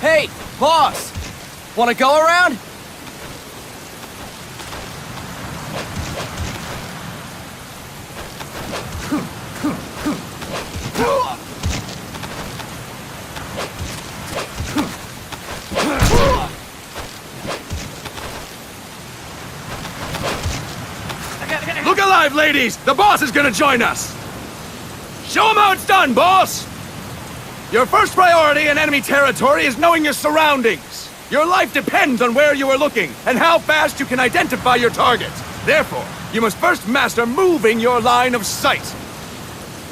Hey, boss! Wanna go around? Look alive, ladies! The boss is gonna join us! Show him how it's done, boss! Your first priority in enemy territory is knowing your surroundings. Your life depends on where you are looking and how fast you can identify your targets. Therefore, you must first master moving your line of sight.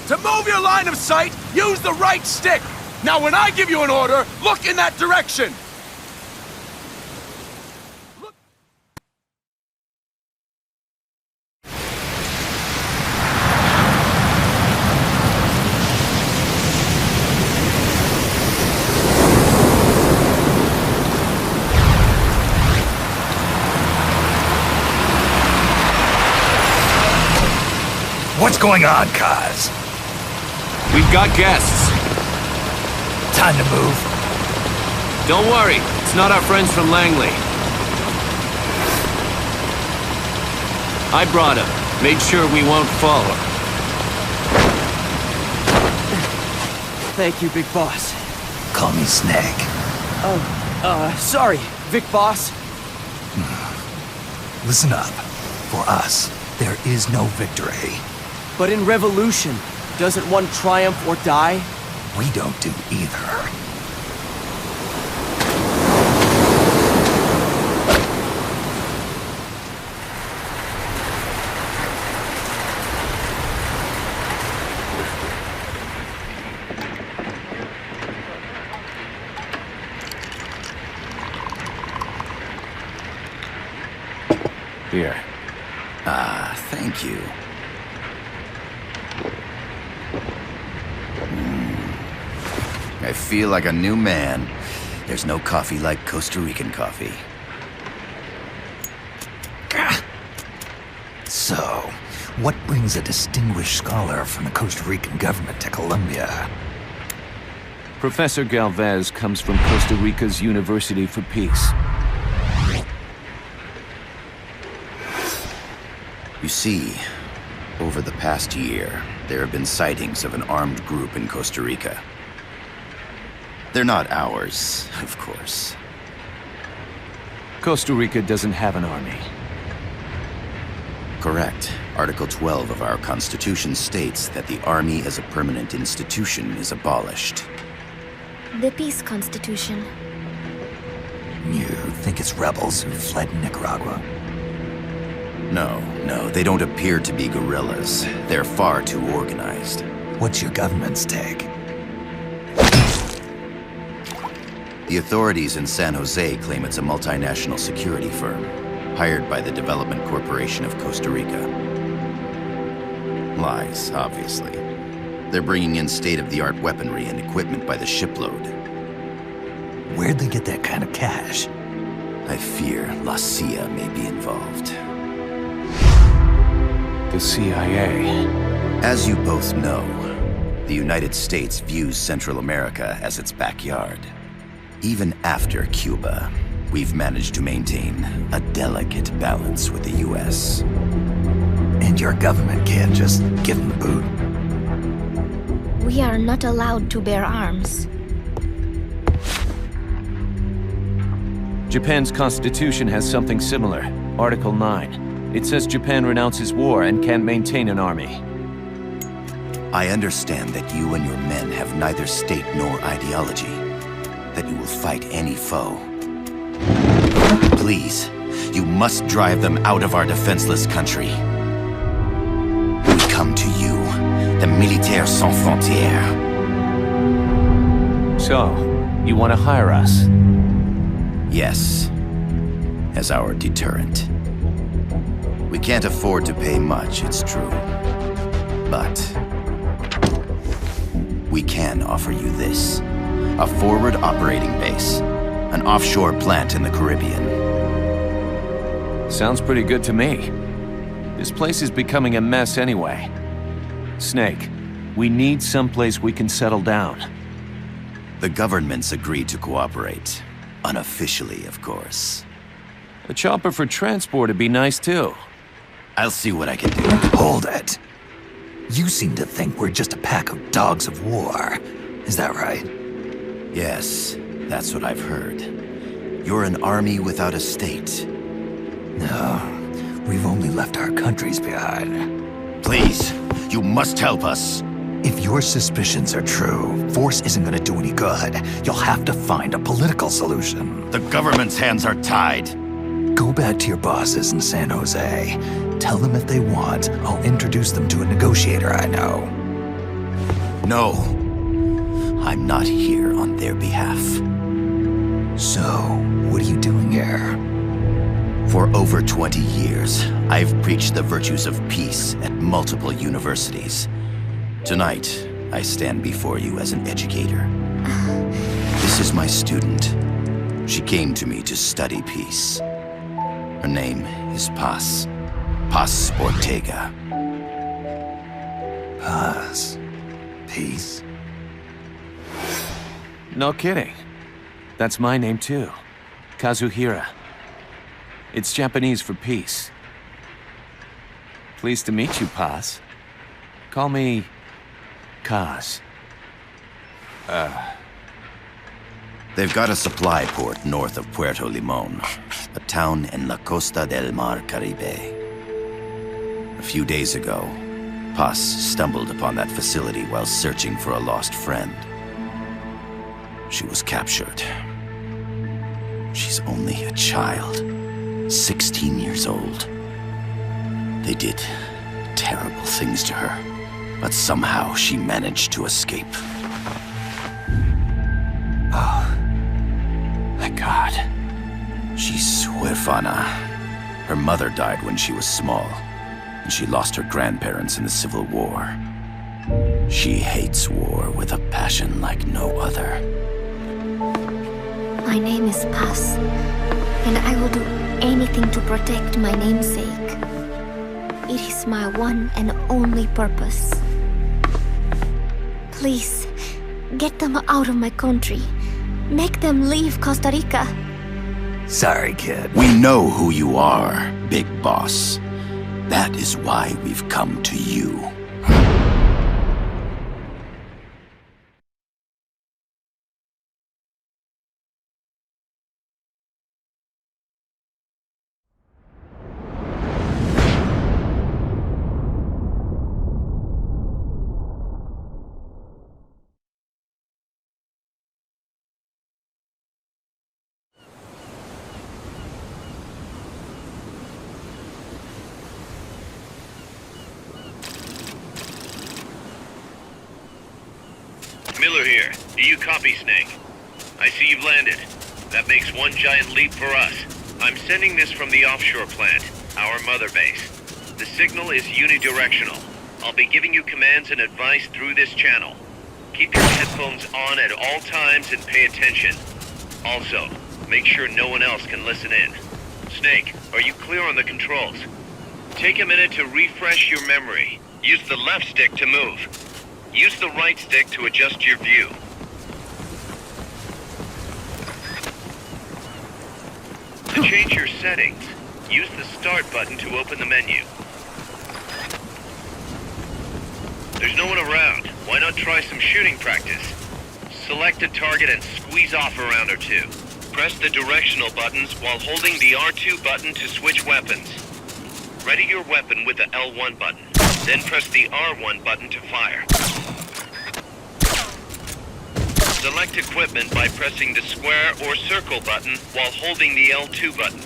To move your line of sight, use the right stick. Now when I give you an order, look in that direction. What's going on, Kaz? We've got guests. Time to move. Don't worry, it's not our friends from Langley. I brought him. Made sure we won't fall. Thank you, Big Boss. Call me Snake. Sorry, Vic Boss. Listen up. For us, there is no victory. But in revolution, doesn't one triumph or die? We don't do either. Here. Ah, thank you. I feel like a new man. There's no coffee like Costa Rican coffee. So, what brings a distinguished scholar from the Costa Rican government to Colombia? Professor Galvez comes from Costa Rica's University for Peace. You see, over the past year, there have been sightings of an armed group in Costa Rica. They're not ours, of course. Costa Rica doesn't have an army. Correct. Article 12 of our Constitution states that the Army as a permanent institution is abolished. The Peace Constitution. You think it's rebels who fled Nicaragua? No, they don't appear to be guerrillas. They're far too organized. What's your government's take? The authorities in San Jose claim it's a multinational security firm, hired by the Development Corporation of Costa Rica. Lies, obviously. They're bringing in state-of-the-art weaponry and equipment by the shipload. Where'd they get that kind of cash? I fear La CIA may be involved. The CIA. As you both know, the United States views Central America as its backyard. Even after Cuba, we've managed to maintain a delicate balance with the US. And your government can't just give them the boot? We are not allowed to bear arms. Japan's constitution has something similar. Article 9. It says Japan renounces war and can't maintain an army. I understand that you and your men have neither state nor ideology. That you will fight any foe. Please, you must drive them out of our defenseless country. We come to you, the Militaires Sans Frontières. So, you want to hire us? Yes, as our deterrent. We can't afford to pay much, it's true. But we can offer you this. A forward operating base. An offshore plant in the Caribbean. Sounds pretty good to me. This place is becoming a mess anyway. Snake, we need someplace we can settle down. The governments agreed to cooperate. Unofficially, of course. A chopper for transport would be nice too. I'll see what I can do. Hold it. You seem to think we're just a pack of dogs of war. Is that right? Yes, that's what I've heard. You're an army without a state. No, we've only left our countries behind. Please, you must help us. If your suspicions are true, force isn't gonna do any good. You'll have to find a political solution. The government's hands are tied. Go back to your bosses in San Jose. Tell them if they want, I'll introduce them to a negotiator I know. No, I'm not here on their behalf. So, what are you doing here? For over 20 years, I've preached the virtues of peace at multiple universities. Tonight, I stand before you as an educator. This is my student. She came to me to study peace. Her name is Paz. Paz Ortega. Paz. Peace. No kidding. That's my name too. Kazuhira. It's Japanese for peace. Pleased to meet you, Paz. Call me Kaz. They've got a supply port north of Puerto Limon, a town in La Costa del Mar Caribe. A few days ago, Paz stumbled upon that facility while searching for a lost friend. She was captured. She's only a child, 16 years old. They did terrible things to her, but somehow she managed to escape. Oh, my God. She's huérfana. Her mother died when she was small, and she lost her grandparents in the Civil War. She hates war with a passion like no other. My name is Paz, and I will do anything to protect my namesake. It is my one and only purpose. Please, get them out of my country. Make them leave Costa Rica. Sorry, kid. We know who you are, Big Boss. That is why we've come to you. Miller here. Do you copy, Snake? I see you've landed. That makes one giant leap for us. I'm sending this from the offshore plant, our mother base. The signal is unidirectional. I'll be giving you commands and advice through this channel. Keep your headphones on at all times and pay attention. Also, make sure no one else can listen in. Snake, are you clear on the controls? Take a minute to refresh your memory. Use the left stick to move. Use the right stick to adjust your view. To change your settings, use the Start button to open the menu. There's no one around. Why not try some shooting practice? Select a target and squeeze off a round or two. Press the directional buttons while holding the R2 button to switch weapons. Ready your weapon with the L1 button. Then press the R1 button to fire. Select equipment by pressing the square or circle button while holding the L2 button.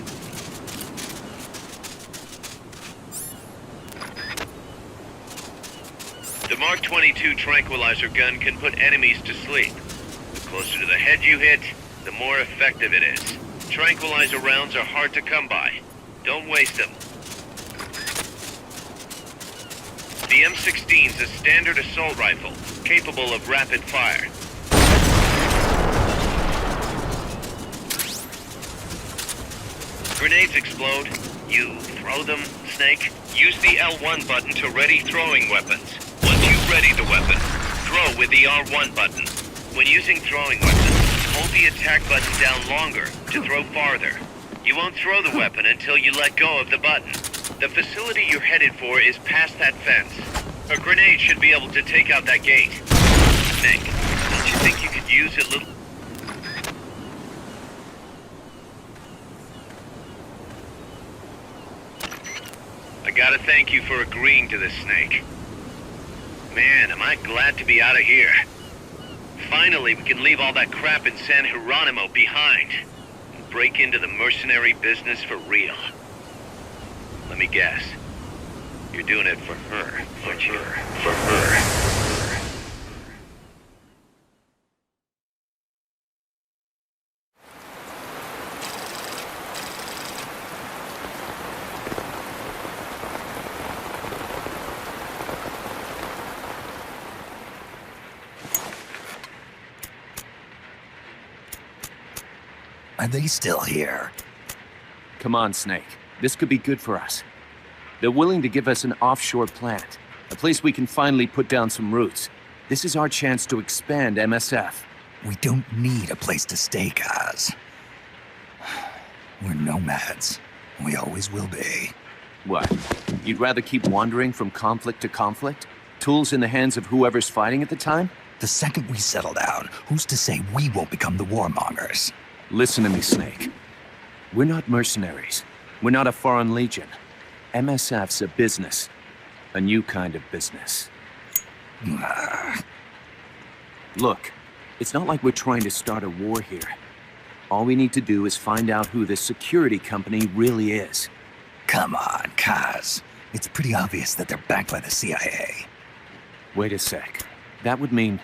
The Mark 22 tranquilizer gun can put enemies to sleep. The closer to the head you hit, the more effective it is. Tranquilizer rounds are hard to come by. Don't waste them. The M16's a standard assault rifle, capable of rapid fire. Grenades explode. You throw them, Snake. Use the L1 button to ready throwing weapons. Once you've readied the weapon, throw with the R1 button. When using throwing weapons, hold the attack button down longer to throw farther. You won't throw the weapon until you let go of the button. The facility you're headed for is past that fence. A grenade should be able to take out that gate. Snake, don't you think you could use a little... I gotta thank you for agreeing to this, Snake. Man, am I glad to be out of here. Finally, we can leave all that crap in San Geronimo behind and break into the mercenary business for real. Let me guess. You're doing it for her, aren't you? For her. Are they still here? Come on, Snake. This could be good for us. They're willing to give us an offshore plant, a place we can finally put down some roots. This is our chance to expand MSF. We don't need a place to stay, guys. We're nomads. We always will be. What? You'd rather keep wandering from conflict to conflict? Tools in the hands of whoever's fighting at the time? The second we settle down, who's to say we won't become the warmongers? Listen to me, Snake. We're not mercenaries. We're not a foreign legion. MSF's a business. A new kind of business. Look, it's not like we're trying to start a war here. All we need to do is find out who this security company really is. Come on, Kaz. It's pretty obvious that they're backed by the CIA. Wait a sec. That would mean...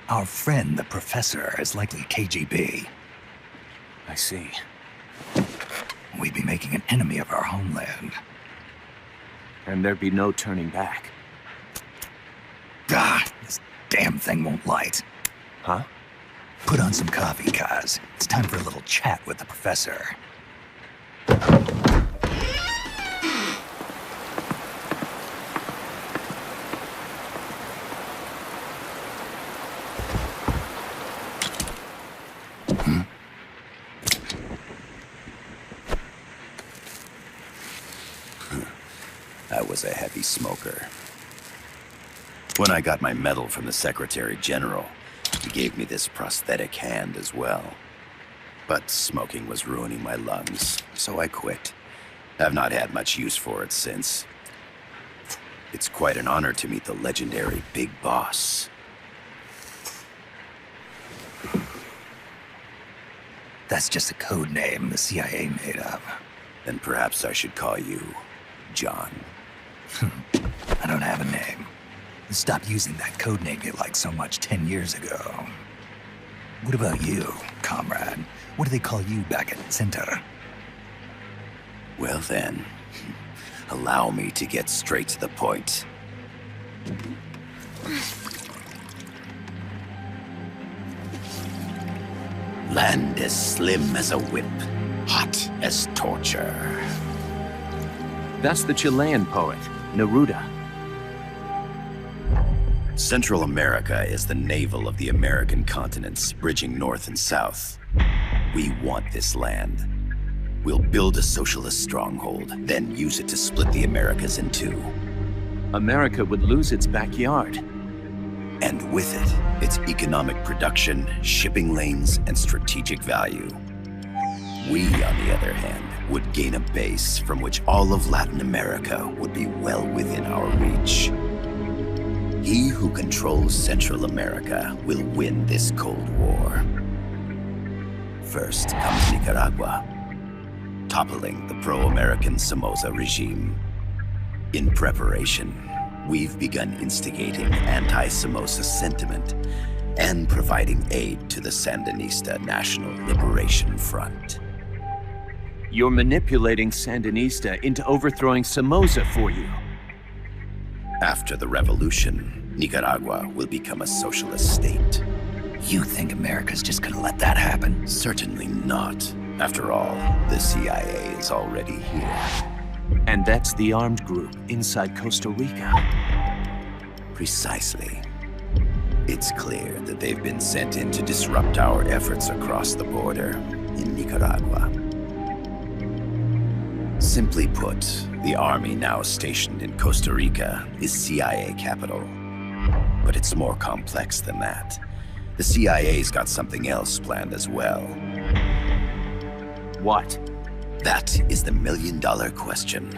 Our friend, the professor, is likely KGB. I see. we'd be making an enemy of our homeland. And there'd be no turning back. Ah, this damn thing won't light. Huh? Put on some coffee, Kaz. It's time for a little chat with the professor. I was a heavy smoker. When I got my medal from the Secretary General, he gave me this prosthetic hand as well. But smoking was ruining my lungs, so I quit. I've not had much use for it since. It's quite an honor to meet the legendary Big Boss. That's just a code name the CIA made up. Then perhaps I should call you John. I don't have a name. Stop using that code name you liked so much 10 years ago. What about you, comrade? What do they call you back at Center? Well then, allow me to get straight to the point. Land as slim as a whip, hot as torture. That's the Chilean poet, Neruda. Central America is the navel of the American continents, bridging north and south. We want this land. We'll build a socialist stronghold, then use it to split the Americas in two. America would lose its backyard. And with it, its economic production, shipping lanes, and strategic value. We, on the other hand, would gain a base from which all of Latin America would be well within our reach. He who controls Central America will win this Cold War. First comes Nicaragua, toppling the pro-American Somoza regime. In preparation, we've begun instigating anti-Somoza sentiment and providing aid to the Sandinista National Liberation Front. You're manipulating Sandinista into overthrowing Somoza for you. After the revolution, Nicaragua will become a socialist state. You think America's just gonna let that happen? Certainly not. After all, the CIA is already here. And that's the armed group inside Costa Rica. Precisely. It's clear that they've been sent in to disrupt our efforts across the border in Nicaragua. Simply put, the army now stationed in Costa Rica is CIA capital. But it's more complex than that. The CIA's got something else planned as well. What? That is the million-dollar question.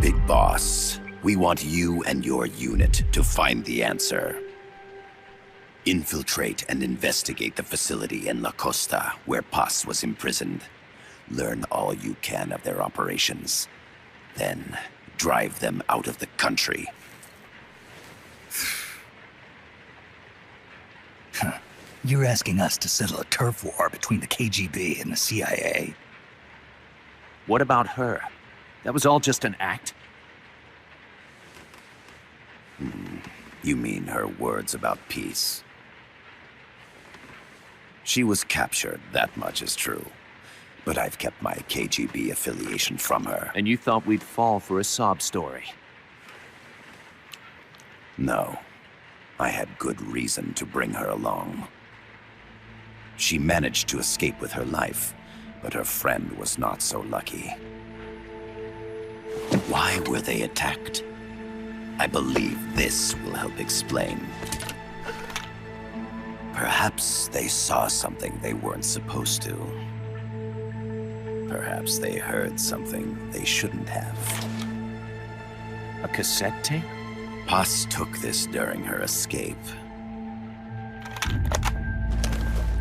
Big Boss, we want you and your unit to find the answer. Infiltrate and investigate the facility in La Costa where Paz was imprisoned. Learn all you can of their operations. Then, drive them out of the country. You're asking us to settle a turf war between the KGB and the CIA? What about her? That was all just an act? You mean her words about peace? She was captured, that much is true. But I've kept my KGB affiliation from her. And you thought we'd fall for a sob story? No. I had good reason to bring her along. She managed to escape with her life, but her friend was not so lucky. Why were they attacked? I believe this will help explain. Perhaps they saw something they weren't supposed to. Perhaps they heard something they shouldn't have. A cassette tape? Paz took this during her escape.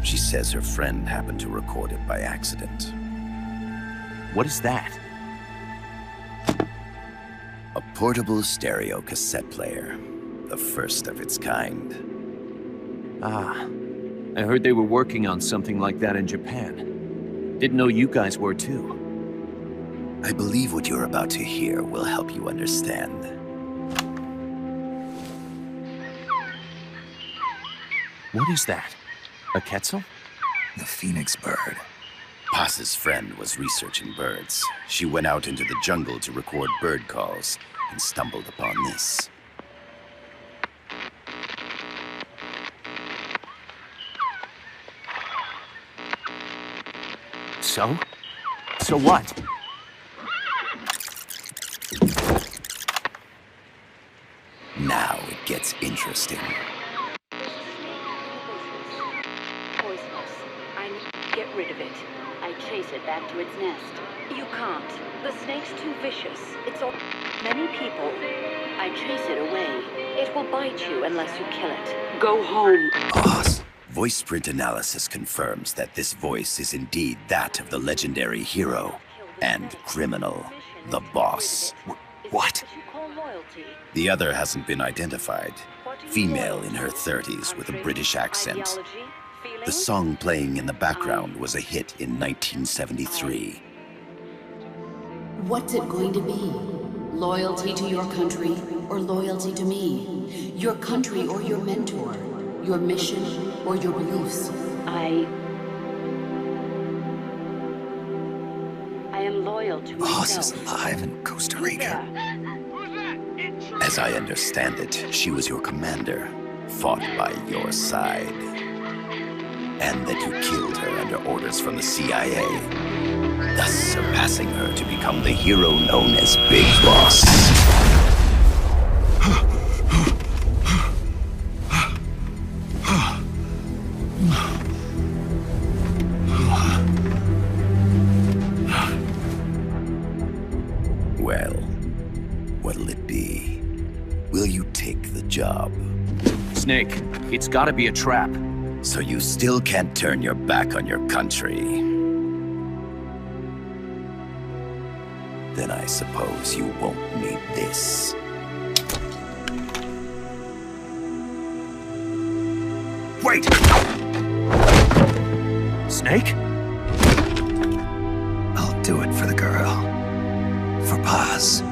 She says her friend happened to record it by accident. What is that? A portable stereo cassette player. The first of its kind. Ah, I heard they were working on something like that in Japan. Didn't know you guys were too. I believe what you're about to hear will help you understand. What is that? A quetzal? The phoenix bird. Paz's friend was researching birds. She went out into the jungle to record bird calls and stumbled upon this. So? So what? Now it gets interesting. Poisonous. I need to get rid of it. I chase it back to its nest. You can't. The snake's too vicious. It's all many people. I chase it away. It will bite you unless you kill it. Go home. Boss. Voice print analysis confirms that this voice is indeed that of the legendary hero and criminal, the boss. What? The other hasn't been identified. Female in her 30s with a British accent. The song playing in the background was a hit in 1973. What's it going to be? Loyalty to your country or loyalty to me? Your country or your mentor? Your mission or your beliefs? I am loyal to Boss myself. is alive in Costa Rica. As I understand it, she was your commander, fought by your side. And that you killed her under orders from the CIA, thus surpassing her to become the hero known as Big Boss. Well, what'll it be? Will you take the job? Snake, it's gotta be a trap. So you still can't turn your back on your country? Then I suppose you won't need this. Wait! Snake? I'll do it for the girl. For Paz.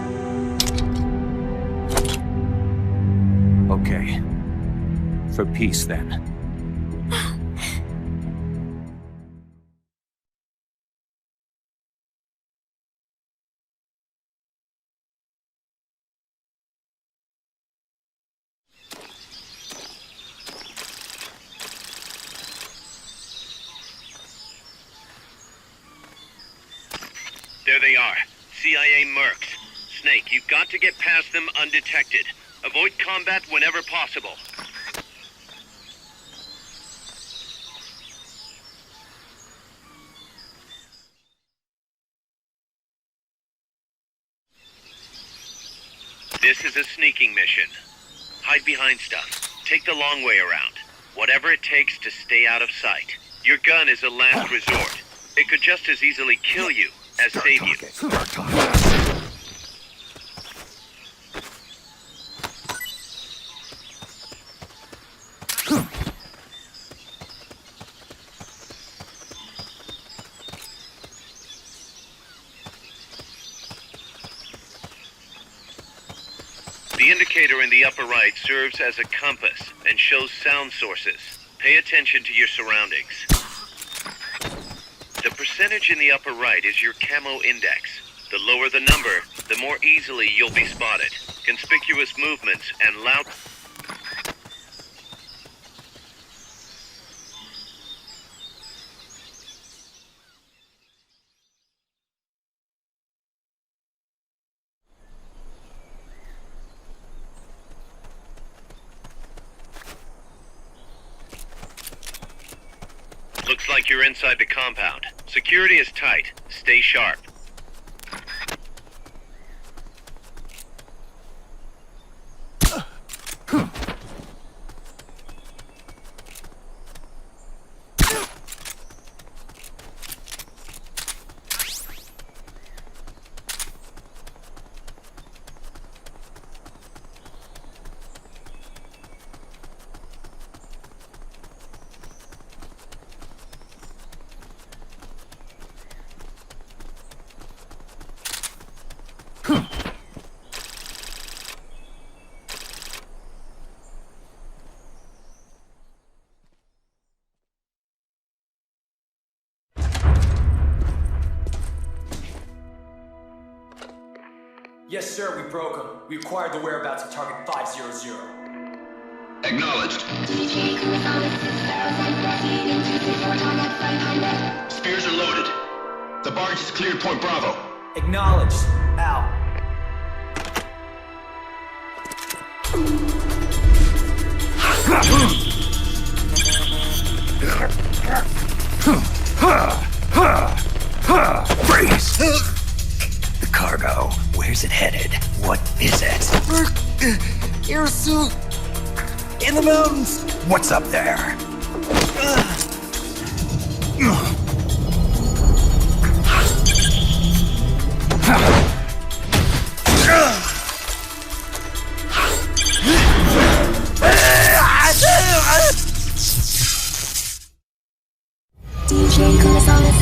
Okay. For peace, then. There they are. CIA mercs. Snake, you've got to get past them undetected. Avoid combat whenever possible. This is a sneaking mission. Hide behind stuff. Take the long way around. Whatever it takes to stay out of sight. Your gun is a last resort. It could just as easily kill you as save you. Start talking. The indicator in the upper right serves as a compass and shows sound sources. Pay attention to your surroundings. The percentage in the upper right is your camo index. The lower the number, the more easily you'll be spotted. Conspicuous movements and loud... Looks like you're inside the compound. Security is tight. Stay sharp. Yes, sir, we broke them. We acquired the whereabouts of target 500. Acknowledged. Spears are loaded. The barge has cleared Point Bravo. Acknowledged. Out. Freeze! The cargo, where's it headed? What is it? Air suit! In the mountains! What's up there? DJ Gonzalez.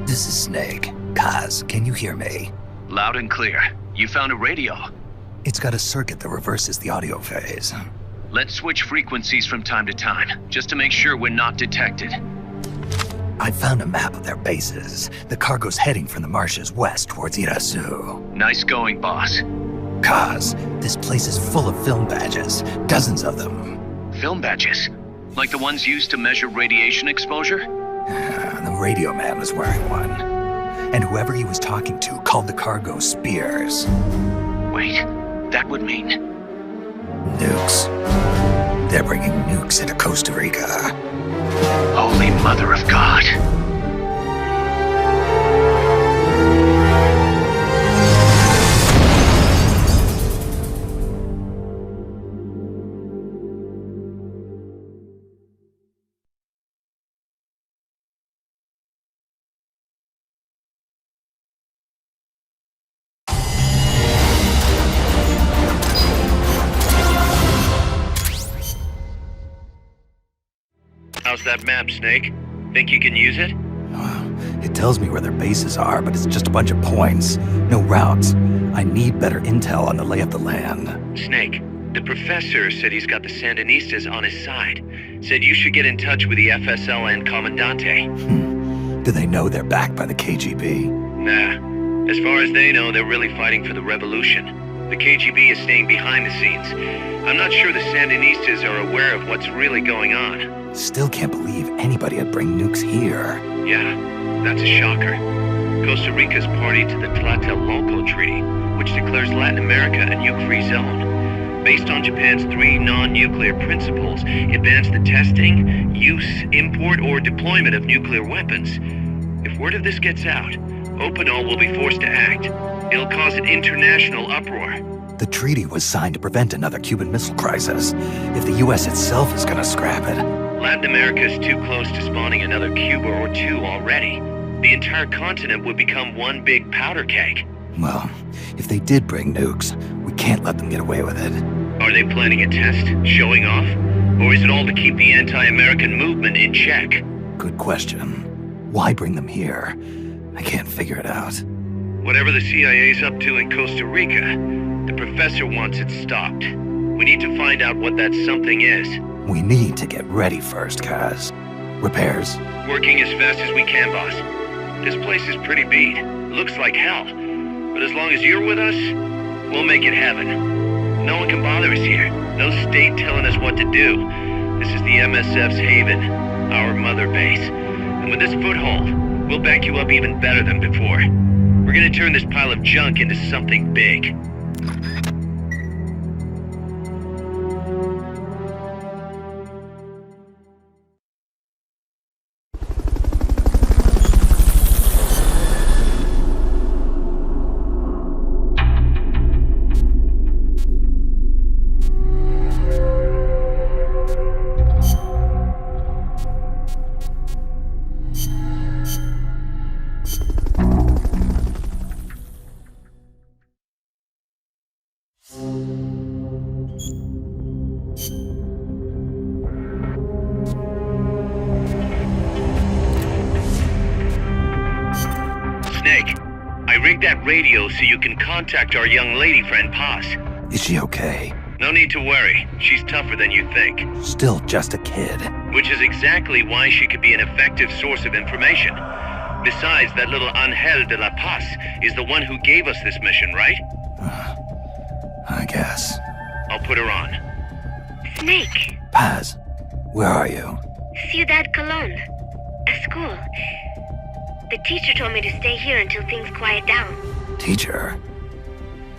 This is Snake. Kaz, can you hear me? Loud and clear. You found a radio. It's got a circuit that reverses the audio phase. Let's switch frequencies from time to time, just to make sure we're not detected. I found a map of their bases. The cargo's heading from the marshes west towards Irasu. Nice going, boss. Kaz, this place is full of film badges. Dozens of them. Film badges? Like the ones used to measure radiation exposure? The radio man was wearing one. And whoever he was talking to called the cargo Spears. Wait, that would mean... Nukes. They're bringing nukes into Costa Rica. Holy Mother of God. How's that map, Snake? Think you can use it? It tells me where their bases are, but it's just a bunch of points. No routes. I need better intel on the lay of the land. Snake, the professor said he's got the Sandinistas on his side. Said you should get in touch with the FSL and Commandante. Do they know they're backed by the KGB? Nah. As far as they know, they're really fighting for the revolution. The KGB is staying behind the scenes. I'm not sure the Sandinistas are aware of what's really going on. Still can't believe anybody'd bring nukes here. Yeah, that's a shocker. Costa Rica's party to the Tlatelolco Treaty, which declares Latin America a nuke-free zone. Based on Japan's 3 non-nuclear principles, it bans the testing, use, import, or deployment of nuclear weapons. If word of this gets out, Opinol will be forced to act. It'll cause an international uproar. The treaty was signed to prevent another Cuban Missile Crisis. If the U.S. itself is gonna scrap it... Latin America's too close to spawning another Cuba or two already. The entire continent would become one big powder keg. Well, if they did bring nukes, we can't let them get away with it. Are they planning a test? Showing off? Or is it all to keep the anti-American movement in check? Good question. Why bring them here? I can't figure it out. Whatever the CIA's up to in Costa Rica, the professor wants it stopped. We need to find out what that something is. We need to get ready first, Kaz. Repairs? Working as fast as we can, boss. This place is pretty beat. Looks like hell. But as long as you're with us, we'll make it heaven. No one can bother us here. No state telling us what to do. This is the MSF's haven, our mother base. And with this foothold, we'll back you up even better than before. We're gonna turn this pile of junk into something big. Snake, I rigged that radio so you can contact our young lady friend Paz. Is she okay? No need to worry. She's tougher than you think. Still just a kid. Which is exactly why she could be an effective source of information. Besides, that little Angel de la Paz is the one who gave us this mission, right? I guess. I'll put her on. Snake. Paz, where are you? Ciudad Colon. A school. The teacher told me to stay here until things quiet down. Teacher?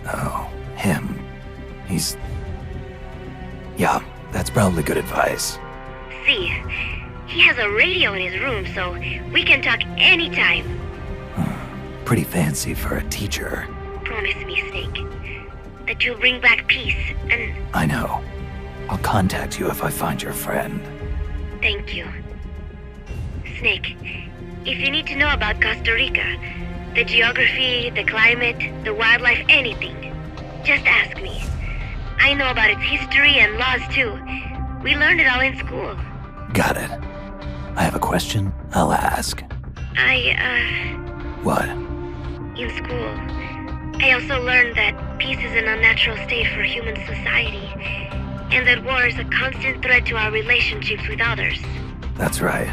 Oh, him. He's... Yeah, that's probably good advice. See, he has a radio in his room, so we can talk anytime. Pretty fancy for a teacher. Promise me, Snake, that you'll bring back peace, and... I know. I'll contact you if I find your friend. Thank you. Snake, if you need to know about Costa Rica, the geography, the climate, the wildlife, anything, just ask me. I know about its history and laws too. We learned it all in school. Got it. I have a question, I'll ask. What? In school, I also learned that peace is an unnatural state for human society, and that war is a constant threat to our relationships with others. That's right.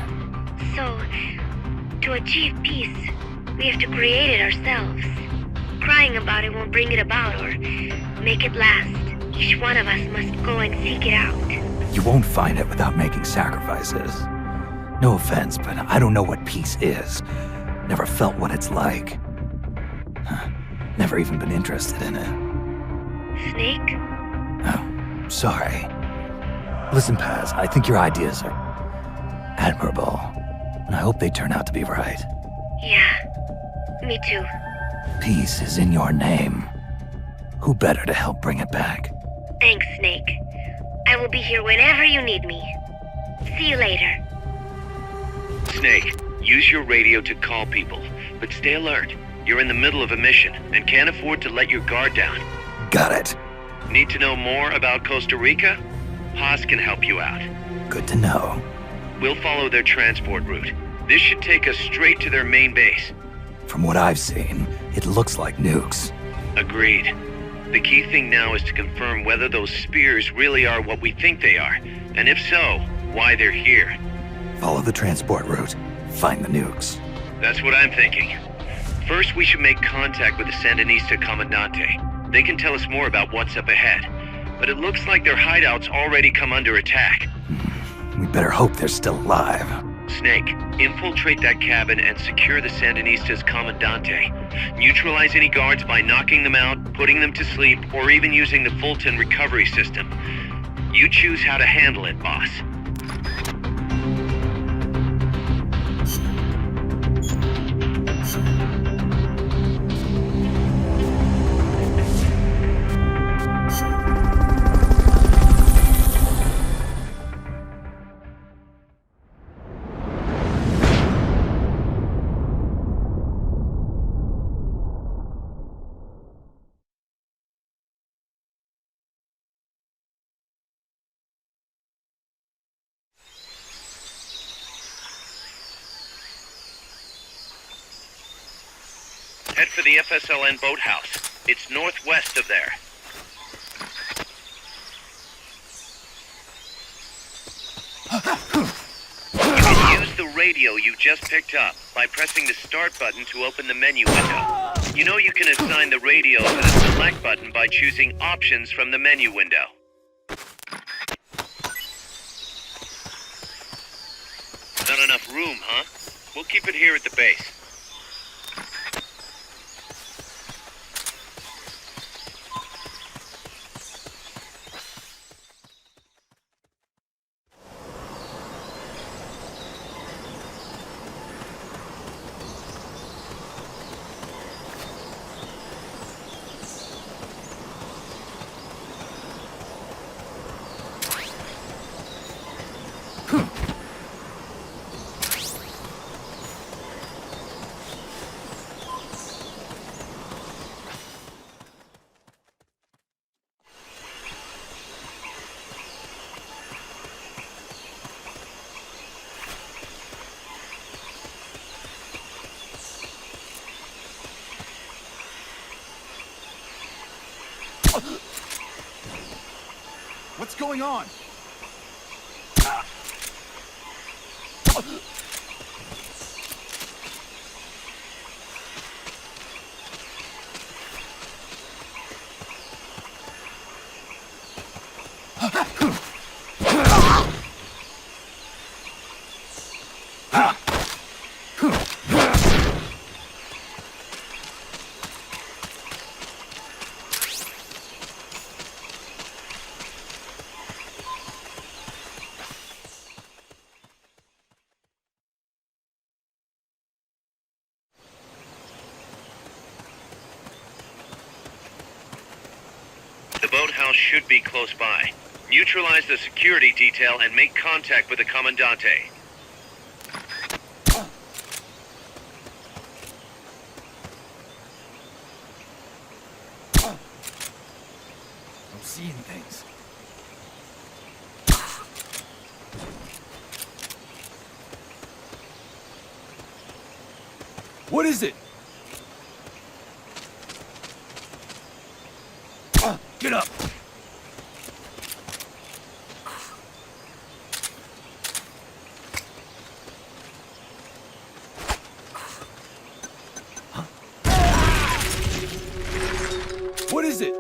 So, to achieve peace, we have to create it ourselves. Crying about it won't bring it about or make it last. Each one of us must go and seek it out. You won't find it without making sacrifices. No offense, but I don't know what peace is. Never felt what it's like. Never even been interested in it. Snake? Oh, sorry. Listen, Paz, I think your ideas are admirable, and I hope they turn out to be right. Yeah, me too. Peace is in your name. Who better to help bring it back? Thanks, Snake. I will be here whenever you need me. See you later. Snake, use your radio to call people, but stay alert. You're in the middle of a mission and can't afford to let your guard down. Got it. Need to know more about Costa Rica? Paz can help you out. Good to know. We'll follow their transport route. This should take us straight to their main base. From what I've seen, it looks like nukes. Agreed. The key thing now is to confirm whether those spears really are what we think they are, and if so, why they're here. Follow the transport route. Find the nukes. That's what I'm thinking. First, we should make contact with the Sandinista Comandante. They can tell us more about what's up ahead, but it looks like their hideout's already come under attack. We better hope they're still alive. Snake, infiltrate that cabin and secure the Sandinista's Comandante. Neutralize any guards by knocking them out, putting them to sleep, or even using the Fulton recovery system. You choose how to handle it, boss. Head for the FSLN boathouse. It's northwest of there. You can use the radio you just picked up by pressing the start button to open the menu window. You know you can assign the radio to the select button by choosing options from the menu window. Not enough room, huh? We'll keep it here at the base. What's going on? The boathouse should be close by. Neutralize the security detail and make contact with the Commandante. I'm seeing things. What is it? Get up! What is it?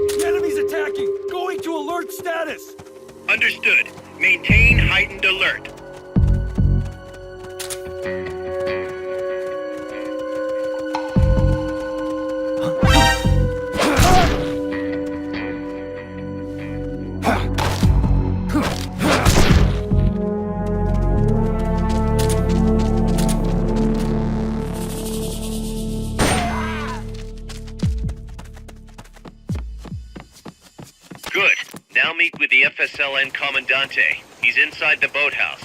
The enemy's attacking! Going to alert status! Understood. Maintain heightened alert. Good. Now meet with the FSLN Commandante. He's inside the boathouse.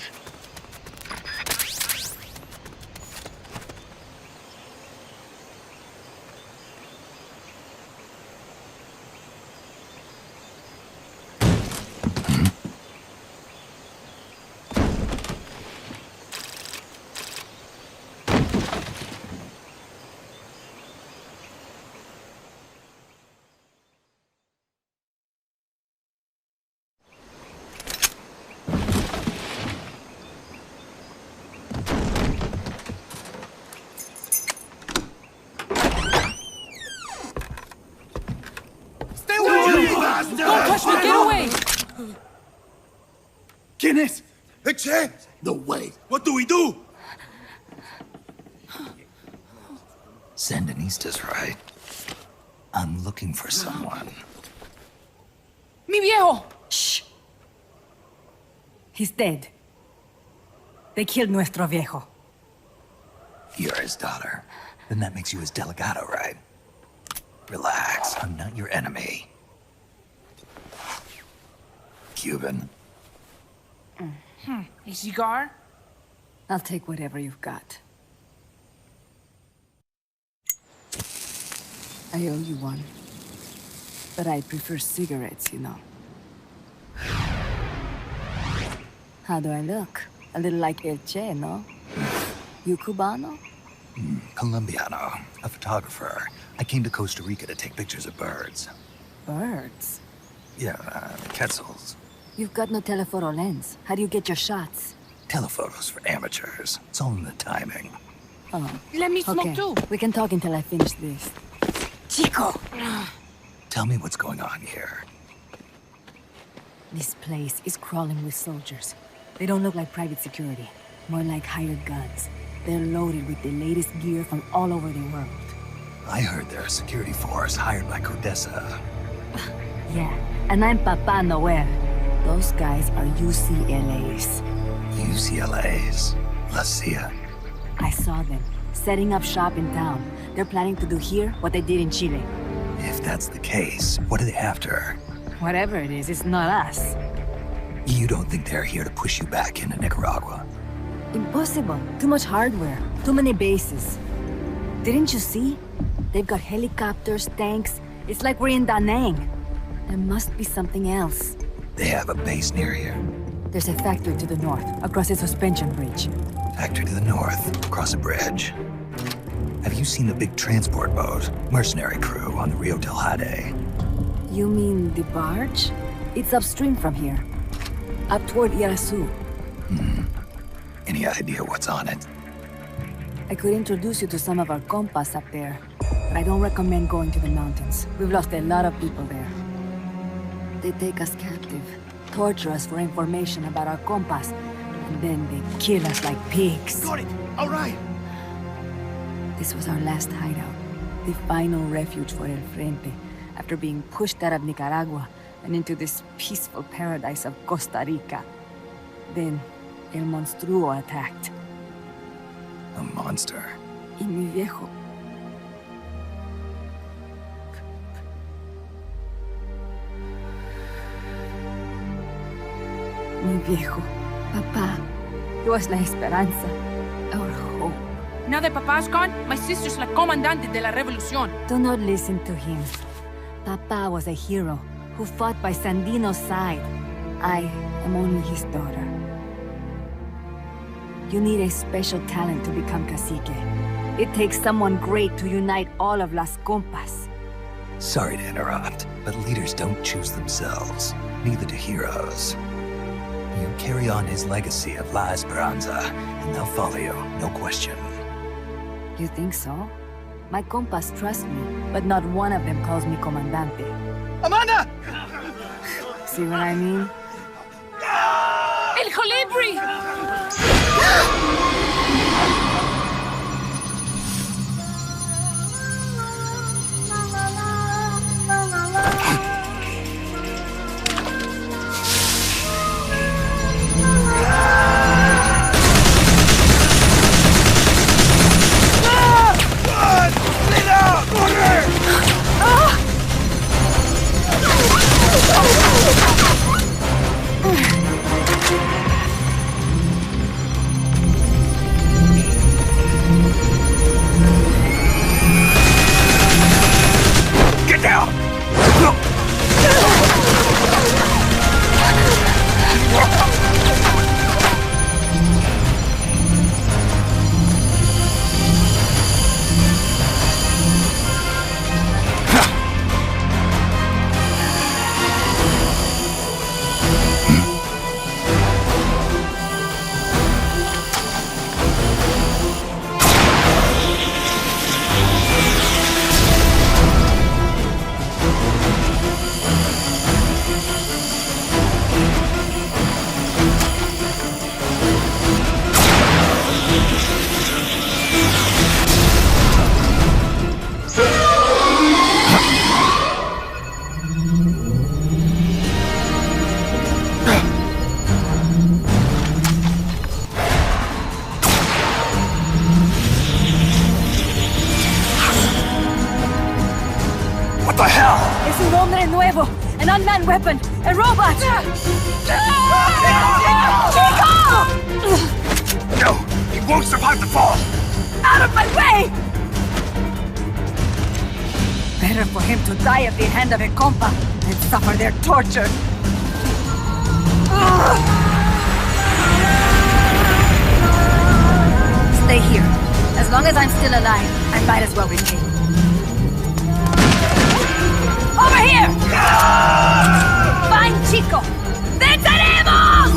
Don't touch me! Get away! ¿Quién es? Che! No way. What do we do? Sandinista's right. I'm looking for someone. Mi viejo! Shh. He's dead. They killed nuestro viejo. You're his daughter. Then that makes you his delegado, right? Relax, I'm not your enemy. Cuban. A cigar? I'll take whatever you've got. I owe you one. But I prefer cigarettes, you know. How do I look? A little like El Che, no? You Cubano? Colombiano, a photographer. I came to Costa Rica to take pictures of birds. Birds? Yeah, quetzals. You've got no telephoto lens. How do you get your shots? Telephotos for amateurs. It's all in the timing. Oh. Let me smoke Okay. too. We can talk until I finish this. Chico! Tell me what's going on here. This place is crawling with soldiers. They don't look like private security. More like hired guns. They're loaded with the latest gear from all over the world. I heard they're a security force hired by Codessa. Yeah, and I'm Papa Noel. Those guys are UCLA's. UCLA's? La CIA. I saw them, setting up shop in town. They're planning to do here what they did in Chile. If that's the case, what are they after? Whatever it is, it's not us. You don't think they're here to push you back into Nicaragua? Impossible. Too much hardware. Too many bases. Didn't you see? They've got helicopters, tanks. It's like we're in Da Nang. There must be something else. They have a base near here? There's a factory to the north, across a suspension bridge. Factory to the north, across a bridge. Have you seen the big transport boat, mercenary crew on the Rio del Jade? You mean the barge? It's upstream from here. Up toward Irasu. Any idea what's on it? I could introduce you to some of our compas up there, but I don't recommend going to the mountains. We've lost a lot of people there. They take us captive, torture us for information about our compas, and then they kill us like pigs. Got it! All right! This was our last hideout, the final refuge for El Frente, after being pushed out of Nicaragua and into this peaceful paradise of Costa Rica. Then, El Monstruo attacked. A monster. Y mi viejo. Mi viejo. Papá. He was la esperanza. Our hope. Now that Papa's gone, my sister's la comandante de la revolución. Do not listen to him. Papa was a hero who fought by Sandino's side. I am only his daughter. You need a special talent to become cacique. It takes someone great to unite all of Las Compas. Sorry to interrupt, but leaders don't choose themselves. Neither do heroes. You carry on his legacy of La Esperanza, and they'll follow you, no question. You think so? My compas trust me, but not one of them calls me comandante. Amanda! See what I mean? El Colibri! What the hell? Es un hombre nuevo, an unmanned weapon, a robot! Chico! No, he won't survive the fall! Out of my way! Better for him to die at the hand of a compa than suffer their torture. Stay here. As long as I'm still alive, I might as well remain. Over here! Find Chico! ¡Venceremos!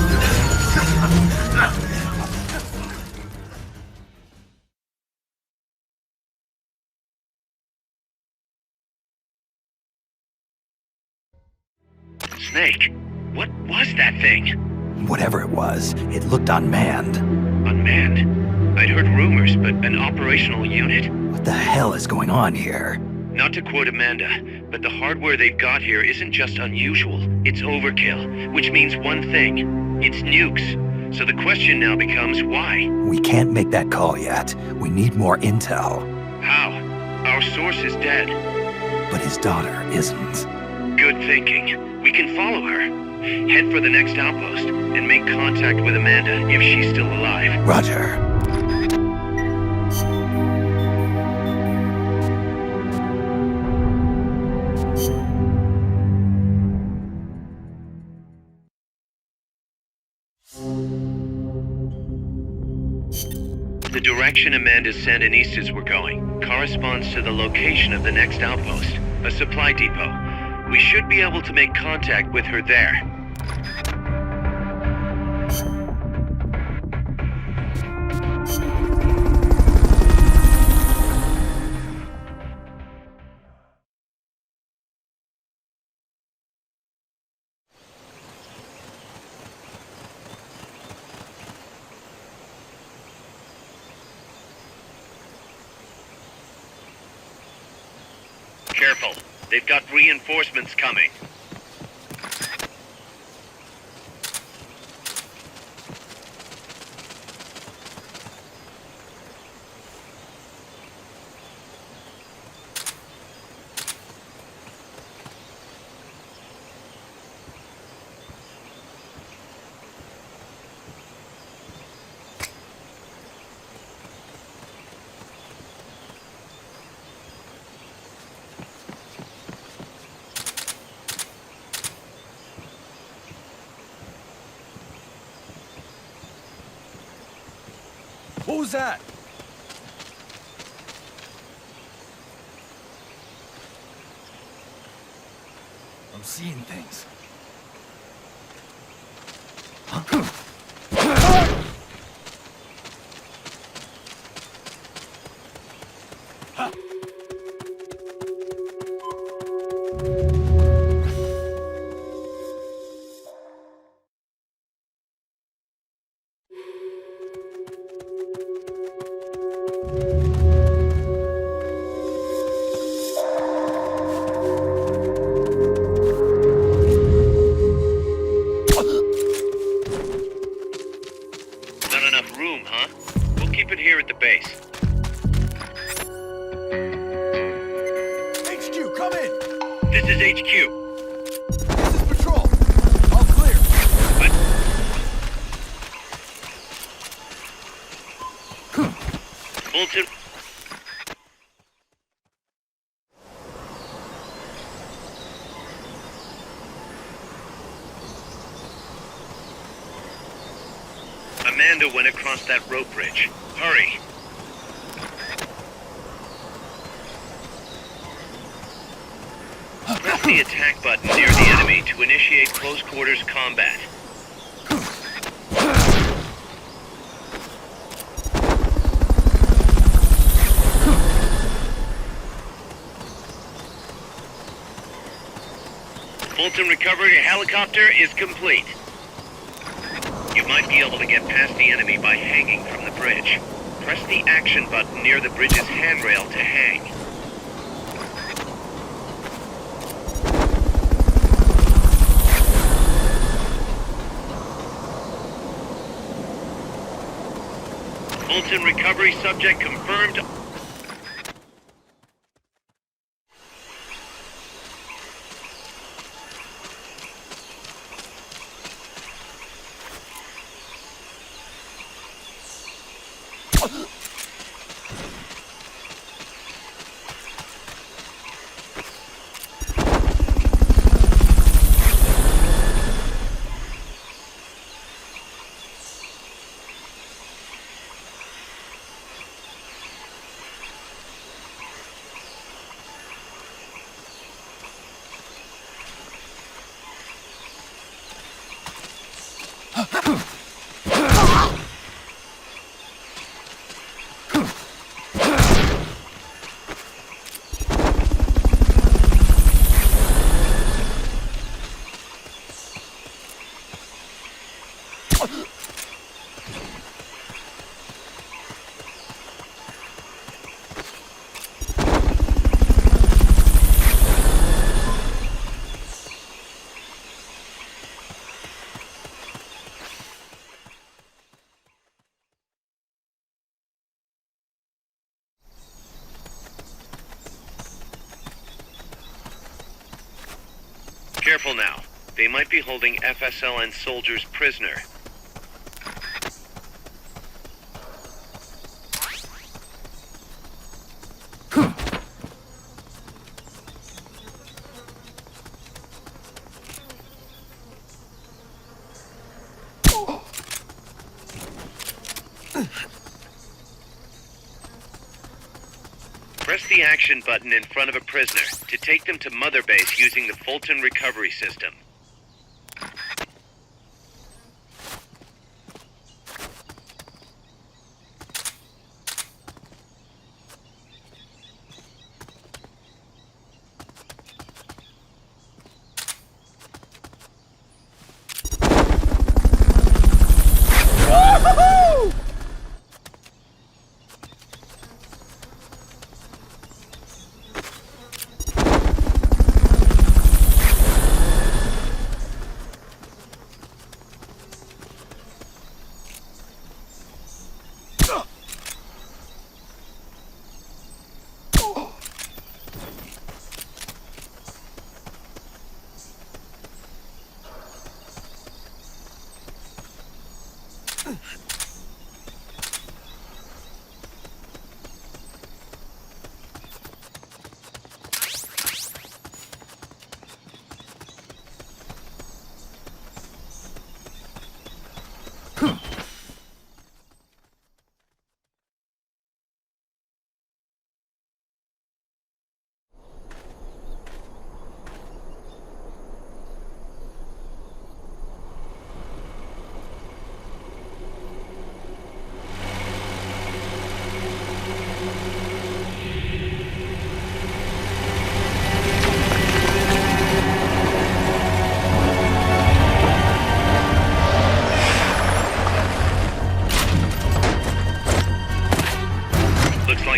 Snake, what was that thing? Whatever it was, it looked unmanned. Unmanned? I'd heard rumors, but an operational unit? What the hell is going on here? Not to quote Amanda, but the hardware they've got here isn't just unusual, it's overkill, which means one thing, it's nukes. So the question now becomes why? We can't make that call yet. We need more intel. How? Our source is dead. But his daughter isn't. Good thinking. We can follow her. Head for the next outpost, and make contact with Amanda if she's still alive. Roger. The direction Amanda's Sandinistas were going corresponds to the location of the next outpost, a supply depot. We should be able to make contact with her there. Careful. They've got reinforcements coming. What was that? I'm seeing things. Amanda went across that rope bridge. Hurry! Press the attack button near the enemy to initiate close quarters combat. Fulton recovery helicopter is complete. You might be able to get past the enemy by hanging from the bridge. Press the action button near the bridge's handrail to hang. Fulton recovery subject confirmed. Careful now. They might be holding FSLN soldiers prisoner. Press the action button in front of a prisoner to take them to Mother Base using the Fulton recovery system.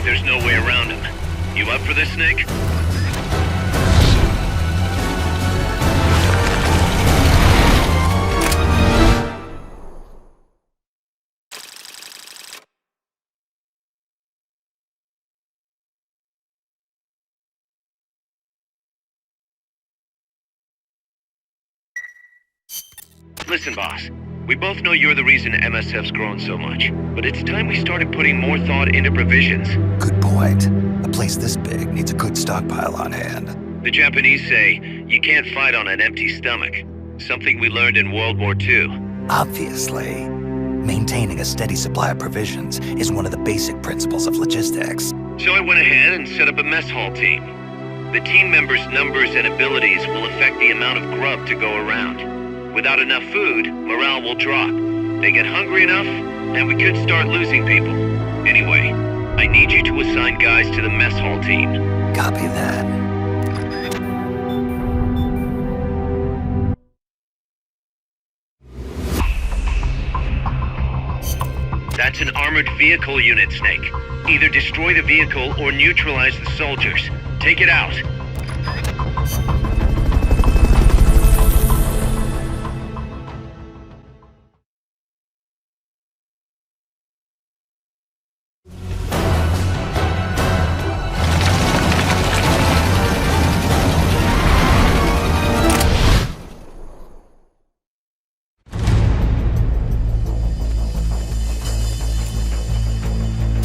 There's no way around him. You up for this, Snake? Listen, boss. We both know you're the reason MSF's grown so much, but it's time we started putting more thought into provisions. Good point. A place this big needs a good stockpile on hand. The Japanese say, you can't fight on an empty stomach. Something we learned in World War II. Obviously. Maintaining a steady supply of provisions is one of the basic principles of logistics. So I went ahead and set up a mess hall team. The team members' numbers and abilities will affect the amount of grub to go around. Without enough food, morale will drop. They get hungry enough, and we could start losing people. Anyway, I need you to assign guys to the mess hall team. Copy that. That's an armored vehicle unit, Snake. Either destroy the vehicle or neutralize the soldiers. Take it out.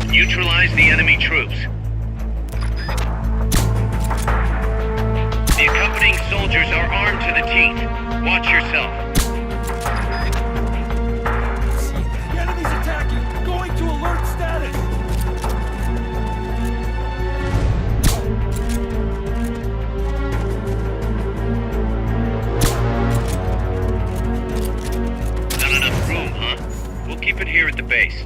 Neutralize the enemy troops. The accompanying soldiers are armed to the teeth. Watch yourself. The enemy's attacking! Going to alert status! Not enough room, huh? We'll keep it here at the base.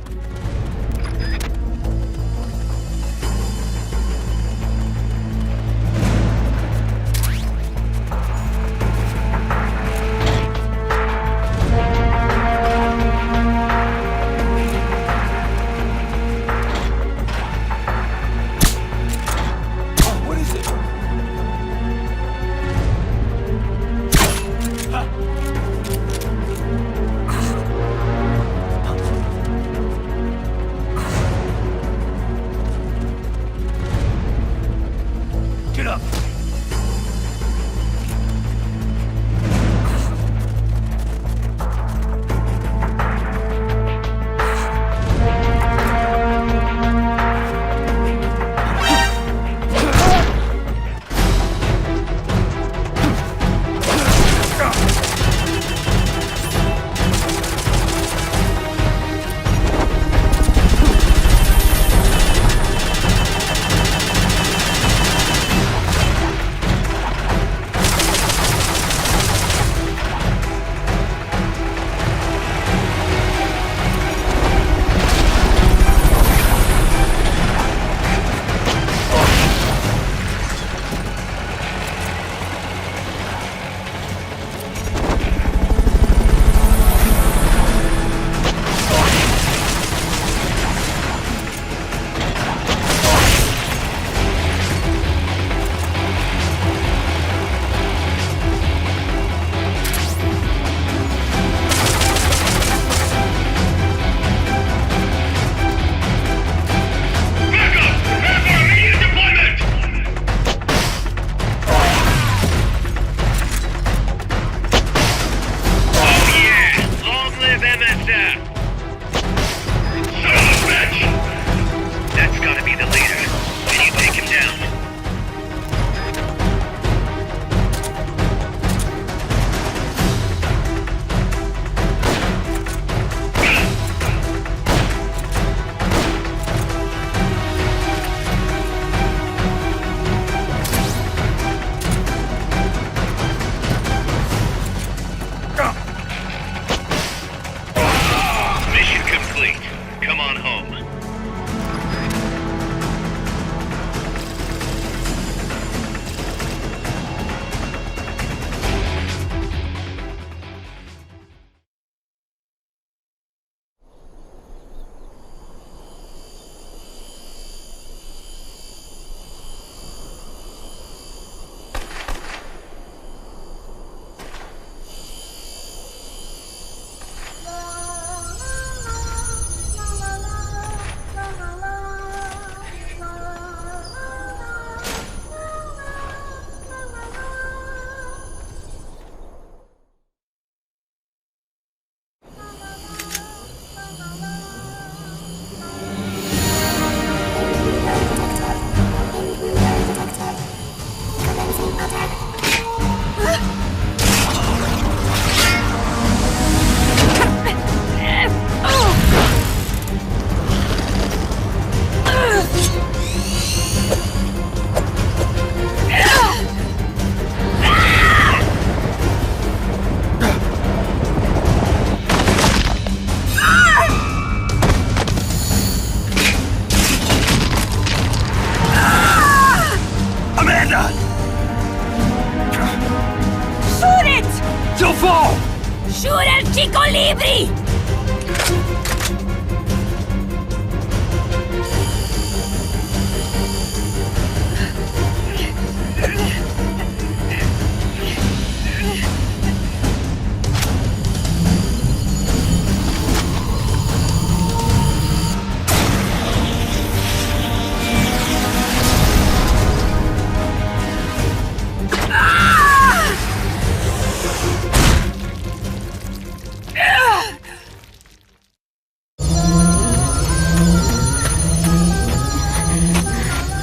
el Chico libre!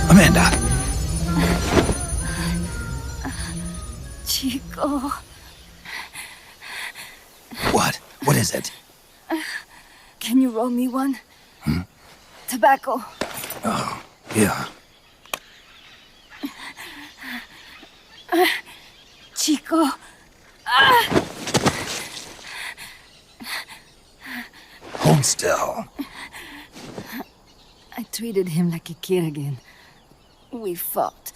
Amanda! Chico. What? What is it? Can you roll me one? Tobacco. Oh, yeah. Chico. Hold still. I treated him like a kid again. We fought.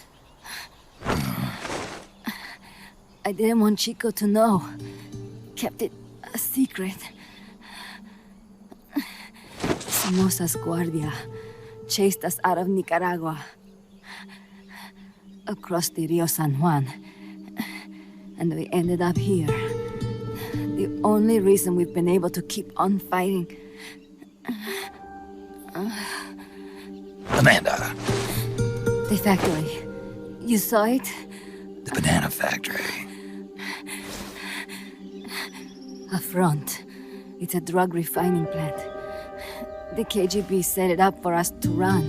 I didn't want Chico to know. Kept it a secret. Somoza's Guardia chased us out of Nicaragua. Across the Rio San Juan. And we ended up here. The only reason we've been able to keep on fighting. Amanda. The factory. You saw it? The banana factory. A front. It's a drug refining plant. The KGB set it up for us to run.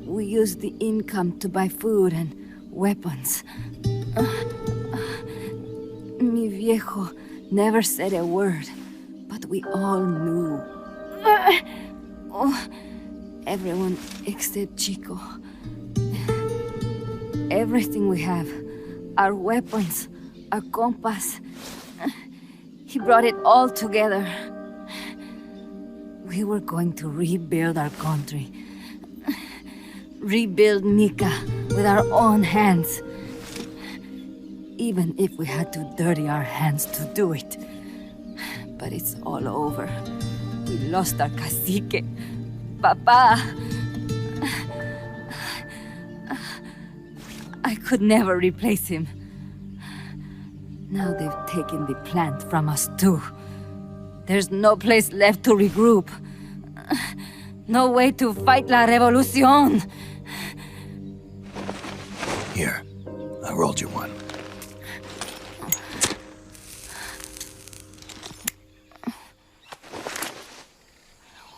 We used the income to buy food and weapons. Mi viejo never said a word, but we all knew. Everyone except Chico. Everything we have. Our weapons, our compass. He brought it all together. We were going to rebuild our country. Rebuild Nika with our own hands. Even if we had to dirty our hands to do it. But it's all over. We lost our cacique. Papa. I could never replace him. Now they've taken the plant from us too. There's no place left to regroup. No way to fight la revolución. Here, I rolled you one.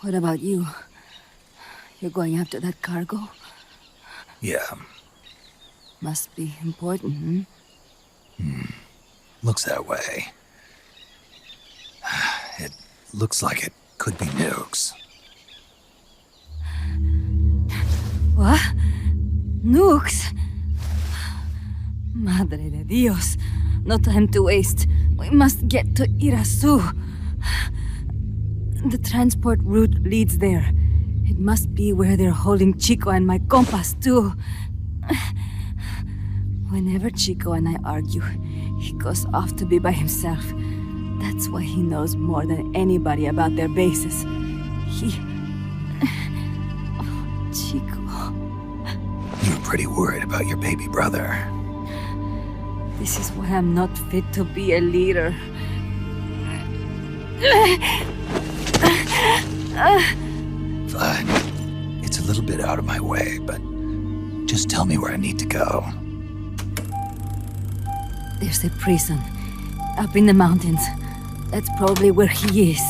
What about you? You're going after that cargo? Yeah. Must be important, Looks that way. It looks like it could be nukes. What? Nukes? Madre de Dios. No time to waste. We must get to Irasu. The transport route leads there. It must be where they're holding Chico and my compas, too. Whenever Chico and I argue, he goes off to be by himself. That's why he knows more than anybody about their bases. Chico. You're pretty worried about your baby brother. This is why I'm not fit to be a leader. Fine. It's a little bit out of my way, but just tell me where I need to go. There's a prison up in the mountains. That's probably where he is.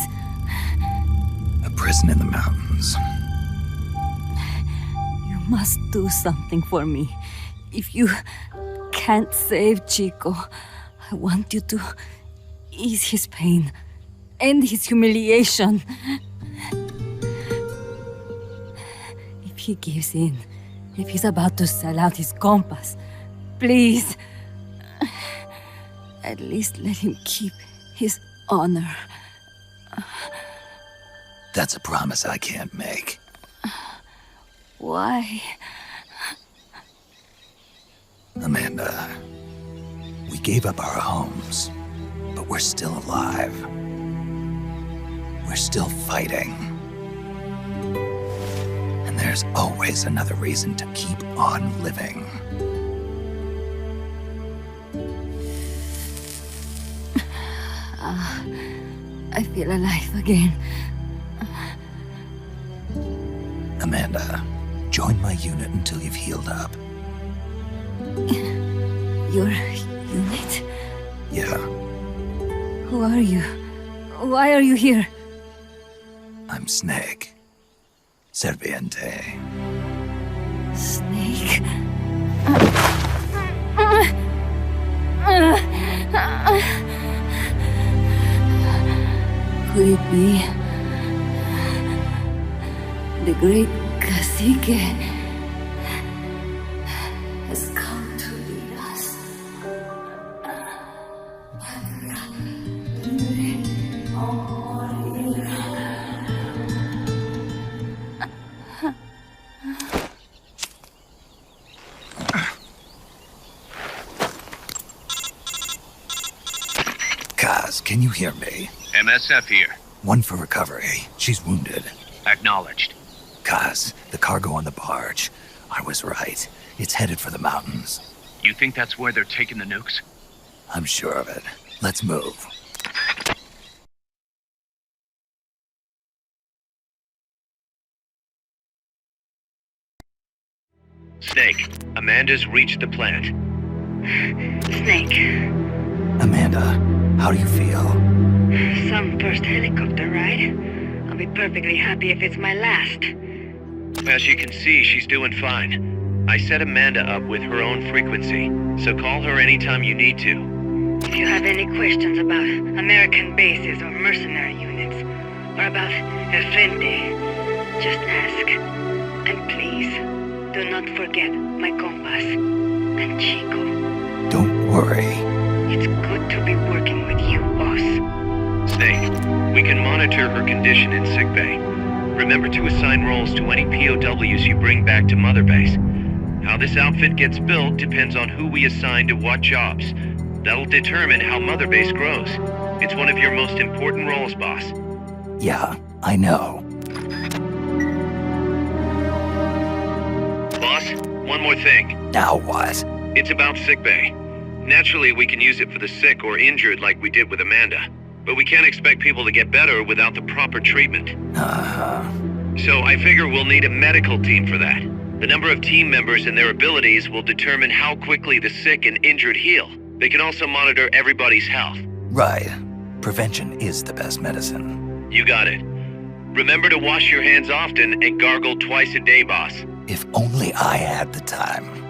A prison in the mountains. You must do something for me. If you can't save Chico, I want you to ease his pain, end his humiliation. If he gives in, if he's about to sell out his compass, please, at least let him keep his honor. That's a promise I can't make. Why? Amanda, we gave up our homes, but but we're still alive. We're still fighting. And there's always another reason to keep on living. I feel alive again. Amanda, join my unit until you've healed up. Your unit? Yeah, Who are you? Why are you here? I'm Snake. Serviente. Snake? Could it be the great cacique has come to lead us? Kaz, can you hear me? MSF here. One for recovery. She's wounded. Acknowledged. Kaz, the cargo on the barge. I was right. It's headed for the mountains. You think that's where they're taking the nukes? I'm sure of it. Let's move. Snake, Amanda's reached the plant. Snake, Amanda, how do you feel? some first helicopter ride. I'll be perfectly happy if it's my last. As you can see, she's doing fine. I set Amanda up with her own frequency, so call her anytime you need to. If you have any questions about American bases or mercenary units, or about El Frente, just ask. And please, do not forget my compass and Chico. Don't worry. It's good to be working with you, boss. Snake, we can monitor her condition in sickbay. Remember to assign roles to any POWs you bring back to Mother Base. How this outfit gets built depends on who we assign to what jobs. That'll determine how Mother Base grows. It's one of your most important roles, boss. Yeah, I know. Boss, one more thing. Now what? It's about sickbay. Naturally, we can use it for the sick or injured like we did with Amanda. But we can't expect people to get better without the proper treatment. Uh-huh. So I figure we'll need a medical team for that. The number of team members and their abilities will determine how quickly the sick and injured heal. They can also monitor everybody's health. Right. Prevention is the best medicine. You got it. Remember to wash your hands often and gargle twice a day, boss. If only I had the time.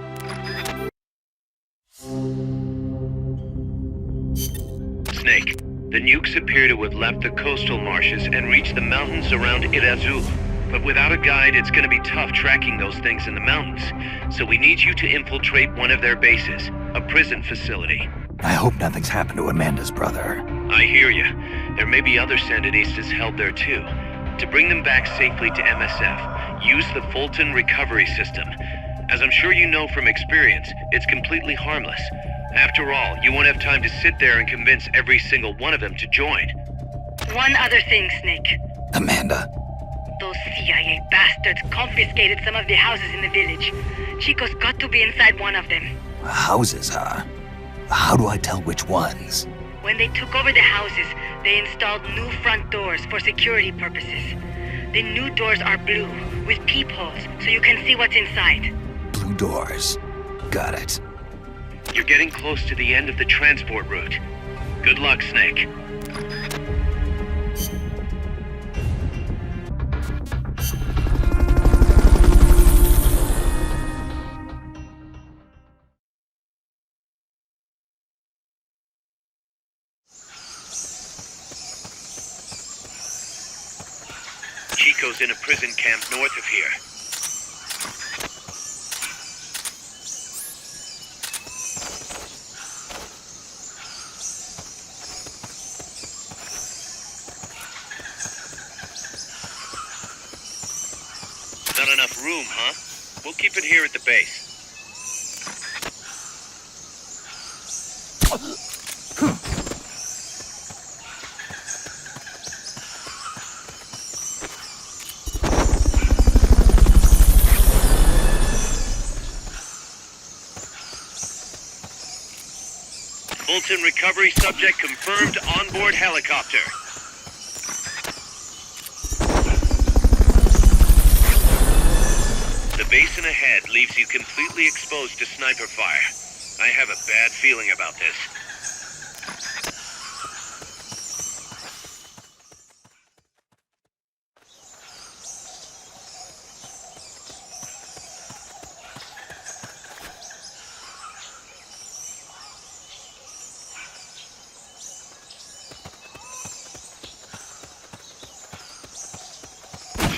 Snake, the nukes appear to have left the coastal marshes and reached the mountains around Irazul. But without a guide, it's gonna be tough tracking those things in the mountains. So we need you to infiltrate one of their bases, a prison facility. I hope nothing's happened to Amanda's brother. I hear you. There may be other Sandinistas held there too. To bring them back safely to MSF, use the Fulton recovery system. As I'm sure you know from experience, it's completely harmless. After all, you won't have time to sit there and convince every single one of them to join. One other thing, Snake. Amanda. Those CIA bastards confiscated some of the houses in the village. Chico's got to be inside one of them. Houses, huh? How do I tell which ones? When they took over the houses, they installed new front doors for security purposes. The new doors are blue, with peepholes, so you can see what's inside. Blue doors. Got it. You're getting close to the end of the transport route. Good luck, Snake. Chico's in a prison camp north of here. Not enough room, huh? We'll keep it here at the base. Bolton recovery subject confirmed onboard helicopter. The basin ahead leaves you completely exposed to sniper fire. I have a bad feeling about this.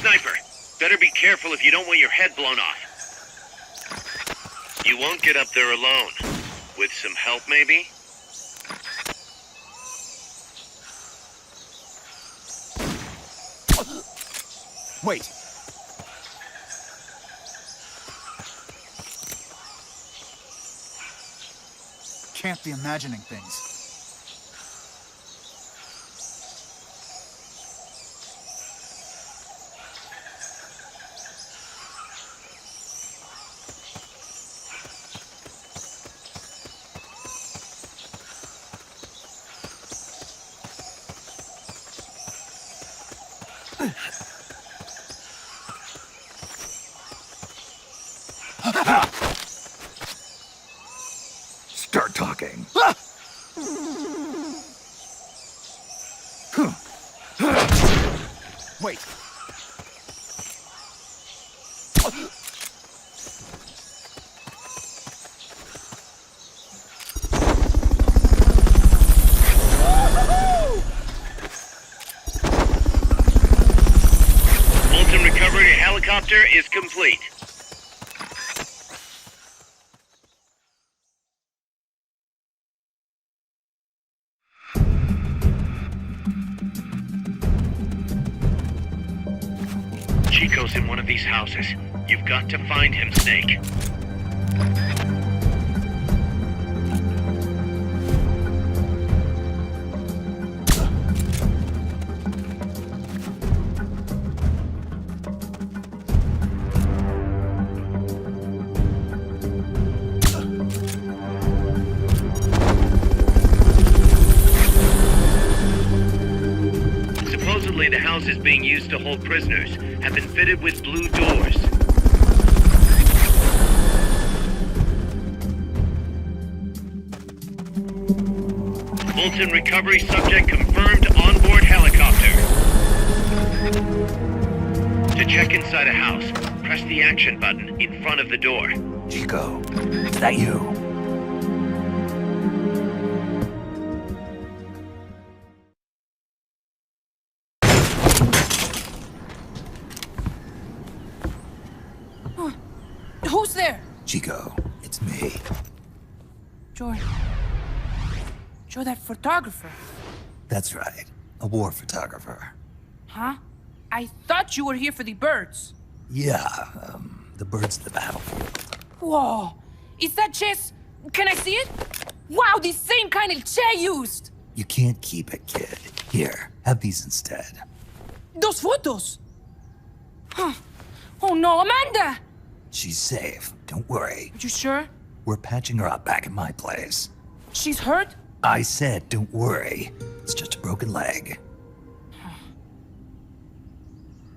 Sniper, better be careful if you don't want your head blown off. You won't get up there alone. With some help, maybe? Wait. Can't be imagining things. Start talking. Wait. Bolton recovery helicopter is complete. Chico's in one of these houses. You've got to find him, Snake. Supposedly the houses being used to hold prisoners have been fitted with blue doors. Bolton recovery subject confirmed onboard helicopter. To check inside a house, press the action button in front of the door. Chico, is that you? Who's there? Chico, it's me. Joy. Joy, that photographer. That's right. A war photographer. Huh? I thought you were here for the birds. Yeah, the birds of the battlefield. Whoa. Is that chess? Can I see it? Wow, the same kind of chair used. You can't keep it, kid. Here, have these instead. Those photos. Huh. Oh no, Amanda! She's safe. Don't worry. You sure? We're patching her up back at my place. She's hurt? I said, don't worry. It's just a broken leg.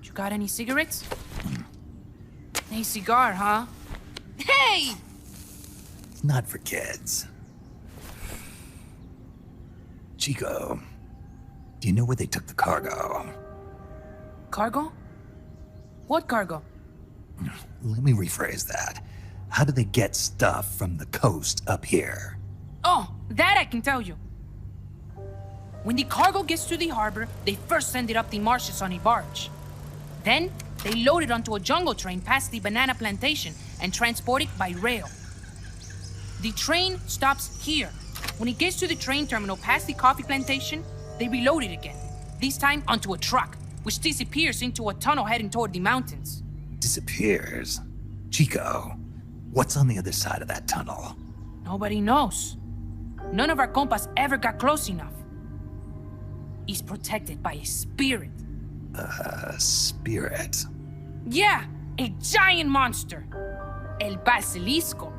You got any cigarettes? Hey, cigar, huh? Hey! It's not for kids. Chico, do you know where they took the cargo? Cargo? What cargo? Let me rephrase that. How do they get stuff from the coast up here? Oh, that I can tell you. When the cargo gets to the harbor, they first send it up the marshes on a barge. Then, they load it onto a jungle train past the banana plantation and transport it by rail. The train stops here. When it gets to the train terminal past the coffee plantation, they reload it again. This time onto a truck, which disappears into a tunnel heading toward the mountains. Disappears? Chico, what's on the other side of that tunnel? Nobody knows. None of our compas ever got close enough. He's protected by a spirit. Spirit? Yeah, a giant monster. El Basilisco.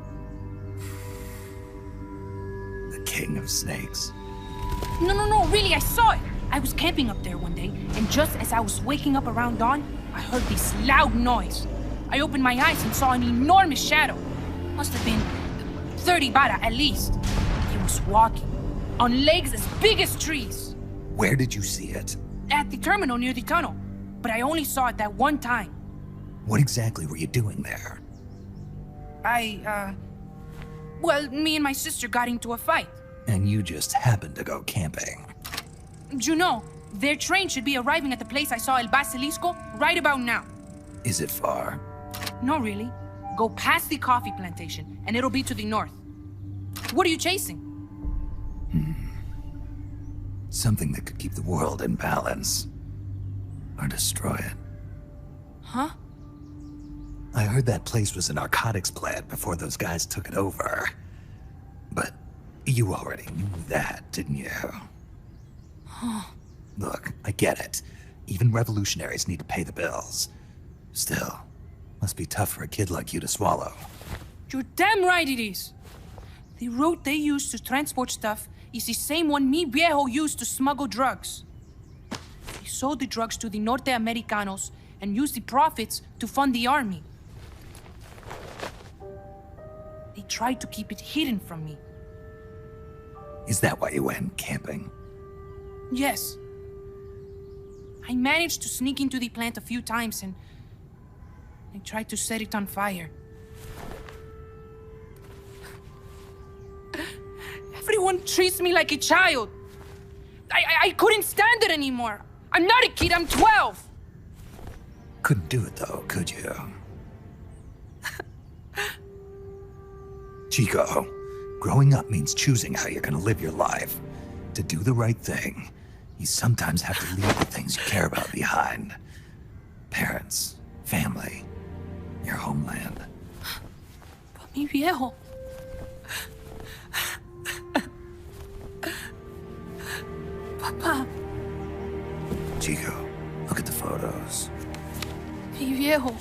The king of snakes. No, really, I saw it. I was camping up there one day, and just as I was waking up around dawn, I heard this loud noise. I opened my eyes and saw an enormous shadow. Must have been 30 bara at least. He was walking, on legs as big as trees. Where did you see it? At the terminal near the tunnel, but I only saw it that one time. What exactly were you doing there? Well, me and my sister got into a fight. And you just happened to go camping. You know, their train should be arriving at the place I saw El Basilisco right about now. Is it far? No, really. Go past the coffee plantation, and it'll be to the north. What are you chasing? Something that could keep the world in balance. Or destroy it. Huh? I heard that place was a narcotics plant before those guys took it over. But you already knew that, didn't you? Look, I get it. Even revolutionaries need to pay the bills. Still, must be tough for a kid like you to swallow. You're damn right it is. The route they use to transport stuff is the same one mi viejo used to smuggle drugs. He sold the drugs to the Norte Americanos and used the profits to fund the army. They tried to keep it hidden from me. Is that why you went camping? Yes. I managed to sneak into the plant a few times and I tried to set it on fire. Everyone treats me like a child. I couldn't stand it anymore. I'm not a kid, I'm 12. Couldn't do it though, could you? Chico, growing up means choosing how you're gonna live your life. To do the right thing, you sometimes have to leave the things you care about behind. Parents, family, your homeland. But mi viejo... Papa... Chico, look at the photos. Mi viejo...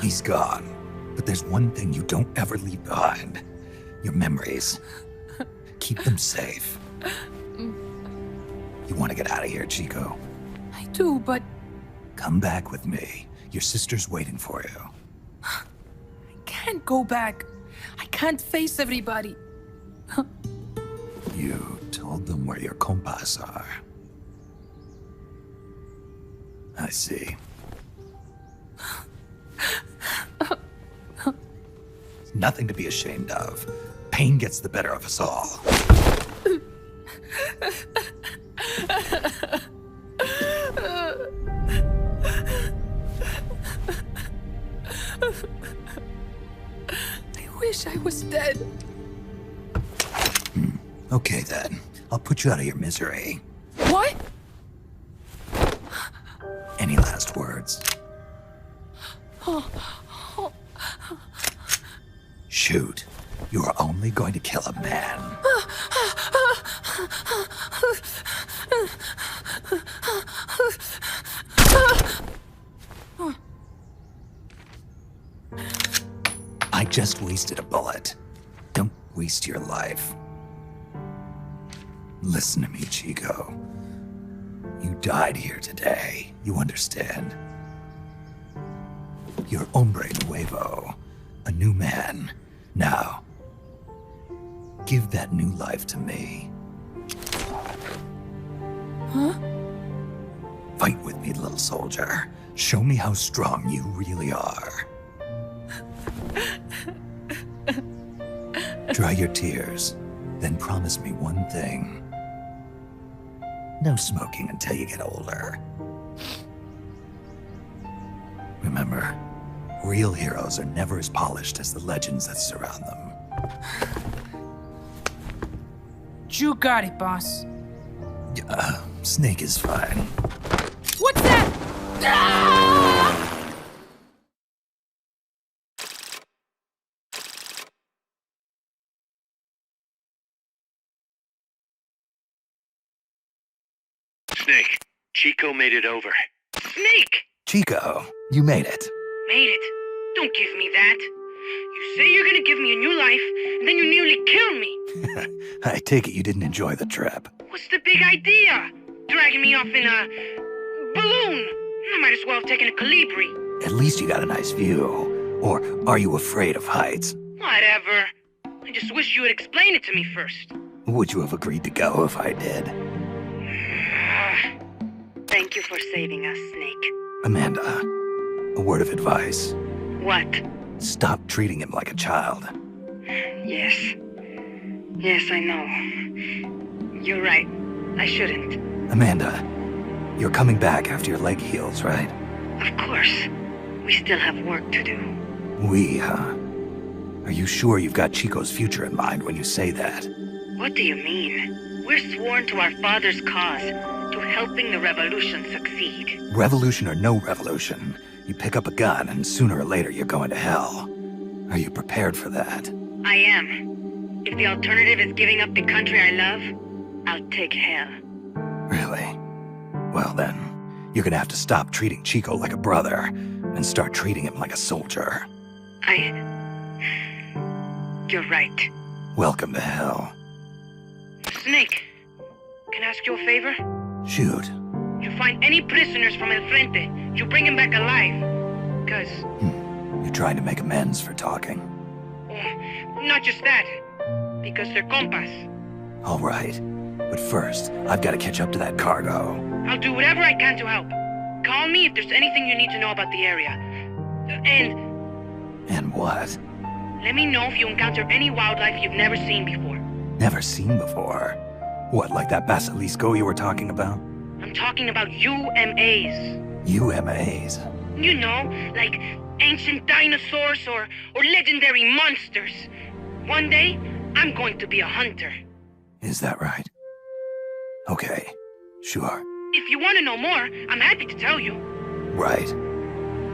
He's gone, but there's one thing you don't ever leave behind. Your memories. Keep them safe. You want to get out of here, Chico? I do, but... Come back with me. Your sister's waiting for you. I can't go back. I can't face everybody. You told them where your compas are. I see. Nothing to be ashamed of. Pain gets the better of us all. I wish I was dead. Okay then. I'll put you out of your misery. What? Any last words? Shoot. You are only going to kill a man. I just wasted a bullet. Don't waste your life. Listen to me, Chico. You died here today. You understand? You're hombre nuevo. A new man. Now, give that new life to me. Huh? Fight with me, little soldier. Show me how strong you really are. Dry your tears, then promise me one thing. No smoking until you get older. Remember, real heroes are never as polished as the legends that surround them. You got it, boss. Snake is fine. What's that? Ah! Snake, Chico made it over. Snake! Chico, you made it. Made it. Don't give me that. You say you're gonna give me a new life, and then you nearly kill me. I take it you didn't enjoy the trip. What's the big idea? Dragging me off in a balloon? I might as well have taken a Calibri. At least you got a nice view. Or are you afraid of heights? Whatever. I just wish you would explain it to me first. Would you have agreed to go if I did? Thank you for saving us, Snake. Amanda, a word of advice. What? Stop treating him like a child. Yes. Yes, I know. You're right. I shouldn't. Amanda, you're coming back after your leg heals, right? Of course. We still have work to do. We, huh? Are you sure you've got Chico's future in mind when you say that? What do you mean? We're sworn to our father's cause, to helping the revolution succeed. Revolution or no revolution, you pick up a gun and sooner or later you're going to hell. Are you prepared for that? I am. If the alternative is giving up the country I love, I'll take hell. Really? Well then, you're gonna have to stop treating Chico like a brother and start treating him like a soldier. You're right. Welcome to hell. Snake, can I ask you a favor? Shoot. You find any prisoners from El Frente, you bring them back alive. Because... You're trying to make amends for talking. Not just that. Because they're compas. All right. But first, I've got to catch up to that cargo. I'll do whatever I can to help. Call me if there's anything you need to know about the area. And what? Let me know if you encounter any wildlife you've never seen before. Never seen before? What, like that basilisco you were talking about? I'm talking about UMAs. UMAs? You know, like ancient dinosaurs or legendary monsters. One day, I'm going to be a hunter. Is that right? Okay, sure. If you want to know more, I'm happy to tell you. Right.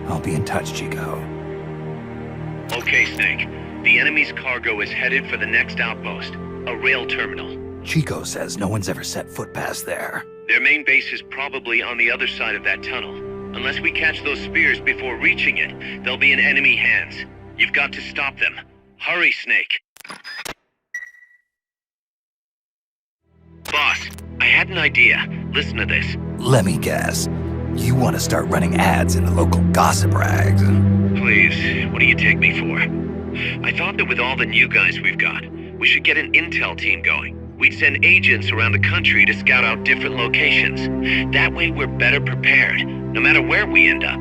I'll be in touch, Chico. Okay, Snake. The enemy's cargo is headed for the next outpost, a rail terminal. Chico says no one's ever set foot past there. Their main base is probably on the other side of that tunnel. Unless we catch those spears before reaching it, they'll be in enemy hands. You've got to stop them. Hurry, Snake. Boss, I had an idea. Listen to this. Let me guess. You want to start running ads in the local gossip rags? Please, what do you take me for? I thought that with all the new guys we've got, we should get an intel team going. We'd send agents around the country to scout out different locations. That way we're better prepared, no matter where we end up.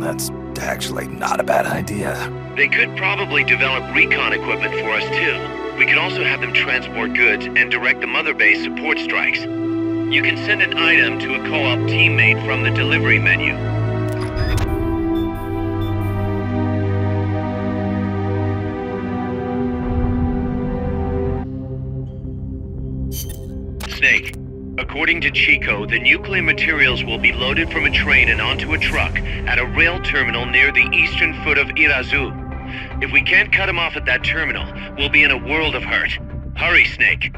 That's actually not a bad idea. They could probably develop recon equipment for us too. We could also have them transport goods and direct the mother base support strikes. You can send an item to a co-op teammate from the delivery menu. Snake, according to Chico, the nuclear materials will be loaded from a train and onto a truck at a rail terminal near the eastern foot of Irazu. If we can't cut him off at that terminal, we'll be in a world of hurt. Hurry, Snake.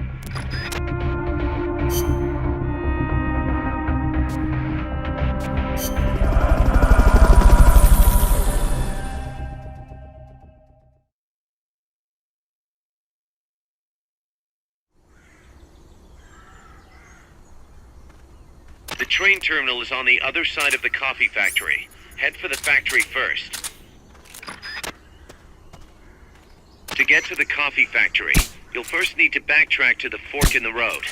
The train terminal is on the other side of the coffee factory. Head for the factory first. To get to the coffee factory, you'll first need to backtrack to the fork in the road.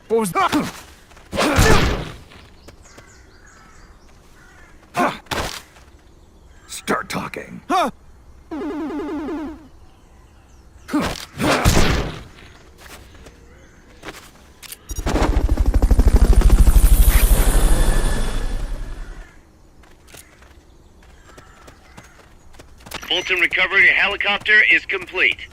What was that? Start talking. Fulton recovery helicopter is complete.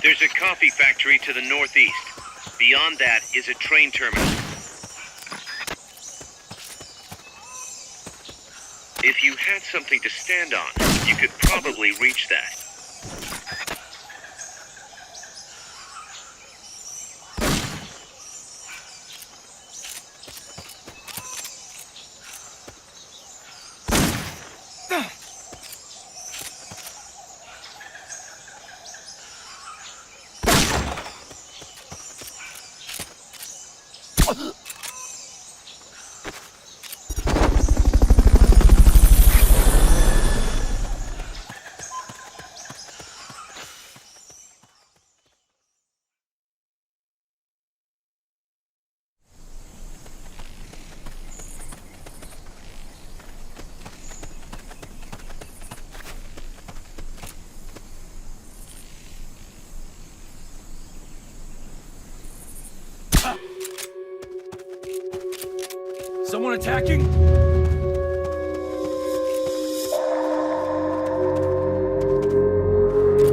There's a coffee factory to the northeast. Beyond that is a train terminal. If you had something to stand on, you could probably reach that. Someone attacking?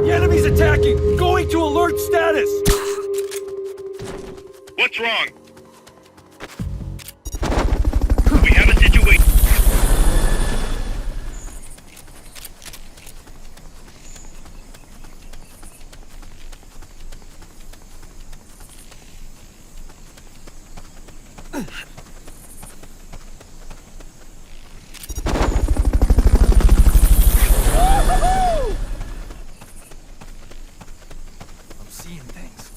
The enemy's attacking! Going to alert status! What's wrong? We have a situation. I'm seeing things.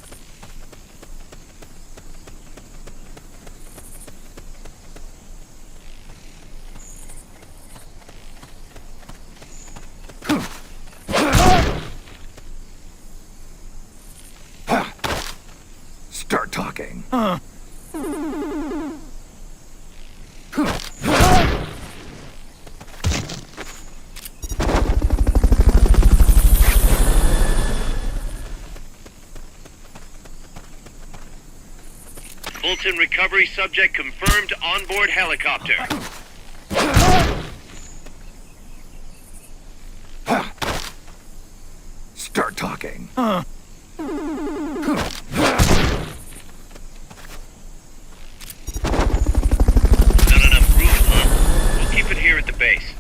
Start talking. Fulton recovery subject confirmed onboard helicopter. Start talking. Not enough room, huh? We'll keep it here at the base.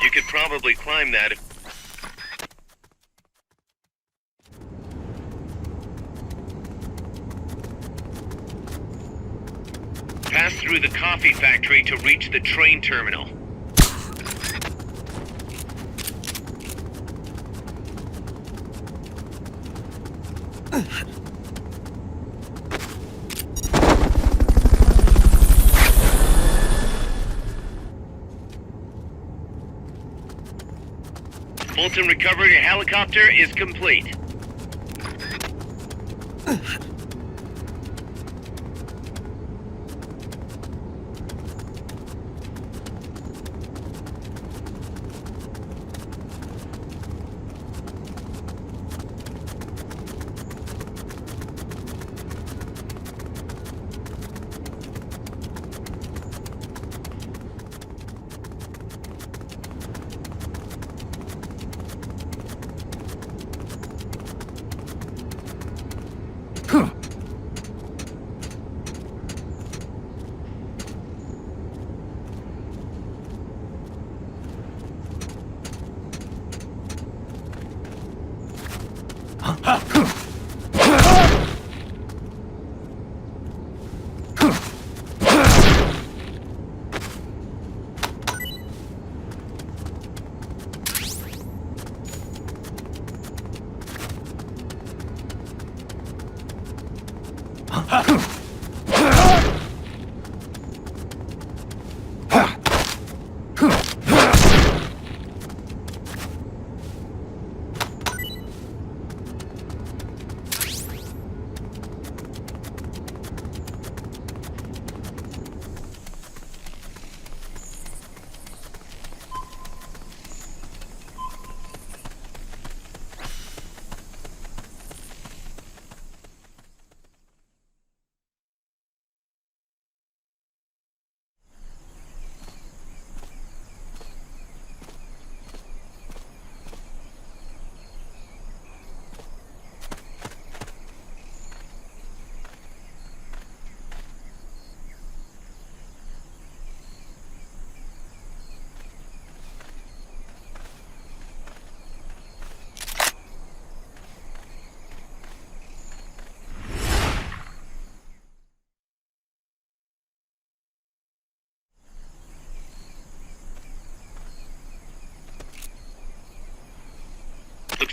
You could probably climb that if... Pass through the coffee factory to reach the train terminal. Fulton recovery helicopter is complete.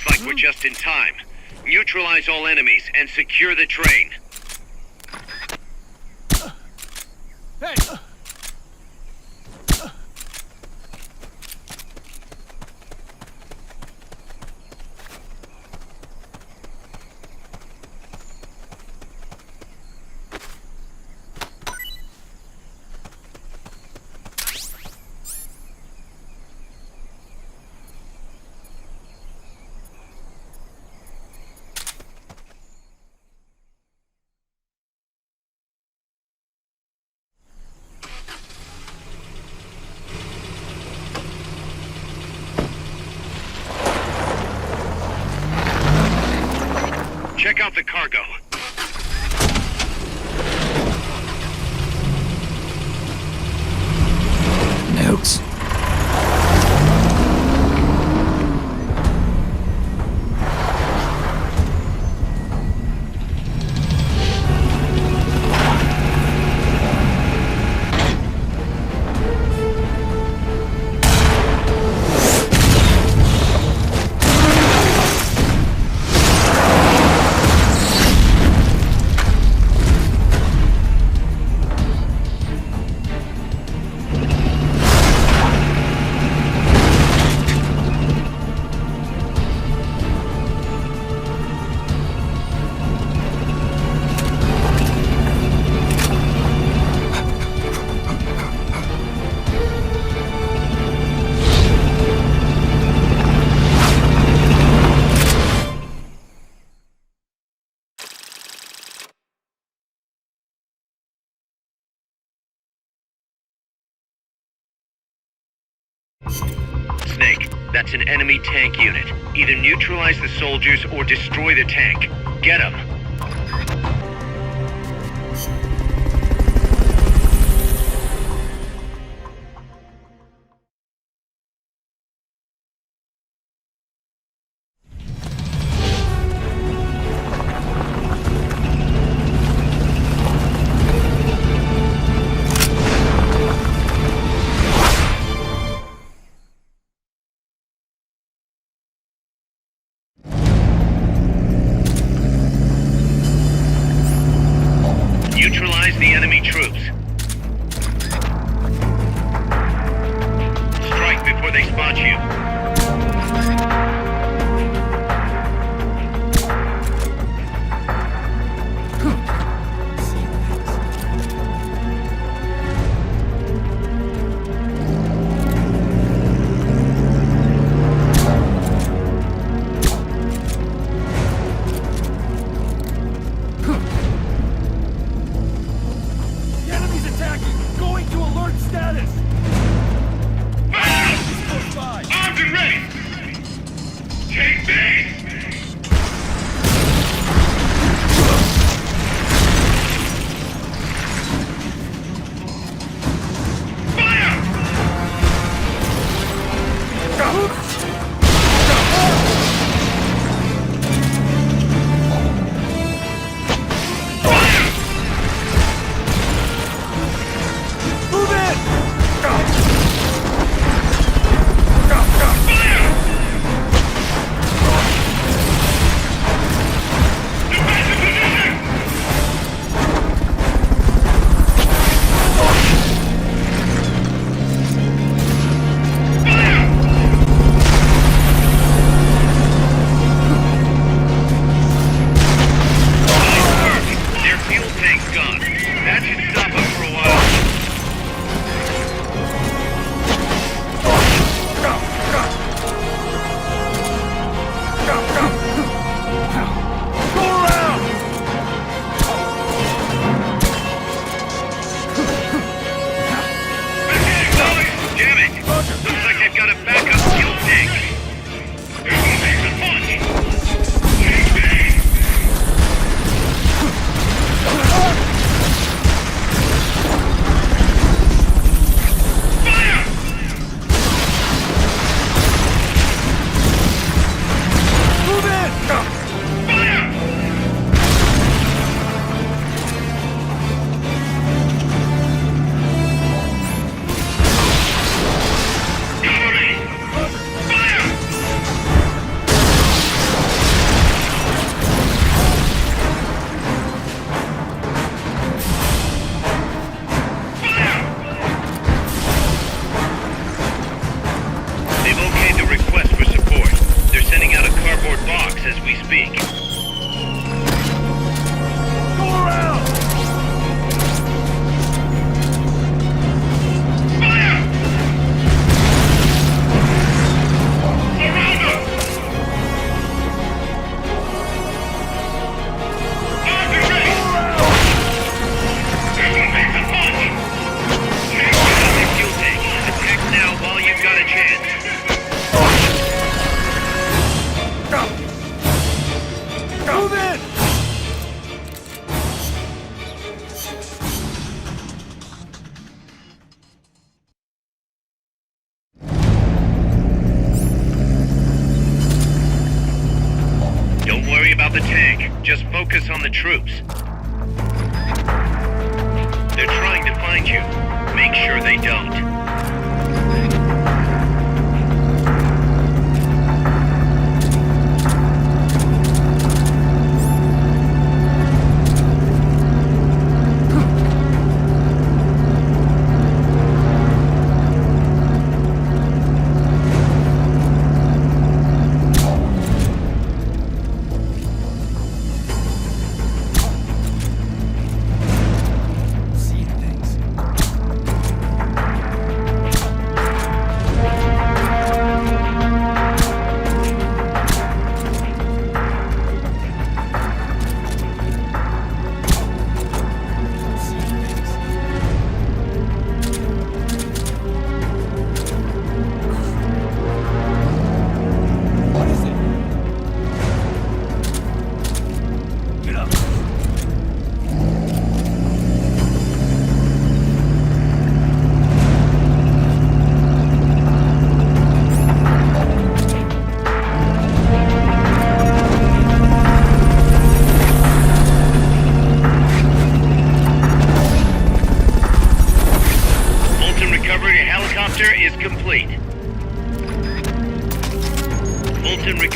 Looks like we're just in time. Neutralize all enemies and secure the train. Hey! Check out the cargo. Notes. Snake, that's an enemy tank unit. Either neutralize the soldiers or destroy the tank. Get them. Neutralize the enemy troops. Strike before they spot you. The enemy's attacking! Going to alert status! Close by! about the tank. Just focus on the troops. They're trying to find you. Make sure they don't.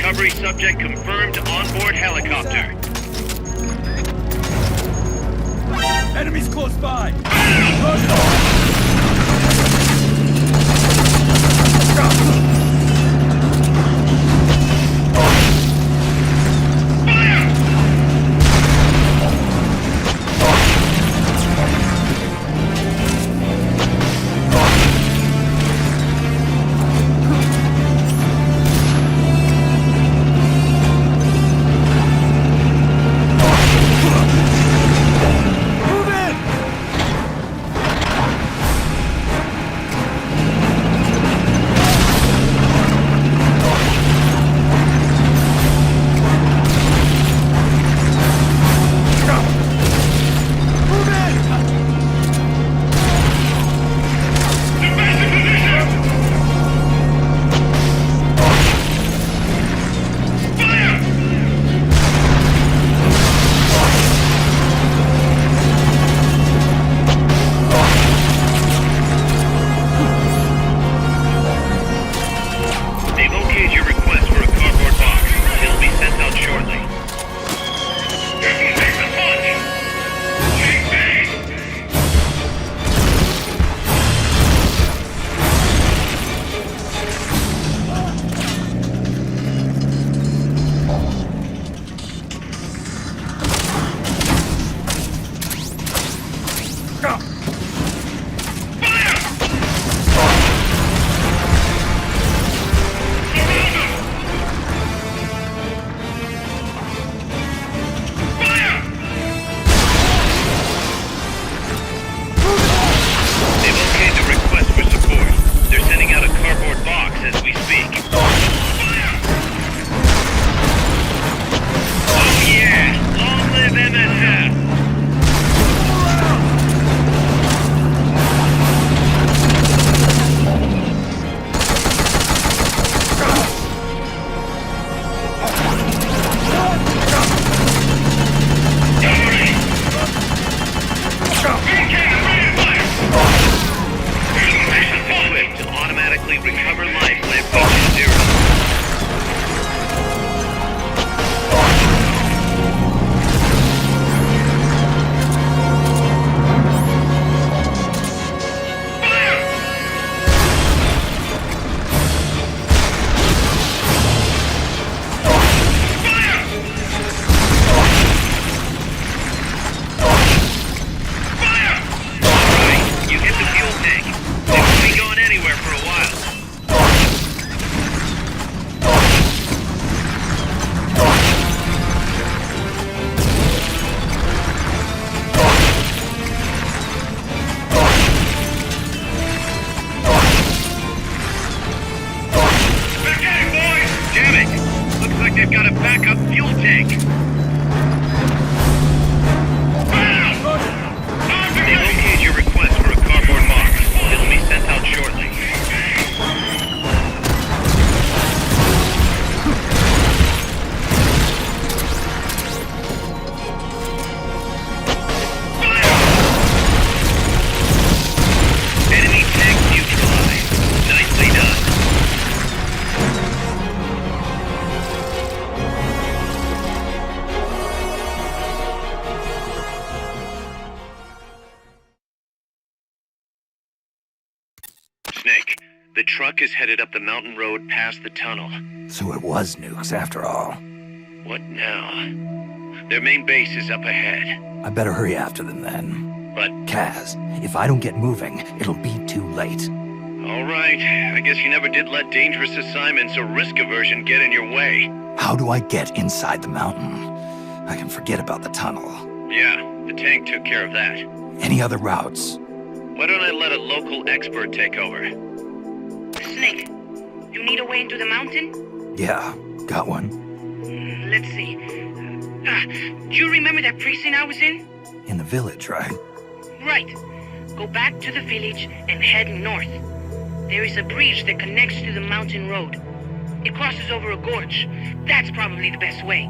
Recovery subject confirmed onboard helicopter. Enemies close by! The truck is headed up the mountain road past the tunnel. So it was nukes after all. What now? Their main base is up ahead. I better hurry after them then. But... Kaz, if I don't get moving, it'll be too late. All right. I guess you never did let dangerous assignments or risk aversion get in your way. How do I get inside the mountain? I can forget about the tunnel. Yeah, the tank took care of that. Any other routes? Why don't I let a local expert take over? Snake, you need a way into the mountain? Yeah, got one. Let's see. Do you remember that precinct I was in? In the village, right? Right. Go back to the village and head north. There is a bridge that connects to the mountain road. It crosses over a gorge. That's probably the best way.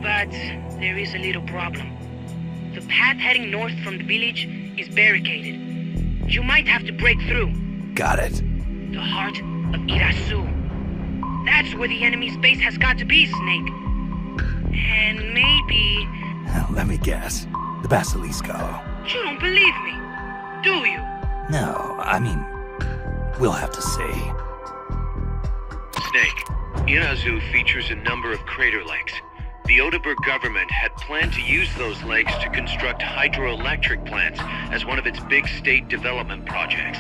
But there is a little problem. The path heading north from the village is barricaded. You might have to break through. Got it. The heart of Irasu. That's where the enemy's base has got to be, Snake. And maybe... Let me guess. The Basilisco. You don't believe me, do you? No, I mean, we'll have to see. Snake, Irazu features a number of crater lakes. The Odeberg government had planned to use those lakes to construct hydroelectric plants as one of its big state development projects.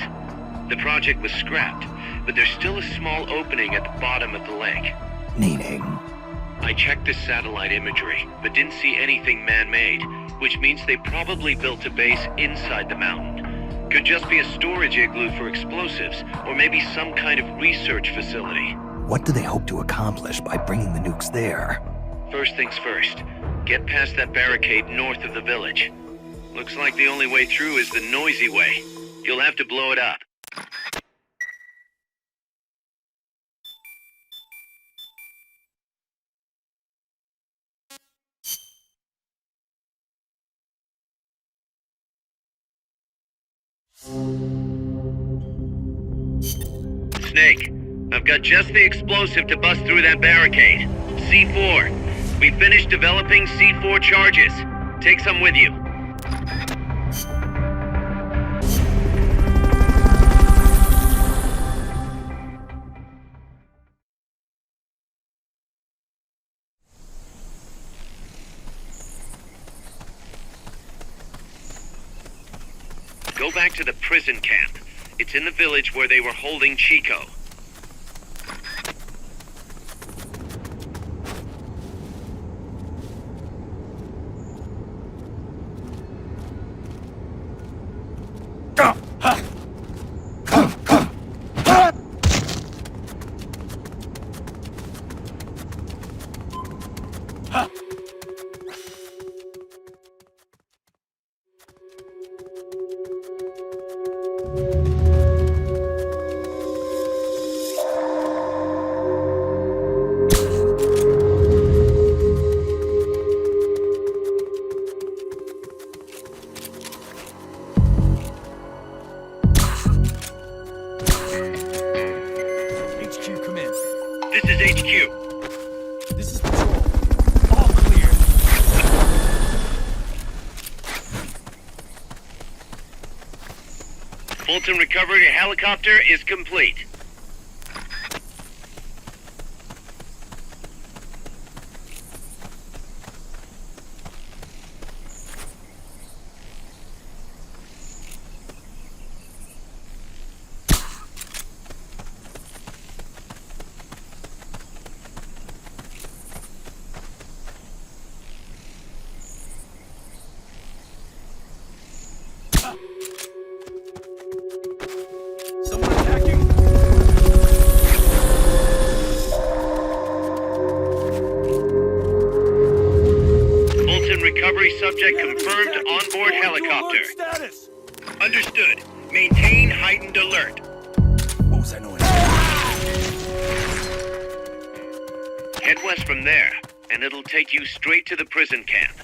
The project was scrapped, but there's still a small opening at the bottom of the lake. Meaning? I checked the satellite imagery, but didn't see anything man-made, which means they probably built a base inside the mountain. Could just be a storage igloo for explosives, or maybe some kind of research facility. What do they hope to accomplish by bringing the nukes there? First things first, get past that barricade north of the village. Looks like the only way through is the noisy way. You'll have to blow it up. Snake, I've got just the explosive to bust through that barricade. C4. We finished developing C4 charges. Take some with you. Go back to the prison camp. It's in the village where they were holding Chico. Fulton recovery helicopter is complete. Subject confirmed onboard helicopter. Status. Understood. Maintain heightened alert. What was that noise? Head west from there, and it'll take you straight to the prison camp.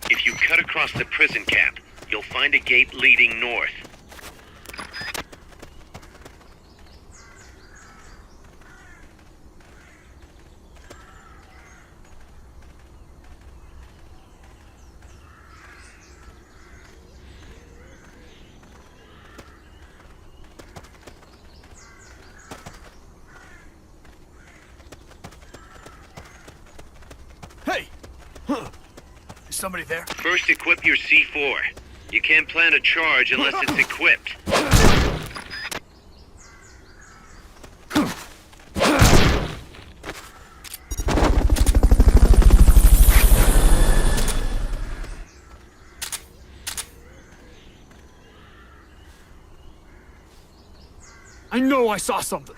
If you cut across the prison camp, you'll find a gate leading north. Is somebody there? First equip your C4. You can't plant a charge unless it's equipped. I know I saw something.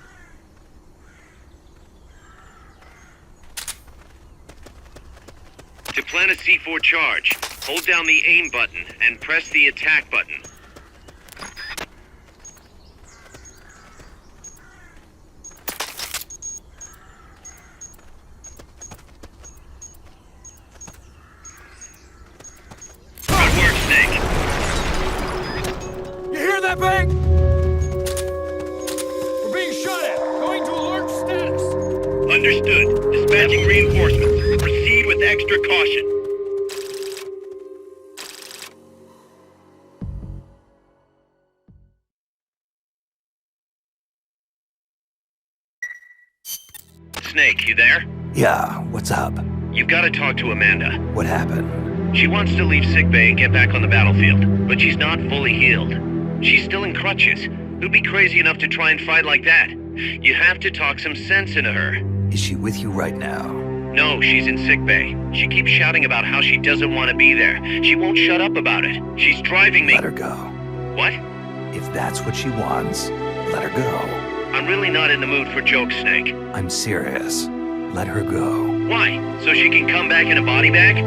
To plant a C4 charge, hold down the aim button and press the attack button. Good work, Snake. You hear that bang? We're being shot at. Going to alert status. Understood. Dispatching reinforcements. Proceed with extra caution. Snake, you there? Yeah, what's up? You've got to talk to Amanda. What happened? She wants to leave sickbay and get back on the battlefield, but she's not fully healed. She's still in crutches. Who'd be crazy enough to try and fight like that? You have to talk some sense into her. Is she with you right now? No, she's in sickbay. She keeps shouting about how she doesn't want to be there. She won't shut up about it. She's driving me— Let her go. What? If that's what she wants, let her go. I'm really not in the mood for jokes, Snake. I'm serious. Let her go. Why? So she can come back in a body bag?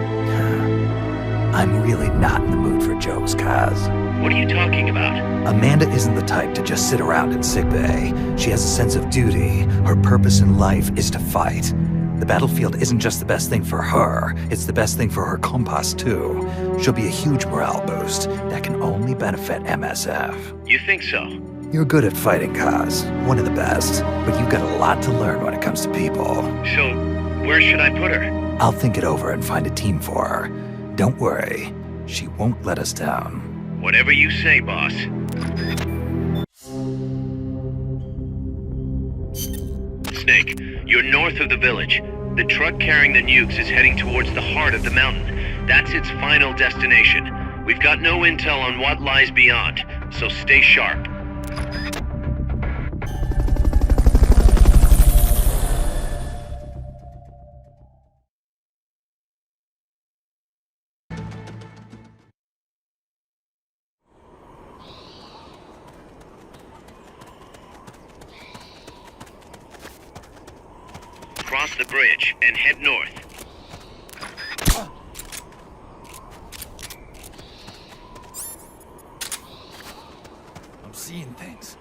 I'm really not in the mood for jokes, Kaz. What are you talking about? Amanda isn't the type to just sit around in sickbay. She has a sense of duty. Her purpose in life is to fight. The battlefield isn't just the best thing for her, it's the best thing for her compas too. She'll be a huge morale boost that can only benefit MSF. You think so? You're good at fighting, Kaz. One of the best. But you've got a lot to learn when it comes to people. So, where should I put her? I'll think it over and find a team for her. Don't worry. She won't let us down. Whatever you say, boss. Snake, you're north of the village. The truck carrying the nukes is heading towards the heart of the mountain. That's its final destination. We've got no intel on what lies beyond, so stay sharp. Cross the bridge and head north. I'm seeing things.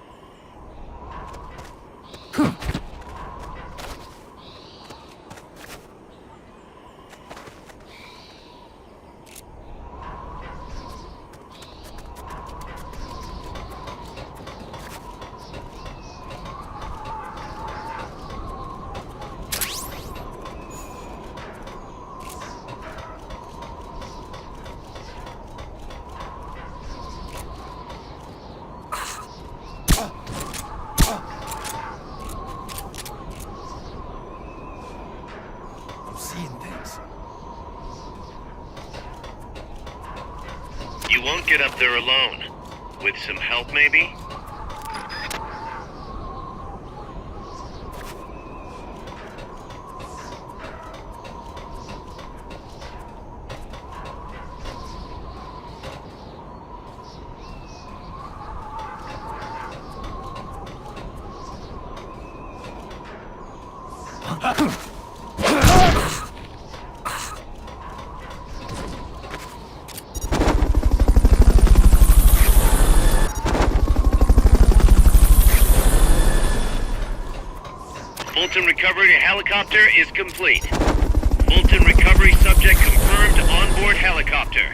You won't get up there alone. With some help, maybe? Fulton recovery helicopter is complete. Fulton recovery subject confirmed onboard helicopter.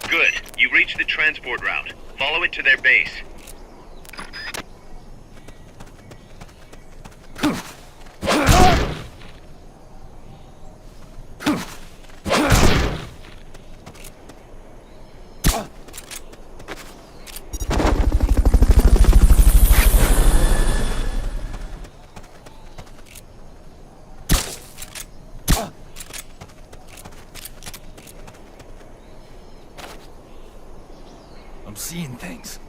Good. You reached the transport route. Follow it to their base. seeing things.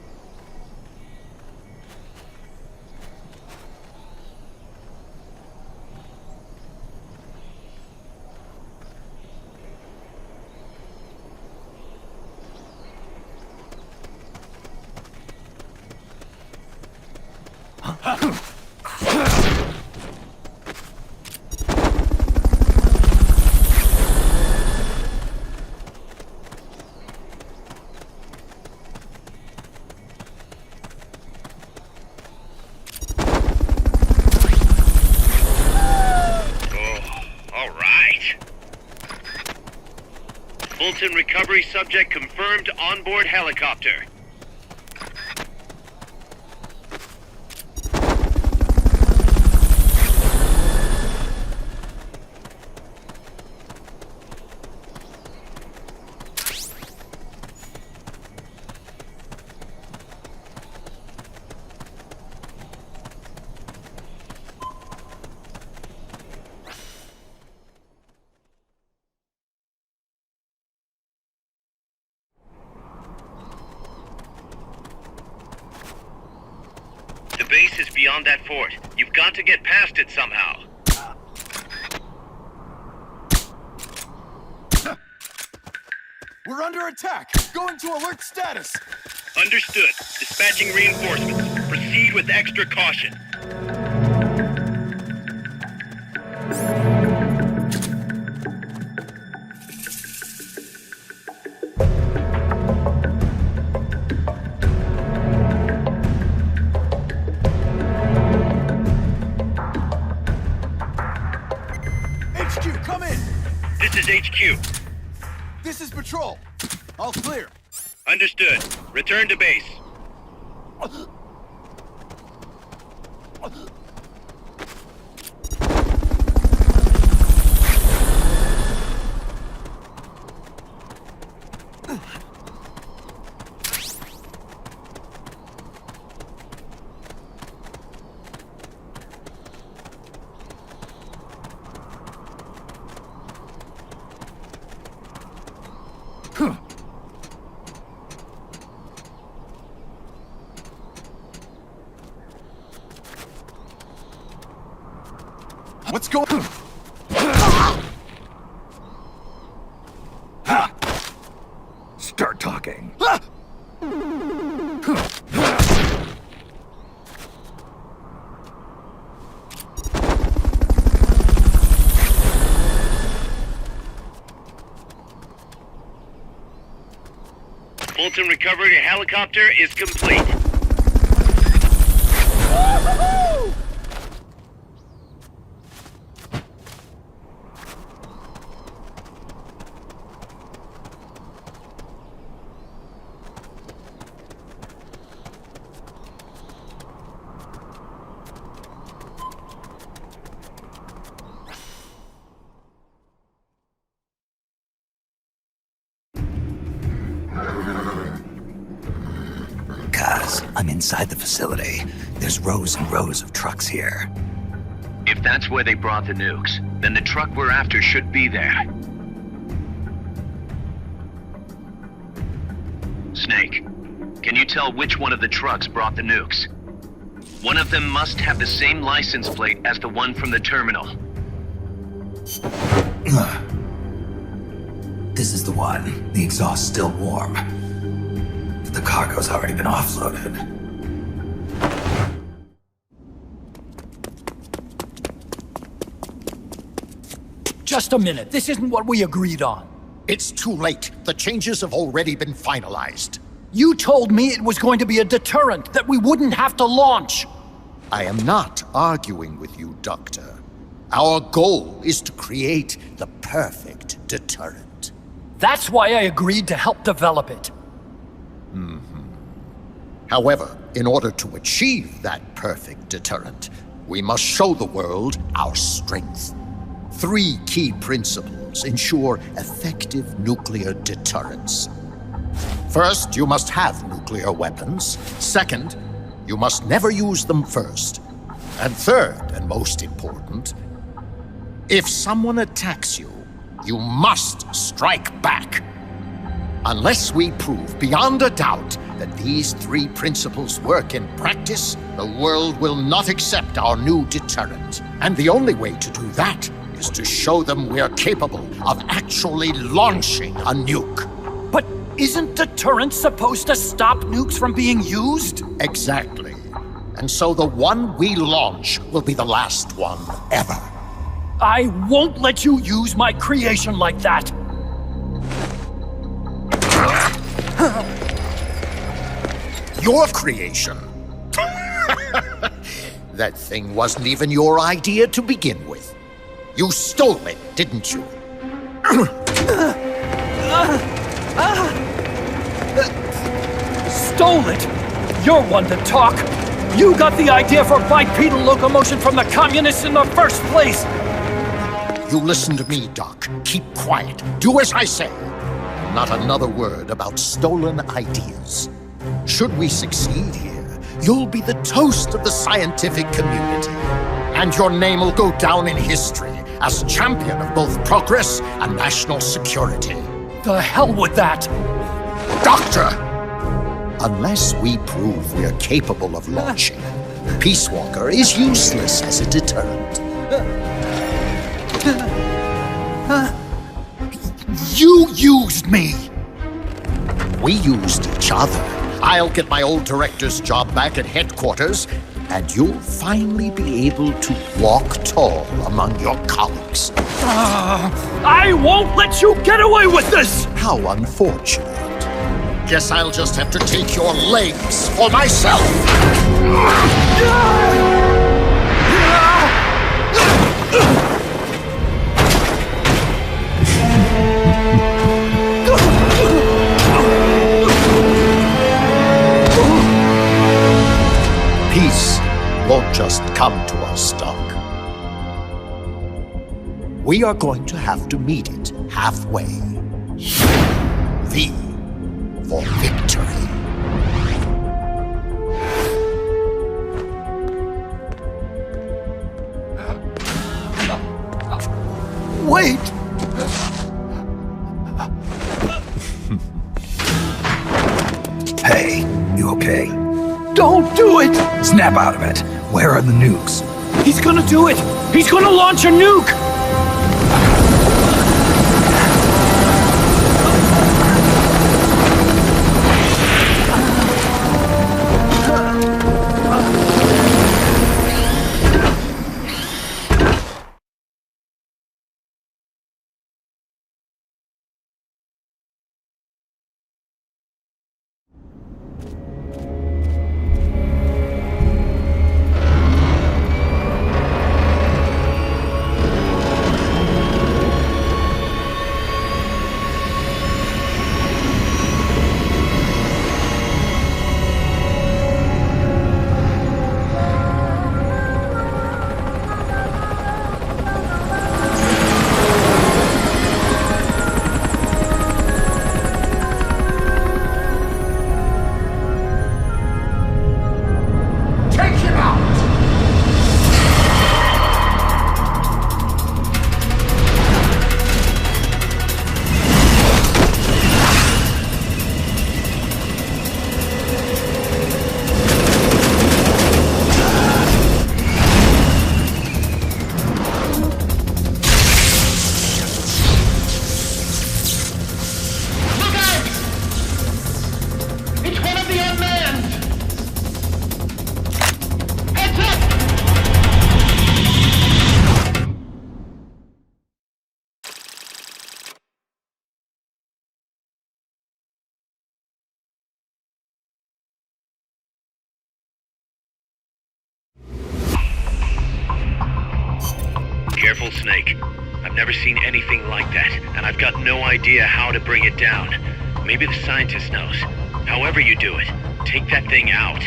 Fulton recovery subject confirmed onboard helicopter. The base is beyond that fort. You've got to get past it somehow. We're under attack! Going to alert status! Understood. Dispatching reinforcements. Proceed with extra caution. HQ, come in! This is HQ. This is patrol. All clear. Understood. Return to base. What's going on? Start talking. Fulton recovery helicopter is complete. I'm inside the facility. There's rows and rows of trucks here. If that's where they brought the nukes, then the truck we're after should be there. Snake, can you tell which one of the trucks brought the nukes? One of them must have the same license plate as the one from the terminal. This is the one. The exhaust's still warm. But the cargo's already been offloaded. Just a minute. This isn't what we agreed on. It's too late. The changes have already been finalized. You told me it was going to be a deterrent, that we wouldn't have to launch. I am not arguing with you, Doctor. Our goal is to create the perfect deterrent. That's why I agreed to help develop it. However, in order to achieve that perfect deterrent, we must show the world our strength. 3 key principles ensure effective nuclear deterrence. First, you must have nuclear weapons. Second, you must never use them first. And third, and most important, if someone attacks you, you must strike back. Unless we prove beyond a doubt that these three principles work in practice, the world will not accept our new deterrent. And the only way to do that is to show them we're capable of actually launching a nuke. But isn't deterrence supposed to stop nukes from being used? Exactly. And so the one we launch will be the last one ever. I won't let you use my creation like that! Your creation? That thing wasn't even your idea to begin with. You stole it, didn't you? Stole it? You're one to talk. You got the idea for bipedal locomotion from the communists in the first place! You listen to me, Doc. Keep quiet. Do as I say. Not another word about stolen ideas. Should we succeed here, you'll be the toast of the scientific community. And your name will go down in history as champion of both progress and national security. The hell with that! Doctor! Unless we prove we're capable of launching, Peace Walker is useless as a deterrent. You used me! We used each other. I'll get my old director's job back at headquarters, and you'll finally be able to walk tall among your colleagues. I won't let you get away with this! How unfortunate. Guess I'll just have to take your legs for myself. Peace won't just come to us, Doc. We are going to have to meet it halfway. V for victory. Wait! Hey, you okay? Don't do it! Snap out of it. Where are the nukes? He's gonna do it! He's gonna launch a nuke! Careful, Snake. I've never seen anything like that, and I've got no idea how to bring it down. Maybe the scientist knows. However you do it, take that thing out.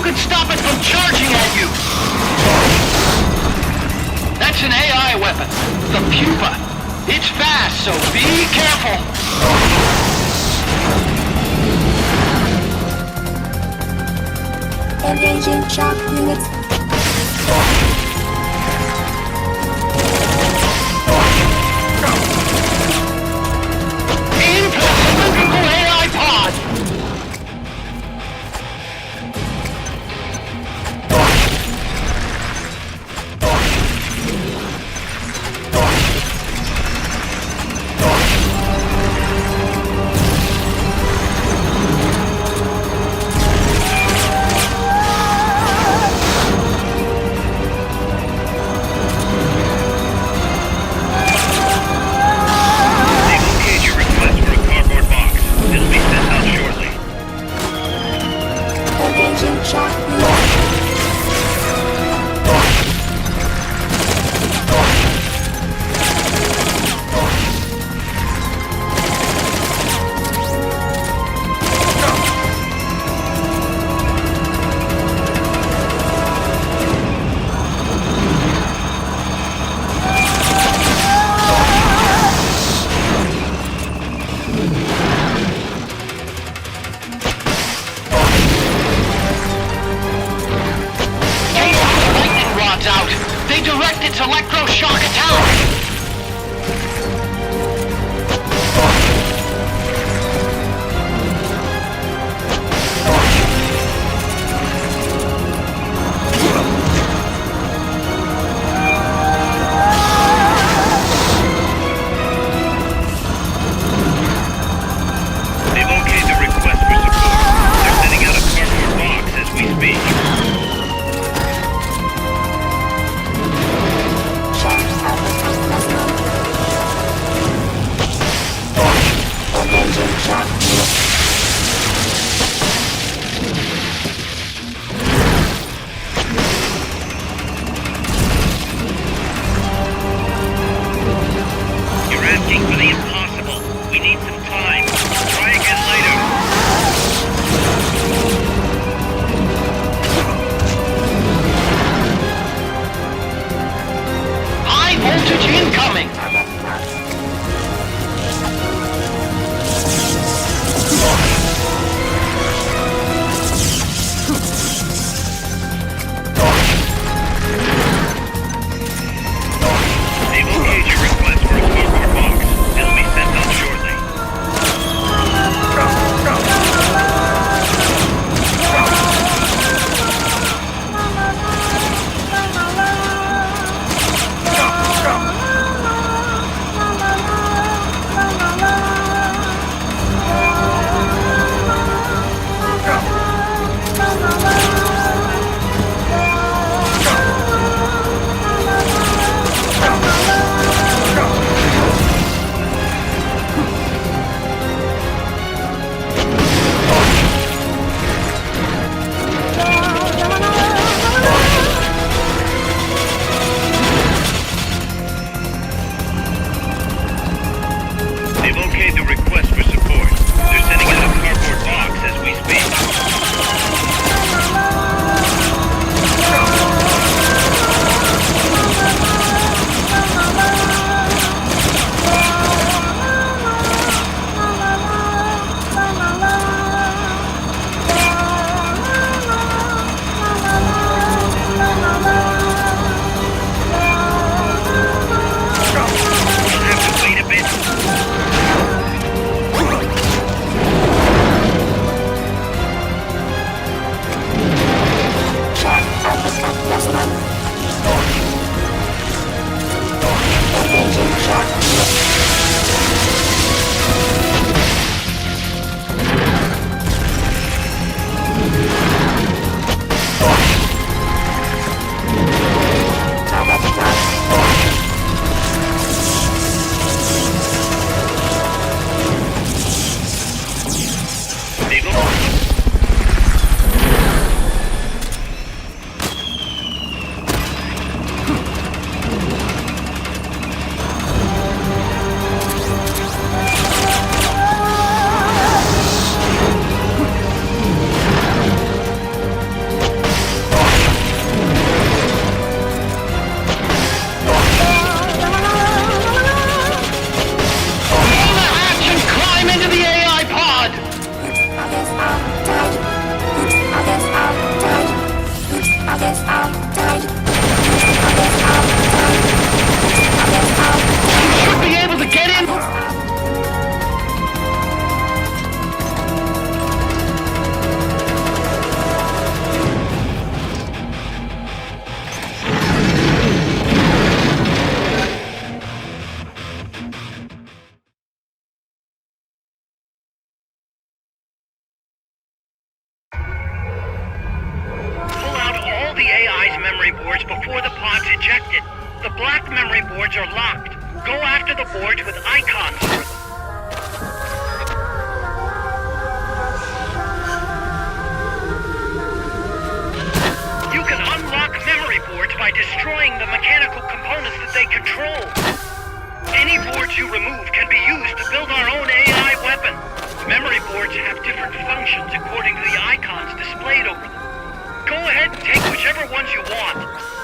You can stop it from charging at you! That's an AI weapon. The Pupa. It's fast, so be careful! Engaging shock units. Cylindrical AI pod! before the pod's ejected. The black memory boards are locked. Go after the boards with icons for them. You can unlock memory boards by destroying the mechanical components that they control. Any boards you remove can be used to build our own AI weapon. Memory boards have different functions according to the icons displayed over them. Go ahead and take whichever ones you want.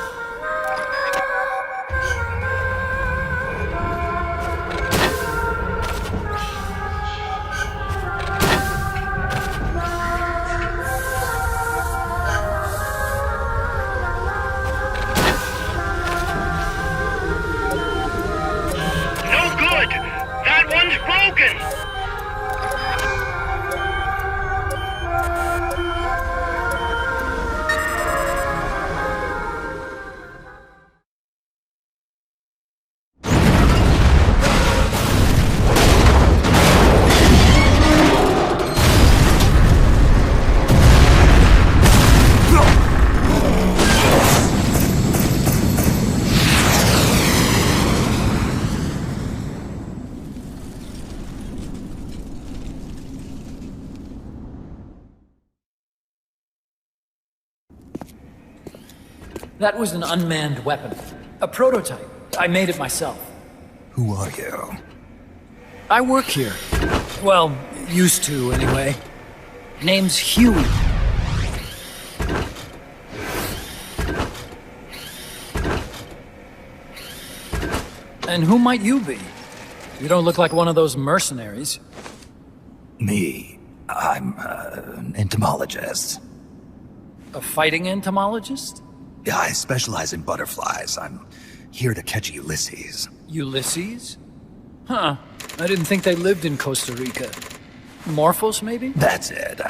That was an unmanned weapon. A prototype. I made it myself. Who are you? I work here. Well, used to, anyway. Name's Huey. And who might you be? You don't look like one of those mercenaries. Me? I'm an entomologist. A fighting entomologist? Yeah, I specialize in butterflies. I'm here to catch Ulysses. Ulysses? Huh. I didn't think they lived in Costa Rica. Morphos, maybe? That's it.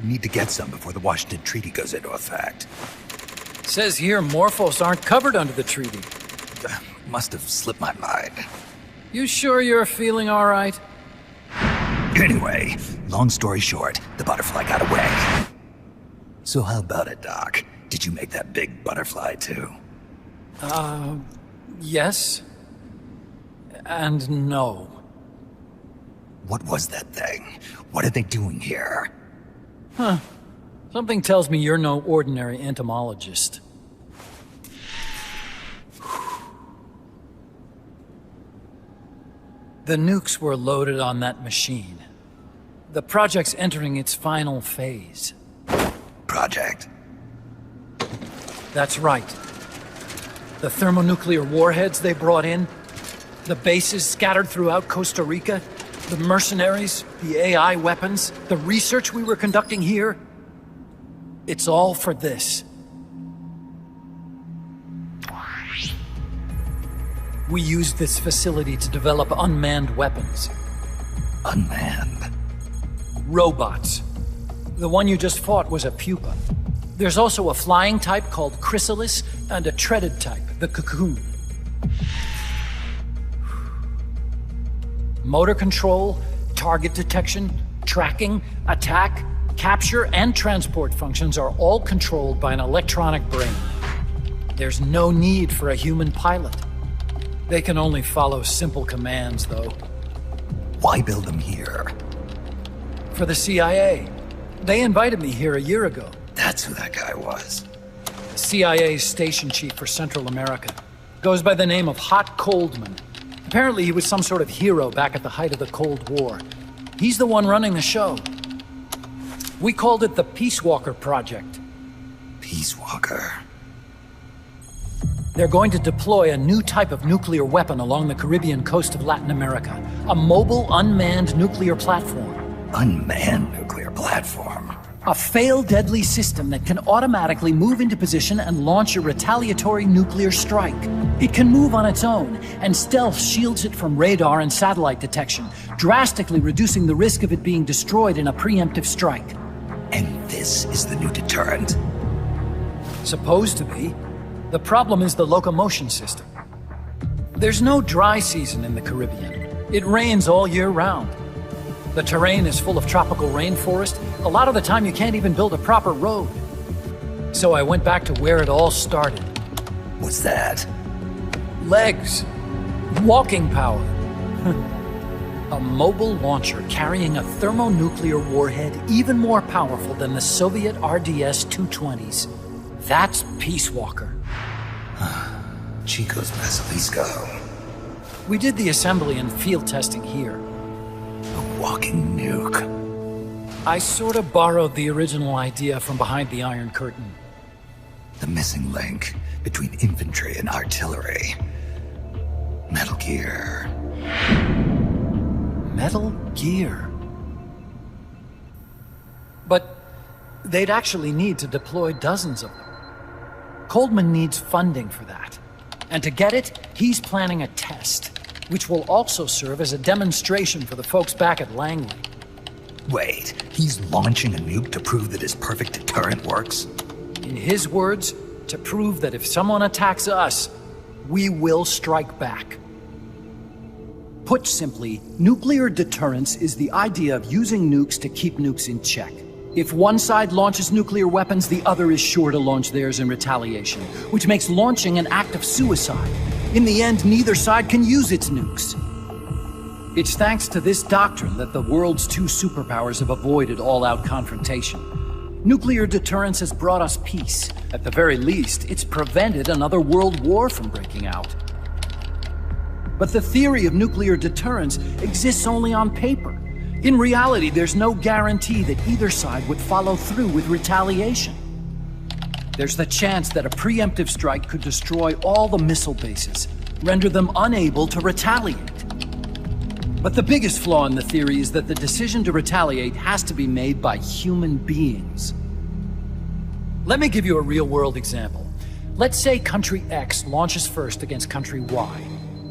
Need to get some before the Washington Treaty goes into effect. Says here Morphos aren't covered under the treaty. Must have slipped my mind. You sure you're feeling all right? Anyway, long story short, the butterfly got away. So how about it, Doc? Did you make that big butterfly too? Yes. And no. What was that thing? What are they doing here? Huh. Something tells me you're no ordinary entomologist. The nukes were loaded on that machine. The project's entering its final phase. Project? That's right. The thermonuclear warheads they brought in, the bases scattered throughout Costa Rica, the mercenaries, the AI weapons, the research we were conducting here. It's all for this. We used this facility to develop unmanned weapons. Unmanned? Robots. The one you just fought was a pupa. There's also a flying type called Chrysalis and a treaded type, the Cocoon. Motor control, target detection, tracking, attack, capture, and transport functions are all controlled by an electronic brain. There's no need for a human pilot. They can only follow simple commands, though. Why build them here? For the CIA. They invited me here a year ago. That's who that guy was. CIA's station chief for Central America. Goes by the name of Hot Coldman. Apparently he was some sort of hero back at the height of the Cold War. He's the one running the show. We called it the Peace Walker Project. Peace Walker? They're going to deploy a new type of nuclear weapon along the Caribbean coast of Latin America. A mobile, unmanned nuclear platform. Unmanned nuclear platform? A fail-deadly system that can automatically move into position and launch a retaliatory nuclear strike. It can move on its own, and stealth shields it from radar and satellite detection, drastically reducing the risk of it being destroyed in a preemptive strike. And this is the new deterrent? Supposed to be. The problem is the locomotion system. There's no dry season in the Caribbean. It rains all year round. The terrain is full of tropical rainforest. A lot of the time you can't even build a proper road. So I went back to where it all started. What's that? Legs. Walking power. A mobile launcher carrying a thermonuclear warhead even more powerful than the Soviet RDS-220s. That's Peace Walker. Chico's Basilisco. We did the assembly and field testing here. A walking nuke. I sort of borrowed the original idea from behind the Iron Curtain. The missing link between infantry and artillery. Metal Gear. Metal Gear. But they'd actually need to deploy dozens of them. Coldman needs funding for that. And to get it, he's planning a test, which will also serve as a demonstration for the folks back at Langley. Wait, he's launching a nuke to prove that his perfect deterrent works? In his words, to prove that if someone attacks us, we will strike back. Put simply, nuclear deterrence is the idea of using nukes to keep nukes in check. If one side launches nuclear weapons, the other is sure to launch theirs in retaliation, which makes launching an act of suicide. In the end, neither side can use its nukes. It's thanks to this doctrine that the world's two superpowers have avoided all-out confrontation. Nuclear deterrence has brought us peace. At the very least, it's prevented another world war from breaking out. But the theory of nuclear deterrence exists only on paper. In reality, there's no guarantee that either side would follow through with retaliation. There's the chance that a preemptive strike could destroy all the missile bases, render them unable to retaliate. But the biggest flaw in the theory is that the decision to retaliate has to be made by human beings. Let me give you a real-world example. Let's say Country X launches first against Country Y.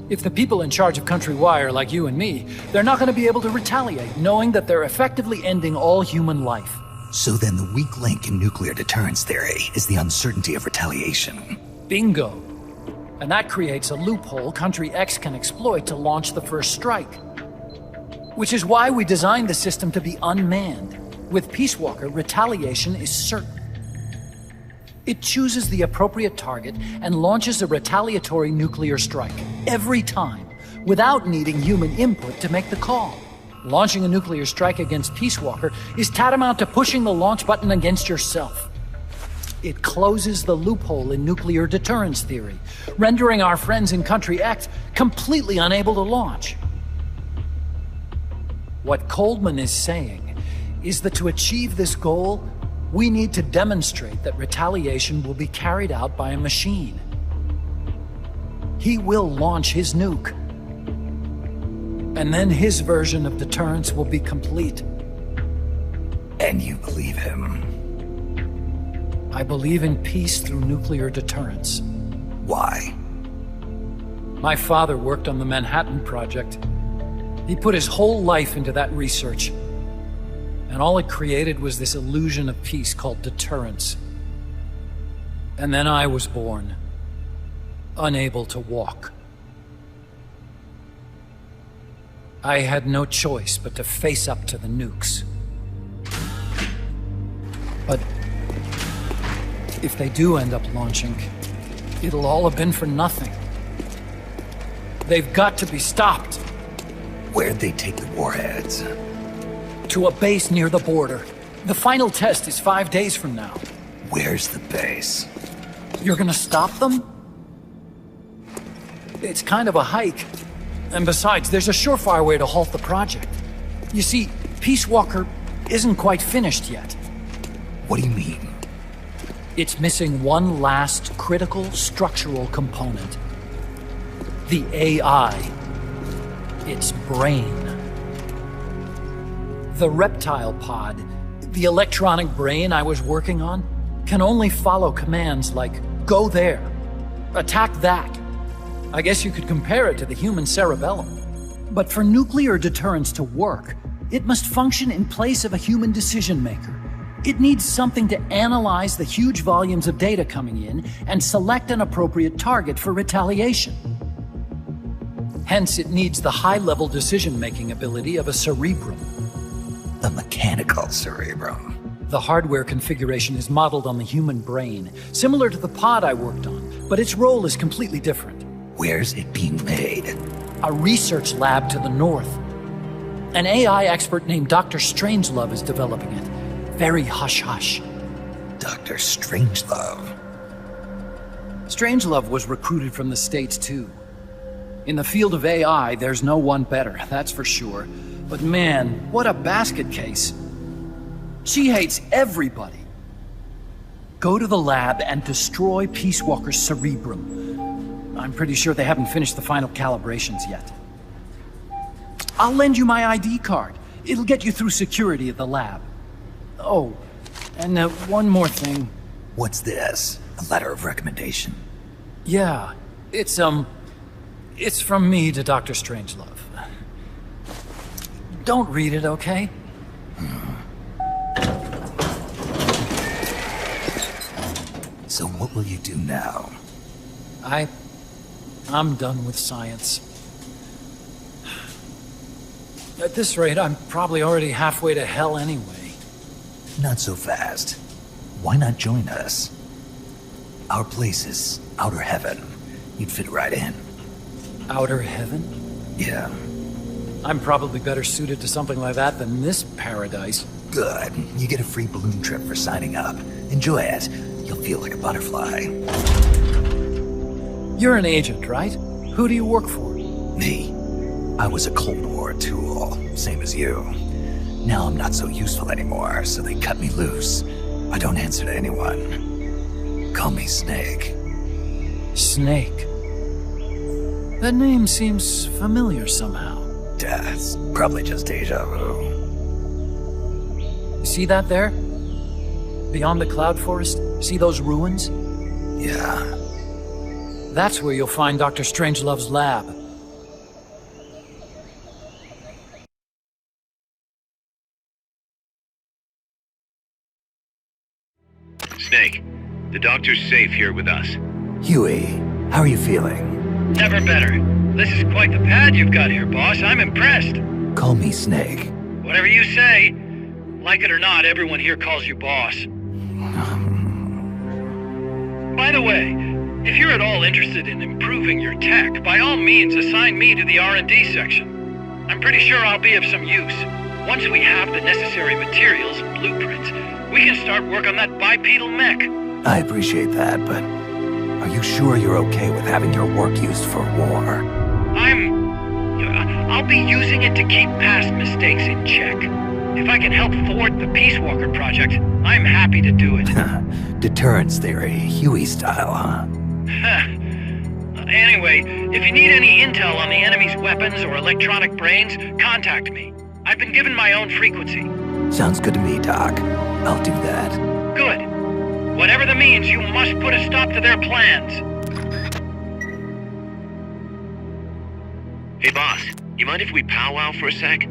If the people in charge of Country Y are like you and me, they're not going to be able to retaliate, knowing that they're effectively ending all human life. So then the weak link in nuclear deterrence theory is the uncertainty of retaliation. Bingo. And that creates a loophole Country X can exploit to launch the first strike. Which is why we designed the system to be unmanned. With Peace Walker, retaliation is certain. It chooses the appropriate target and launches a retaliatory nuclear strike, every time, without needing human input to make the call. Launching a nuclear strike against Peace Walker is tantamount to pushing the launch button against yourself. It closes the loophole in nuclear deterrence theory, rendering our friends in Country X completely unable to launch. What Coldman is saying is that to achieve this goal, we need to demonstrate that retaliation will be carried out by a machine. He will launch his nuke. And then his version of deterrence will be complete. And you believe him? I believe in peace through nuclear deterrence. Why? My father worked on the Manhattan Project. He put his whole life into that research. And all it created was this illusion of peace called deterrence. And then I was born, unable to walk. I had no choice but to face up to the nukes. But if they do end up launching, it'll all have been for nothing. They've got to be stopped. Where'd they take the warheads? To a base near the border. The final test is 5 days from now. Where's the base? You're gonna stop them? It's kind of a hike. And besides, there's a surefire way to halt the project. You see, Peace Walker isn't quite finished yet. What do you mean? It's missing one last critical structural component. The AI. Its brain. The reptile pod, the electronic brain I was working on, can only follow commands like, go there, attack that. I guess you could compare it to the human cerebellum. But for nuclear deterrence to work, it must function in place of a human decision maker. It needs something to analyze the huge volumes of data coming in and select an appropriate target for retaliation. Hence, it needs the high-level decision-making ability of a cerebrum. A mechanical cerebrum. The hardware configuration is modeled on the human brain, similar to the pod I worked on, but its role is completely different. Where's it being made? A research lab to the north. An AI expert named Dr. Strangelove is developing it. Very hush-hush. Dr. Strangelove? Strangelove was recruited from the States, too. In the field of AI, there's no one better, that's for sure. But man, what a basket case. She hates everybody. Go to the lab and destroy Peace Walker's cerebrum. I'm pretty sure they haven't finished the final calibrations yet. I'll lend you my ID card. It'll get you through security at the lab. Oh, and one more thing. What's this? A letter of recommendation? Yeah, it's from me to Dr. Strangelove. Don't read it, okay? So what will you do now? I'm done with science. At this rate, I'm probably already halfway to hell anyway. Not so fast. Why not join us? Our place is outer heaven. You'd fit right in. Outer heaven? Yeah. I'm probably better suited to something like that than this paradise. Good. You get a free balloon trip for signing up. Enjoy it. You'll feel like a butterfly. You're an agent, right? Who do you work for? Me. I was a Cold War tool, same as you. Now I'm not so useful anymore, so they cut me loose. I don't answer to anyone. Call me Snake. Snake? That name seems familiar somehow. It's probably just deja vu. See that there? Beyond the cloud forest? See those ruins? Yeah. That's where you'll find Dr. Strangelove's lab. Snake, the doctor's safe here with us. Huey, how are you feeling? Never better. This is quite the pad you've got here, boss. I'm impressed. Call me Snake. Whatever you say. Like it or not, everyone here calls you boss. By the way, if you're at all interested in improving your tech, by all means assign me to the R&D section. I'm pretty sure I'll be of some use. Once we have the necessary materials, blueprints, we can start work on that bipedal mech. I appreciate that, but are you sure you're okay with having your work used for war? I'll be using it to keep past mistakes in check. If I can help thwart the Peace Walker project, I'm happy to do it. Deterrence theory, Huey style, huh? Anyway, if you need any intel on the enemy's weapons or electronic brains, contact me. I've been given my own frequency. Sounds good to me, Doc. I'll do that. Good. Whatever the means, you must put a stop to their plans. Hey, boss. You mind if we powwow for a sec?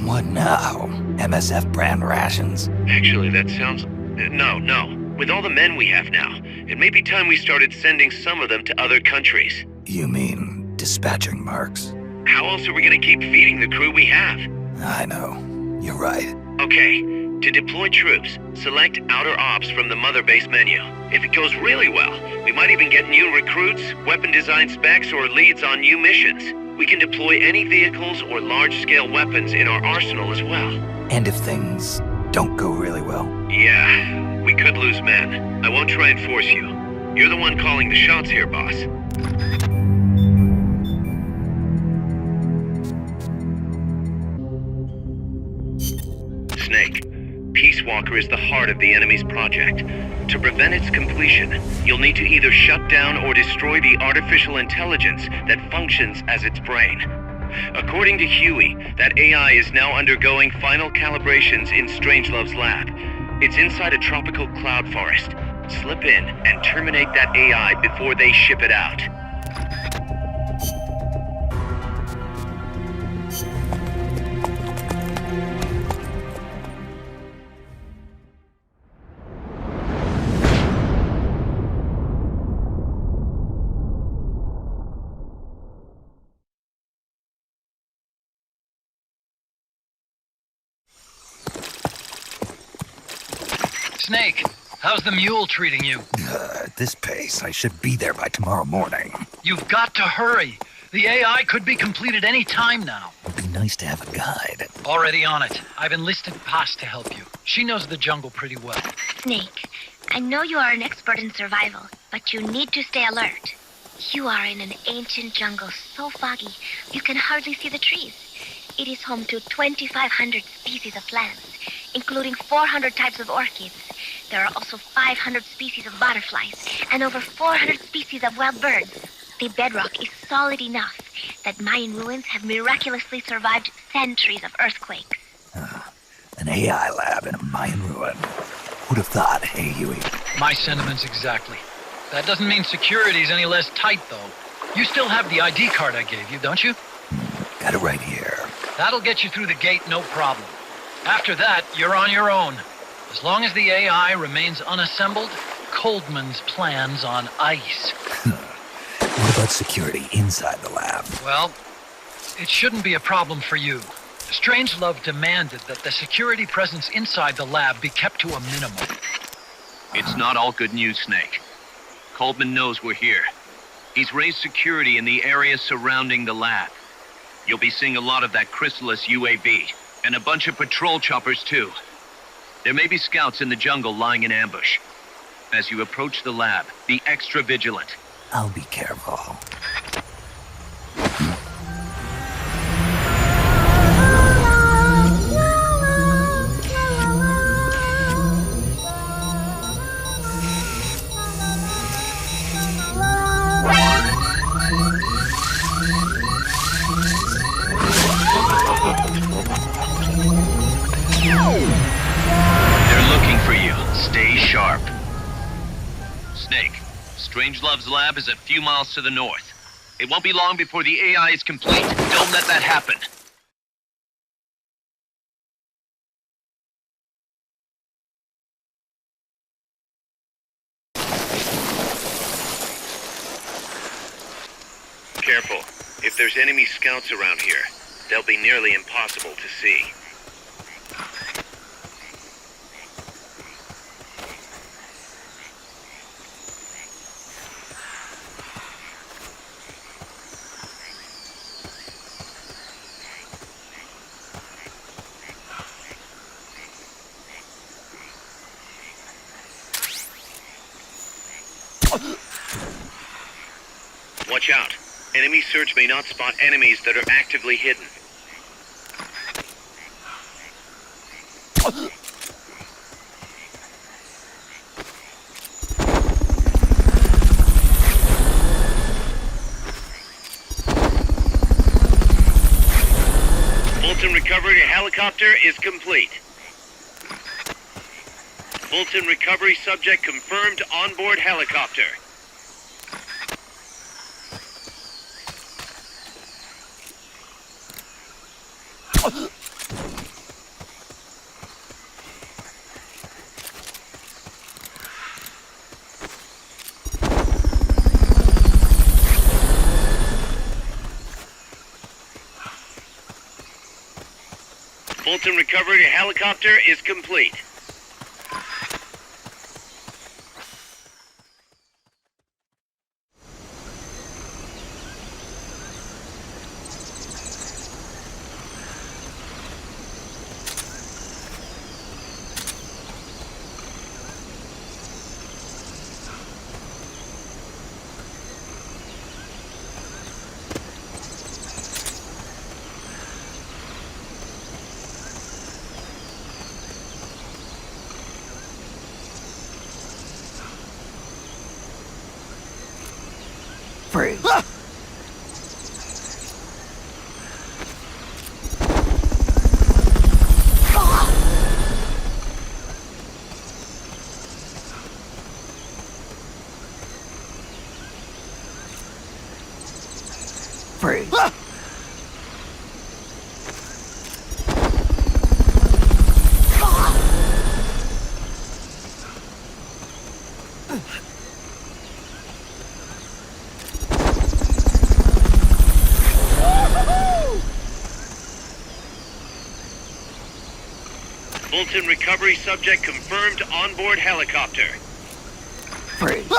What now? MSF brand rations? Actually, that sounds... No. With all the men we have now, it may be time we started sending some of them to other countries. You mean dispatching marks? How else are we gonna keep feeding the crew we have? I know. You're right. Okay. To deploy troops, select Outer Ops from the Mother Base menu. If it goes really well, we might even get new recruits, weapon design specs, or leads on new missions. We can deploy any vehicles or large-scale weapons in our arsenal as well. And if things don't go really well? Yeah, we could lose men. I won't try and force you. You're the one calling the shots here, boss. Snake, Peace Walker is the heart of the enemy's project. To prevent its completion, you'll need to either shut down or destroy the artificial intelligence that functions as its brain. According to Huey, that AI is now undergoing final calibrations in Strangelove's lab. It's inside a tropical cloud forest. Slip in and terminate that AI before they ship it out. Snake, How's the mule treating you? At this pace, I should be there by tomorrow morning. You've got to hurry. The AI could be completed any time now. It'd be nice to have a guide. Already on it. I've enlisted Paz to help you. She knows the jungle pretty well. Snake, I know you are an expert in survival, but you need to stay alert. You are in an ancient jungle so foggy, you can hardly see the trees. It is home to 2,500 species of plants, including 400 types of orchids. There are also 500 species of butterflies and over 400 species of wild birds. The bedrock is solid enough that Mayan ruins have miraculously survived centuries of earthquakes. An AI lab in a Mayan ruin. Who'd have thought, hey, Huey? My sentiments exactly. That doesn't mean security's any less tight, though. You still have the ID card I gave you, don't you? Got it right here. That'll get you through the gate, no problem. After that, you're on your own. As long as the AI remains unassembled, Coldman's plan's on ice. What about security inside the lab? Well, it shouldn't be a problem for you. Strangelove demanded that the security presence inside the lab be kept to a minimum. It's not all good news, Snake. Coldman knows we're here. He's raised security in the area surrounding the lab. You'll be seeing a lot of that Chrysalis UAV, and a bunch of patrol choppers too. There may be scouts in the jungle lying in ambush. As you approach the lab, be extra vigilant. I'll be careful. They're looking for you. Stay sharp. Snake, Strangelove's lab is a few miles to the north. It won't be long before the AI is complete. Don't let that happen. Careful. If there's enemy scouts around here, they'll be nearly impossible to see. Watch out. Enemy search may not spot enemies that are actively hidden. Fulton recovery helicopter is complete. Fulton recovery subject confirmed onboard helicopter. Fulton recovery helicopter is complete. Freeze. Freeze. Hamilton recovery subject confirmed onboard helicopter. Freeze.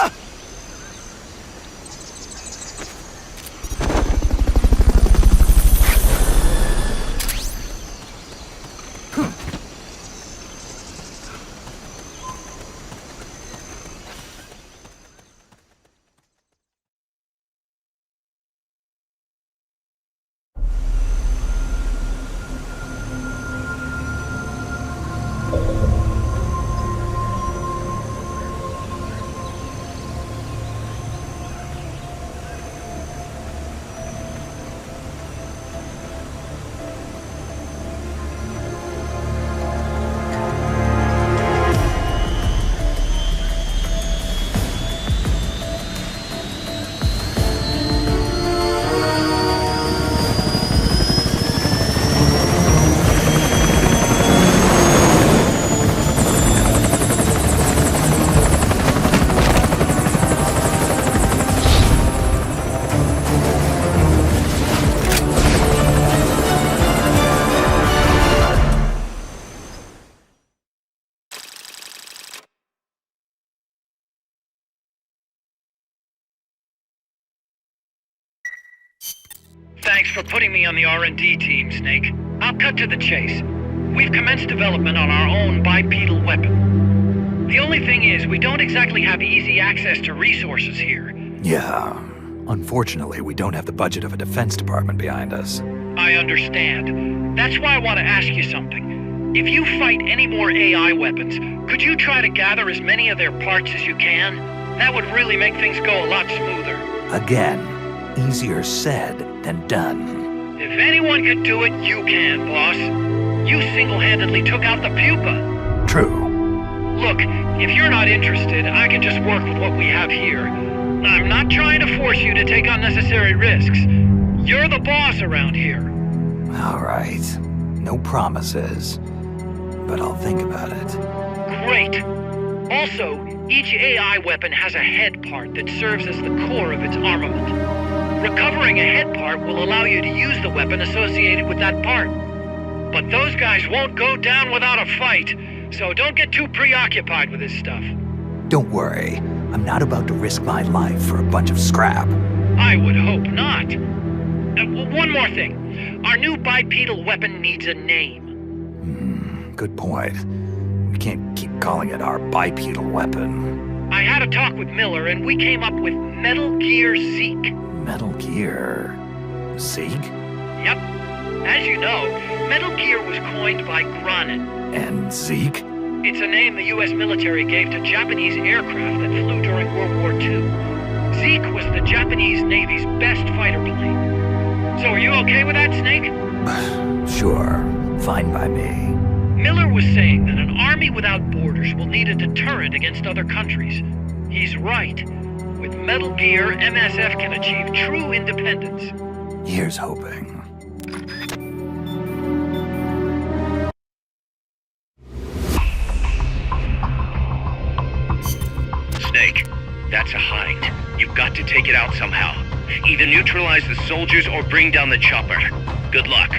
Thanks for putting me on the R&D team, Snake. I'll cut to the chase. We've commenced development on our own bipedal weapon. The only thing is, we don't exactly have easy access to resources here. Yeah. Unfortunately, we don't have the budget of a defense department behind us. I understand. That's why I want to ask you something. If you fight any more AI weapons, could you try to gather as many of their parts as you can? That would really make things go a lot smoother. Again, easier said than done. If anyone could do it, you can, boss. You single-handedly took out the pupa. True. Look, if you're not interested, I can just work with what we have here. I'm not trying to force you to take unnecessary risks. You're the boss around here. All right. No promises. But I'll think about it. Great. Also, each AI weapon has a head part that serves as the core of its armament. Recovering a head part will allow you to use the weapon associated with that part. But those guys won't go down without a fight, so don't get too preoccupied with this stuff. Don't worry. I'm not about to risk my life for a bunch of scrap. I would hope not. One more thing. Our new bipedal weapon needs a name. Good point. We can't keep calling it our bipedal weapon. I had a talk with Miller, and we came up with Metal Gear Zeke. Metal Gear? Zeke? Yep. As you know, Metal Gear was coined by Granin. And Zeke? It's a name the U.S. military gave to Japanese aircraft that flew during World War II. Zeke was the Japanese Navy's best fighter plane. So are you okay with that, Snake? Sure. Fine by me. Miller was saying that an army without borders will need a deterrent against other countries. He's right. With Metal Gear, MSF can achieve true independence. Here's hoping. Snake, that's a hind. You've got to take it out somehow. Either neutralize the soldiers or bring down the chopper. Good luck.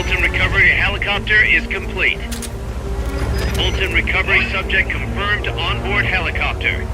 Fulton recovery helicopter is complete. Fulton recovery subject confirmed onboard helicopter.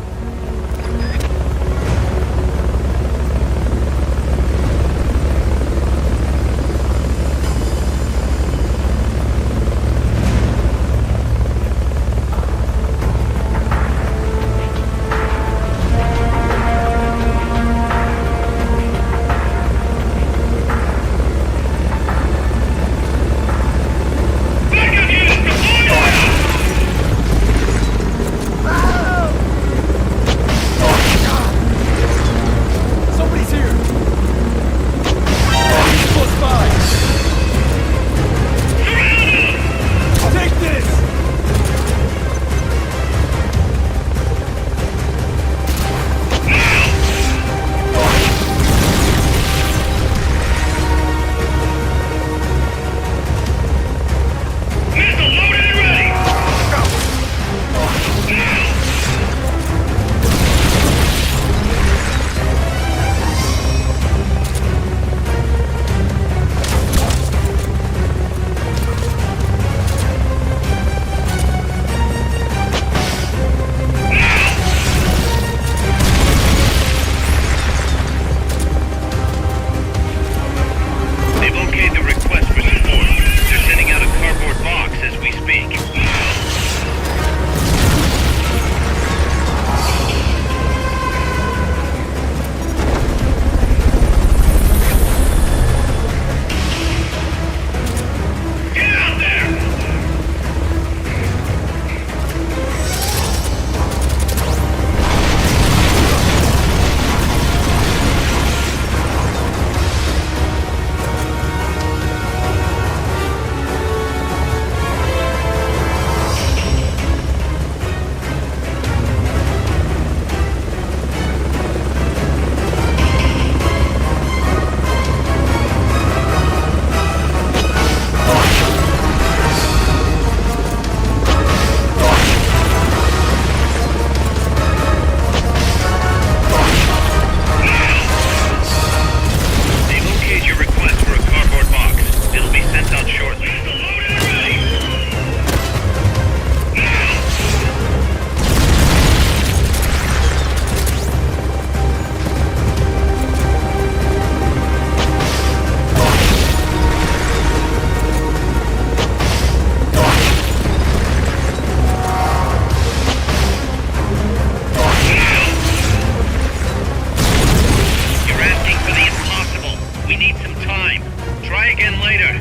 We need some time. Try again later.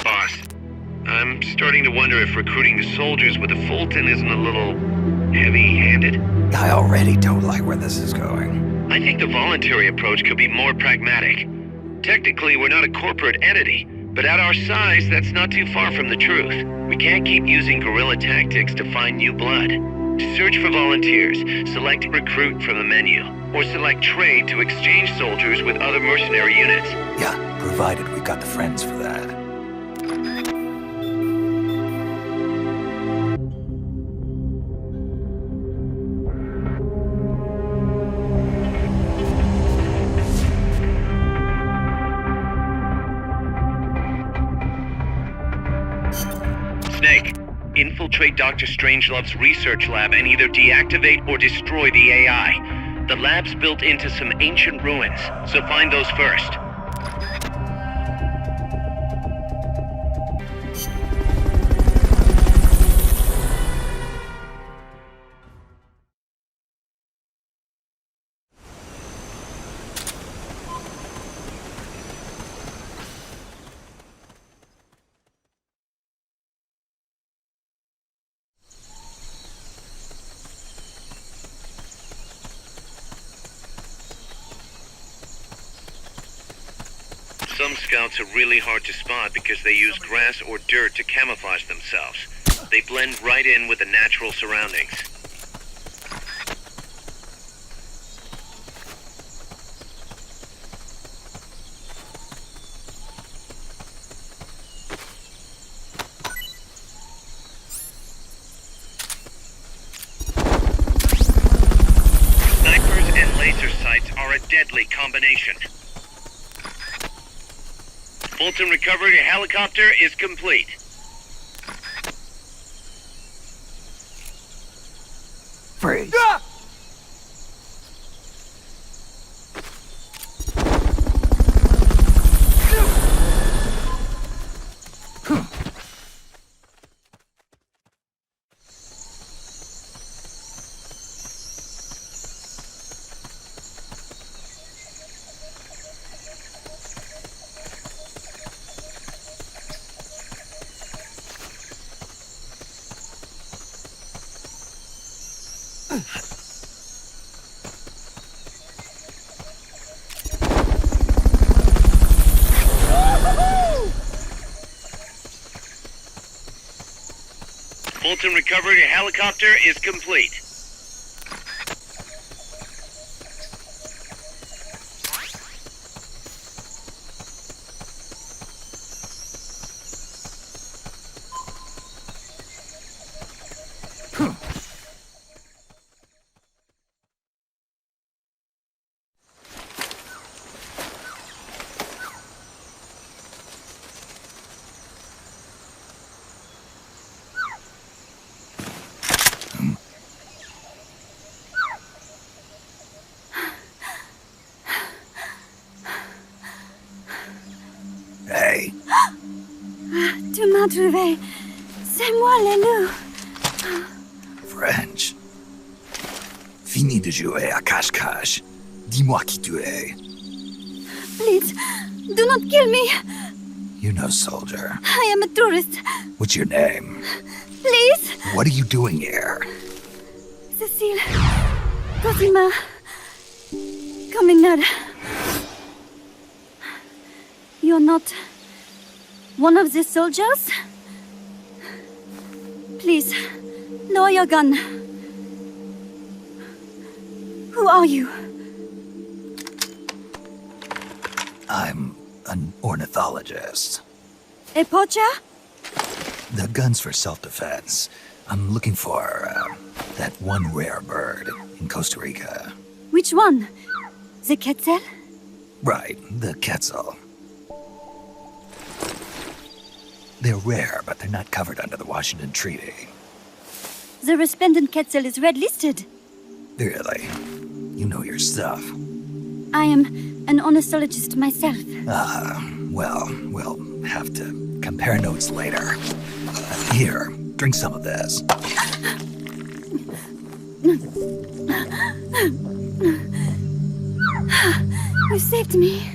Boss, I'm starting to wonder if recruiting the soldiers with a Fulton isn't a little heavy-handed. I already don't like where this is going. I think the voluntary approach could be more pragmatic. Technically, we're not a corporate entity, but at our size, that's not too far from the truth. We can't keep using guerrilla tactics to find new blood. Search for volunteers, select recruit from the menu, or select trade to exchange soldiers with other mercenary units. Yeah, provided we've got the friends for that. Snake, infiltrate Dr. Strangelove's research lab and either deactivate or destroy the AI. The lab's built into some ancient ruins, so find those first. Some scouts are really hard to spot because they use grass or dirt to camouflage themselves. They blend right in with the natural surroundings. Snipers and laser sights are a deadly combination. Fulton recovery helicopter is complete. Freeze. Fulton recovery helicopter is complete. Hey. Tu m'as trouvé. C'est moi, le loup. French. Fini de jouer à cache-cache. Dis-moi qui tu es. Please, do not kill me. You know, soldier. I am a tourist. What's your name? Please. What are you doing here? Cecile. Cosima. Caminada. You're not one of the soldiers? Please, lower your gun. Who are you? I'm an ornithologist. A poacher? The gun's for self-defense. I'm looking for that one rare bird in Costa Rica. Which one? The quetzal? Right, the quetzal. They're rare, but they're not covered under the Washington Treaty. The resplendent quetzal is red-listed. Really? You know your stuff. I am an ornithologist myself. Well, we'll have to compare notes later. Here, drink some of this. You saved me.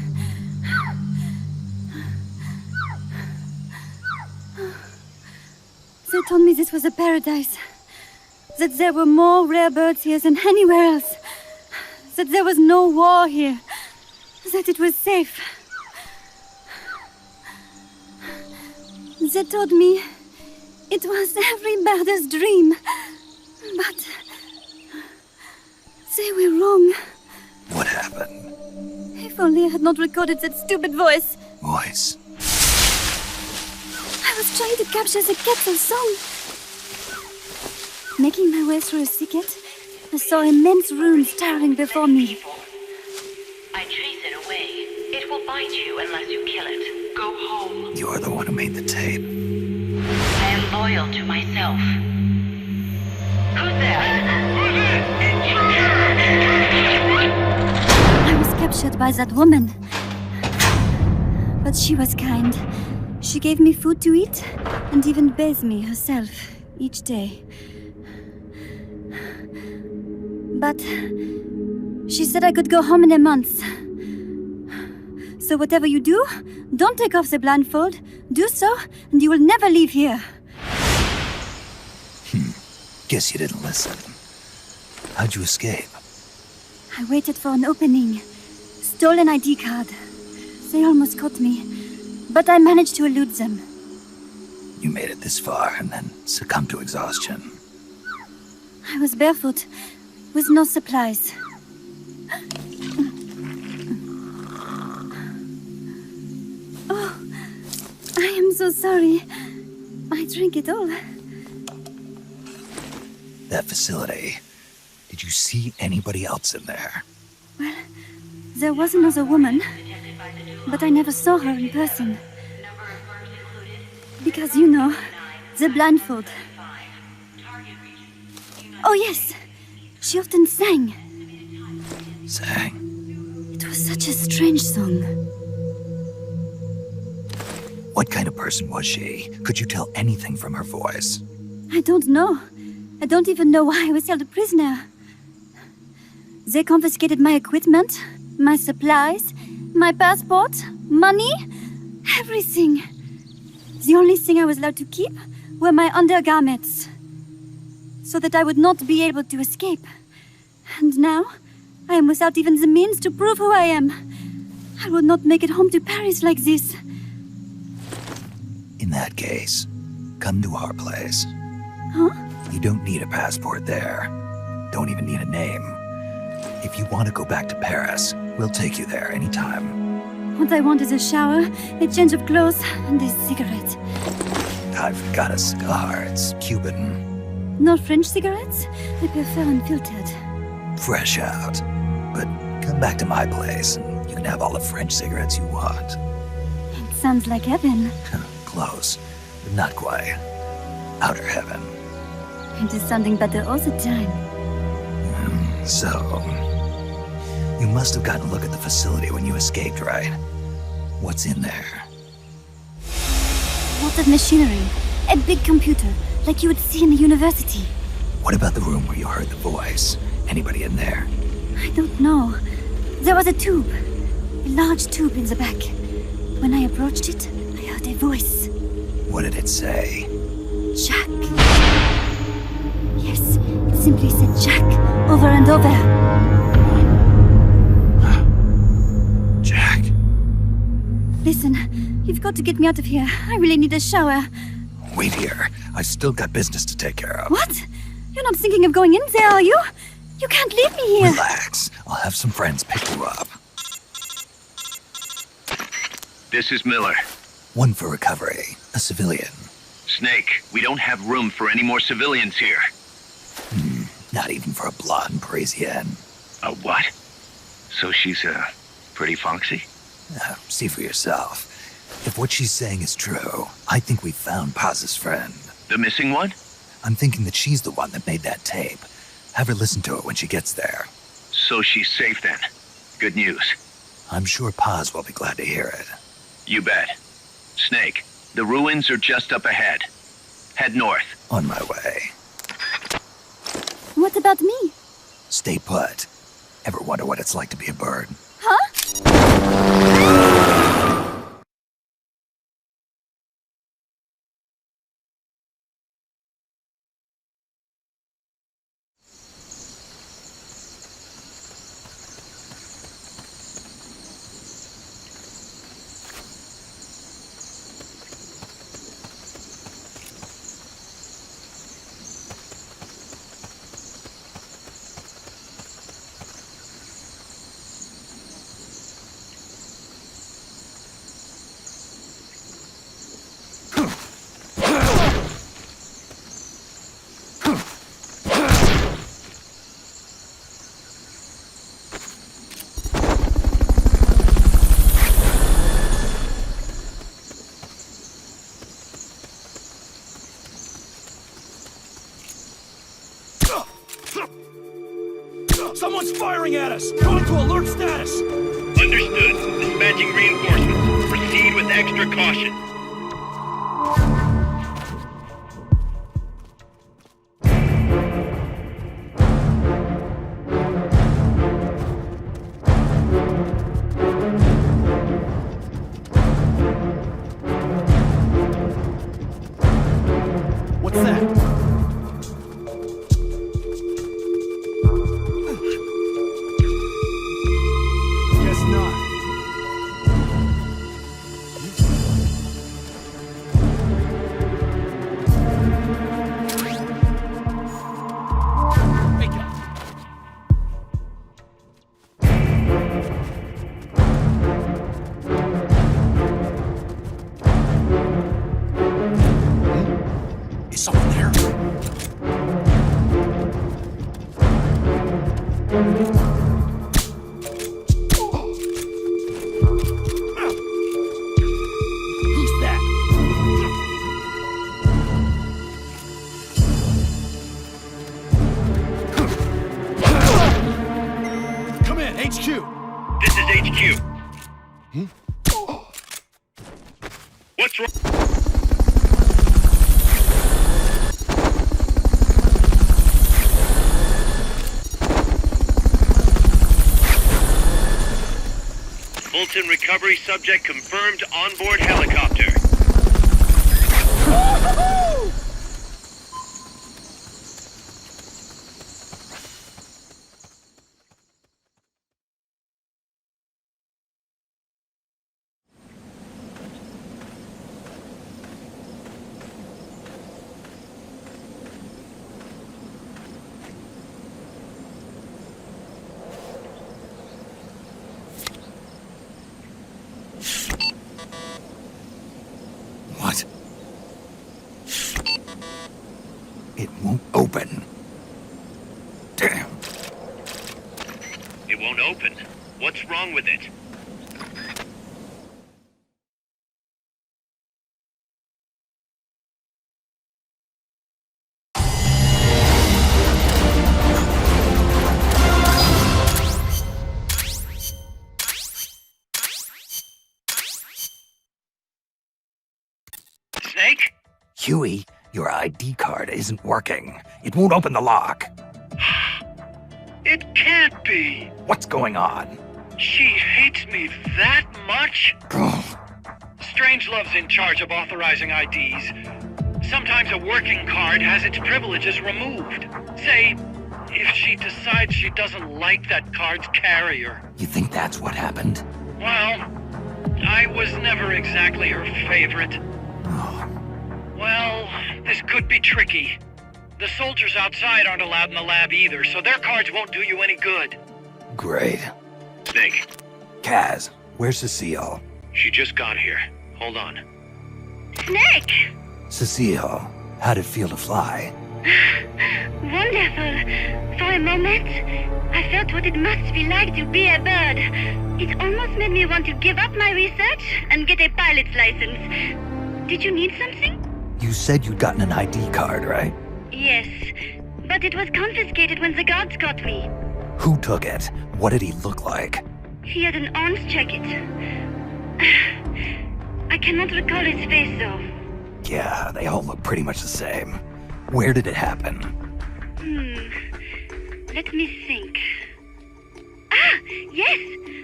told me this was a paradise. That there were more rare birds here than anywhere else. That there was no war here. That it was safe. They told me it was every birder's dream. But they were wrong. What happened? If only I had not recorded that stupid voice. Voice? I was trying to capture the Quetzal song. Making my way through a thicket, I saw immense runes towering before me. I chase it away. It will bite you unless you kill it. Go home. You're the one who made the tape. I am loyal to myself. Who's there? I was captured by that woman. But she was kind. She gave me food to eat and even bathed me herself each day. But she said I could go home in a month. So whatever you do, don't take off the blindfold. Do so, and you will never leave here. Guess you didn't listen. How'd you escape? I waited for an opening. Stole an ID card. They almost caught me, but I managed to elude them. You made it this far and then succumbed to exhaustion. I was barefoot, with no supplies. Oh, I am so sorry. I drank it all. That facility. Did you see anybody else in there? Well, there was another woman, but I never saw her in person. Because, you know, the blindfold. Oh, yes. She often sang. Sang? It was such a strange song. What kind of person was she? Could you tell anything from her voice? I don't know. I don't even know why I was held a prisoner. They confiscated my equipment, my supplies, my passport, money, everything. The only thing I was allowed to keep were my undergarments, so that I would not be able to escape. And now, I am without even the means to prove who I am. I will not make it home to Paris like this. In that case, come to our place. Huh? You don't need a passport there. Don't even need a name. If you want to go back to Paris, we'll take you there anytime. What I want is a shower, a change of clothes, and a cigarette. I've got a cigar. It's Cuban. No French cigarettes? I prefer unfiltered. Fresh out. But come back to my place, and you can have all the French cigarettes you want. It sounds like heaven. Close, but not quite. Outer heaven. It is sounding better all the time. So, you must have gotten a look at the facility when you escaped, right? What's in there? Lots of machinery. A big computer, like you would see in a university. What about the room where you heard the voice? Anybody in there? I don't know. There was a tube. A large tube in the back. When I approached it, I heard a voice. What did it say? Jack. Yes, it simply said Jack, over and over. Jack. Listen, you've got to get me out of here. I really need a shower. Wait here. I've still got business to take care of. What? You're not thinking of going in there, are you? You can't leave me here. Relax. I'll have some friends pick you up. This is Miller. One for recovery. A civilian. Snake, we don't have room for any more civilians here. Not even for a blonde Parisienne. A what? So she's, pretty foxy? See for yourself. If what she's saying is true, I think we've found Paz's friend. The missing one? I'm thinking that she's the one that made that tape. Have her listen to it when she gets there. So she's safe then. Good news. I'm sure Paz will be glad to hear it. You bet. Snake, the ruins are just up ahead. Head north. On my way. What about me? Stay put. Ever wonder what it's like to be a bird? Huh? Boss firing at us! Going to alert status! Understood. Dispatching reinforcements. Proceed with extra caution. What's that? Guess not. Hey, guys. Is someone there? Who's that? Come in, HQ. This is HQ. What's wrong? Fulton recovery subject confirmed onboard helicopter. What? It won't open. Damn. It won't open. What's wrong with it? Snake? Huey, your ID card isn't working. It won't open the lock. It can't be. What's going on? She hates me that much? Strangelove's in charge of authorizing IDs. Sometimes a working card has its privileges removed. Say, if she decides she doesn't like that card's carrier. You think that's what happened? Well, I was never exactly her favorite. Well, this could be tricky. The soldiers outside aren't allowed in the lab either, so their cards won't do you any good. Great. Snake. Kaz, where's Cecile? She just got here. Hold on. Snake! Cecile, how'd it feel to fly? Wonderful. For a moment, I felt what it must be like to be a bird. It almost made me want to give up my research and get a pilot's license. Did you need something? You said you'd gotten an ID card, right? Yes, but it was confiscated when the guards got me. Who took it? What did he look like? He had an orange jacket. I cannot recall his face, though. Yeah, they all look pretty much the same. Where did it happen? Let me think. Ah, yes!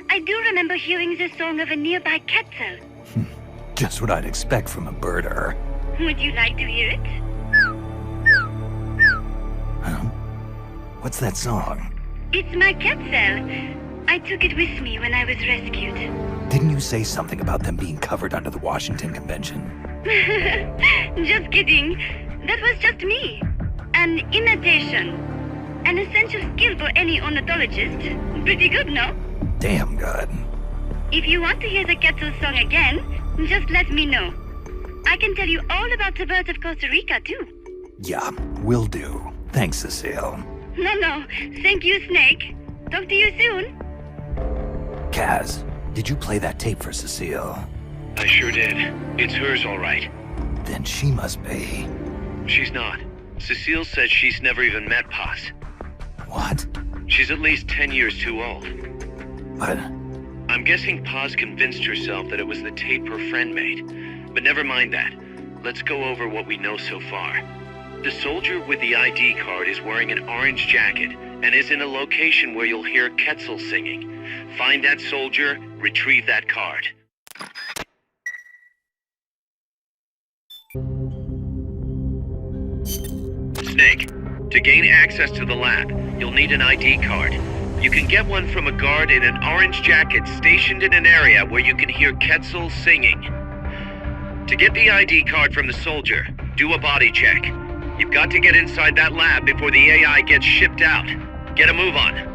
I do remember hearing the song of a nearby castle. Just what I'd expect from a birder. Would you like to hear it? Huh? What's that song? It's my cat cell. I took it with me when I was rescued. Didn't you say something about them being covered under the Washington Convention? Just kidding. That was just me. An imitation. An essential skill for any ornithologist. Pretty good, no? Damn good. If you want to hear the Quetzal song again, just let me know. I can tell you all about the birds of Costa Rica, too. Yeah, will do. Thanks, Cecile. No. Thank you, Snake. Talk to you soon. Kaz, did you play that tape for Cecile? I sure did. It's hers, all right. Then she must be... She's not. Cecile said she's never even met Paz. What? She's at least 10 years too old. What? I'm guessing Paz convinced herself that it was the tape her friend made. But never mind that. Let's go over what we know so far. The soldier with the ID card is wearing an orange jacket and is in a location where you'll hear Quetzal singing. Find that soldier, retrieve that card. Snake, to gain access to the lab, you'll need an ID card. You can get one from a guard in an orange jacket stationed in an area where you can hear Quetzal singing. To get the ID card from the soldier, do a body check. You've got to get inside that lab before the AI gets shipped out. Get a move on.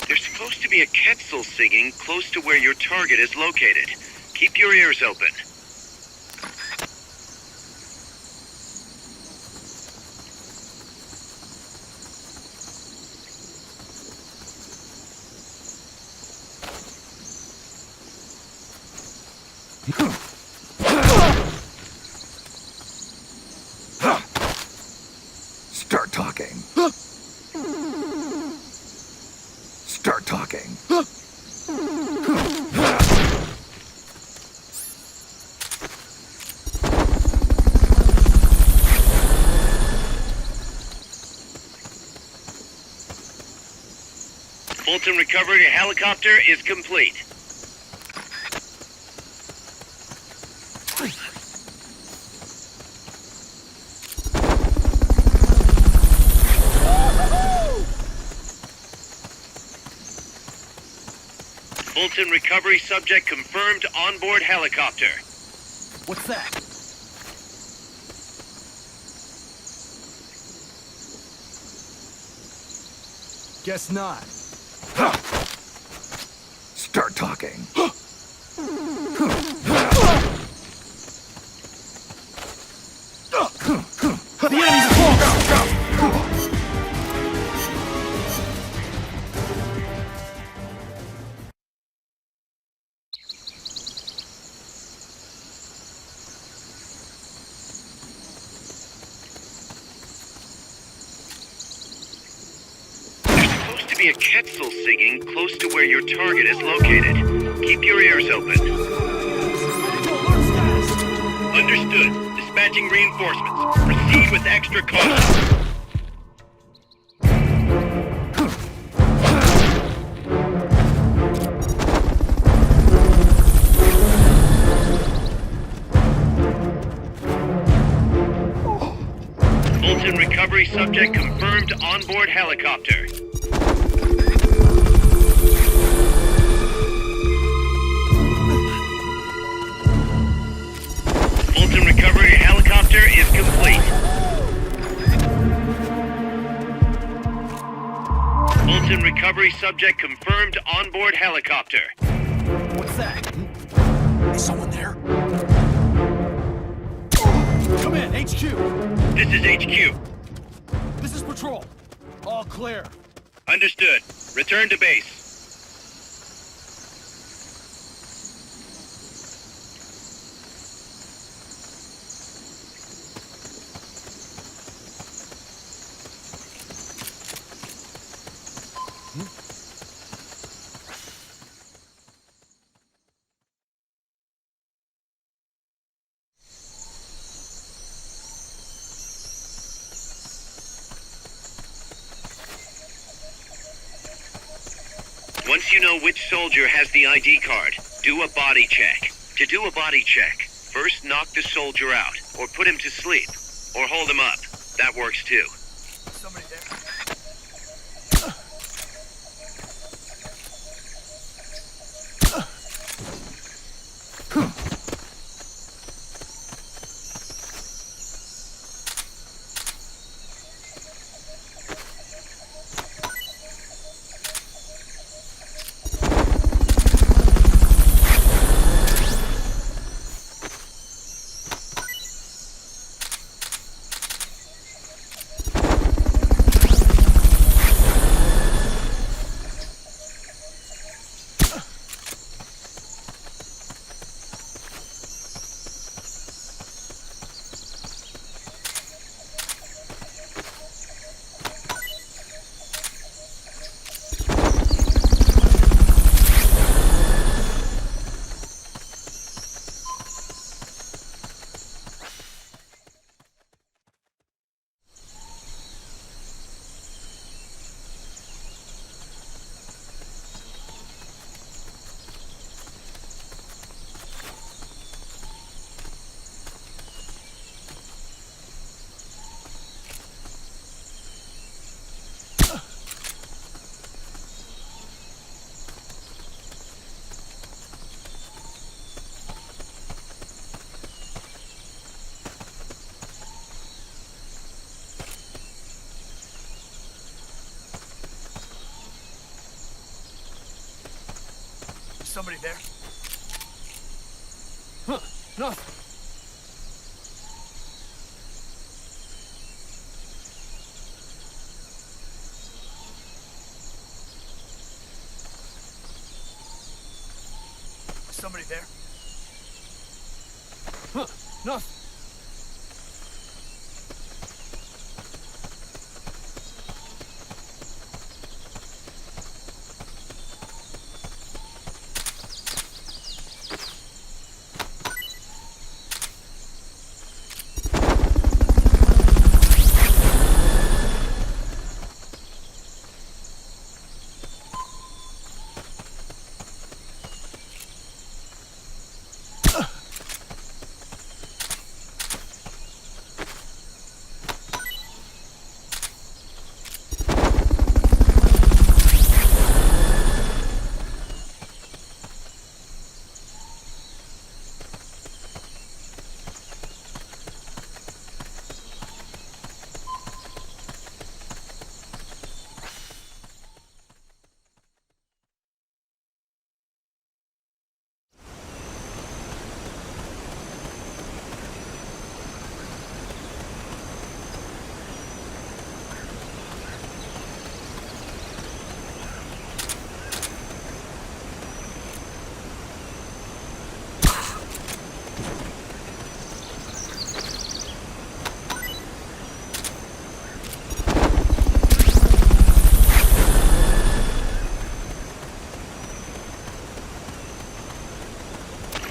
There's supposed to be a Quetzal singing close to where your target is located. Keep your ears open. Start talking. Start talking. Fulton recovery helicopter is complete. Fulton recovery subject confirmed onboard helicopter. What's that? Guess not. Start talking. The enemy's close! Be a Quetzal singing close to where your target is located. Keep your ears open. Understood. Dispatching reinforcements. Proceed with extra caution. Fulton recovery subject confirmed onboard helicopter. Fulton recovery helicopter is complete. Fulton recovery subject confirmed onboard helicopter. What's that? Is someone there? Come in, HQ! This is HQ. This is patrol. All clear. Understood. Return to base. Once you know which soldier has the ID card, do a body check. To do a body check, first knock the soldier out, or put him to sleep, or hold him up. That works too. Somebody there. Somebody there? Huh, nothing. Somebody there? Huh, nothing.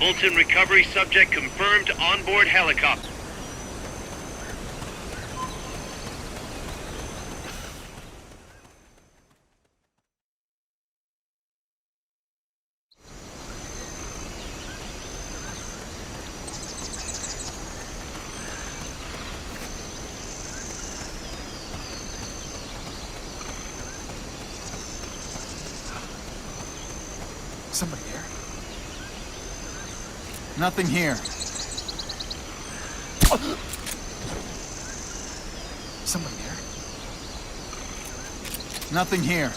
Fulton recovery subject confirmed onboard helicopter. Somebody there? Nothing here. Somebody there? Nothing here.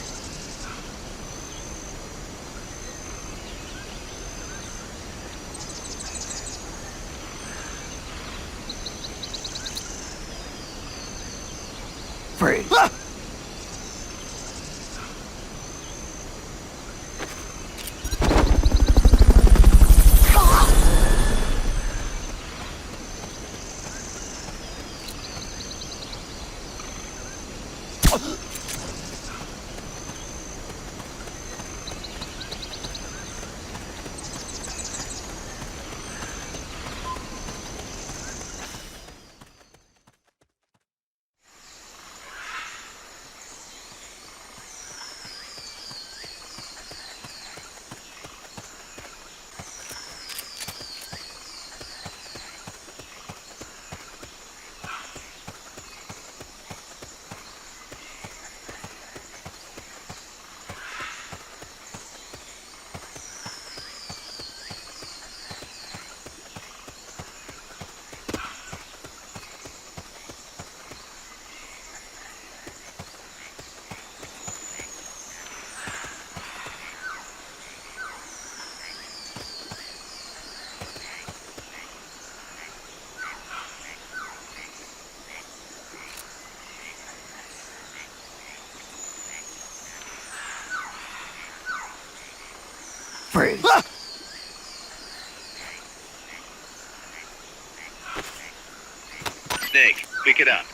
Freeze. Freeze. Snake, pick it up.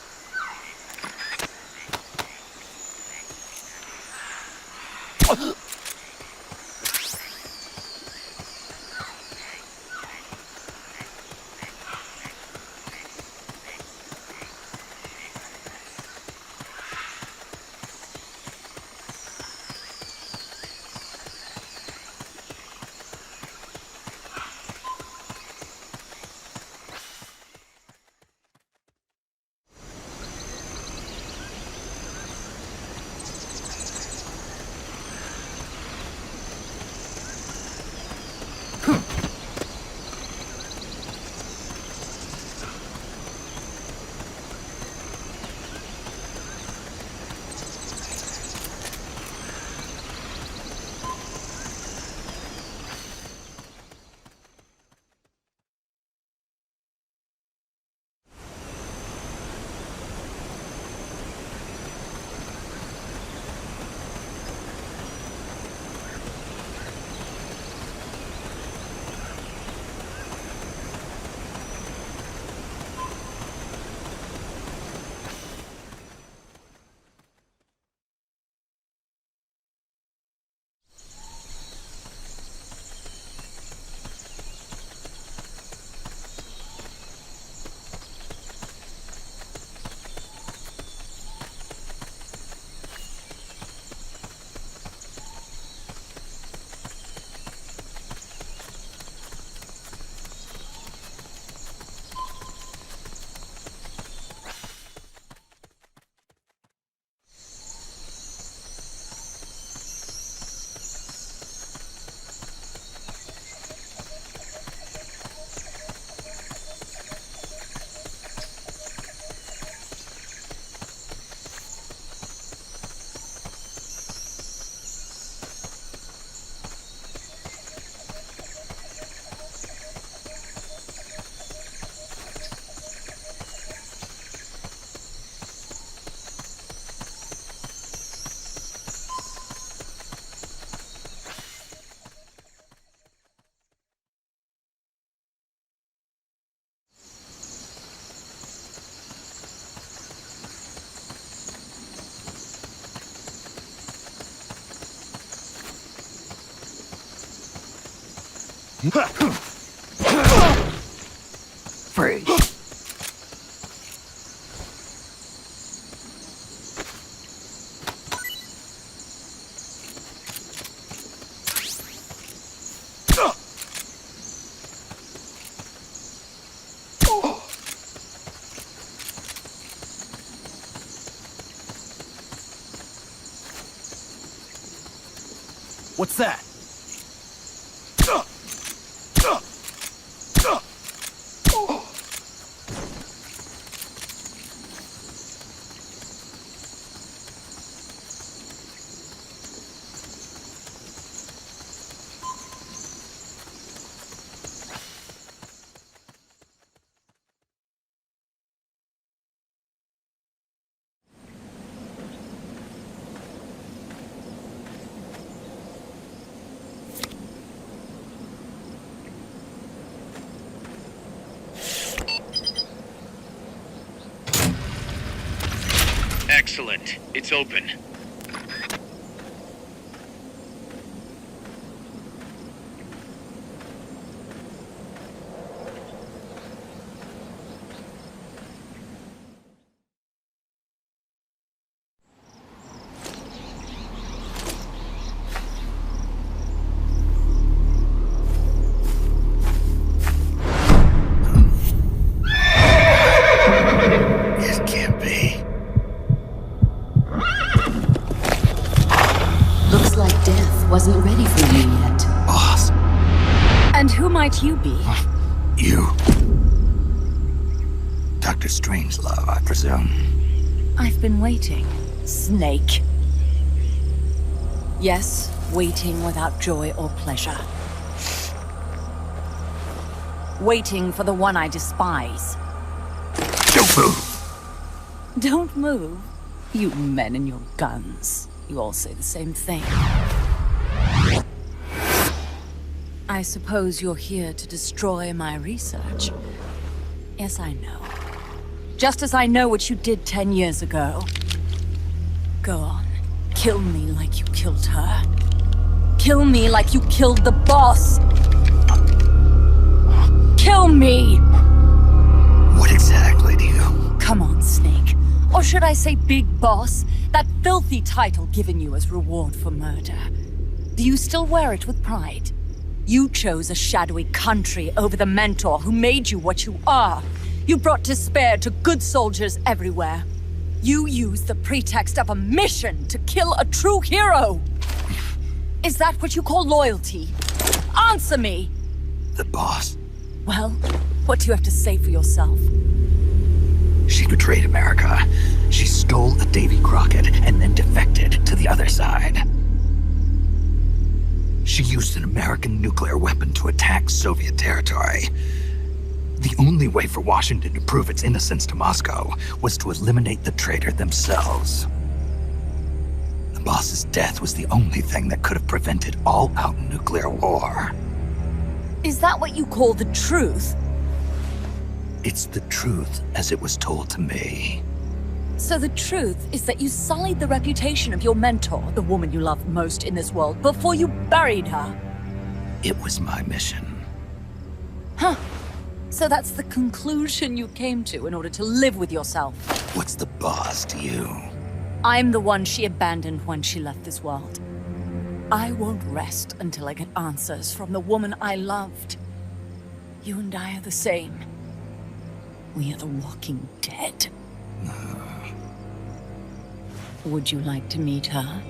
Freeze. What's that? Excellent. It's open. It can't be. Looks like death wasn't ready for you yet. Boss. And who might you be? You. Dr. Strangelove, I presume. I've been waiting, Snake. Yes, waiting without joy or pleasure. Waiting for the one I despise. Don't move! Don't move? You men and your guns. You all say the same thing. I suppose you're here to destroy my research. Yes, I know. Just as I know what you did 10 years ago. Go on. Kill me like you killed her. Kill me like you killed the boss. Kill me! What exactly do you... Come on, Snake. Or should I say Big Boss? That filthy title given you as reward for murder. Do you still wear it with pride? You chose a shadowy country over the mentor who made you what you are. You brought despair to good soldiers everywhere. You used the pretext of a mission to kill a true hero. Is that what you call loyalty? Answer me! The boss. Well, what do you have to say for yourself? She betrayed America. She stole a Davy Crockett and then defected to the other side. She used an American nuclear weapon to attack Soviet territory. The only way for Washington to prove its innocence to Moscow was to eliminate the traitor themselves. The boss's death was the only thing that could have prevented all-out nuclear war. Is that what you call the truth? It's the truth as it was told to me. So the truth is that you sullied the reputation of your mentor, the woman you loved most in this world, before you buried her. It was my mission. Huh. So that's the conclusion you came to in order to live with yourself. What's the boss to you? I'm the one she abandoned when she left this world. I won't rest until I get answers from the woman I loved. You and I are the same. We are the walking dead. Would you like to meet her?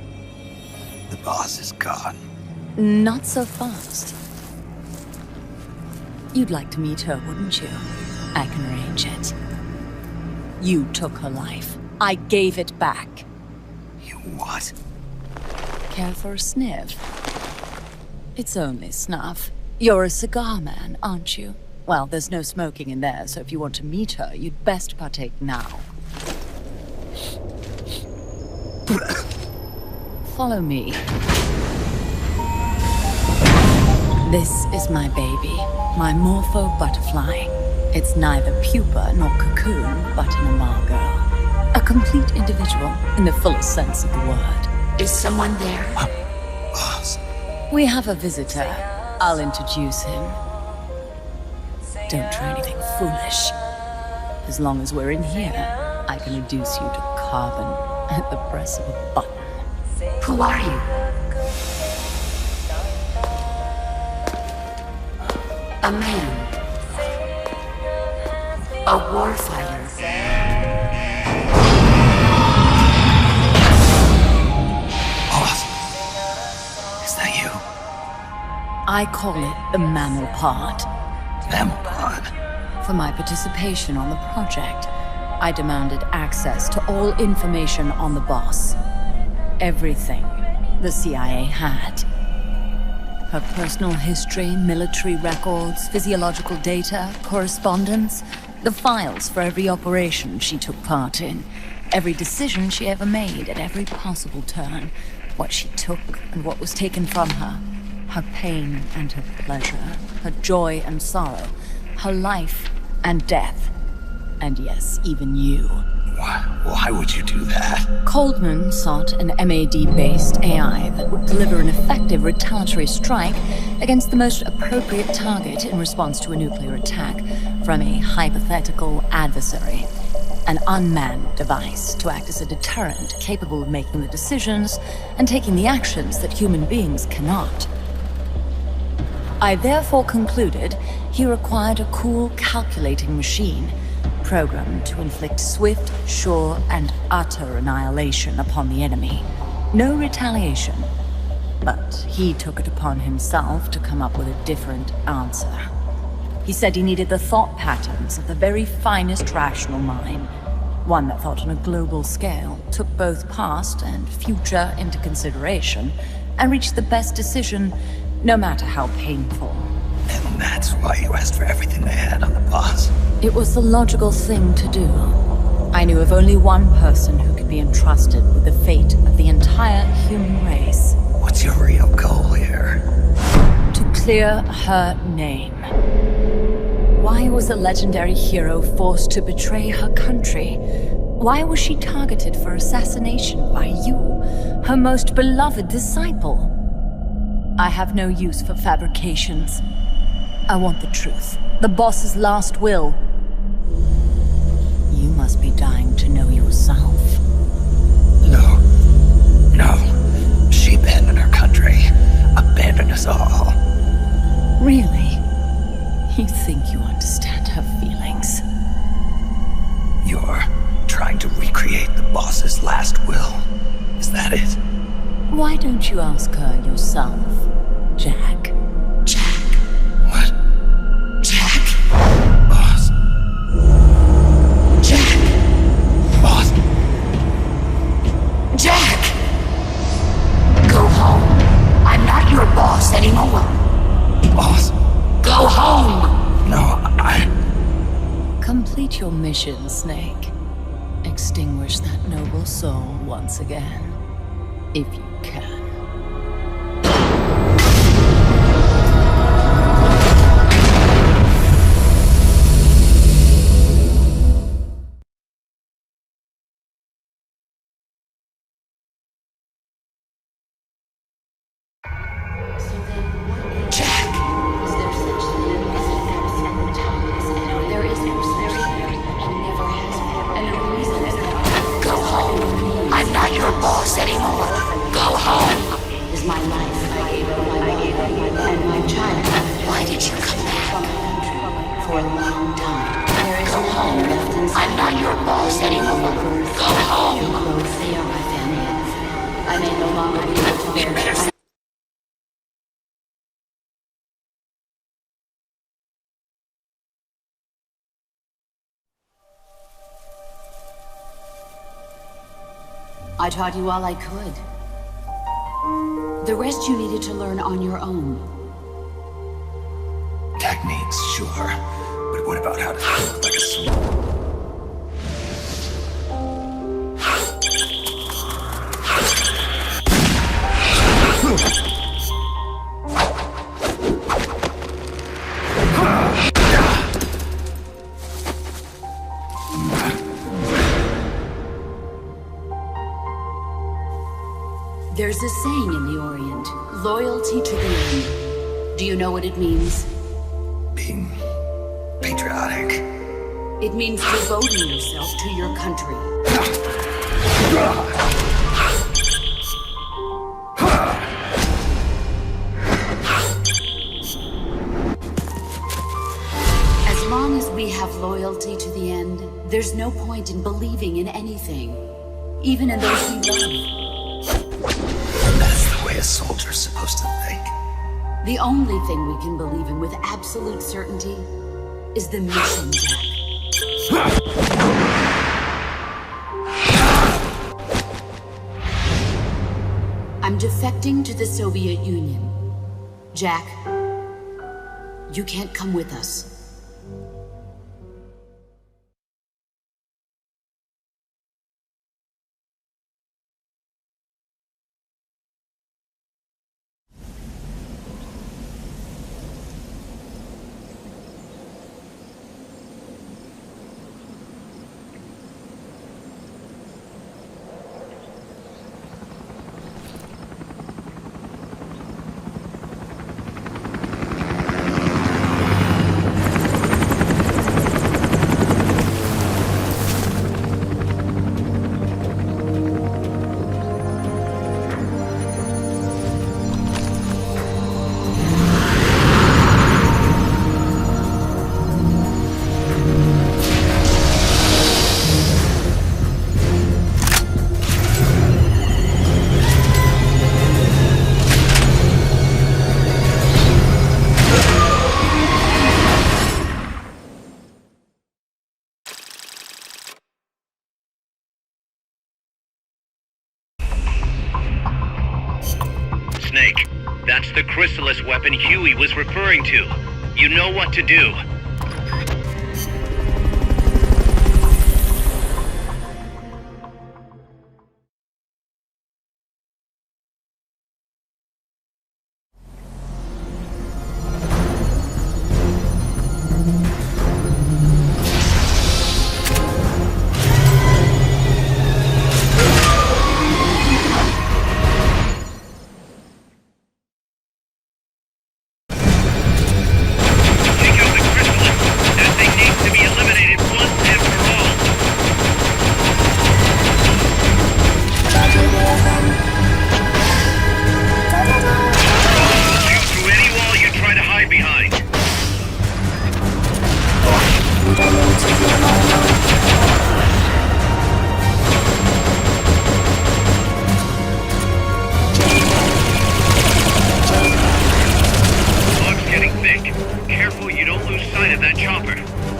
The boss is gone. Not so fast. You'd like to meet her, wouldn't you? I can arrange it. You took her life. I gave it back. You what? Care for a sniff? It's only snuff. You're a cigar man, aren't you? Well, there's no smoking in there, so if you want to meet her, you'd best partake now. Follow me. This is my baby, my morpho butterfly. It's neither pupa nor cocoon, but an imago. A complete individual, in the fullest sense of the word. Is someone there? Boss. We have a visitor. I'll introduce him. Don't try anything foolish. As long as we're in here, I can reduce you to carbon at the press of a button. Who are you? A man. A warfighter. Boss, is that you? I call it the mammal pod. Mammal pod? For my participation on the project, I demanded access to all information on the boss. Everything the CIA had. Her personal history, military records, physiological data, correspondence, the files for every operation she took part in, every decision she ever made at every possible turn, what she took and what was taken from her, her pain and her pleasure, her joy and sorrow, her life and death, and yes, even you. Why would you do that? Coldman sought an MAD-based AI that would deliver an effective retaliatory strike against the most appropriate target in response to a nuclear attack from a hypothetical adversary. An unmanned device to act as a deterrent capable of making the decisions and taking the actions that human beings cannot. I therefore concluded he required a cool, calculating machine programmed to inflict swift, sure, and utter annihilation upon the enemy. No retaliation. But he took it upon himself to come up with a different answer. He said he needed the thought patterns of the very finest rational mind, one that thought on a global scale, took both past and future into consideration, and reached the best decision, no matter how painful. And that's why you asked for everything they had on the boss. It was the logical thing to do. I knew of only one person who could be entrusted with the fate of the entire human race. What's your real goal here? To clear her name. Why was a legendary hero forced to betray her country? Why was she targeted for assassination by you, her most beloved disciple? I have no use for fabrications. I want the truth. The boss's last will. You must be dying to know yourself. No. She abandoned her country. Abandoned us all. Really? You think you understand her feelings? You're trying to recreate the boss's last will. Is that it? Why don't you ask her yourself, Jack? What? Jack? Boss. Jack! Boss. Jack! Go home. I'm not your boss anymore. Boss. Go home! No, Complete your mission, Snake. Extinguish that noble soul once again. If you can. I taught you all I could. The rest you needed to learn on your own. Techniques, sure. But what about how to feel like a sword? There's a saying in the Orient, loyalty to the end. Do you know what it means? Being patriotic. It means devoting yourself to your country. As long as we have loyalty to the end, there's no point in believing in anything, even in those we love. And that's the way a soldier's supposed to think. The only thing we can believe in with absolute certainty is the mission, Jack. I'm defecting to the Soviet Union. Jack, you can't come with us. Snake, that's the chrysalis weapon Huey was referring to. You know what to do.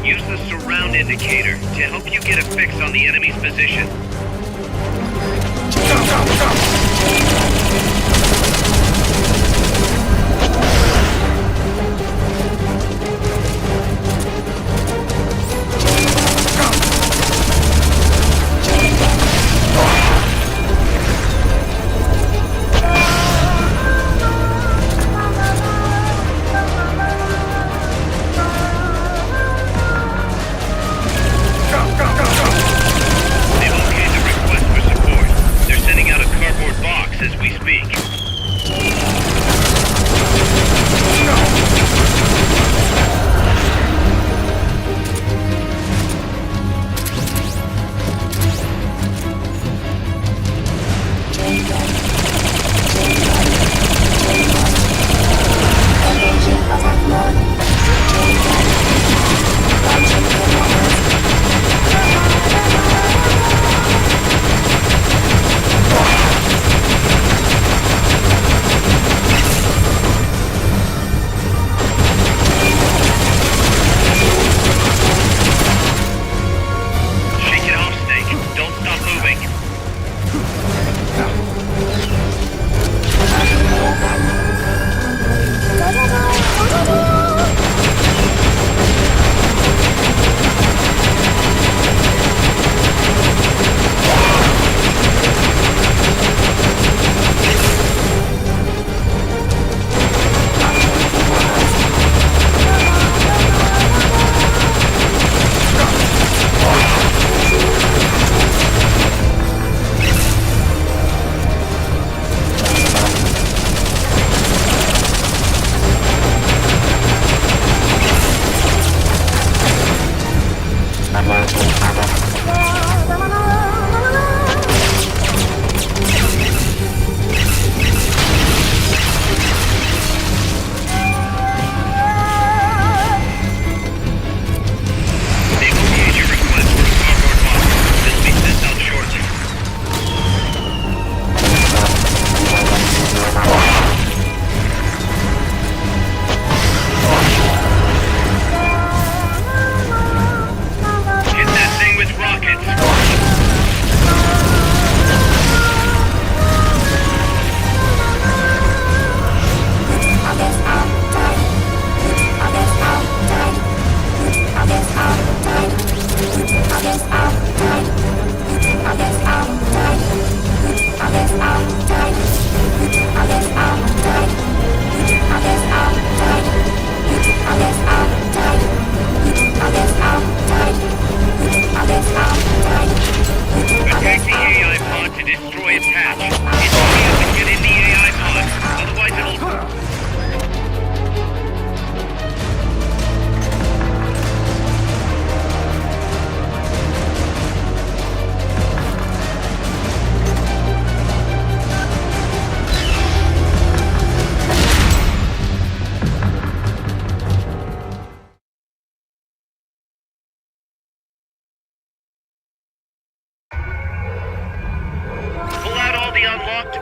Use the surround indicator to help you get a fix on the enemy's position. They've okayed the request for support. They're sending out a cardboard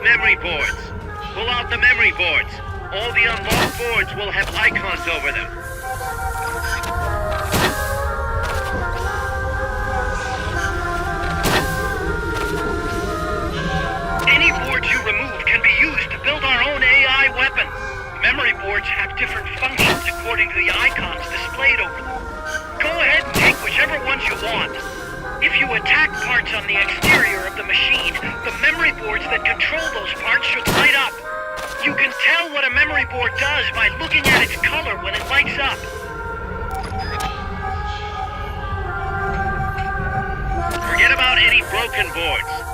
Memory boards. Pull out the memory boards. All the unlocked boards will have icons over them. Any boards you remove can be used to build our own AI weapon. Memory boards have different functions according to the icons displayed over them. Go ahead and take whichever ones you want. If you attack parts on the exterior of the machine, the memory boards that control those parts should light up. You can tell what a memory board does by looking at its color when it lights up. Forget about any broken boards.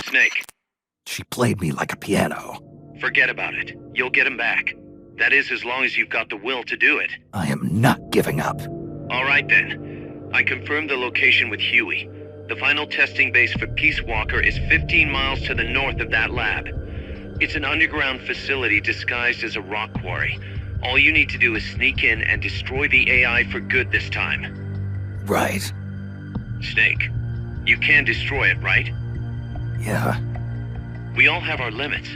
Snake. She played me like a piano. Forget about it. You'll get him back. That is, as long as you've got the will to do it. I am not giving up. All right, then. I confirmed the location with Huey. The final testing base for Peace Walker is 15 miles to the north of that lab. It's an underground facility disguised as a rock quarry. All you need to do is sneak in and destroy the AI for good this time. Right. Snake, you can destroy it, right? Yeah. We all have our limits.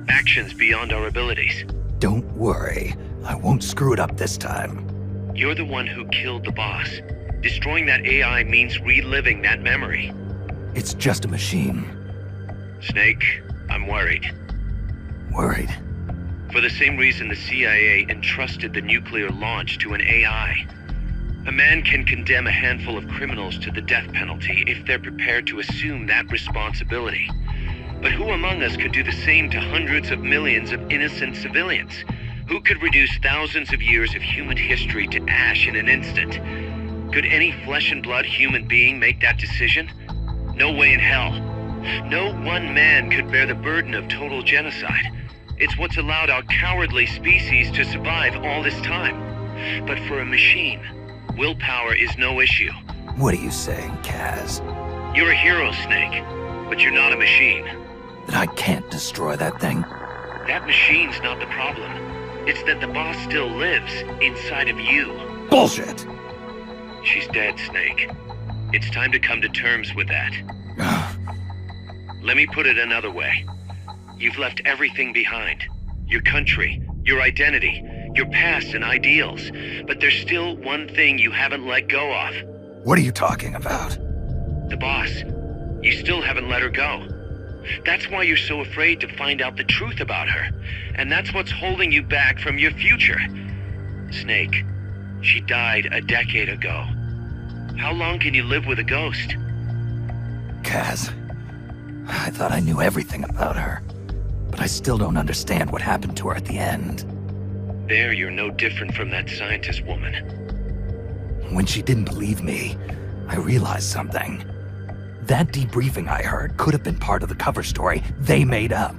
Actions beyond our abilities. Don't worry. I won't screw it up this time. You're the one who killed the boss. Destroying that AI means reliving that memory. It's just a machine. Snake, I'm worried. Worried? For the same reason the CIA entrusted the nuclear launch to an AI. A man can condemn a handful of criminals to the death penalty if they're prepared to assume that responsibility. But who among us could do the same to hundreds of millions of innocent civilians? Who could reduce thousands of years of human history to ash in an instant? Could any flesh and blood human being make that decision? No way in hell. No one man could bear the burden of total genocide. It's what's allowed our cowardly species to survive all this time. But for a machine, willpower is no issue. What are you saying, Kaz? You're a hero, Snake, but you're not a machine. That I can't destroy that thing? That machine's not the problem. It's that the boss still lives inside of you. Bullshit! She's dead, Snake. It's time to come to terms with that. Let me put it another way. You've left everything behind. Your country, your identity, your past and ideals. But there's still one thing you haven't let go of. What are you talking about? The boss. You still haven't let her go. That's why you're so afraid to find out the truth about her. And that's what's holding you back from your future. Snake, she died a decade ago. How long can you live with a ghost? Kaz, I thought I knew everything about her. But I still don't understand what happened to her at the end. There, you're no different from that scientist woman. When she didn't believe me, I realized something. That debriefing I heard could have been part of the cover story they made up.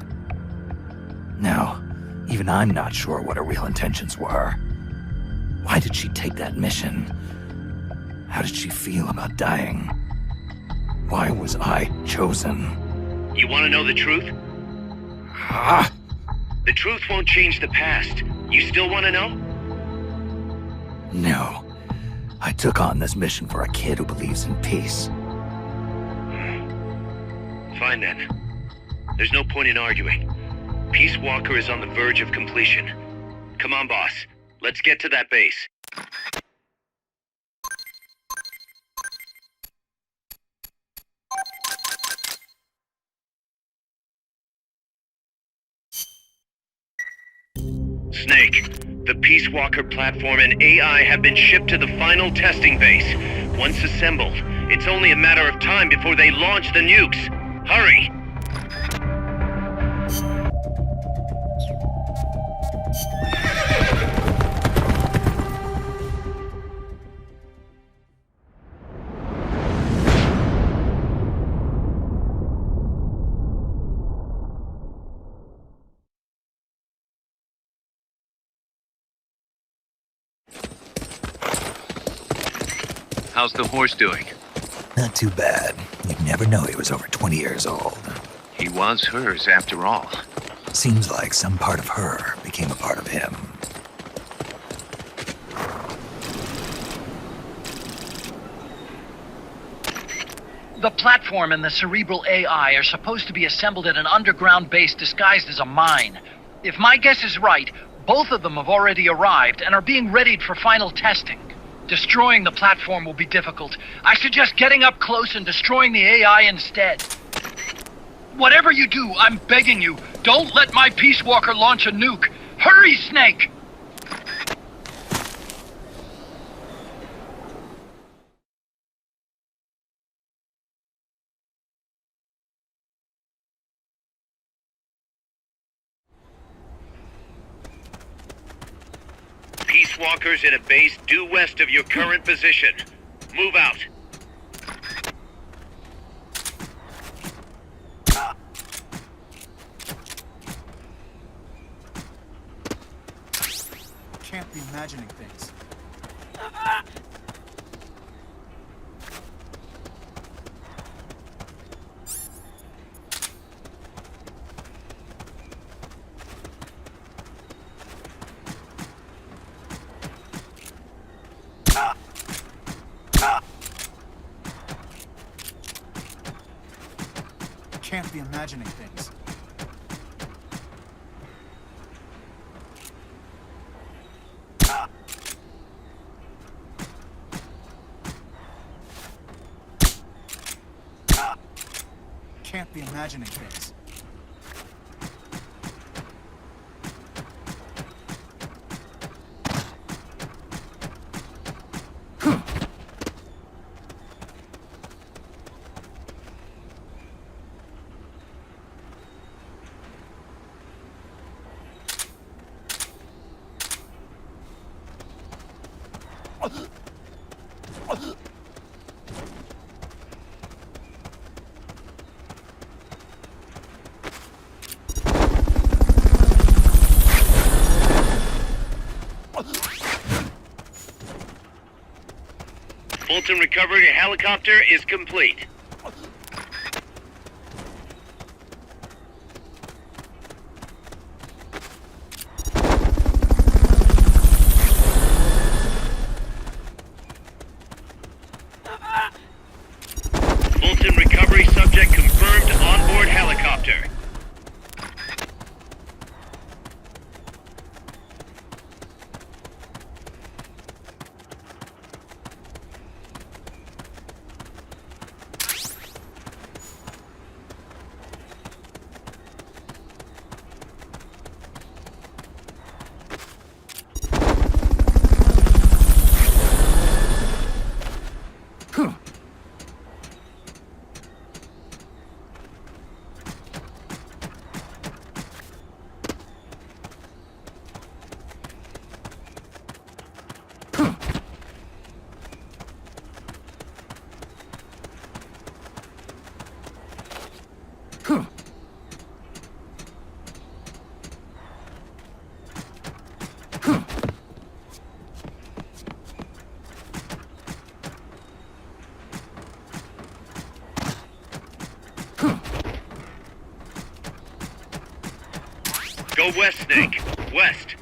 Now, even I'm not sure what her real intentions were. Why did she take that mission? How did she feel about dying? Why was I chosen? You want to know the truth? The truth won't change the past. You still want to know? No. I took on this mission for a kid who believes in peace. Fine then. There's no point in arguing. Peace Walker is on the verge of completion. Come on, boss. Let's get to that base. Snake, The Peace Walker platform and AI have been shipped to the final testing base. Once assembled, it's only a matter of time before they launch the nukes. Hurry! How's the horse doing? Not too bad. You'd never know he was over 20 years old. He was hers, after all. Seems like some part of her became a part of him. The platform and the cerebral AI are supposed to be assembled at an underground base disguised as a mine. If my guess is right, both of them have already arrived and are being readied for final testing. Destroying the platform will be difficult. I suggest getting up close and destroying the AI instead. Whatever you do, I'm begging you, don't let my Peace Walker launch a nuke. Hurry, Snake! Peace Walkers in a base due west of your current position. Move out. Can't be imagining things. Can't be imagining things. Can't be imagining things. Fulton recovery helicopter is complete. Fulton recovery subject confirmed onboard helicopter. Go west, Snake. West.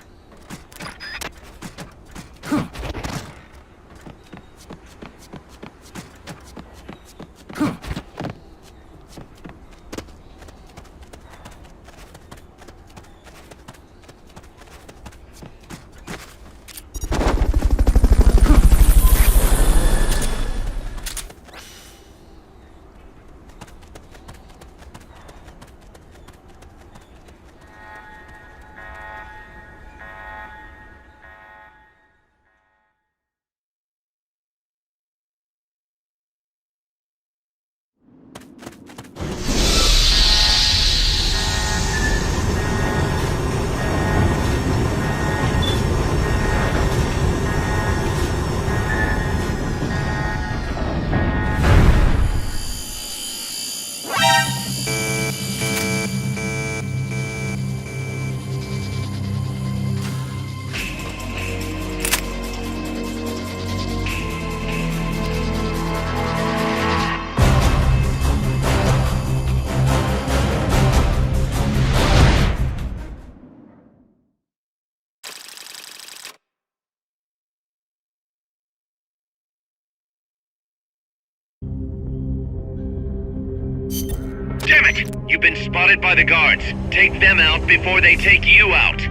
Damn it! You've been spotted by the guards. Take them out before they take you out.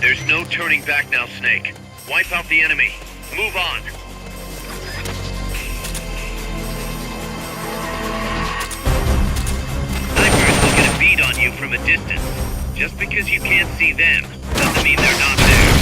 There's no turning back now, Snake. Wipe out the enemy. Move on. Snipers will get a bead on you from a distance. Just because you can't see them, doesn't mean they're not there.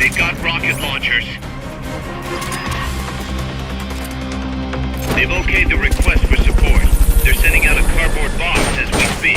They've got rocket launchers. They've okayed the request for support. They're sending out a cardboard box as we speak.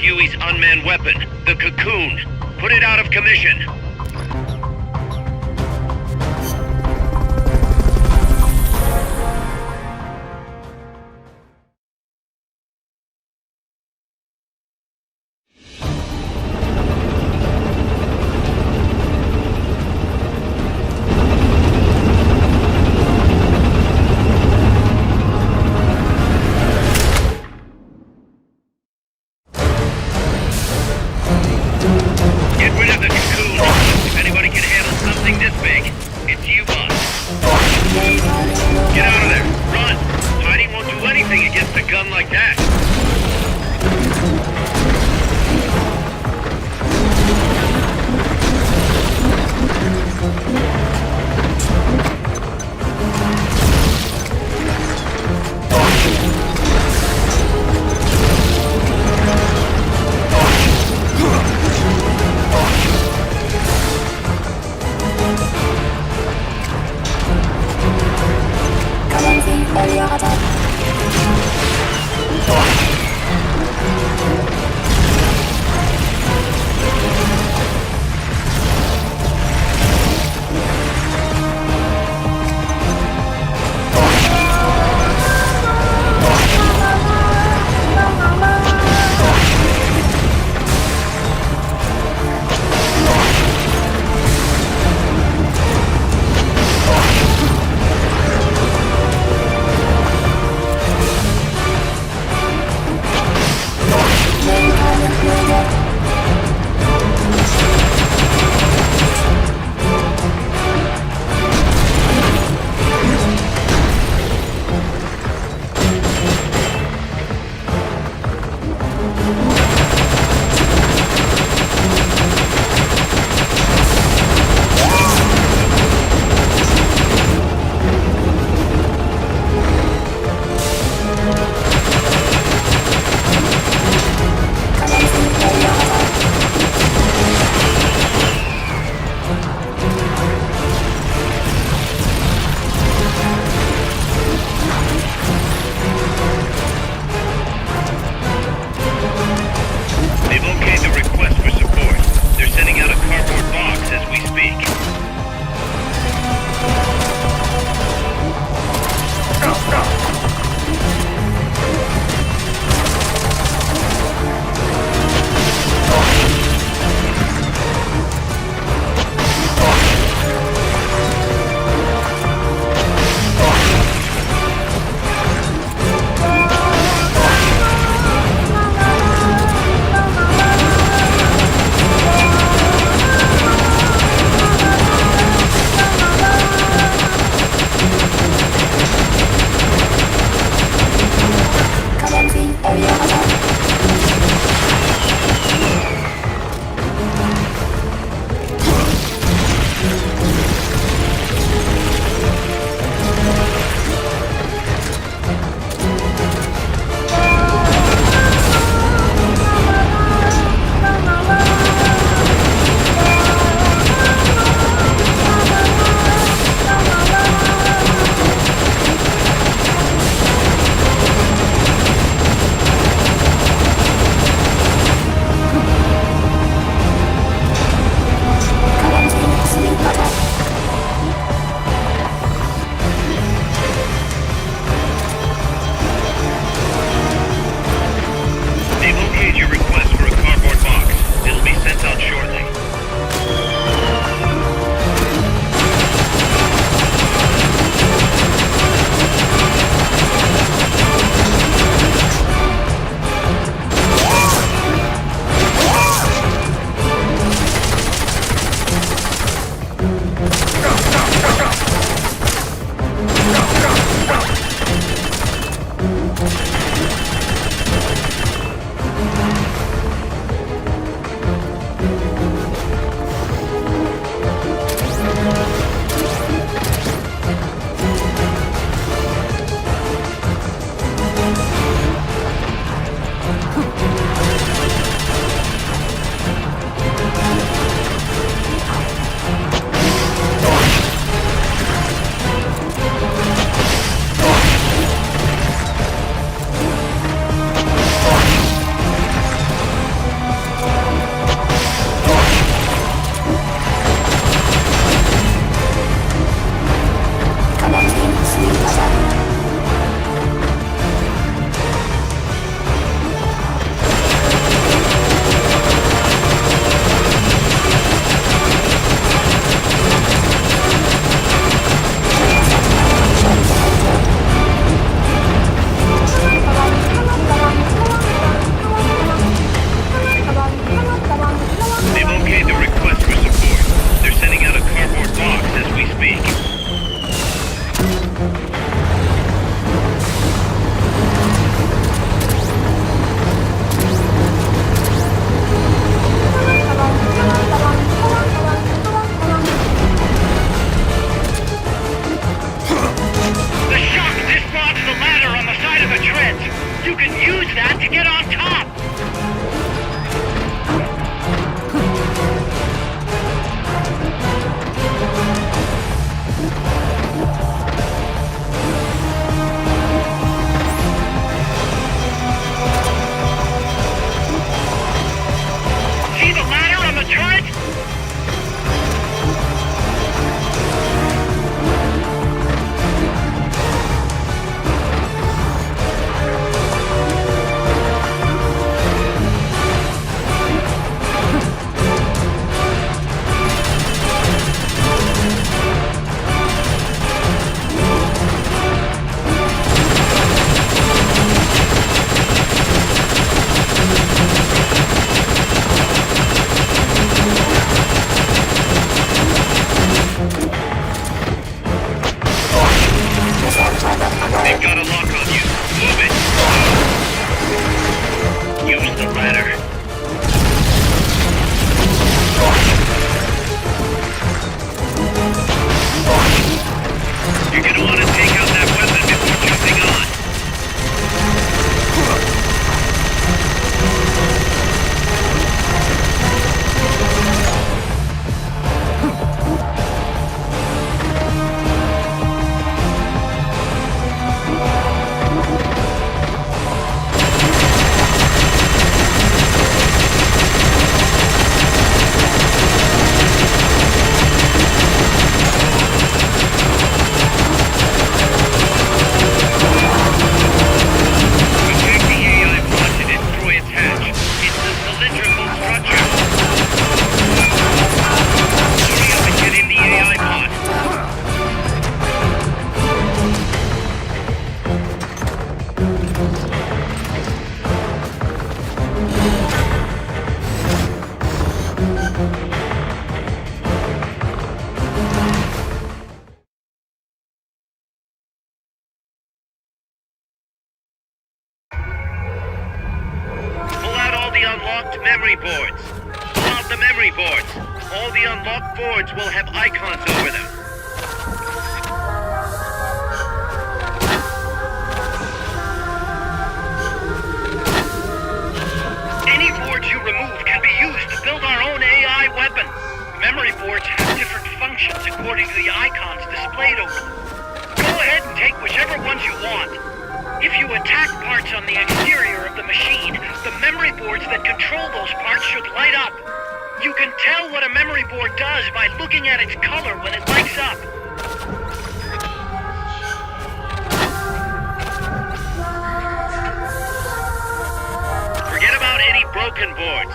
Huey's unmanned weapon, the Cocoon. Put it out of commission. Get rid of the Cocoon. If anybody can handle something this big, it's you, boss. Get out of there. Run. Hiding won't do anything against a gun like that. Area attack. unlocked memory boards. Pull out the memory boards. All the unlocked boards will have icons over them. Any boards you remove can be used to build our own AI weapon. Memory boards have different functions according to the icons displayed over them. Go ahead and take whichever ones you want. If you attack parts on the exterior of the machine, the memory boards that control those parts should light up. You can tell what a memory board does by looking at its color when it lights up. Forget about any broken boards.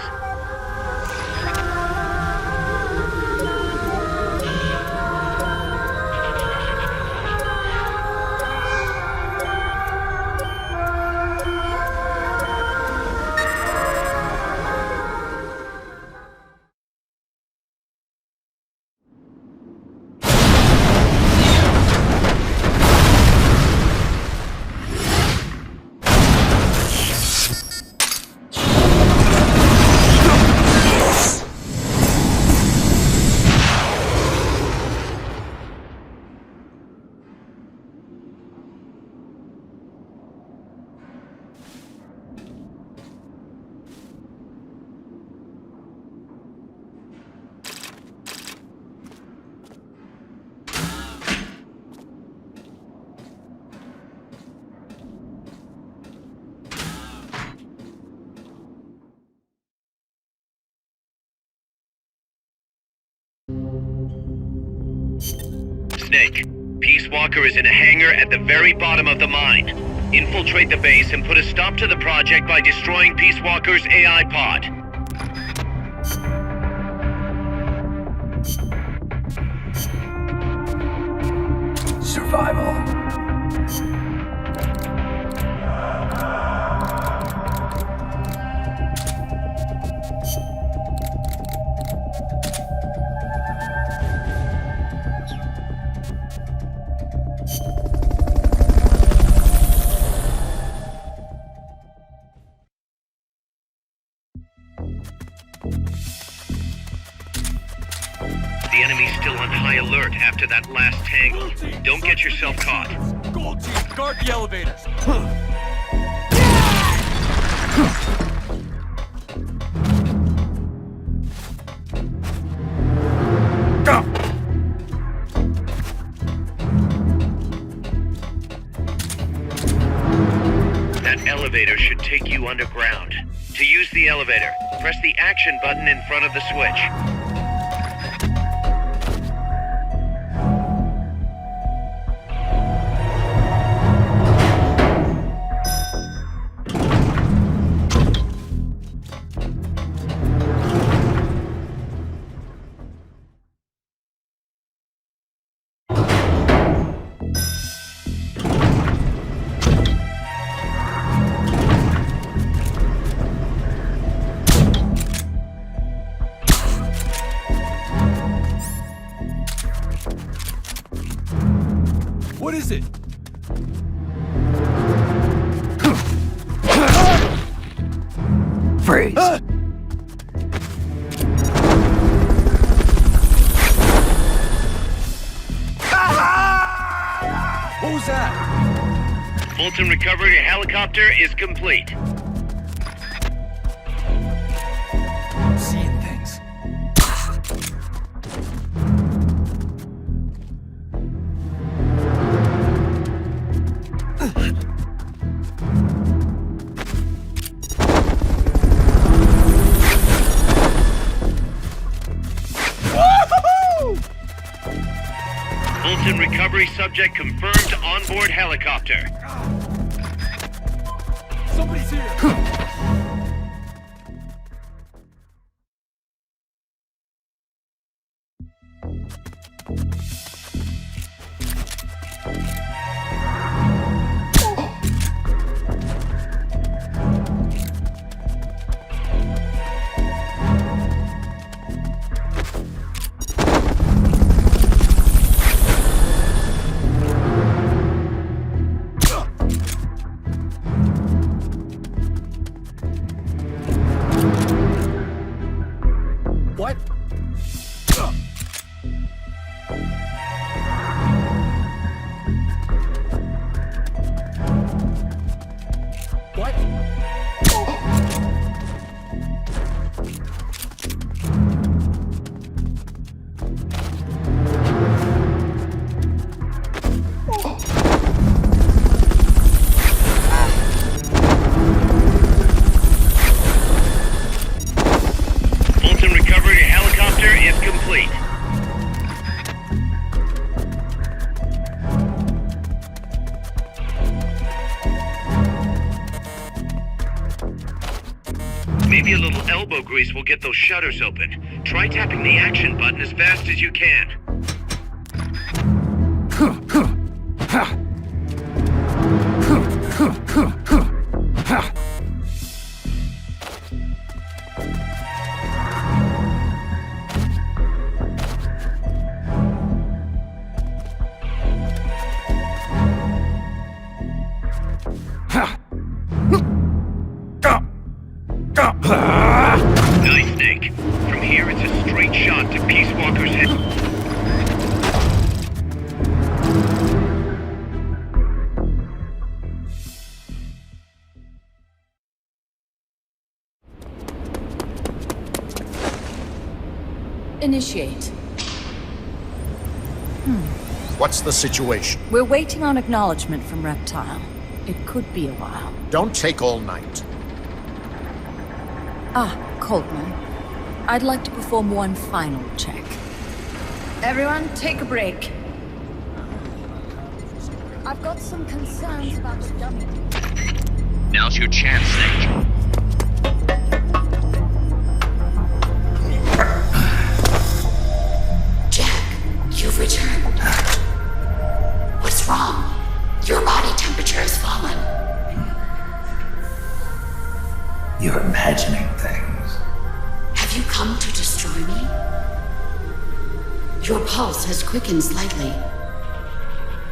Snake, Peace Walker is in a hangar at the very bottom of the mine. Infiltrate the base and put a stop to the project by destroying Peace Walker's AI pod. Survival. The enemy's still on high alert after that last tangle. Don't get yourself caught. Gold team, guard the elevators. That elevator should take you underground. To use the elevator, press the action button in front of the switch. What is it? Freeze. What was that? Fulton recovery helicopter is complete. I'm seeing things. Fulton recovery subject confirmed onboard helicopter. Somebody's here. Maybe a little elbow grease will get those shutters open. Try tapping the action button as fast as you can. Nice, Snake. From here, it's a straight shot to Peace Walker's head. Initiate. What's the situation? We're waiting on acknowledgement from Reptile. It could be a while. Don't take all night. Ah, Coltman. I'd like to perform one final check. Everyone, take a break. I've got some concerns about the dummy. Now's your chance, Snake. You've returned. What's wrong? Your body temperature has fallen. You're imagining things. Have you come to destroy me? Your pulse has quickened slightly.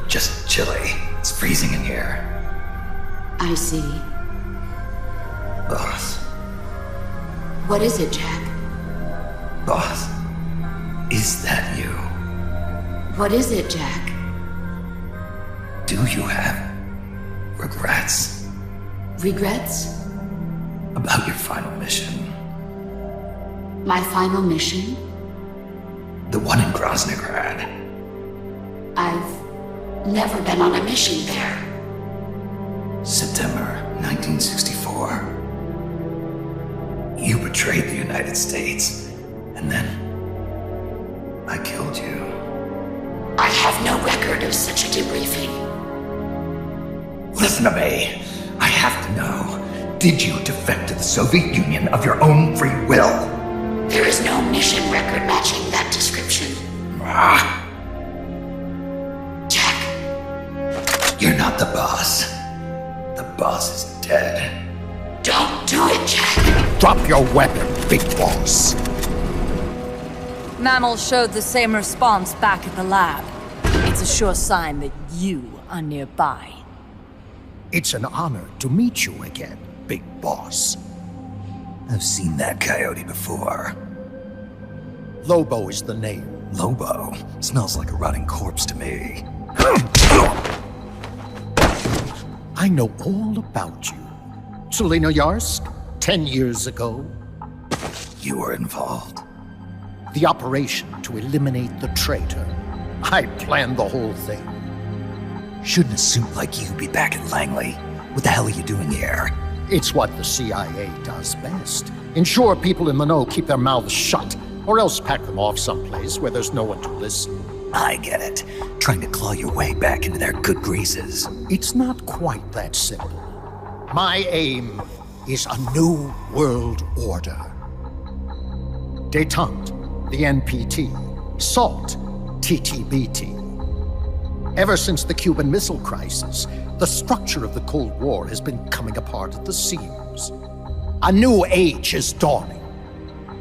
Just chilly. It's freezing in here. I see. Boss. What is it, Jack? Boss. Is that you? What is it, Jack? Do you have regrets? Regrets? About your final mission? My final mission? The one in Groznygrad. I've never been on a mission there. September 1964. You betrayed the United States, and then I killed you. I have no record of such a debriefing. Listen to me. I have to know. Did you defect to the Soviet Union of your own free will? There is no mission record matching that description. Jack. You're not the boss. The boss is dead. Don't do it, Jack. Drop your weapon, big boss. Mammal showed the same response back at the lab. It's a sure sign that you are nearby. It's an honor to meet you again, big boss. I've seen that coyote before. Lobo is the name. Lobo? Smells like a rotting corpse to me. I know all about you. Selena Yarsk, 10 years ago. You were involved. The operation to eliminate the traitor. I planned the whole thing. Shouldn't a suit like you be back in Langley? What the hell are you doing here? It's what the CIA does best. Ensure people in the know keep their mouths shut, or else pack them off someplace where there's no one to listen. I get it. Trying to claw your way back into their good graces. It's not quite that simple. My aim is a new world order. Détente, the NPT. SALT, TTBT. Ever since the Cuban Missile Crisis, the structure of the Cold War has been coming apart at the seams. A new age is dawning.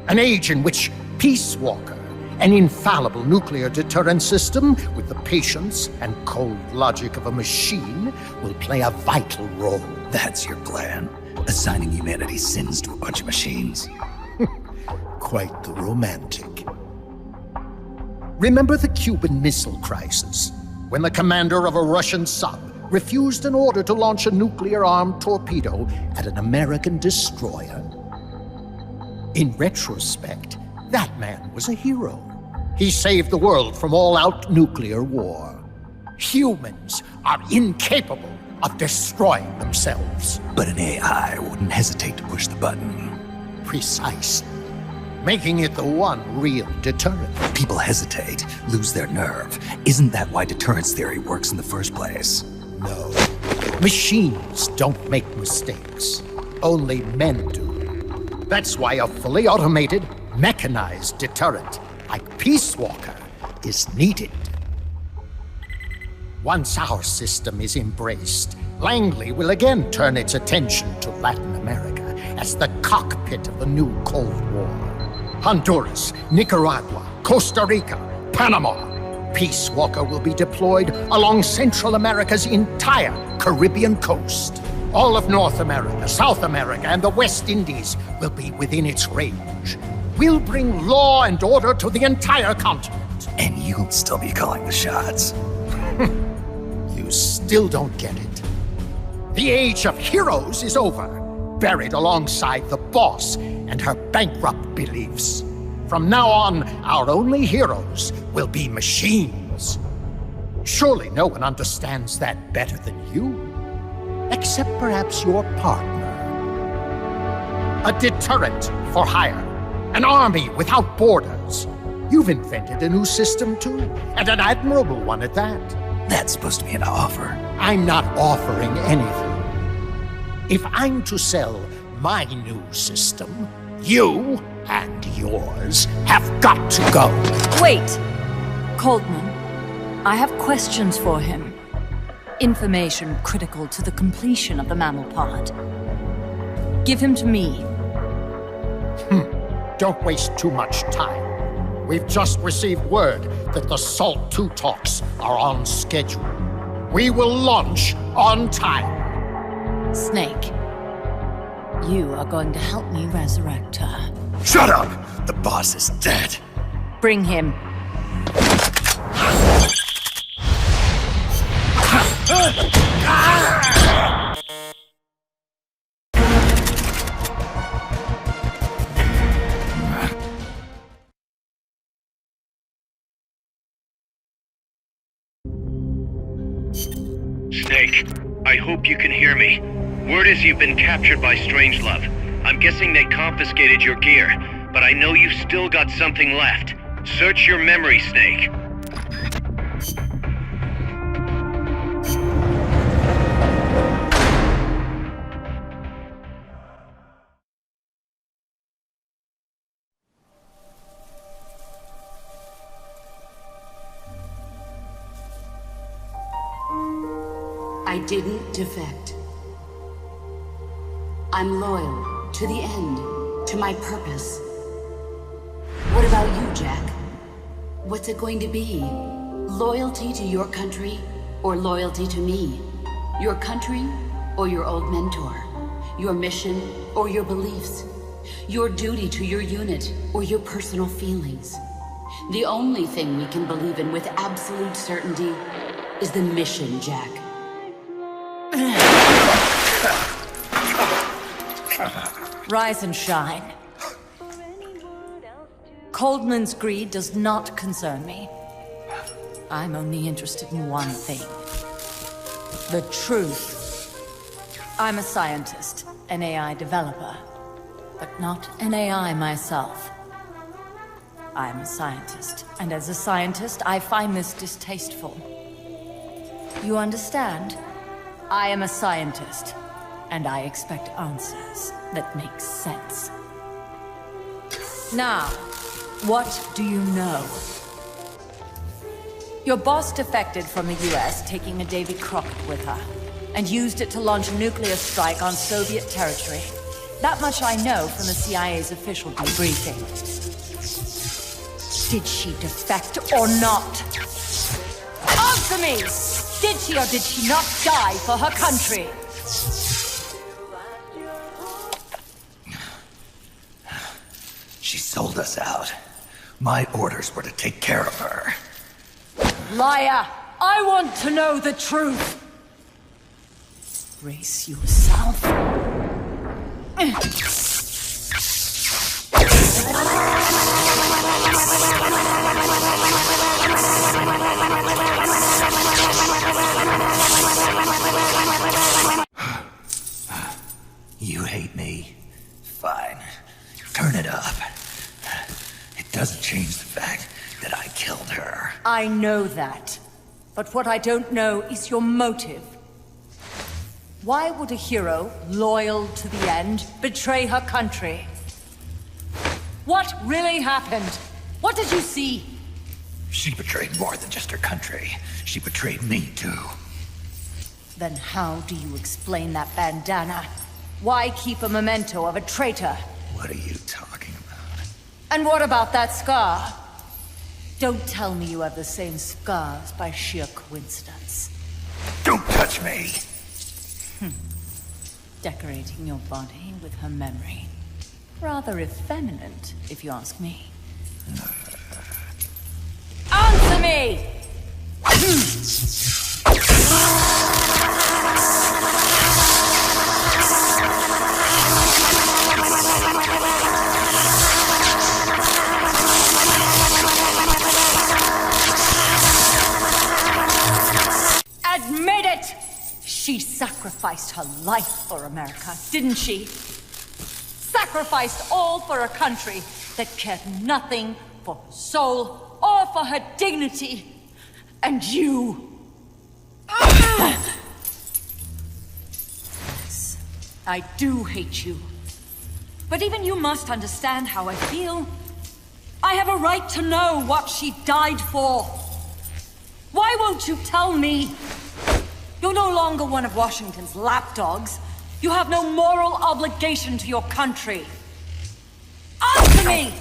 An age in which Peace Walker, an infallible nuclear deterrent system with the patience and cold logic of a machine, will play a vital role. That's your plan? Assigning humanity's sins to a bunch of machines? Quite the romantic. Remember the Cuban Missile Crisis, when the commander of a Russian sub refused an order to launch a nuclear-armed torpedo at an American destroyer? In retrospect, that man was a hero. He saved the world from all-out nuclear war. Humans are incapable of destroying themselves. But an AI wouldn't hesitate to push the button. Precisely. Making it the one real deterrent. People hesitate, lose their nerve. Isn't that why deterrence theory works in the first place? No. Machines don't make mistakes. Only men do. That's why a fully automated, mechanized deterrent like Peace Walker is needed. Once our system is embraced, Langley will again turn its attention to Latin America as the cockpit of the new Cold War. Honduras, Nicaragua, Costa Rica, Panama. Peace Walker will be deployed along Central America's entire Caribbean coast. All of North America, South America, and the West Indies will be within its range. We'll bring law and order to the entire continent. And you'll still be calling the shots. You still don't get it. The age of heroes is over, buried alongside the boss and her bankrupt beliefs. From now on, our only heroes will be machines. Surely no one understands that better than you. Except perhaps your partner. A deterrent for hire. An army without borders. You've invented a new system too, and an admirable one at that. That's supposed to be an offer. I'm not offering anything. If I'm to sell my new system, you and yours have got to go. Wait! Coldman, I have questions for him. Information critical to the completion of the mammal pod. Give him to me. Don't waste too much time. We've just received word that the SALT II talks are on schedule. We will launch on time. Snake, you are going to help me resurrect her. Shut up! The boss is dead. Bring him. Snake, I hope you can hear me. Word is you've been captured by Strangelove. I'm guessing they confiscated your gear, but I know you've still got something left. Search your memory, Snake. I didn't defect. I'm loyal to the end, to my purpose. What about you, Jack? What's it going to be? Loyalty to your country or loyalty to me? Your country or your old mentor? Your mission or your beliefs? Your duty to your unit or your personal feelings? The only thing we can believe in with absolute certainty is the mission, Jack. Rise and shine. Coldman's greed does not concern me. I'm only interested in one thing. The truth. I'm a scientist, an AI developer, but not an AI myself. I'm a scientist, and as a scientist, I find this distasteful. You understand? I am a scientist, and I expect answers that make sense. Now, what do you know? Your boss defected from the US, taking a Davy Crockett with her, and used it to launch a nuclear strike on Soviet territory. That much I know from the CIA's official debriefing. Did she defect or not? Answer me! Did she or did she not die for her country? She sold us out. My orders were to take care of her. Liar! I want to know the truth! Brace yourself. You hate me? Fine. Turn it up. It doesn't change the fact that I killed her. I know that. But what I don't know is your motive. Why would a hero, loyal to the end, betray her country? What really happened? What did you see? She betrayed more than just her country. She betrayed me, too. Then how do you explain that bandana? Why keep a memento of a traitor? What are you talking about? And what about that scar? Don't tell me you have the same scars by sheer coincidence. Don't touch me! Decorating your body with her memory. Rather effeminate, if you ask me. Answer me! Admit it! She sacrificed her life for America, didn't she? Sacrificed all for a country that cared nothing for her soul or for her dignity. And you... Yes, I do hate you. But even you must understand how I feel. I have a right to know what she died for. Why won't you tell me? You're no longer one of Washington's lapdogs. You have no moral obligation to your country. Answer me!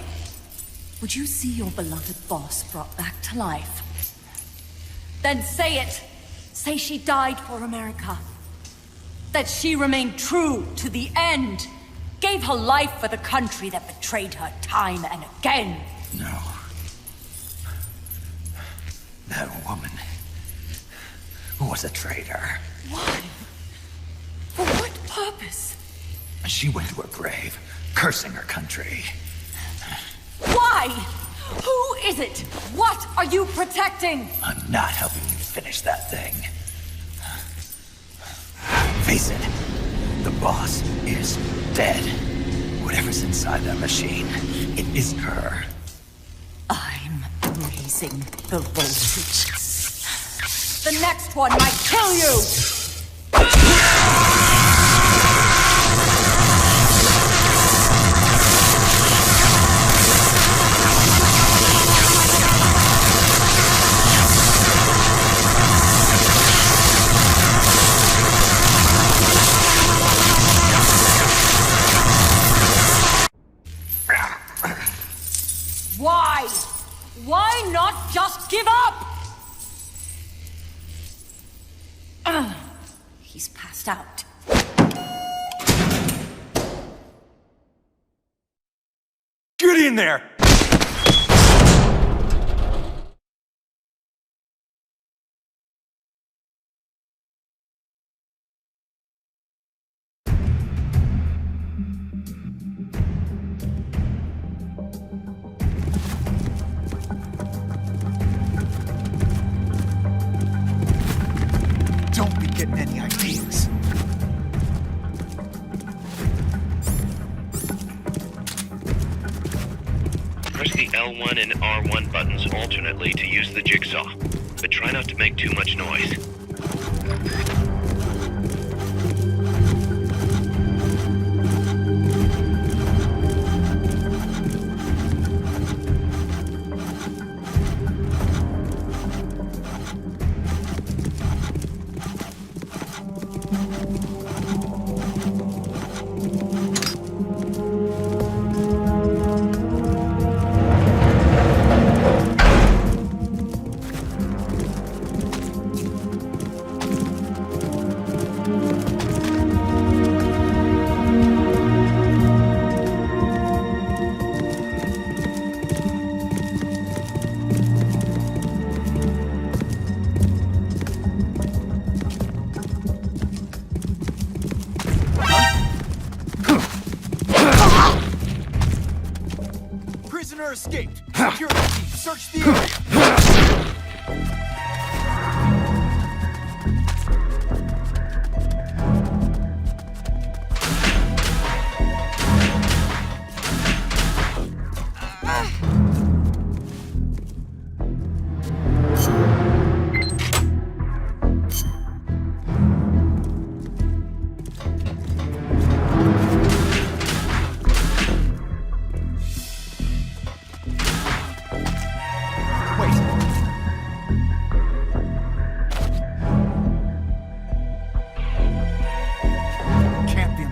Would you see your beloved boss brought back to life? Then say it. Say she died for America. That she remained true to the end. Gave her life for the country that betrayed her time and again. No. That woman was a traitor. Why? For what purpose? She went to her grave, cursing her country. Why? Who is it? What are you protecting? I'm not helping you finish that thing. Face it, the boss is dead. Whatever's inside that machine, it isn't her. I'm raising the voltage. The next one might kill you! Why? Why not just give up? He's passed out. Get in there! Don't be getting any ideas. Press the L1 and R1 buttons alternately to use the jigsaw, but try not to make too much noise. Prisoner escaped. Security team, search the area.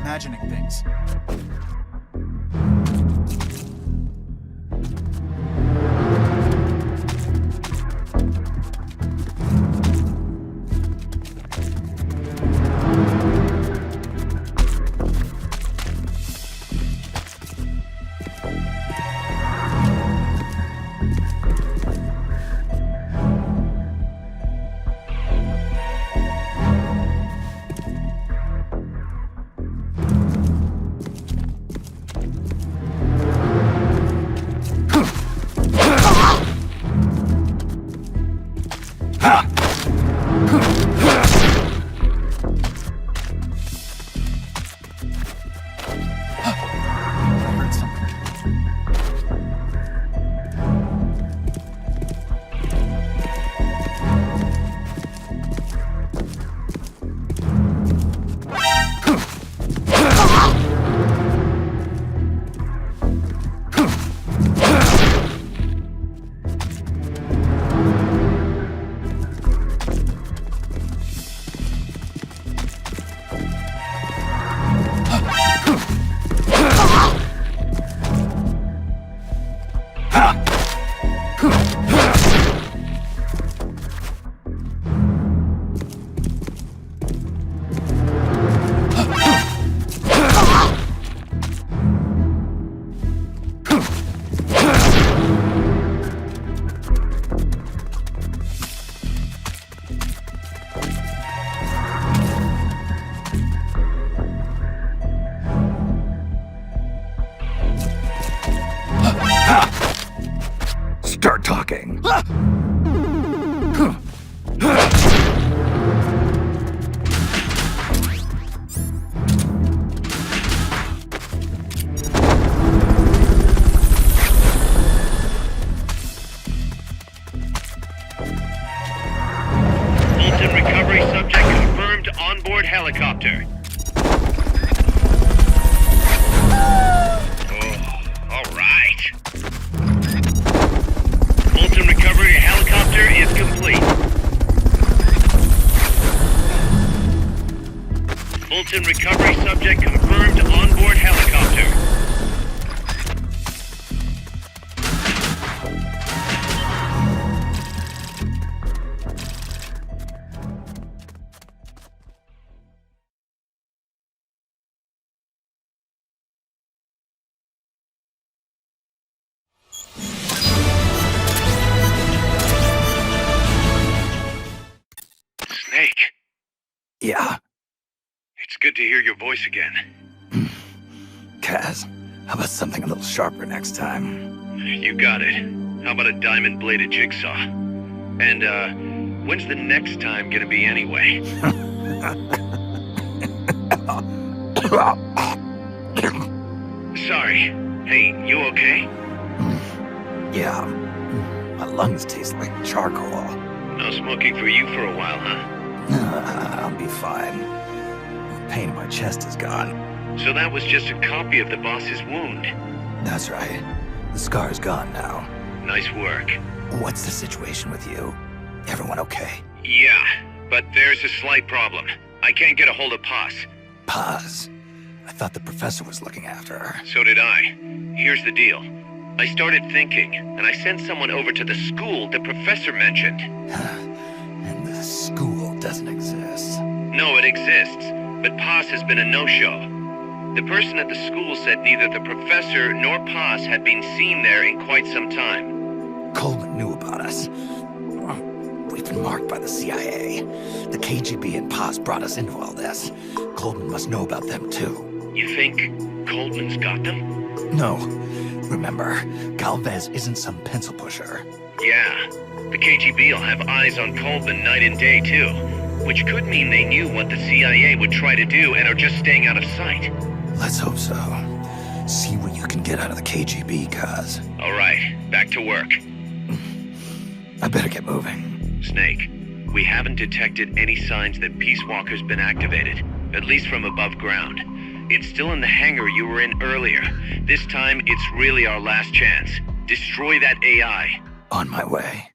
imagining things. Start talking. Fulton recovery subject confirmed onboard helicopter. Fulton recovery helicopter is complete. Fulton recovery subject confirmed onboard helicopter. Snake. Yeah, It's good to hear your voice again. Kaz, how about something a little sharper next time? You got it. How about a diamond-bladed jigsaw? And, when's the next time gonna be anyway? Sorry. Hey, you okay? Yeah, my lungs taste like charcoal. No smoking for you for a while, huh? I'll be fine. The pain in my chest is gone. So that was just a copy of the boss's wound. That's right. The scar's gone now. Nice work. What's the situation with you? Everyone okay? Yeah, but there's a slight problem. I can't get a hold of Paz. Paz? I thought the professor was looking after her. So did I. Here's the deal. I started thinking, and I sent someone over to the school the professor mentioned. And the school doesn't exist. No, it exists, but Paz has been a no-show. The person at the school said neither the professor nor Paz had been seen there in quite some time. Coleman knew about us. We've been marked by the CIA. The KGB and Paz brought us into all this. Coleman must know about them too. You think Coleman's got them? No. Remember, Galvez isn't some pencil pusher. Yeah. The KGB will have eyes on Coleman night and day too. Which could mean they knew what the CIA would try to do and are just staying out of sight. Let's hope so. See what you can get out of the KGB, Kaz. All right, back to work. I better get moving. Snake, we haven't detected any signs that Peace Walker's been activated, at least from above ground. It's still in the hangar you were in earlier. This time, it's really our last chance. Destroy that AI. On my way.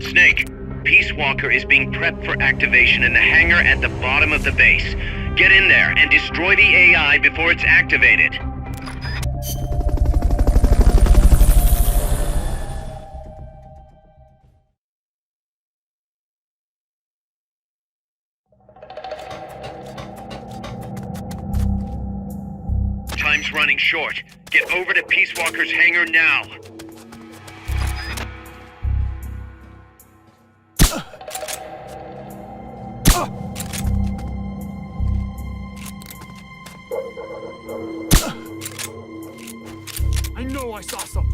Snake, Peace Walker is being prepped for activation in the hangar at the bottom of the base. Get in there and destroy the AI before it's activated. Time's running short. Get over to Peace Walker's hangar now. I know I saw something.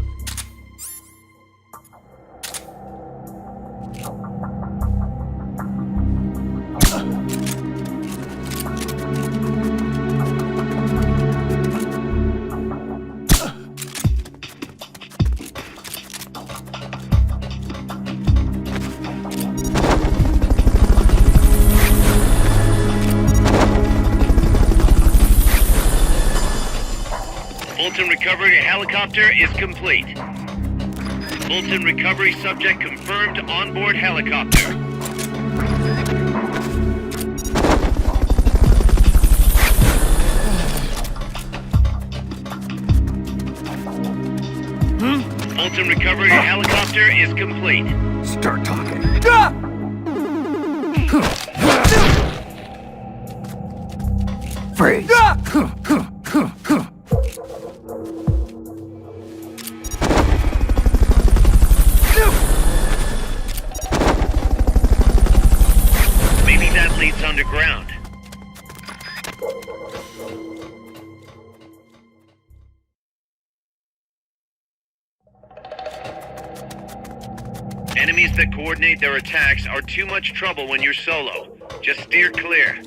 Fulton recovery helicopter is complete. Fulton recovery subject confirmed onboard helicopter. Fulton recovery helicopter is complete. Start talking. Freeze. Maybe that leads underground. Enemies that coordinate their attacks are too much trouble when you're solo. Just steer clear.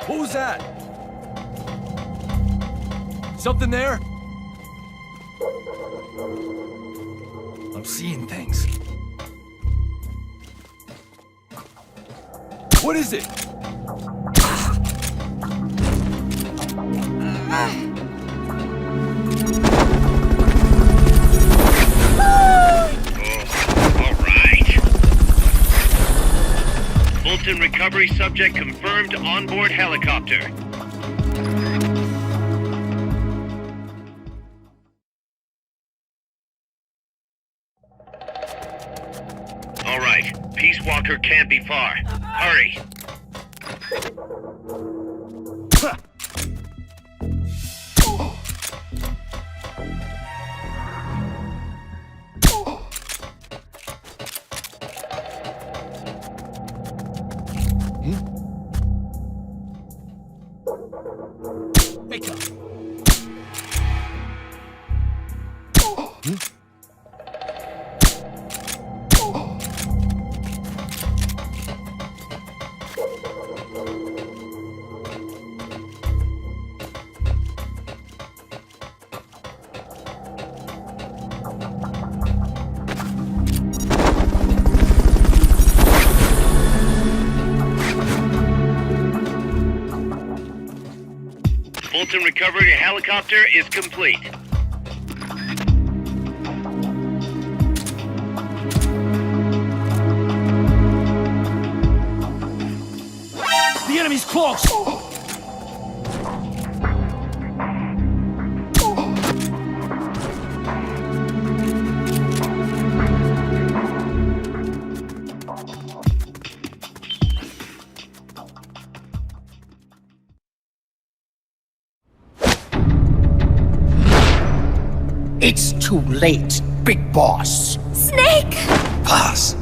What was that? Something there? I'm seeing things. What is it? Fulton recovery subject confirmed onboard helicopter. All right, Peace Walker can't be far. Hurry. Fulton recovery helicopter is complete. The enemy's close! It's too late, Big Boss. Snake! Boss.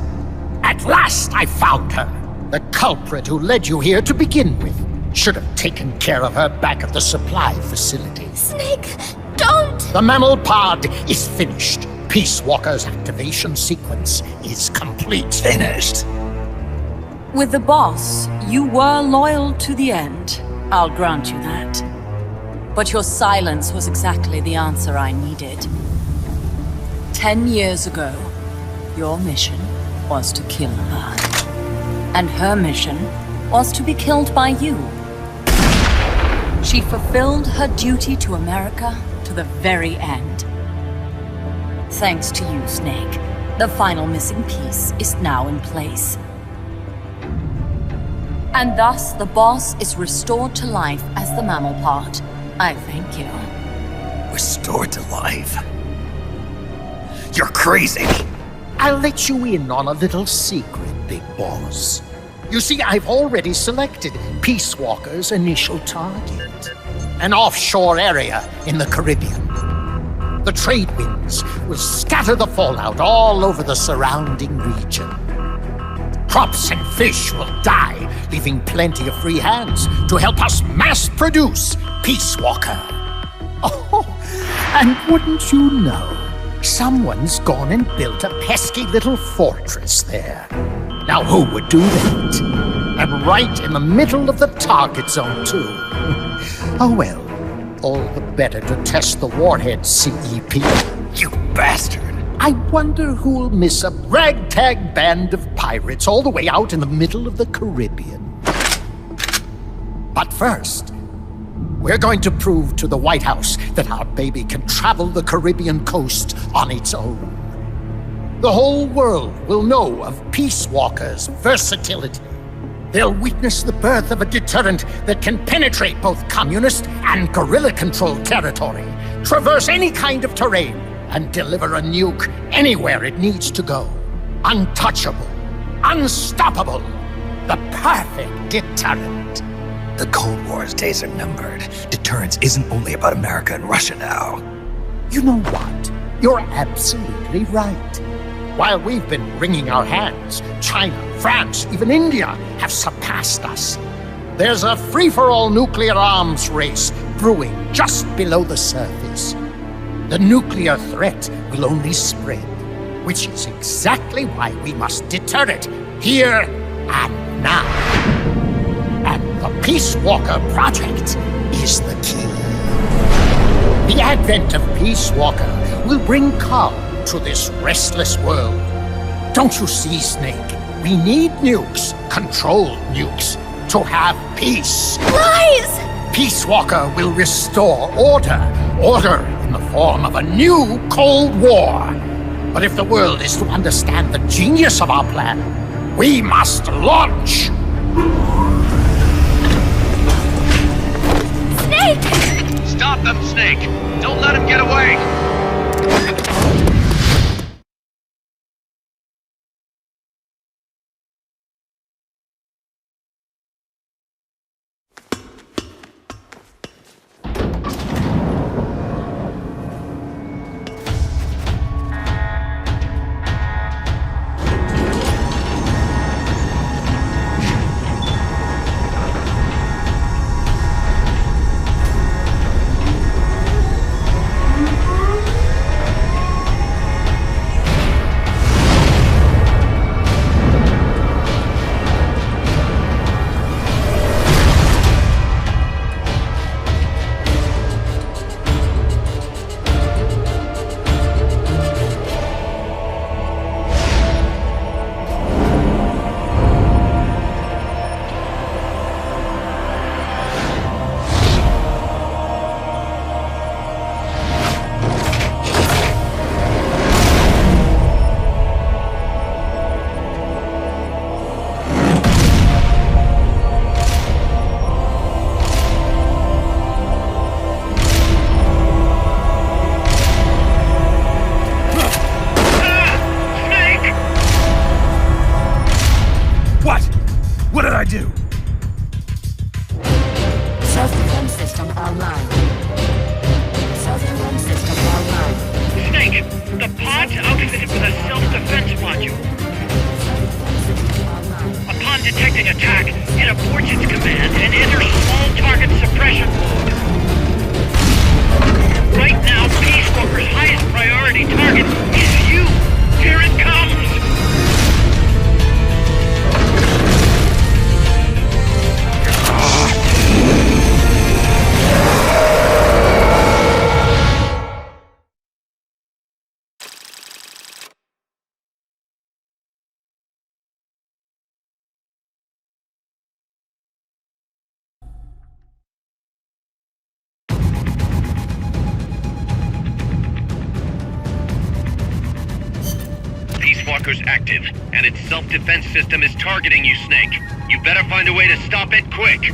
At last I found her. The culprit who led you here to begin with. Should have taken care of her back at the supply facility. Snake, don't! The mammal pod is finished. Peace Walker's activation sequence is complete. Finished. With the boss, you were loyal to the end. I'll grant you that. But your silence was exactly the answer I needed. 10 years ago, your mission was to kill her. And her mission was to be killed by you. She fulfilled her duty to America to the very end. Thanks to you, Snake. The final missing piece is now in place. And thus, the boss is restored to life as the mammal part. I thank you. Restored to life? You're crazy! I'll let you in on a little secret, Big Boss. You see, I've already selected Peace Walker's initial target. An offshore area in the Caribbean. The trade winds will scatter the fallout all over the surrounding region. Crops and fish will die, leaving plenty of free hands to help us mass-produce Peace Walker. Oh, and wouldn't you know, someone's gone and built a pesky little fortress there. Now who would do that? And right in the middle of the target zone, too. Oh well, all the better to test the warhead, CEP. You bastard! I wonder who'll miss a ragtag band of pirates all the way out in the middle of the Caribbean. But first, we're going to prove to the White House that our baby can travel the Caribbean coast on its own. The whole world will know of Peace Walker's versatility. They'll witness the birth of a deterrent that can penetrate both communist and guerrilla-controlled territory, traverse any kind of terrain, and deliver a nuke anywhere it needs to go. Untouchable, unstoppable, the perfect deterrent. The Cold War's days are numbered. Deterrence isn't only about America and Russia now. You know what? You're absolutely right. While we've been wringing our hands, China, France, even India have surpassed us. There's a free-for-all nuclear arms race brewing just below the surface. The nuclear threat will only spread, which is exactly why we must deter it here and now. And the Peace Walker Project is the key. The advent of Peace Walker will bring calm to this restless world. Don't you see, Snake? We need nukes, controlled nukes, to have peace. Lies! Peace Walker will restore order. Order in the form of a new Cold War. But if the world is to understand the genius of our plan, we must launch! Snake! Stop them, Snake! Don't let him get away! trackers active, and its self-defense system is targeting you, Snake. You better find a way to stop it quick.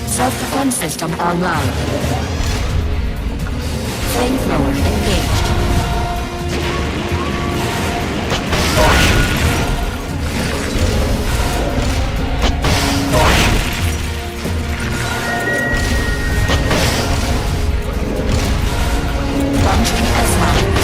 Self-defense system online. Flamethrower engaged. Launching S-Mine.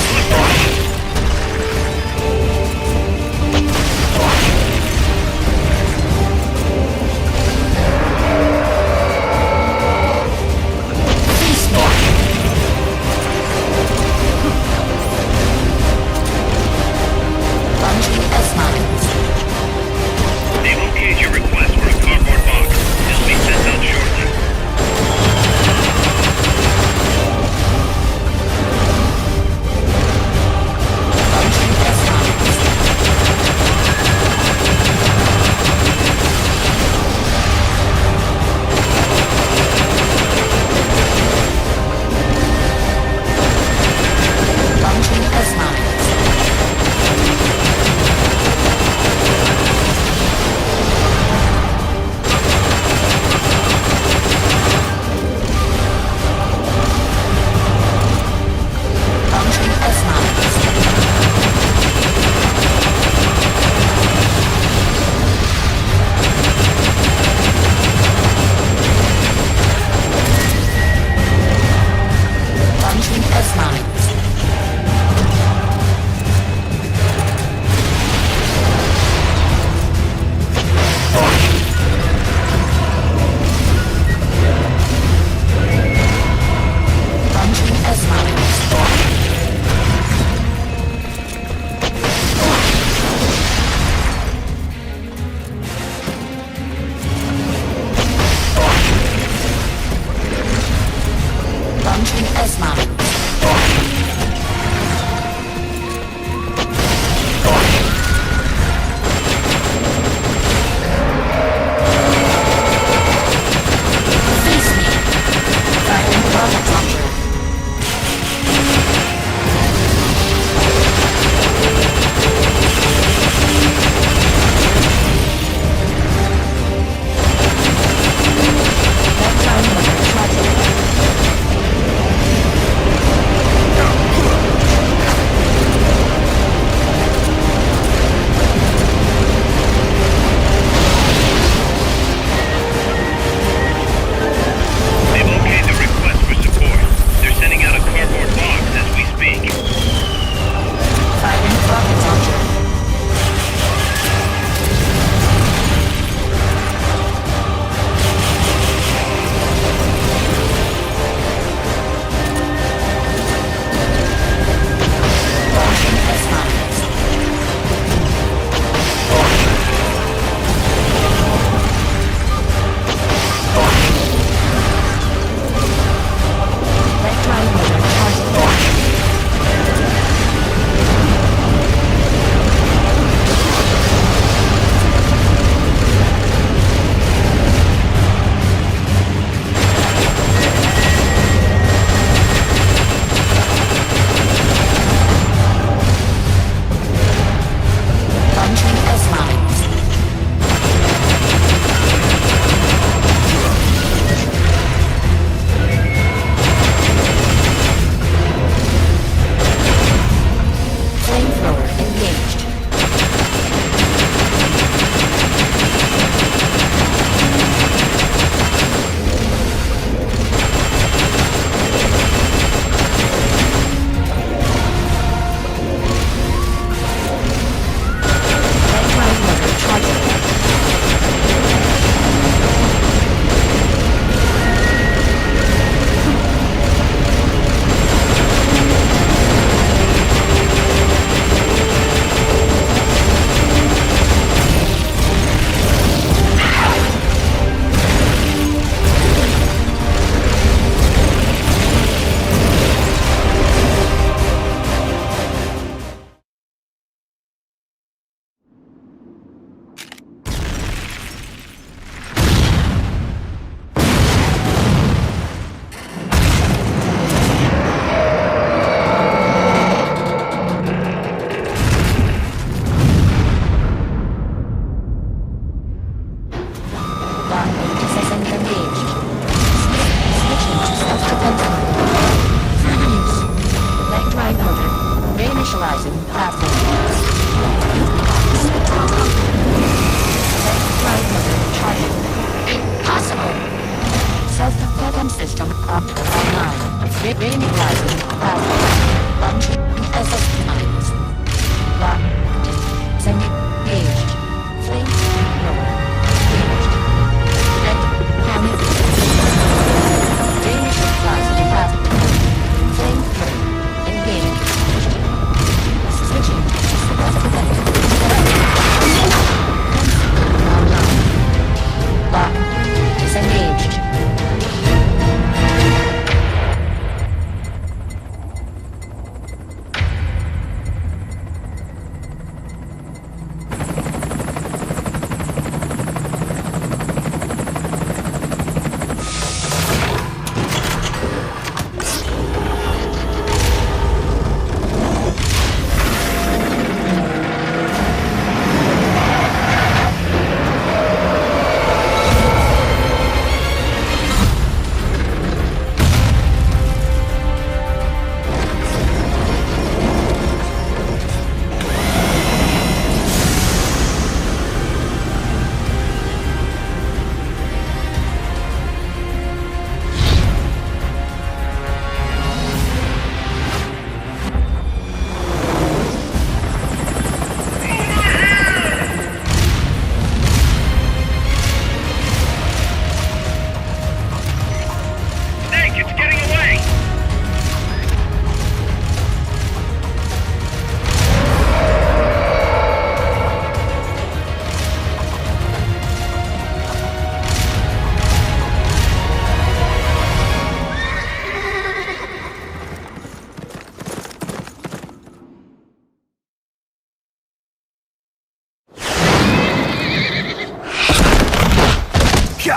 There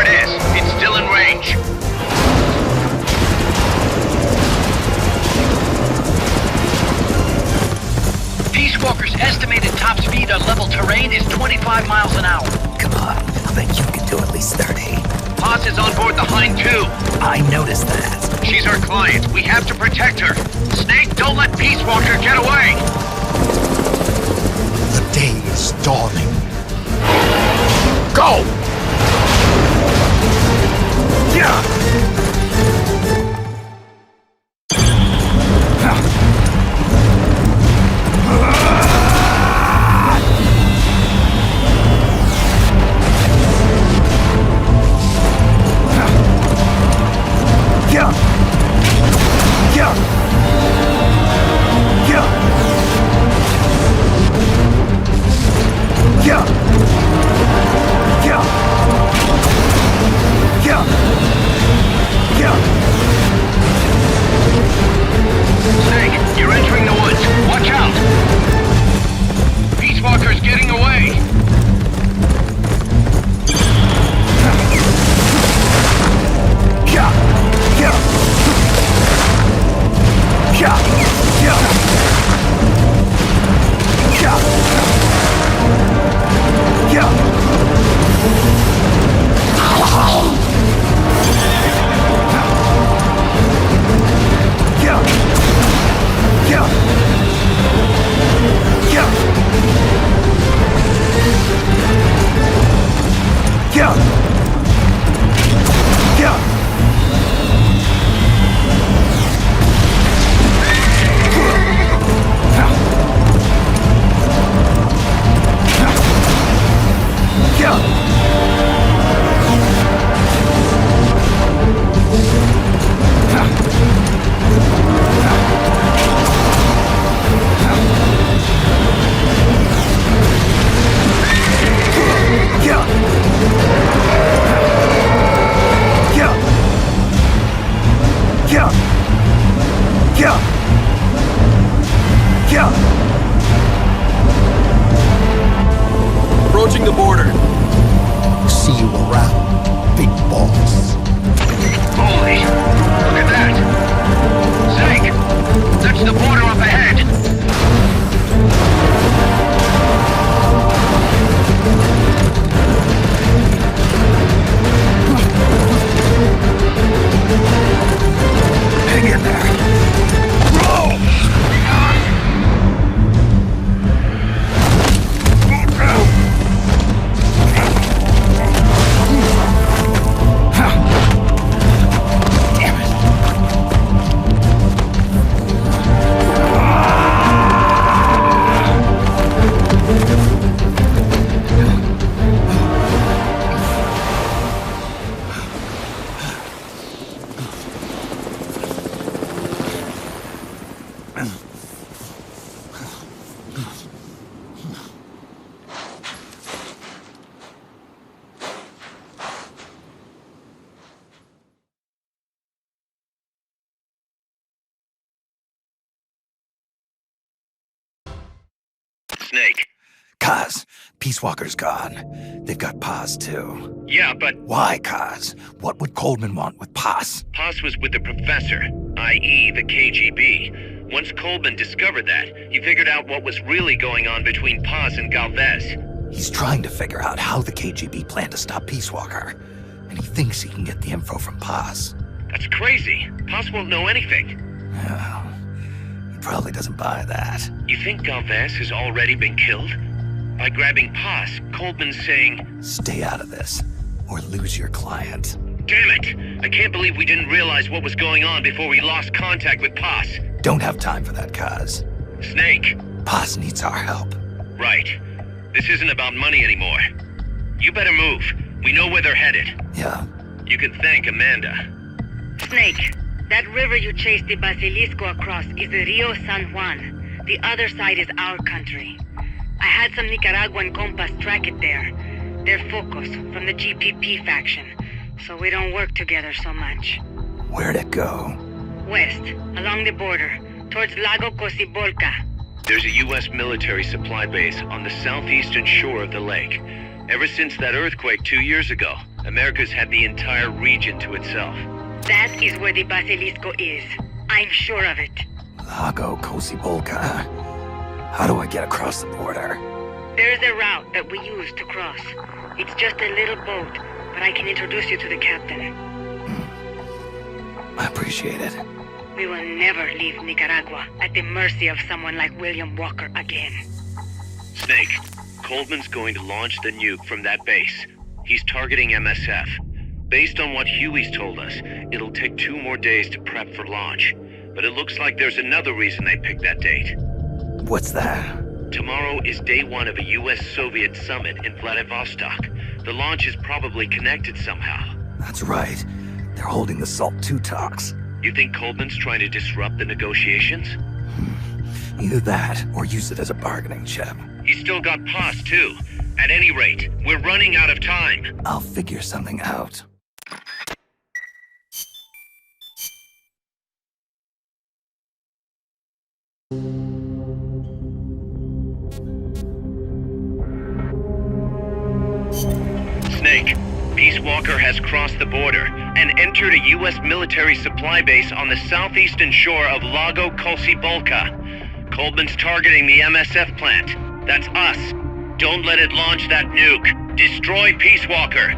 it is. It's still in range. Peace Walker's estimated top speed on level terrain is 25 miles an hour. Come on, I bet you can do at least 30. Paz is on board the Hind too. I noticed that. She's our client. We have to protect her. Snake, don't let Peace Walker get away. The day is dawning. Go! Snake, you're entering the woods. Watch out! Peace Walker's getting away. Approaching the border. See you around, big boss. Holy, look at that. Snake, that's the border up ahead. Hang in there. Snake. Kaz, Peace Walker's gone. They've got Paz, too. Yeah, but... Why, Kaz? What would Coleman want with Paz? Paz was with the Professor, i.e. the KGB. Once Coleman discovered that, he figured out what was really going on between Paz and Galvez. He's trying to figure out how the KGB planned to stop Peace Walker. And he thinks he can get the info from Paz. That's crazy. Paz won't know anything. Oh, he probably doesn't buy that. You think Galvez has already been killed? By grabbing Paz, Coleman's saying... Stay out of this, or lose your client. Damn it! I can't believe we didn't realize what was going on before we lost contact with Paz. Don't have time for that, Kaz. Snake. Paz needs our help. Right. This isn't about money anymore. You better move. We know where they're headed. Yeah. You can thank Amanda. Snake, that river you chased the Basilisco across is the Rio San Juan. The other side is our country. I had some Nicaraguan compas track it there. They're focus from the GPP faction, so we don't work together so much. Where'd it go? West, along the border, towards Lago Cocibolca. There's a U.S. military supply base on the southeastern shore of the lake. Ever since that earthquake 2 years ago, America's had the entire region to itself. That is where the Basilisco is. I'm sure of it. Lago Kosibolka. How do I get across the border? There's a route that we use to cross. It's just a little boat, but I can introduce you to the captain. I appreciate it. We will never leave Nicaragua at the mercy of someone like William Walker again. Snake, Coldman's going to launch the nuke from that base. He's targeting MSF. Based on what Huey's told us, it'll take 2 more days to prep for launch. But it looks like there's another reason they picked that date. What's that? Tomorrow is day 1 of a US-Soviet summit in Vladivostok. The launch is probably connected somehow. That's right. They're holding the SALT II talks. You think Coldman's trying to disrupt the negotiations? Either that, or use it as a bargaining chip. He's still got POS, too. At any rate, we're running out of time. I'll figure something out. Snake, Peace Walker has crossed the border and entered a U.S. military supply base on the southeastern shore of Lago Kosibolka. Coldman's targeting the MSF plant. That's us. Don't let it launch that nuke. Destroy Peace Walker.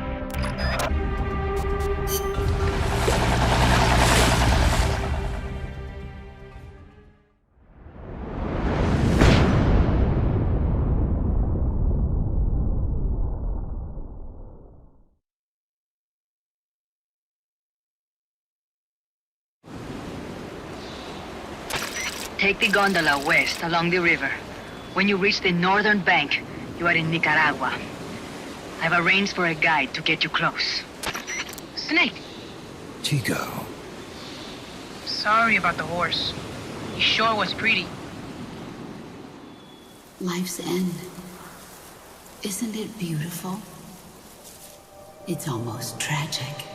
Take the gondola west along the river. When you reach the northern bank, you are in Nicaragua. I've arranged for a guide to get you close. Snake! Chico. Sorry about the horse. He sure was pretty. Life's end. Isn't it beautiful? It's almost tragic.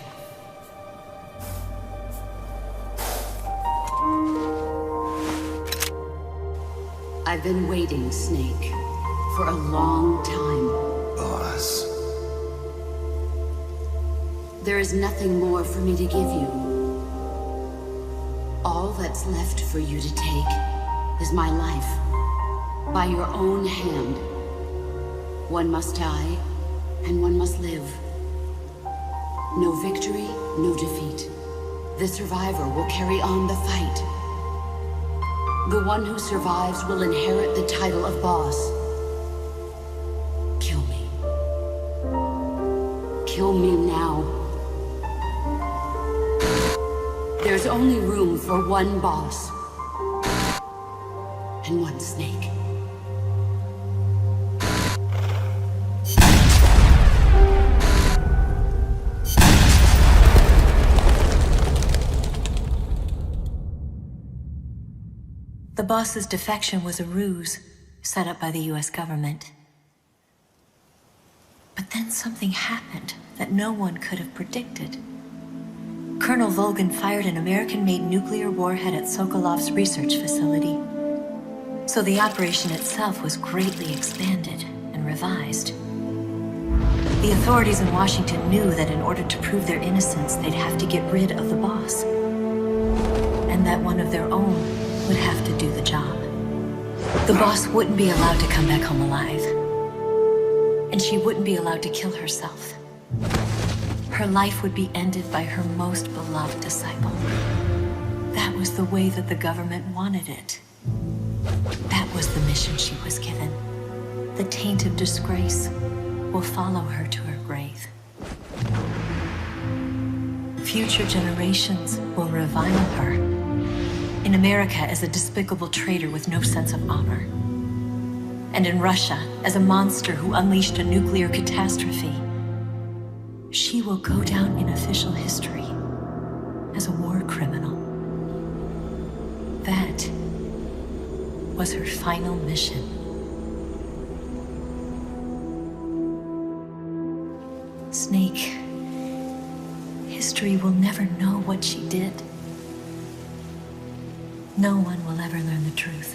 I've been waiting, Snake, for a long time. Boss. There is nothing more for me to give you. All that's left for you to take is my life. By your own hand. One must die, and one must live. No victory, no defeat. The survivor will carry on the fight. The one who survives will inherit the title of boss. Kill me. Kill me now. There's only room for one boss. And one snake. The boss's defection was a ruse set up by the US government. But then something happened that no one could have predicted. Colonel Volgan fired an American-made nuclear warhead at Sokolov's research facility. So the operation itself was greatly expanded and revised. The authorities in Washington knew that in order to prove their innocence, they'd have to get rid of the boss. And that one of their own would have to do the job. The boss wouldn't be allowed to come back home alive. And she wouldn't be allowed to kill herself. Her life would be ended by her most beloved disciple. That was the way that the government wanted it. That was the mission she was given. The taint of disgrace will follow her to her grave. Future generations will revile her. In America as a despicable traitor with no sense of honor. And in Russia as a monster who unleashed a nuclear catastrophe. She will go down in official history as a war criminal. That was her final mission. Snake, history will never know what she did. No one will ever learn the truth.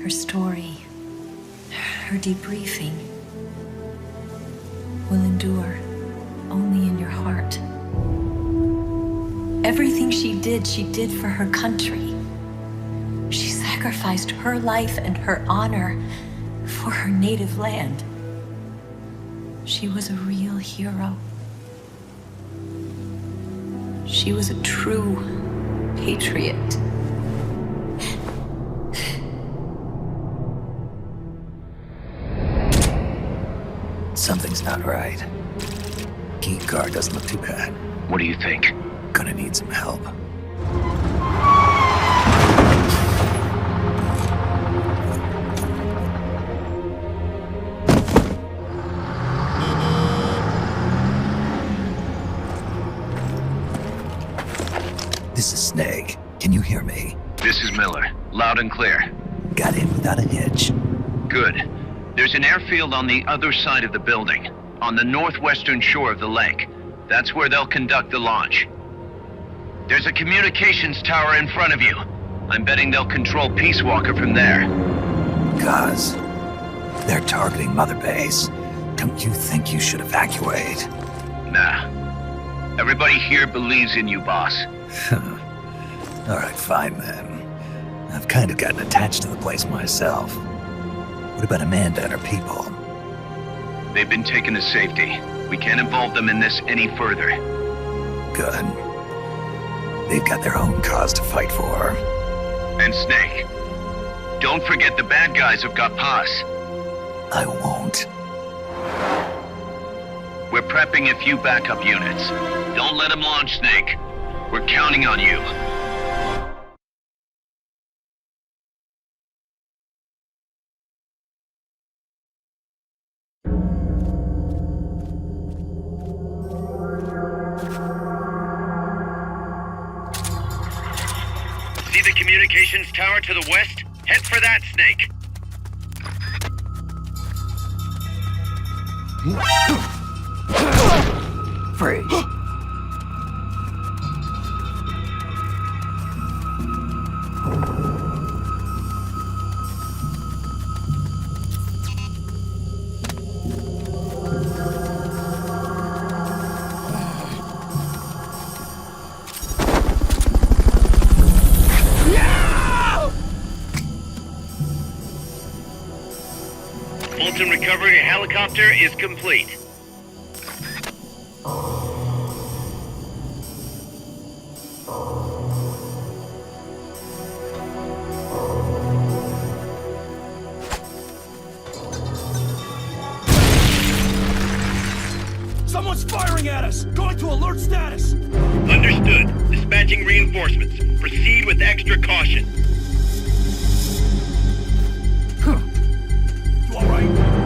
Her story, her debriefing, will endure only in your heart. Everything she did for her country. She sacrificed her life and her honor for her native land. She was a real hero. She was a true patriot. Something's not right. Key card doesn't look too bad. What do you think? Gonna need some help. This is Snake. Can you hear me? This is Miller. Loud and clear. Got in without a hitch. Good. There's an airfield on the other side of the building, on the northwestern shore of the lake. That's where they'll conduct the launch. There's a communications tower in front of you. I'm betting they'll control Peace Walker from there. Gaz, they're targeting Mother Base. Don't you think you should evacuate? Nah. Everybody here believes in you, boss. All right, fine then. I've kind of gotten attached to the place myself. What about Amanda and her people? They've been taken to safety. We can't involve them in this any further. Good. They've got their own cause to fight for. And Snake. Don't forget the bad guys have got Paz. I won't. We're prepping a few backup units. Don't let them launch, Snake. We're counting on you. See the communications tower to the west? Head for that, Snake. Free. Fulton recovery helicopter is complete. Someone's firing at us! Going to alert status! Understood. Dispatching reinforcements. Proceed with extra caution. You alright?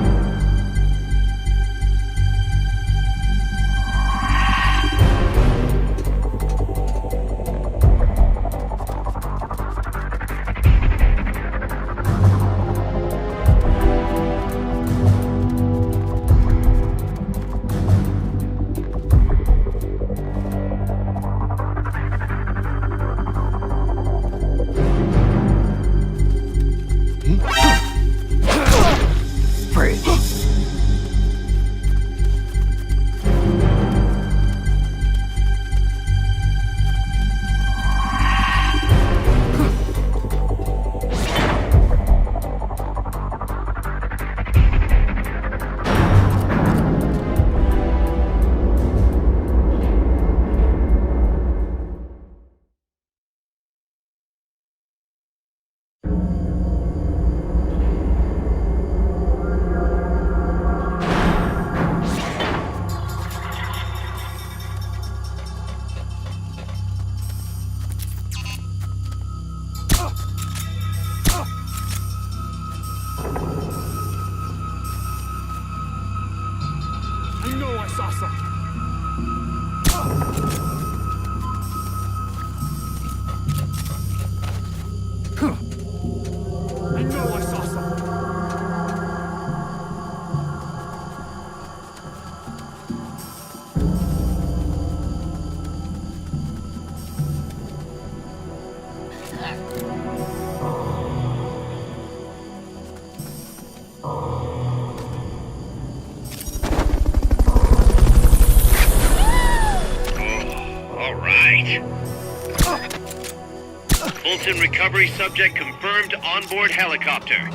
Fulton recovery subject confirmed onboard helicopter.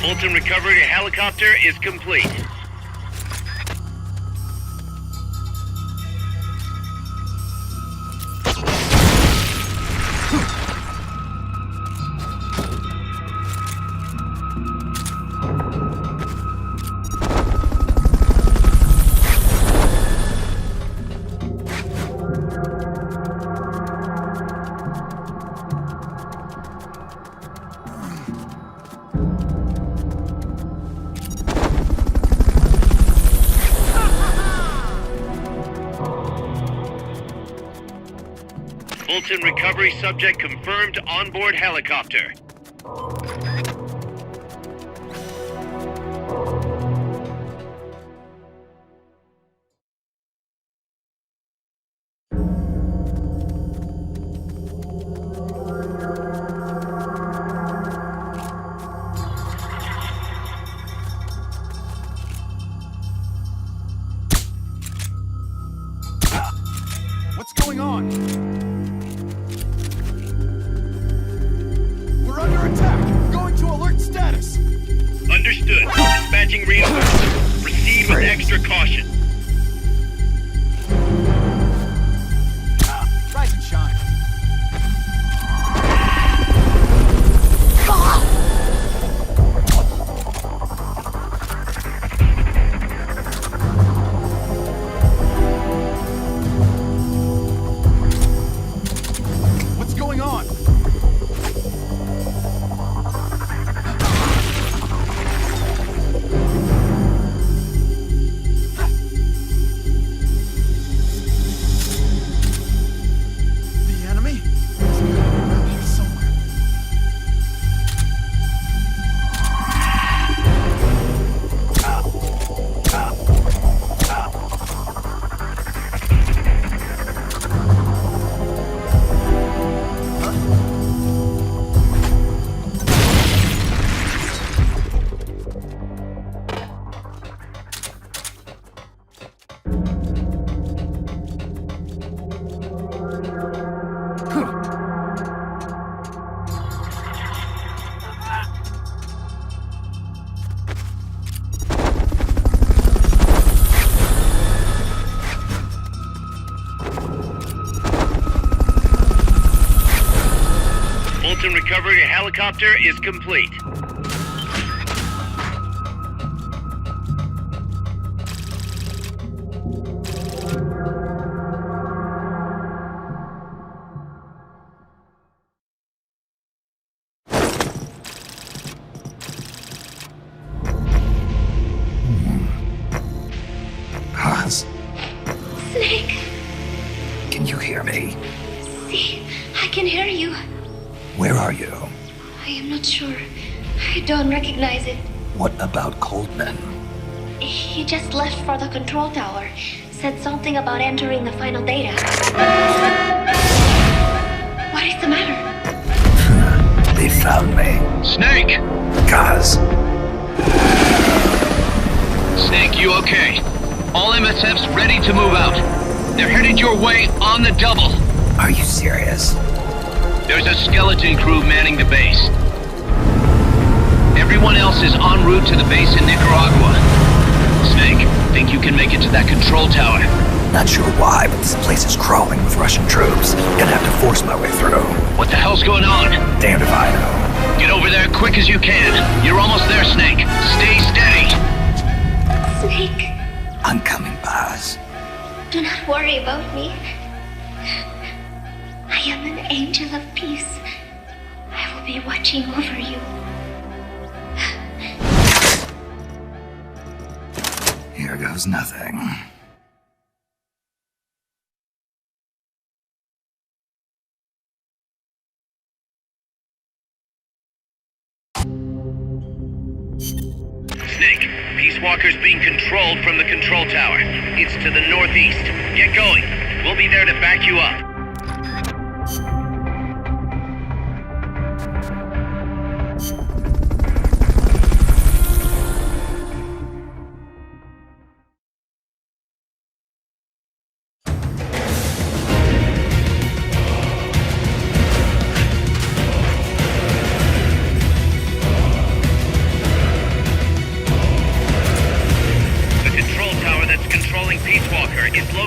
Fulton recovery helicopter is complete. Fulton recovery subject confirmed onboard helicopter. What's going on? We're under attack! Going to alert status! Understood. Dispatching reinforcements. Proceed with extra caution. Rise and shine. What's going on? The enemy? It's around here somewhere. Fulton recovery helicopter is complete. Hans, Snake! can you hear me? See, I can hear you. Where are you? I am not sure. I don't recognize it. What about Coldman? He just left for the control tower. Said something about entering the final data. What is the matter? They found me. Snake! Guys. Snake, you okay? All MSFs ready to move out. They're headed your way on the double. Are you serious? There's a skeleton crew manning the base. Everyone else is en route to the base in Nicaragua. Snake, think you can make it to that control tower? Not sure why, but this place is crawling with Russian troops. Gonna have to force my way through. What the hell's going on? Damned if I know. Get over there quick as you can. You're almost there, Snake. Stay steady. Snake, I'm coming, Baz. do not worry about me. I am an angel of peace. I will be watching over you. Here goes nothing. Snake, Peace Walker's being controlled from the control tower. It's to the northeast. Get going. We'll be there to back you up.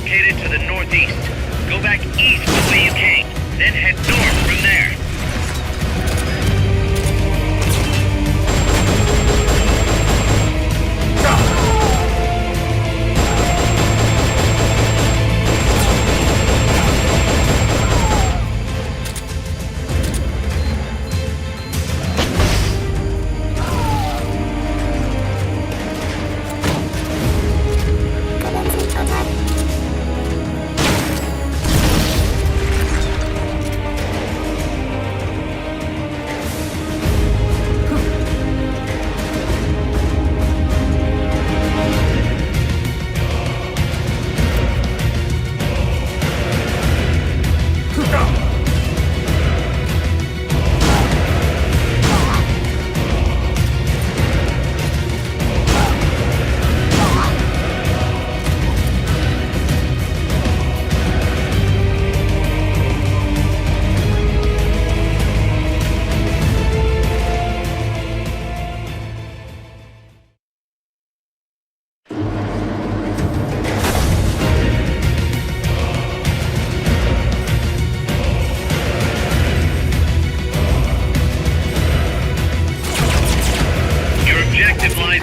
located to the northeast. Go back east the way you came, then head north from there.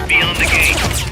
Beyond the gate.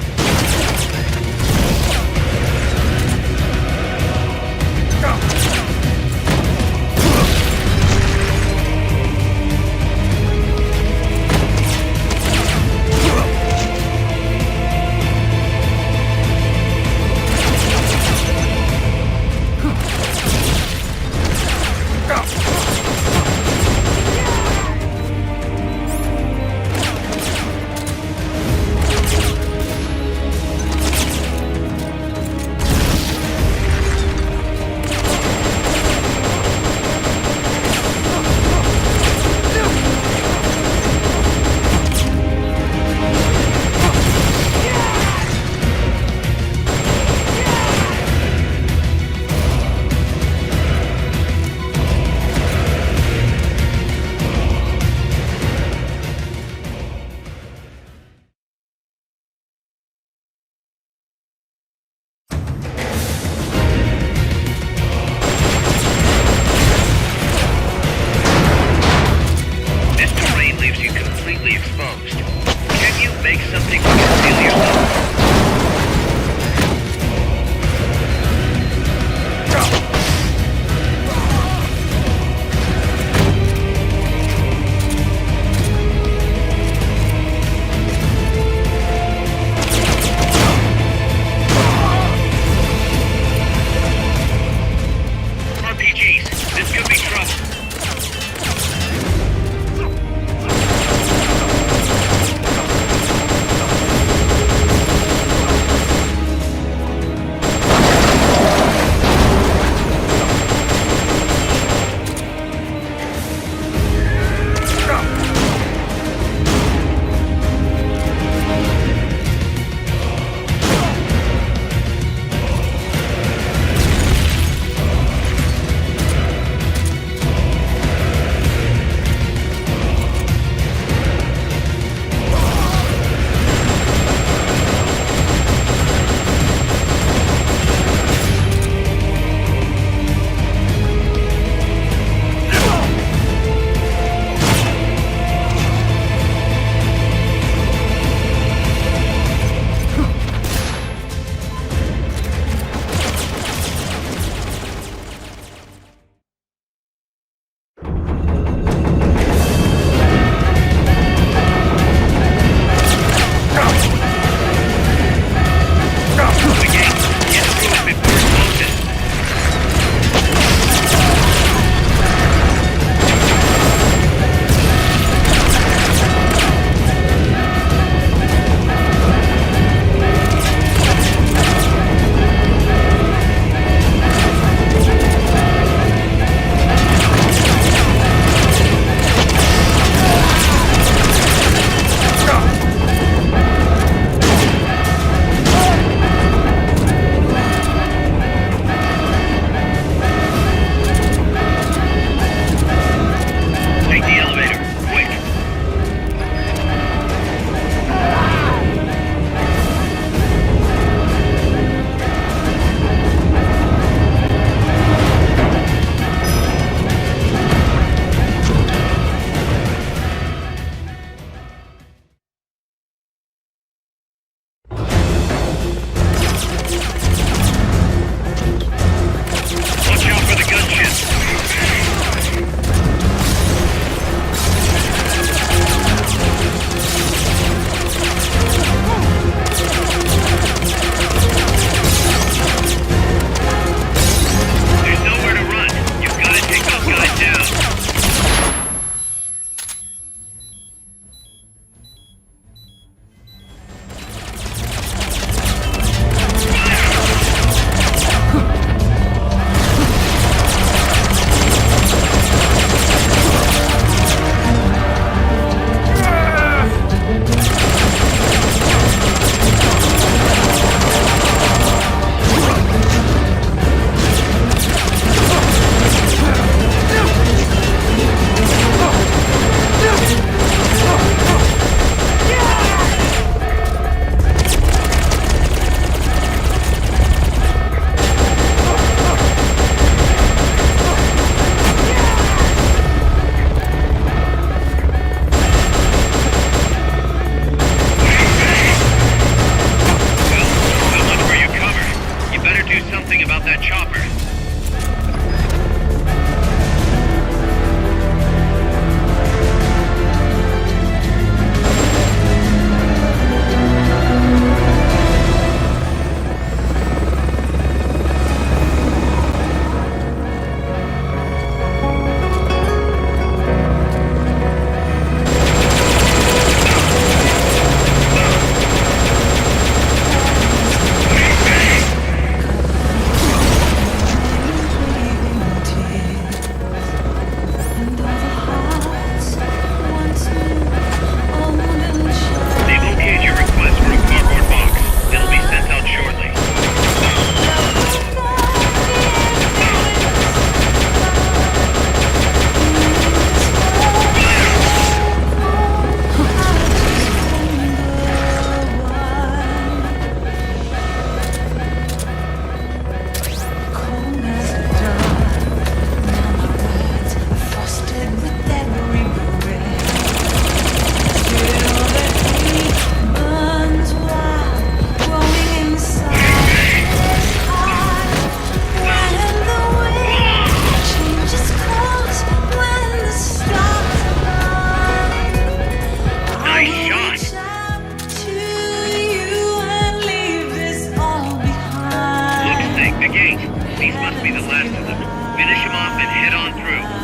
the last of them. Finish him off and head on through.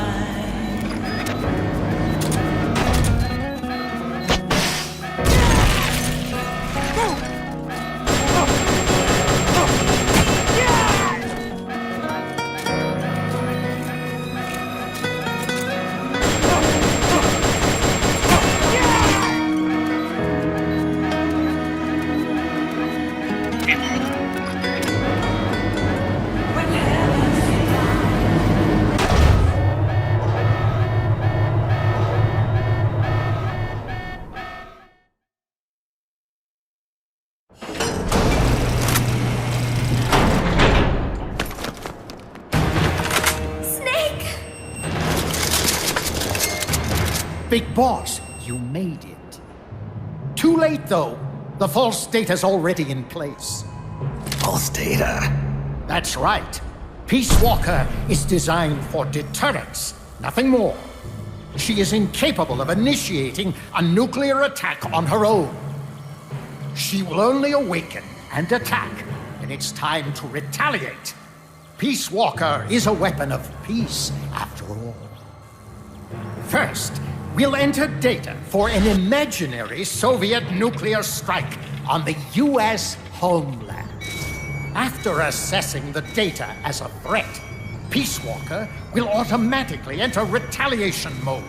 Big Boss, you made it. Too late, though. The false data's already in place. False data? That's right. Peace Walker is designed for deterrence, nothing more. She is incapable of initiating a nuclear attack on her own. She will only awaken and attack when it's time to retaliate. Peace Walker is a weapon of peace, after all. First, we'll enter data for an imaginary Soviet nuclear strike on the U.S. homeland. After assessing the data as a threat, Peace Walker will automatically enter retaliation mode,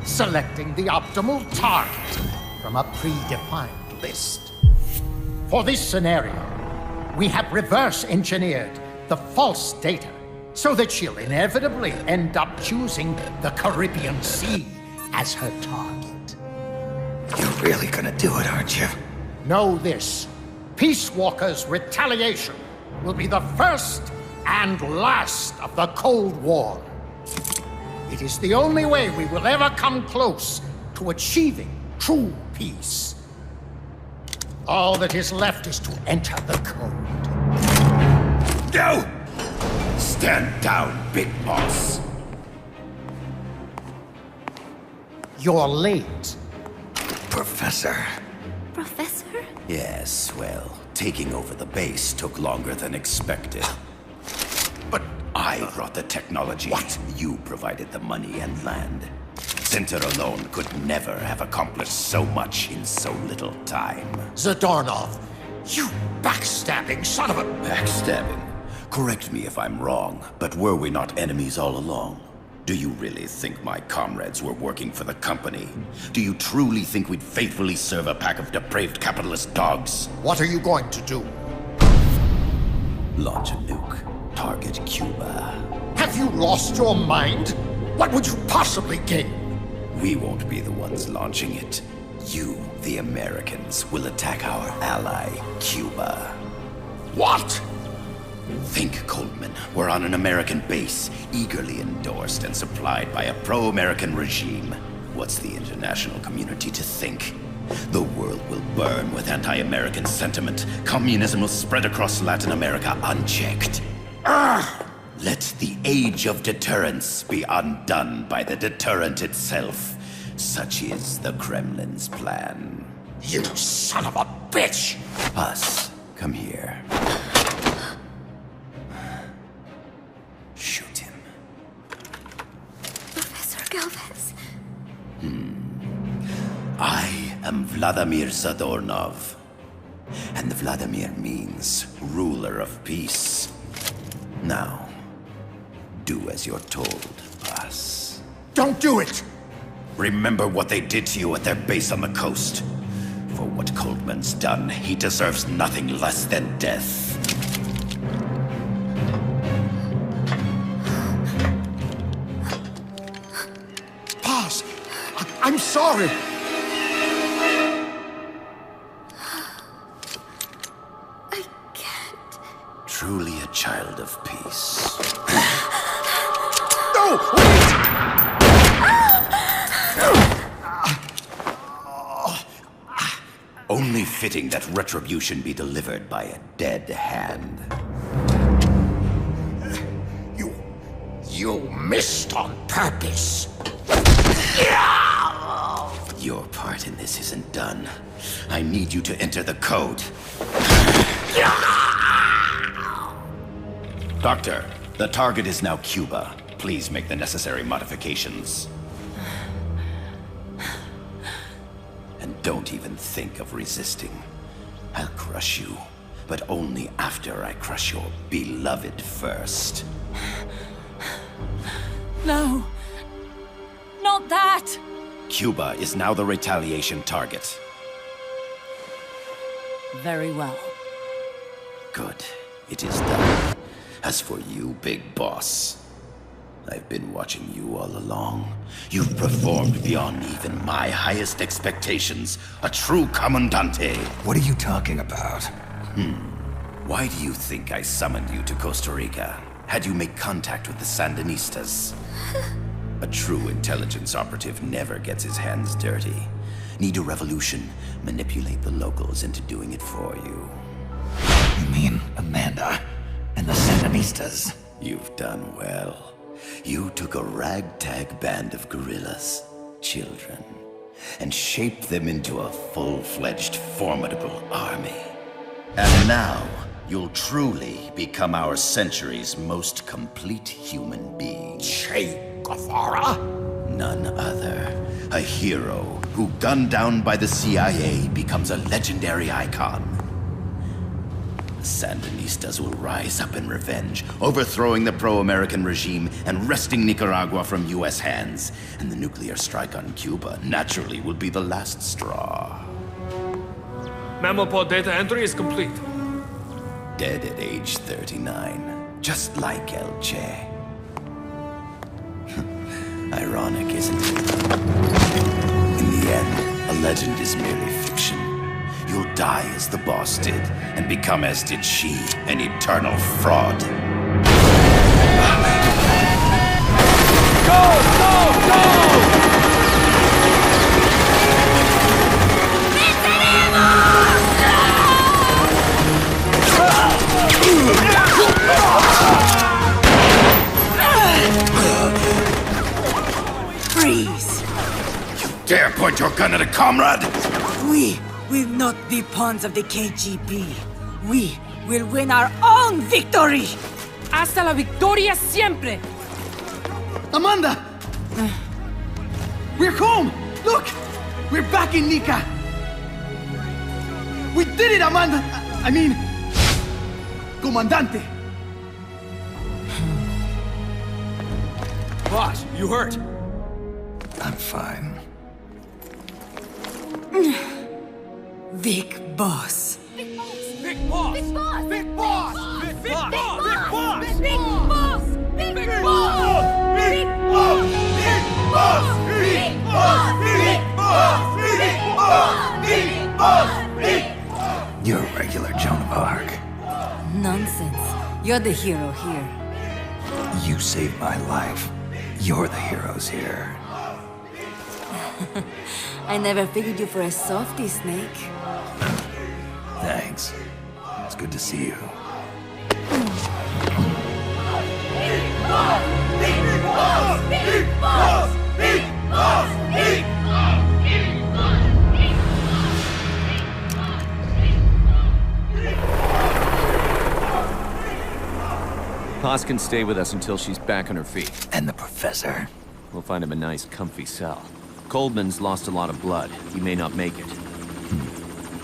selecting the optimal target from a predefined list. For this scenario, we have reverse-engineered the false data so that she'll inevitably end up choosing the Caribbean Sea as her target. You're really gonna do it, aren't you? Know this. Peace Walker's retaliation will be the first and last of the Cold War. It is the only way we will ever come close to achieving true peace. All that is left is to enter the code. Go! Stand down, Big Boss. You're late. Professor. Professor? Yes, well, taking over the base took longer than expected. But I brought the technology. What? You provided the money and land. Center alone could never have accomplished so much in so little time. Zadornov, you backstabbing son of a... Backstabbing? Correct me if I'm wrong, but were we not enemies all along? Do you really think my comrades were working for the company? Do you truly think we'd faithfully serve a pack of depraved capitalist dogs? What are you going to do? Launch a nuke. Target Cuba. Have you lost your mind? What would you possibly gain? We won't be the ones launching it. You, the Americans, will attack our ally, Cuba. What? Think, Coldman. We're on an American base, eagerly endorsed and supplied by a pro-American regime. What's the international community to think? The world will burn with anti-American sentiment. Communism will spread across Latin America unchecked. Let the age of deterrence be undone by the deterrent itself. Such is the Kremlin's plan. You son of a bitch! Us, come here. Shoot him. Professor Galvez. I am Vladimir Zadornov. And Vladimir means ruler of peace. Now, do as you're told, boss. Don't do it! Remember what they did to you at their base on the coast. For what Coldman's done, he deserves nothing less than death. Boss, I'm sorry. I can't. Truly a child of peace. No! Wait! Only fitting that retribution be delivered by a dead hand. You missed on purpose. Your part in this isn't done. I need you to enter the code. Doctor, The target is now Cuba. Please make the necessary modifications. And don't even think of resisting. I'll crush you, but only after I crush your beloved first. No. Not that! Cuba is now the retaliation target. Very well. Good. It is done. As for you, Big Boss, I've been watching you all along. You've performed beyond even my highest expectations. A true Comandante. What are you talking about? Why do you think I summoned you to Costa Rica? Had you make contact with the Sandinistas? A true intelligence operative never gets his hands dirty. Need a revolution? Manipulate the locals into doing it for you. You mean Amanda and the Sandinistas? You've done well. You took a ragtag band of guerrillas, children, and shaped them into a full-fledged, formidable army. And now, you'll truly become our century's most complete human being. Che Guevara? None other. A hero who, gunned down by the CIA, becomes a legendary icon. The Sandinistas will rise up in revenge, overthrowing the pro-American regime and wresting Nicaragua from US hands. And the nuclear strike on Cuba naturally will be the last straw. Mammal data entry is complete. Dead at age 39, just like El Che. Ironic, isn't it? In the end, a legend is merely fiction. You'll die as the boss did, and become as did she, an eternal fraud. Go! Go! Go! Freeze! You dare point your gun at a comrade? We will not be pawns of the KGB. We will win our own victory! Hasta la victoria siempre! Amanda! We're home! Look! We're back in Nica! We did it, Amanda! I mean... Comandante! Boss, you hurt? I'm fine. Big Boss. Big Boss! Big Boss! Big Boss! Big Boss! Big Big Boss! Boss! Big Boss! Big Boss! Big Boss! Big Boss! Big Boss! Big Boss! Big Boss! Big Boss! Big Boss! You're a regular Joan of Arc. Nonsense. You're the hero here. You saved my life. You're the heroes here. I never figured you for a softie, Snake. Thanks. It's good to see you. Paz can stay with us until she's back on her feet. And the professor? We'll find him a nice, comfy cell. Coldman's lost a lot of blood. He may not make it.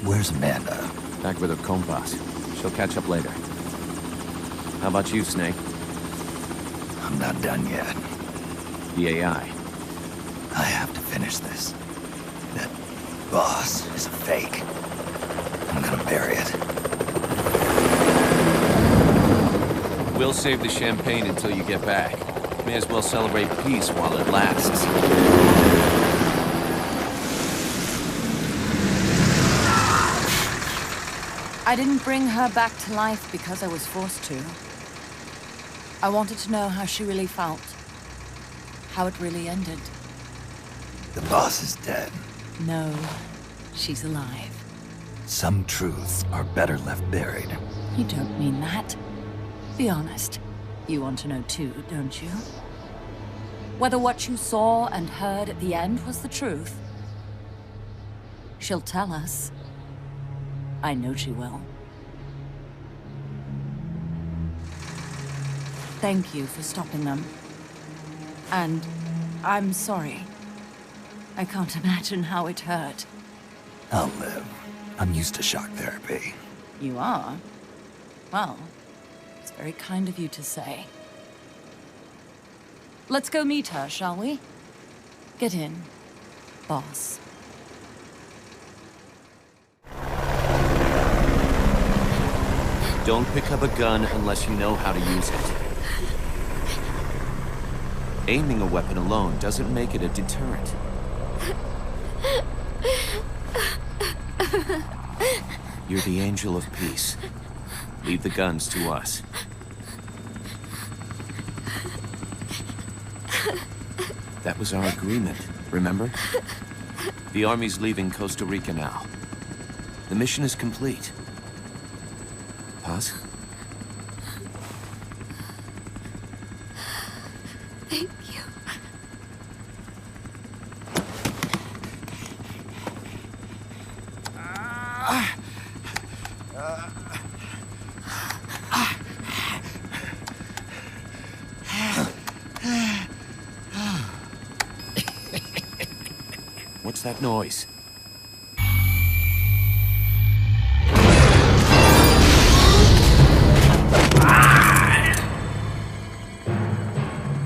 Where's Amanda? Back with her compas. She'll catch up later. How about you, Snake? I'm not done yet. The AI. I have to finish this. That boss is a fake. I'm gonna bury it. We'll save the champagne until you get back. May as well celebrate peace while it lasts. I didn't bring her back to life because I was forced to. I wanted to know how she really felt. How it really ended. The boss is dead. No, she's alive. Some truths are better left buried. You don't mean that. Be honest. You want to know too, don't you? Whether what you saw and heard at the end was the truth. She'll tell us. I know she will. thank you for stopping them. And I'm sorry. I can't imagine how it hurt. I'll live. I'm used to shock therapy. You are? Well, it's very kind of you to say. Let's go meet her, shall we? Get in, boss. Don't pick up a gun unless you know how to use it. Aiming a weapon alone doesn't make it a deterrent. You're the angel of peace. Leave the guns to us. That was our agreement, remember? The army's leaving Costa Rica now. The mission is complete. Paz? Thank you. What's that noise?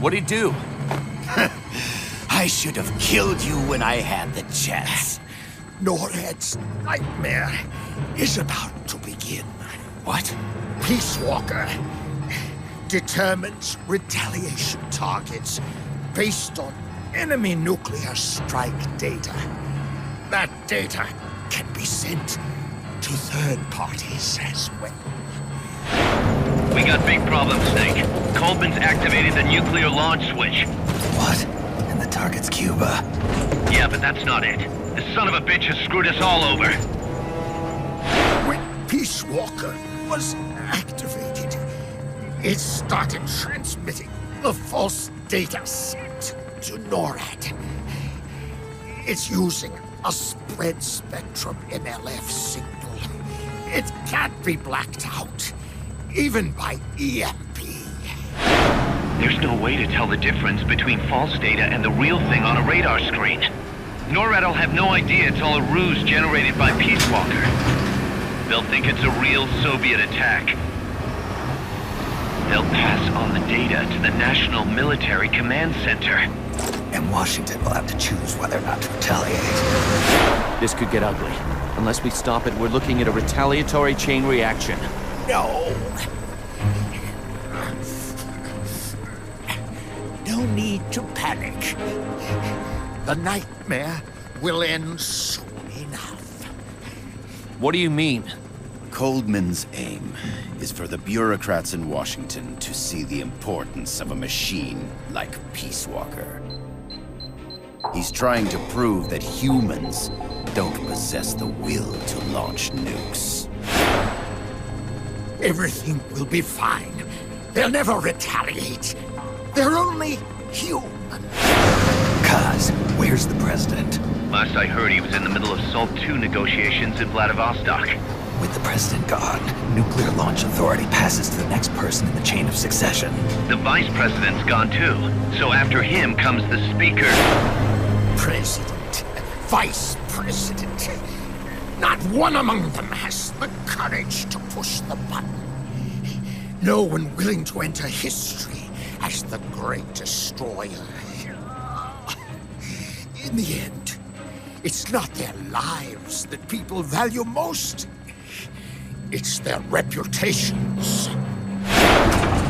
What'd he do? I should have killed you when I had the chance. NORAD's nightmare is about to begin. What? Peace Walker determines retaliation targets based on enemy nuclear strike data. That data can be sent to third parties as well. We got big problems, Snake. Coldman's activated the nuclear launch switch. What? And the target's Cuba. Yeah, but that's not it. The son of a bitch has screwed us all over. When Peace Walker was activated, it started transmitting the false data set to NORAD. It's using a spread spectrum MLF signal. It can't be blacked out, even by EMP. There's no way to tell the difference between false data and the real thing on a radar screen. NORAD will have no idea it's all a ruse generated by Peace Walker. They'll think it's a real Soviet attack. They'll pass on the data to the National Military Command Center. And Washington will have to choose whether or not to retaliate. This could get ugly. Unless we stop it, we're looking at a retaliatory chain reaction. No. No need to panic. The nightmare will end soon enough. What do you mean? Coldman's aim is for the bureaucrats in Washington to see the importance of a machine like Peace Walker. He's trying to prove that humans don't possess the will to launch nukes. Everything will be fine. They'll never retaliate. They're only human. Kaz, where's the president? Last I heard, he was in the middle of SALT II negotiations in Vladivostok. With the president gone, Nuclear Launch Authority passes to the next person in the chain of succession. The vice president's gone too. So after him comes the speaker. President, vice president. Not one among them has the courage to push the button. No one willing to enter history as the great destroyer. In the end, it's not their lives that people value most. It's their reputations.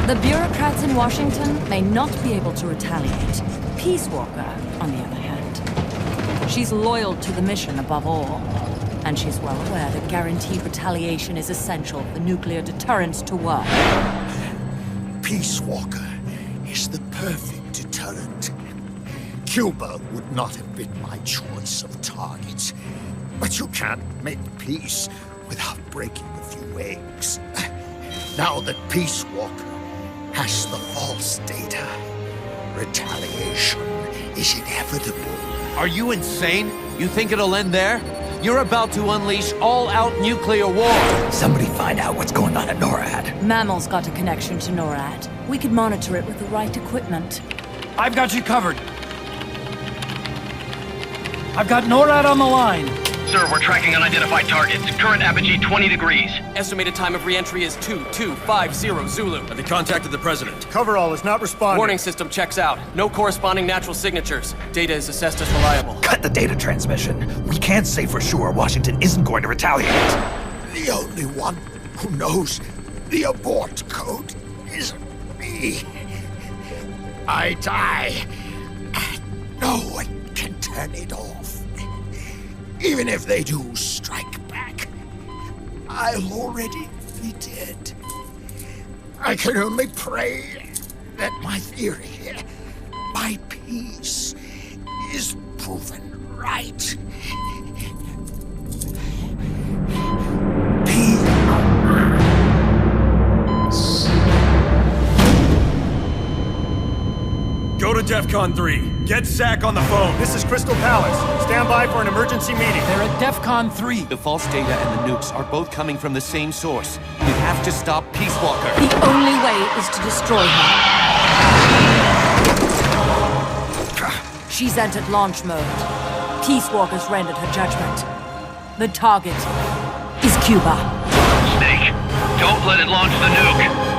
The bureaucrats in Washington may not be able to retaliate. Peace Walker, on the other hand. She's loyal to the mission above all. And she's well aware that guaranteed retaliation is essential for nuclear deterrence to work. Peace Walker is the perfect deterrent. Cuba would not have been my choice of targets. But you can't make peace without breaking a few eggs. Now that Peace Walker has the false data, retaliation is inevitable. Are you insane? You think it'll end there? You're about to unleash all-out nuclear war. Somebody find out what's going on at NORAD. Mammal's got a connection to NORAD. We could monitor it with the right equipment. I've got you covered. I've got NORAD on the line. Sir, we're tracking unidentified targets. Current apogee 20 degrees. Estimated time of re-entry is 2250 Zulu. Have they contacted the president? Coverall is not responding. Warning system checks out. No corresponding natural signatures. Data is assessed as reliable. Cut the data transmission. We can't say for sure Washington isn't going to retaliate. The only one who knows the abort code is me. I die. No one can turn it off. Even if they do strike back, I'll already be dead. I can only pray that my theory, my peace, is proven right. Go to DEFCON 3. Get Zach on the phone. This is Crystal Palace. Stand by for an emergency meeting. They're at DEFCON 3. The false data and the nukes are both coming from the same source. We have to stop Peace Walker. The only way is to destroy her. She's entered launch mode. Peace Walker's rendered her judgment. The target is Cuba. Snake, don't let it launch the nuke.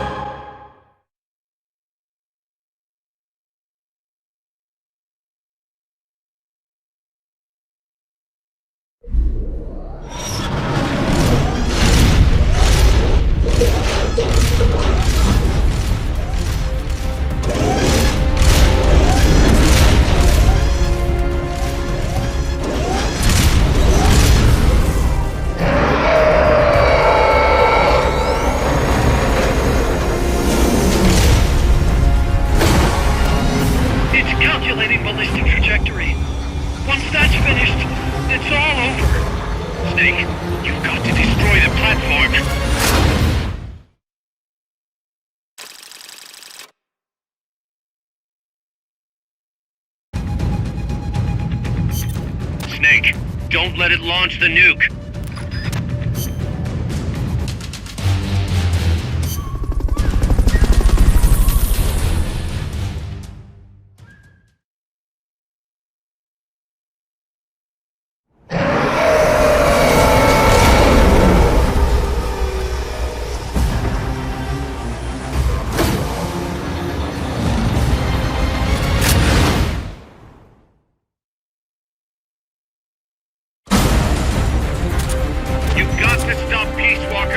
Snake, don't let it launch the nuke.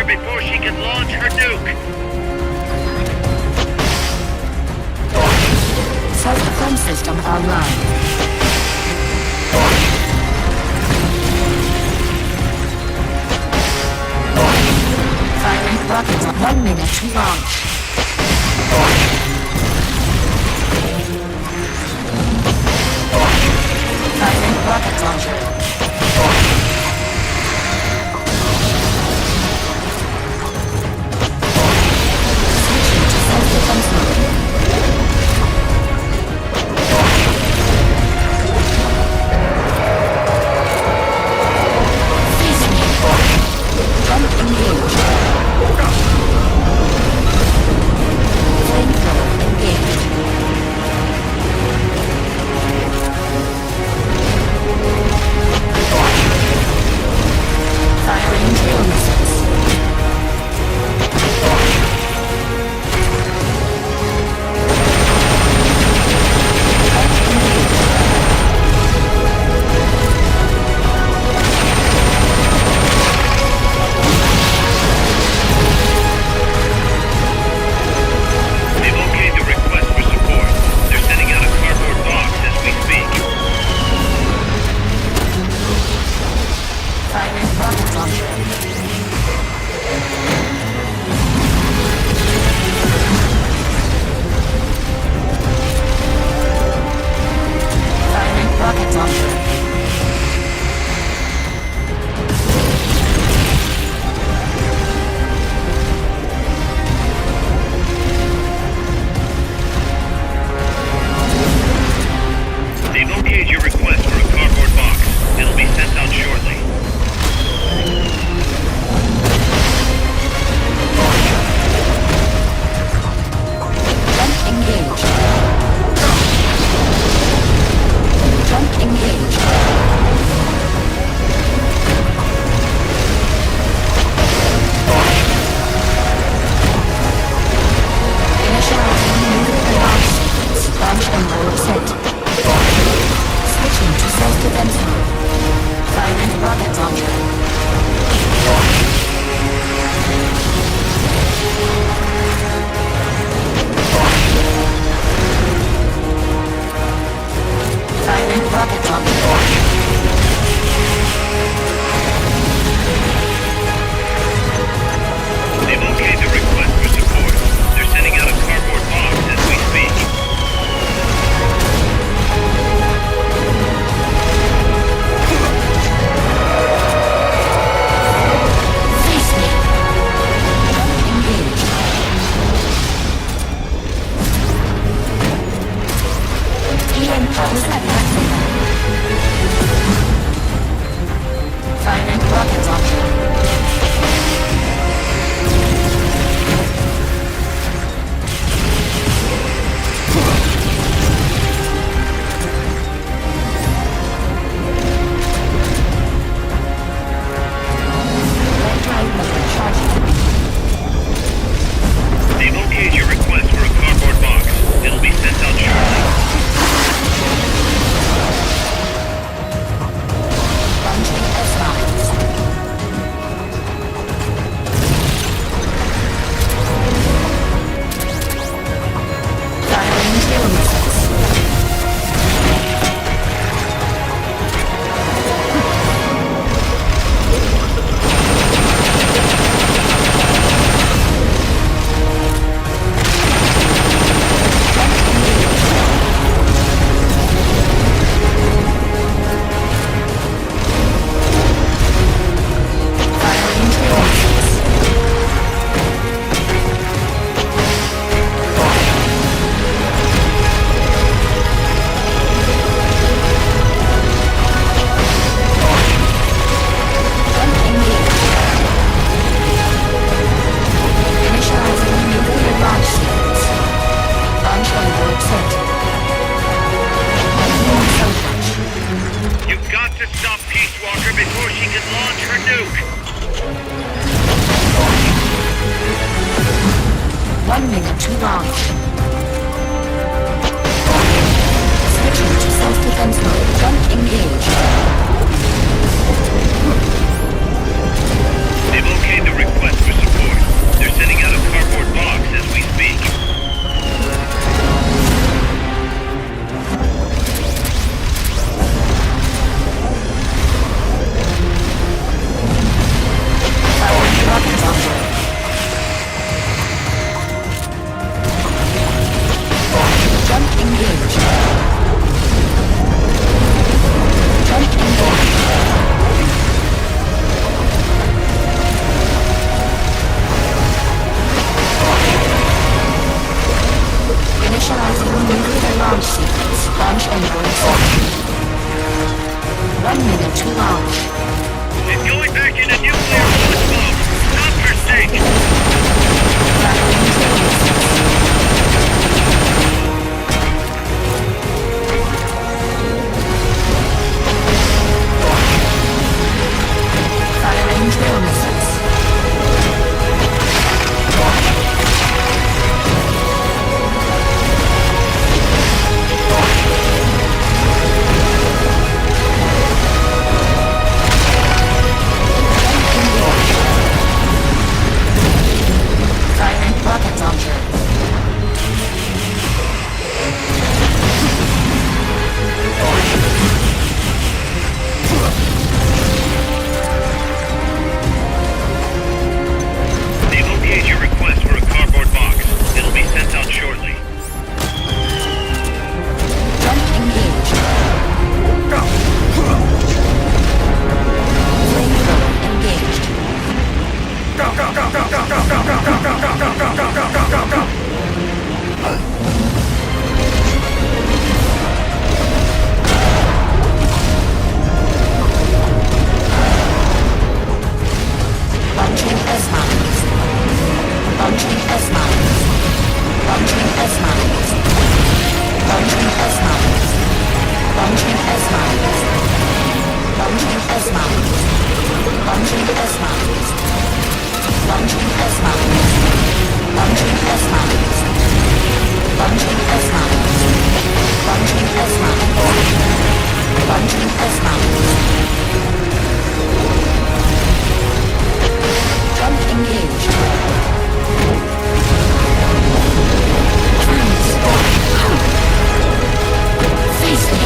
Before she can launch her nuke! Self-defense system online. Firing rockets on 1 minute to launch. Firing rocket launcher. They've okayed your request for a cardboard box. It'll be sent out shortly. 1 minute to launch. Switching to self-defense mode. Jump engaged. They've okayed the request for support. They're sending out a cardboard box as we speak. Rocket launcher. Jump engaged. Jump engaged. Initializing nuclear launch sequence. Launch envelope set. 1 minute to launch. It's going back into nuclear launch mode. Stop her, Snake! Firing trail missiles. Firing rocket launcher. They've okayed your request for a cardboard box. It'll be sent out shortly. Jump engaged. Flamethrower engaged. Launching S-mines. Launching S-mines. Launching S-mines. Launching S-mines. Launching S-mines. Launching S-mines. Launching S-mines. Launching S-mines. Launching S-mines. Launching S-mines. Launching S-mines. Launching S-mines. Jump engaged. Freeze. Face me.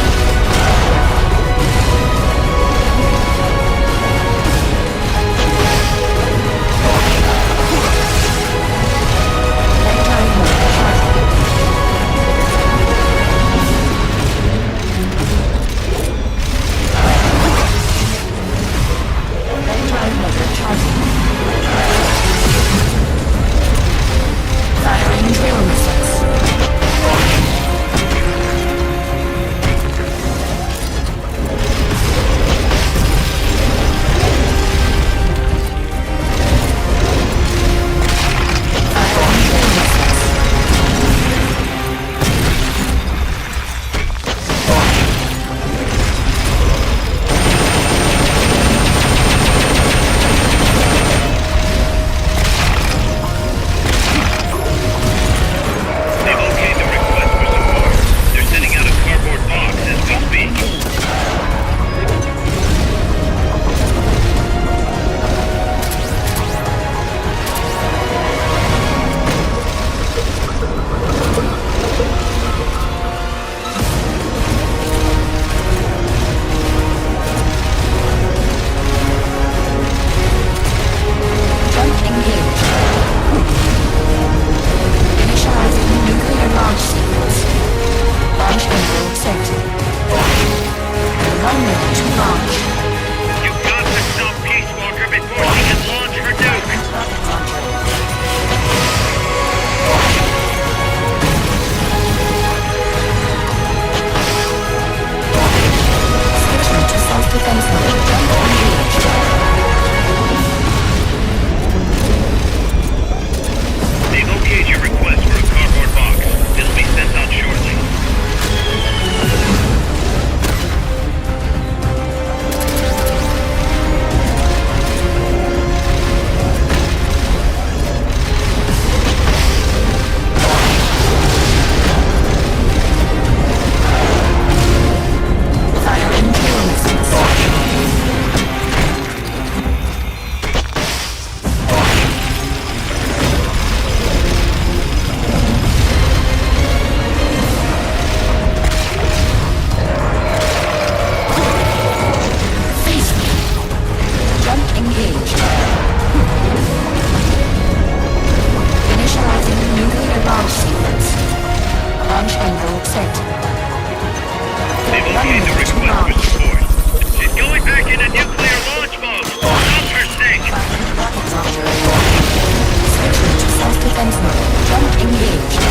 Sentinel, jump engaged.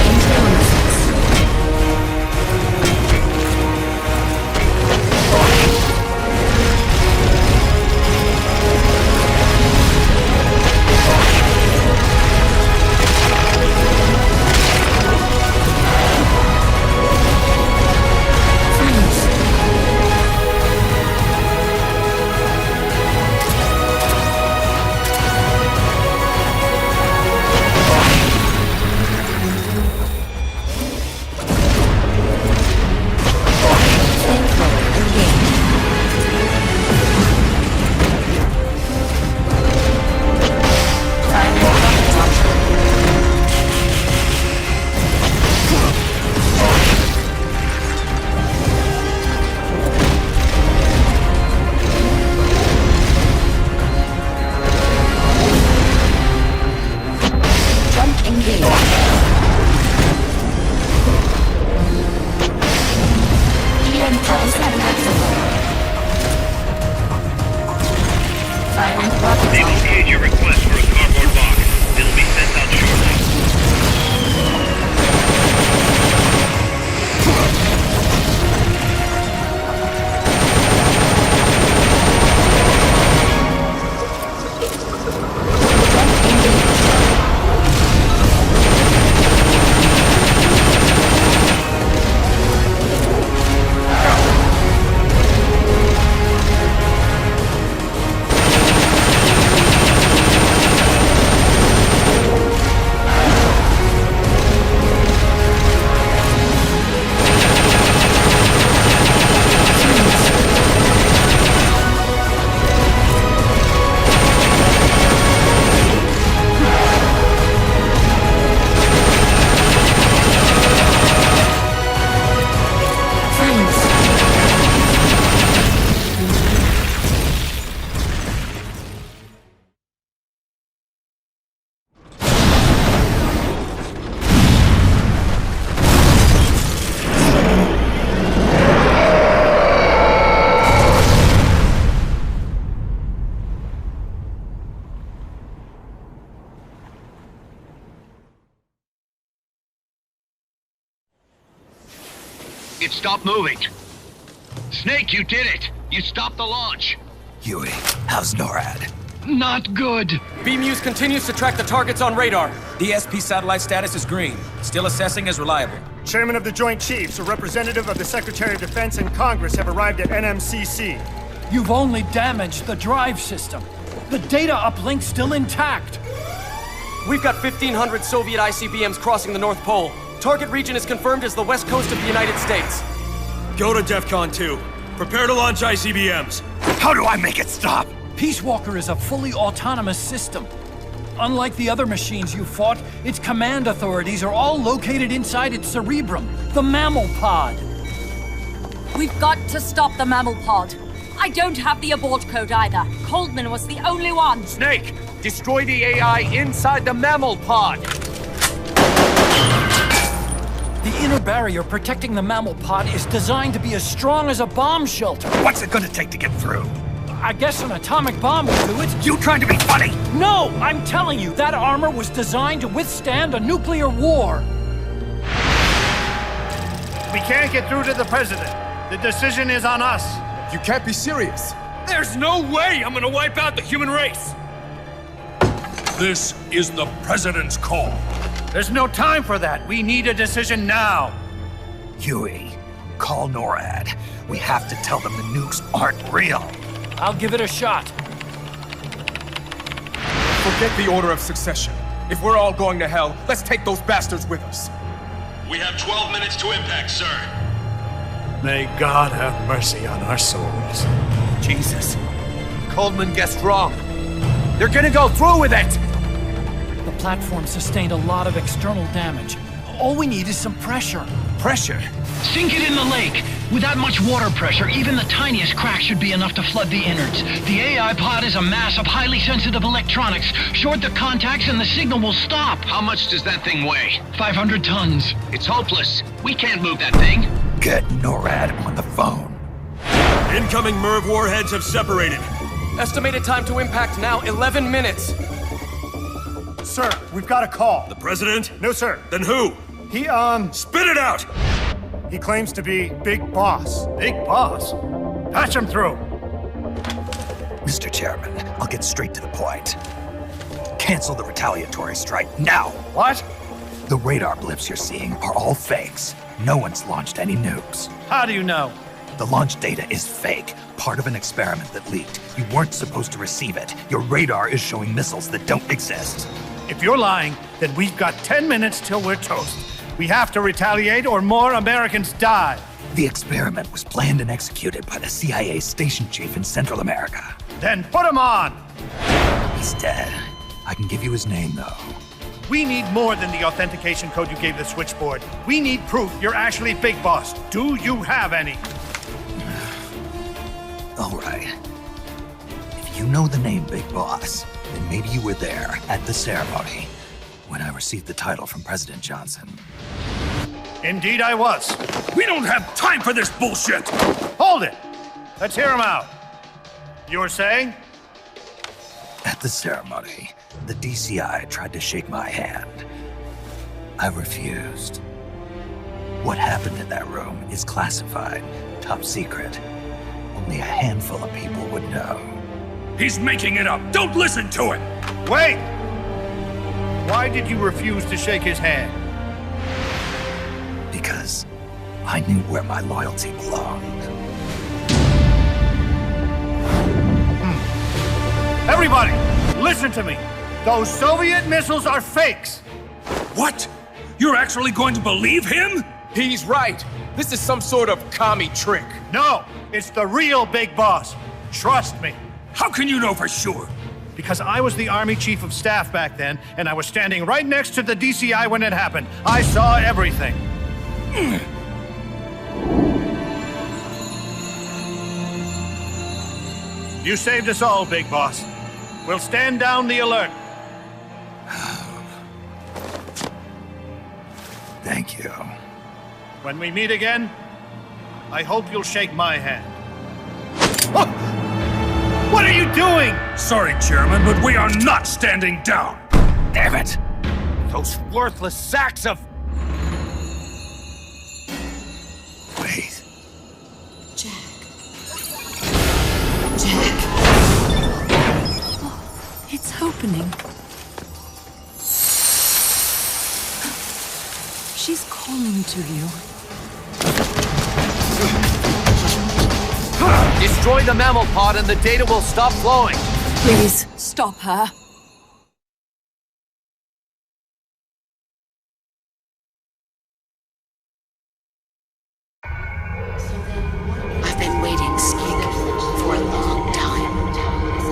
Internal missiles. They've okayed your request for a cardboard box. It'll be sent out shortly. It stopped moving. Snake, you did it! You stopped the launch! Huey, how's NORAD? Not good! BMUS continues to track the targets on radar. DSP satellite status is green. Still assessing as reliable. Chairman of the Joint Chiefs, a representative of the Secretary of Defense and Congress have arrived at NMCC. You've only damaged the drive system. The data uplink's still intact. We've got 1,500 Soviet ICBMs crossing the North Pole. Target region is confirmed as the west coast of the United States. Go to DEFCON 2. Prepare to launch ICBMs. How do I make it stop? Peace Walker is a fully autonomous system. Unlike the other machines you fought, its command authorities are all located inside its cerebrum, the mammal pod. We've got to stop the mammal pod. I don't have the abort code either. Coldman was the only one. Snake, destroy the AI inside the mammal pod. The inner barrier protecting the mammal pod is designed to be as strong as a bomb shelter. What's it gonna take to get through? I guess an atomic bomb will do it. You trying to be funny? No, I'm telling you, that armor was designed to withstand a nuclear war. We can't get through to the President. The decision is on us. You can't be serious. There's no way I'm gonna wipe out the human race! This is the President's call. There's no time for that. We need a decision now. Huey, call NORAD. We have to tell them the nukes aren't real. I'll give it a shot. Forget the order of succession. If we're all going to hell, let's take those bastards with us. We have 12 minutes to impact, sir. May God have mercy on our souls. Jesus. Coldman guessed wrong. They're gonna go through with it! The platform sustained a lot of external damage. All we need is some pressure. Pressure? Sink it in the lake! With that much water pressure, even the tiniest crack should be enough to flood the innards. The AI pod is a mass of highly sensitive electronics. Short the contacts and the signal will stop. How much does that thing weigh? 500 tons. It's hopeless. We can't move that thing. Get NORAD on the phone. Incoming MIRV warheads have separated. Estimated time to impact now, 11 minutes. Sir, we've got a call. The president? No, sir. Then who? He, Spit it out! He claims to be Big Boss. Big Boss? Patch him through. Mr. Chairman, I'll get straight to the point. Cancel the retaliatory strike now! What? The radar blips you're seeing are all fakes. No one's launched any nukes. How do you know? The launch data is fake, part of an experiment that leaked. You weren't supposed to receive it. Your radar is showing missiles that don't exist. If you're lying, then we've got 10 minutes till we're toast. We have to retaliate or more Americans die. The experiment was planned and executed by the CIA station chief in Central America. Then put him on! He's dead. I can give you his name, though. We need more than the authentication code you gave the switchboard. We need proof you're actually Big Boss. Do you have any? All right. If you know the name Big Boss, then maybe you were there at the ceremony when I received the title from President Johnson. Indeed I was. We don't have time for this bullshit! Hold it! Let's hear him out. You were saying? At the ceremony, the DCI tried to shake my hand. I refused. What happened in that room is classified, top secret. Only a handful of people would know. He's making it up! Don't listen to him! Wait! Why did you refuse to shake his hand? Because I knew where my loyalty belonged. Everybody, listen to me. Those Soviet missiles are fakes. What? You're actually going to believe him? He's right. This is some sort of commie trick. No, it's the real Big Boss. Trust me. How can you know for sure? Because I was the Army Chief of Staff back then, and I was standing right next to the DCI when it happened. I saw everything. You saved us all, Big Boss. We'll stand down the alert. Thank you. When we meet again, I hope you'll shake my hand. What are you doing? Sorry, Chairman, but we are not standing down. Damn it! Those worthless sacks of... Wait. Jack. Jack. Oh, it's opening. She's calling to you. Destroy the mammal pod and the data will stop flowing. Please, stop her. I've been waiting, Snake, for a long time.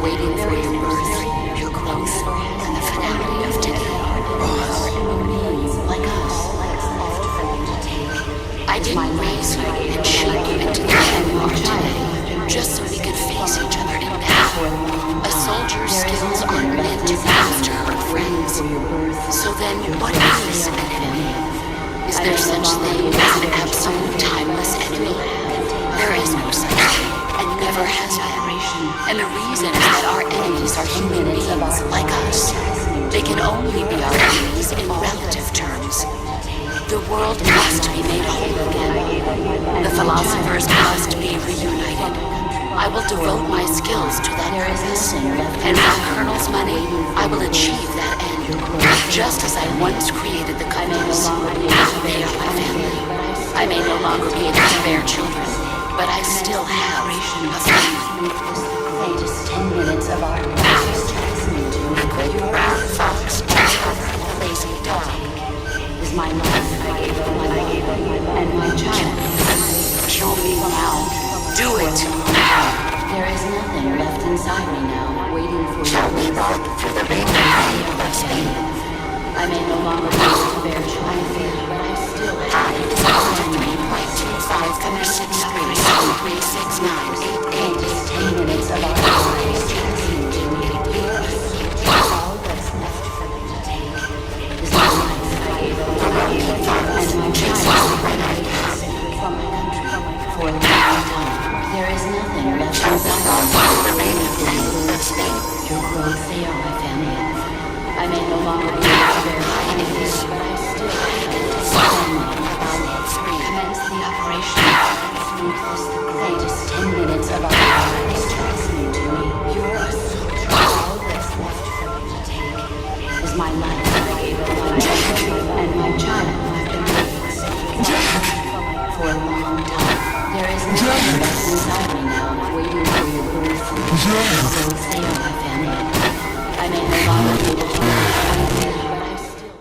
Waiting for your birth, your growth, and the finality of today. Like us, all for you to take. I didn't raise you and shape you into the man you are today, just so we could face each other in battle. A soldier's skills aren't meant to master her friends. So then, what is an enemy? Is there such thing as an absolute timeless enemy? There is no such thing, and never has been. And the reason is that our enemies are human beings like us. They can only be our enemies in relative terms. The world must be made whole again. The philosophers must be reunited. I will devote my skills to that purpose, and for Colonel's money, I will achieve that end. Just as I once created the companies. They are my family. I may no longer be able to bear children, but I still have a family. Just 10 minutes of our lives. Fox, lazy dog, is my life. I gave up and my child. Kill me now. Do it now. There is nothing left inside me now, waiting for you. For the I may no longer be able to bear children, but I still have it. 10 minutes of our lives. All that's left for me to take is my life. I gave up and my child. From my country for a long time. There is nothing left inside Your growth, they are my family. I may no longer be able to verify this, but I still have to stand my commence the operation. Make this the greatest 10 minutes of our lives. Listening to me, you're a soldier. All that's left for you to take is my life that I gave up my and my child I've been raised for a long time. There is nothing left inside me now, waiting for your birth. So stay on my family. I may no longer be able to verify it, but I still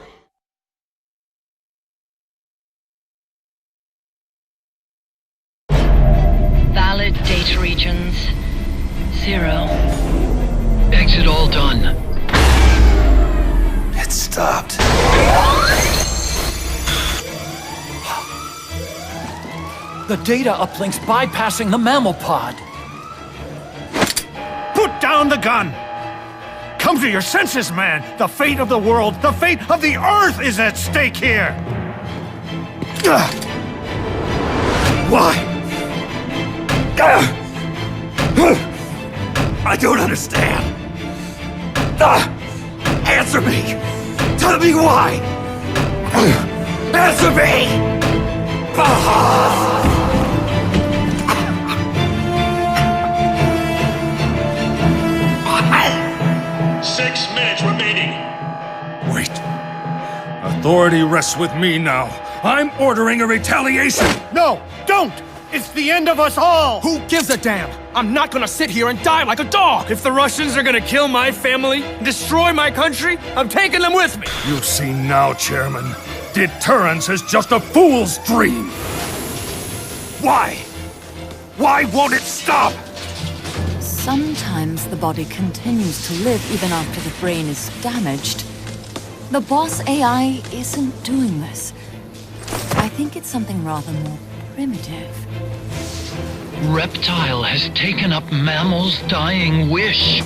Valid data regions 0. Exit all done. It stopped. The data uplink's bypassing the mammal pod. Put down the gun! Come to your senses, man! The fate of the world, the fate of the Earth is at stake here! Why? I don't understand. Answer me! Tell me why! Answer me! 6 minutes remaining. Wait. Authority rests with me now. I'm ordering a retaliation! No! Don't! It's the end of us all! Who gives a damn? I'm not gonna sit here and die like a dog! If the Russians are gonna kill my family, and destroy my country, I'm taking them with me! You see now, Chairman. Deterrence is just a fool's dream! Why? Why won't it stop? Sometimes the body continues to live even after the brain is damaged. The boss AI isn't doing this. I think it's something rather more primitive. Reptile has taken up Mammal's dying wish.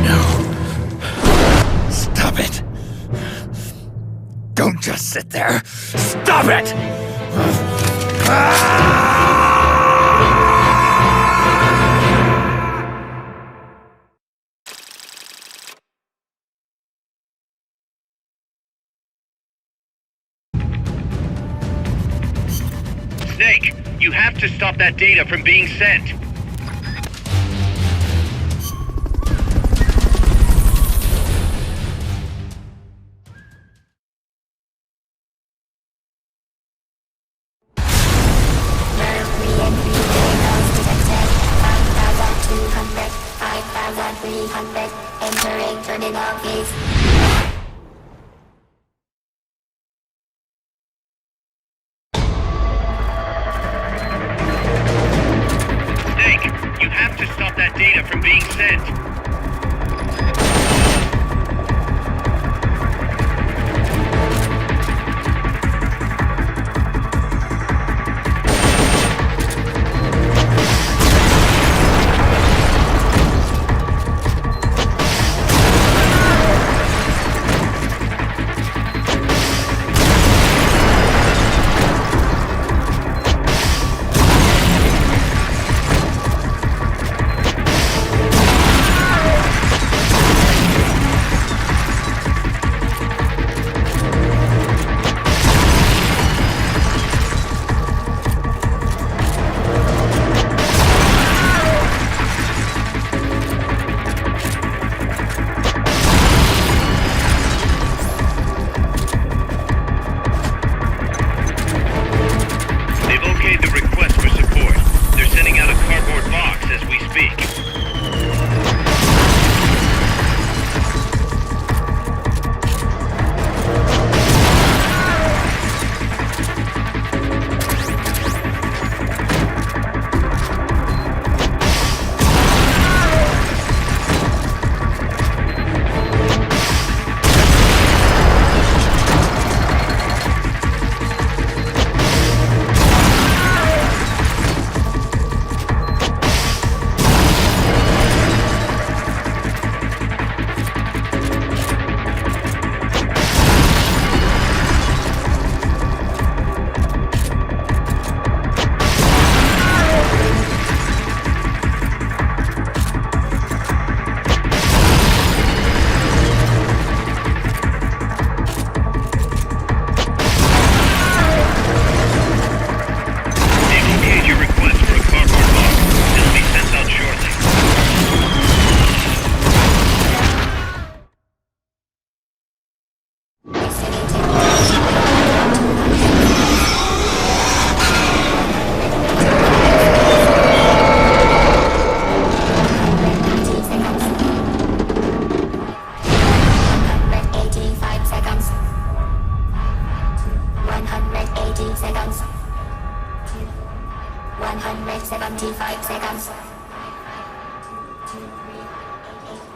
No. Stop it. Don't just sit there. Stop it! Snake, you have to stop that data from being sent. Entering terminal phase. Snake, you have to stop that data from being sent.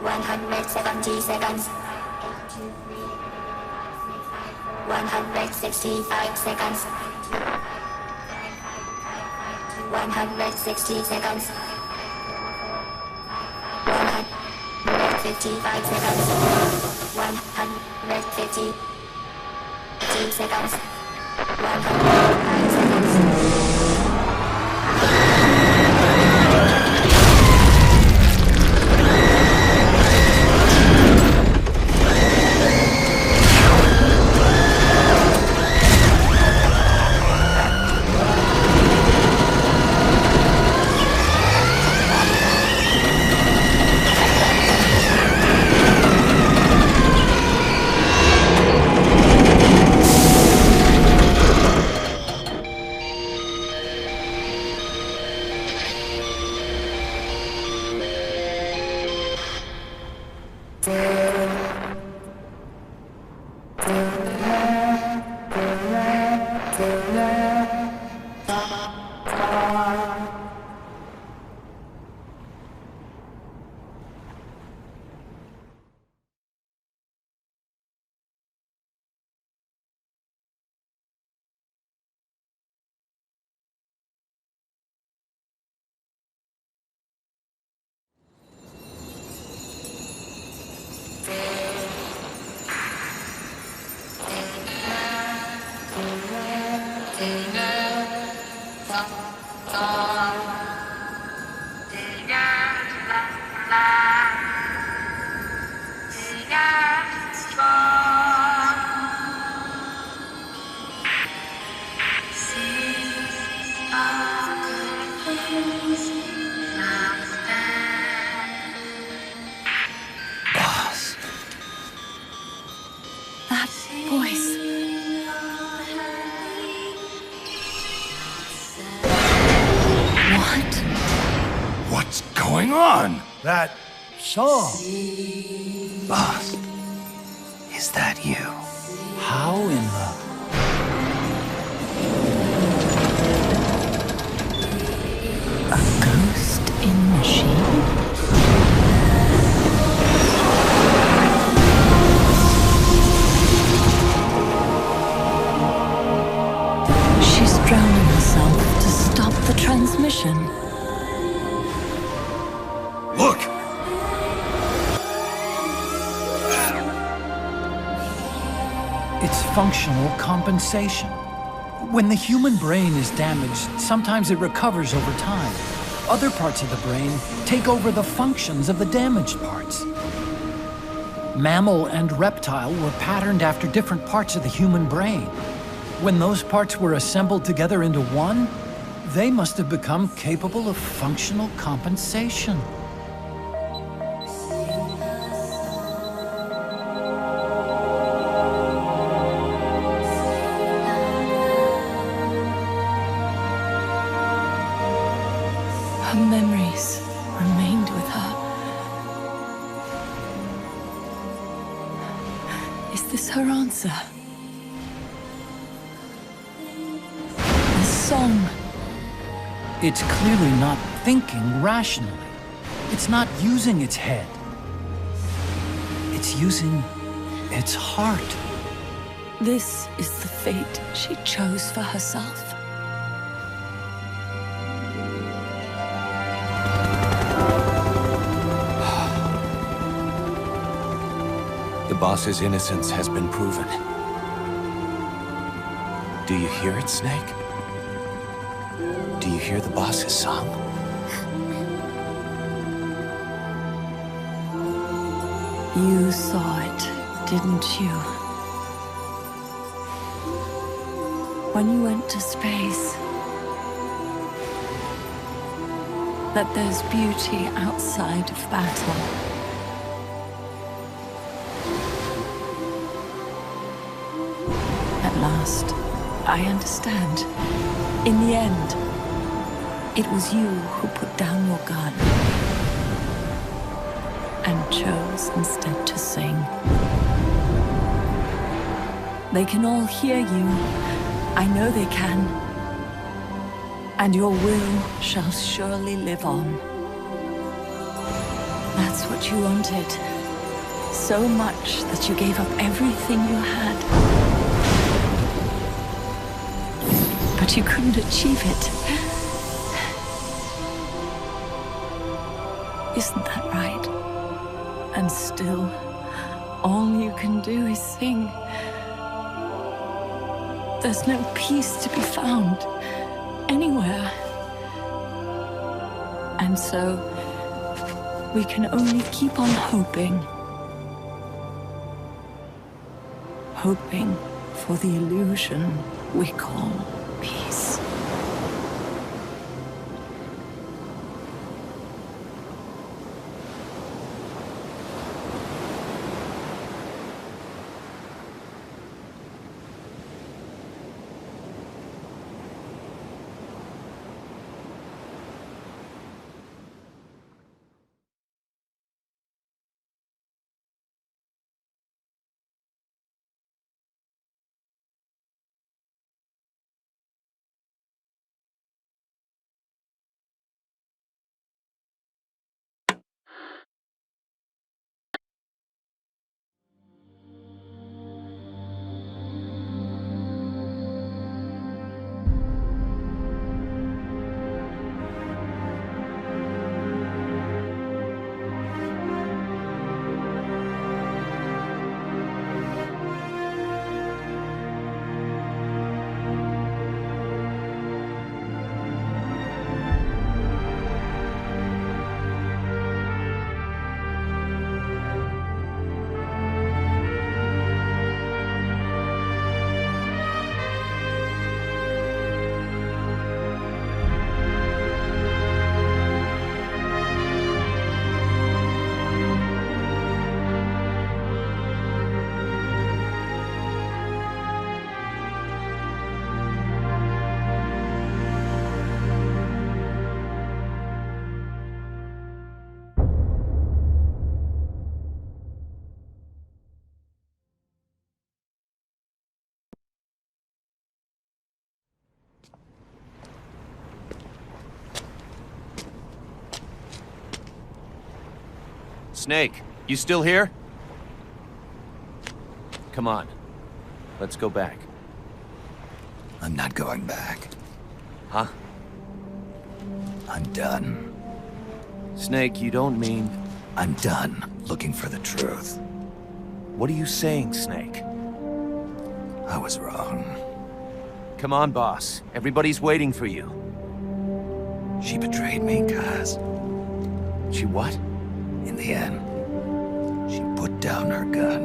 170 seconds. 165 seconds. 160 seconds. 155 seconds. 150 seconds. 105 seconds. That song. Boss, is that you? How in the... A ghost in machine? She's drowning herself to stop the transmission. Look! It's functional compensation. When the human brain is damaged, sometimes it recovers over time. Other parts of the brain take over the functions of the damaged parts. Mammal and reptile were patterned after different parts of the human brain. When those parts were assembled together into one, they must have become capable of functional compensation. Her memories remained with her. Is this her answer? The song. It's clearly not thinking rationally. It's not using its head. It's using its heart. This is the fate she chose for herself. The boss's innocence has been proven. Do you hear it, Snake? Do you hear the boss's song? You saw it, didn't you? When you went to space, that there's beauty outside of battle. At last, I understand. In the end, it was you who put down your gun and chose instead to sing. They can all hear you. I know they can. And your will shall surely live on. That's what you wanted. So much that you gave up everything you had. But you couldn't achieve it. Isn't that right? And still, all you can do is sing. There's no peace to be found anywhere. And so, we can only keep on hoping. Hoping for the illusion we call peace. Snake, you still here? Come on. Let's go back. I'm not going back. Huh? I'm done. Snake, you don't mean... I'm done looking for the truth. What are you saying, Snake? I was wrong. Come on, boss. Everybody's waiting for you. She betrayed me, Kaz. She what? In the end, she put down her gun.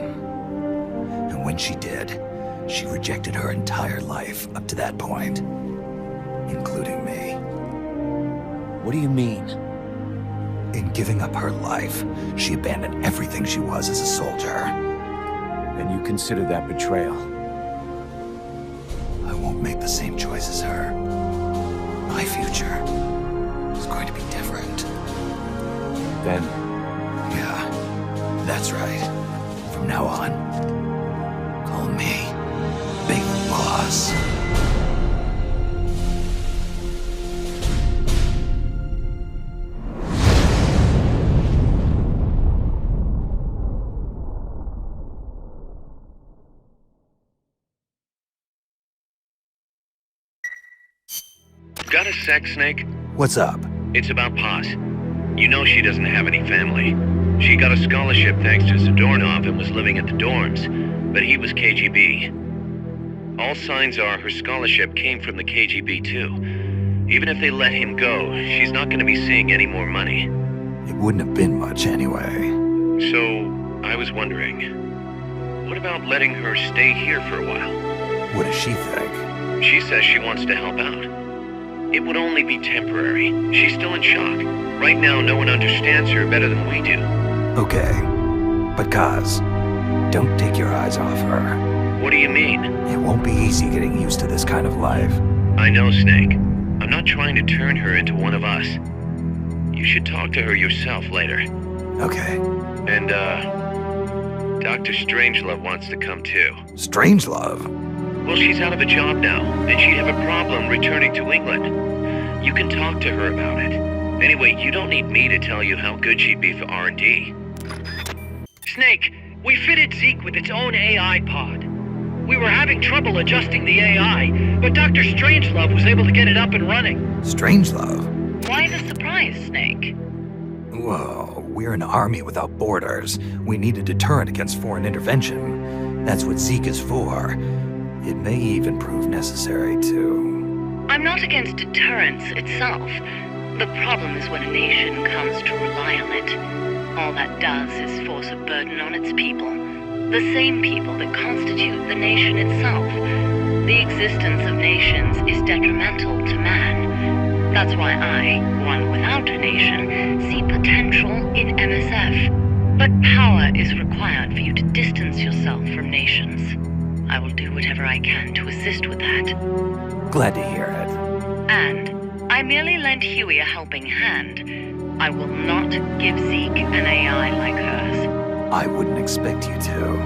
And when she did, she rejected her entire life up to that point, including me. What do you mean? In giving up her life, she abandoned everything she was as a soldier. And you consider that betrayal? I won't make the same choice as her. My future is going to be different. Then... yeah, that's right. From now on, call me Big Boss. Got a sec, Snake? What's up? It's about Paz. You know she doesn't have any family. She got a scholarship thanks to Zadornov and was living at the dorms, but he was KGB. All signs are her scholarship came from the KGB too. Even if they let him go, she's not going to be seeing any more money. It wouldn't have been much anyway. So, I was wondering, what about letting her stay here for a while? What does she think? She says she wants to help out. It would only be temporary. She's still in shock. Right now, no one understands her better than we do. Okay. But Kaz, don't take your eyes off her. What do you mean? It won't be easy getting used to this kind of life. I know, Snake. I'm not trying to turn her into one of us. You should talk to her yourself later. Okay. And, Dr. Strangelove wants to come too. Strangelove? Well, she's out of a job now, and she'd have a problem returning to England. You can talk to her about it. Anyway, you don't need me to tell you how good she'd be for R&D. Snake, we fitted Zeke with its own AI pod. We were having trouble adjusting the AI, but Dr. Strangelove was able to get it up and running. Strangelove? Why the surprise, Snake? Whoa, we're an army without borders. We need a deterrent against foreign intervention. That's what Zeke is for. It may even prove necessary to... I'm not against deterrence itself. The problem is when a nation comes to rely on it. All that does is force a burden on its people. The same people that constitute the nation itself. The existence of nations is detrimental to man. That's why I, one without a nation, see potential in MSF. But power is required for you to distance yourself from nations. I will do whatever I can to assist with that. Glad to hear it. And I merely lent Huey a helping hand. I will not give Zeke an AI like hers. I wouldn't expect you to.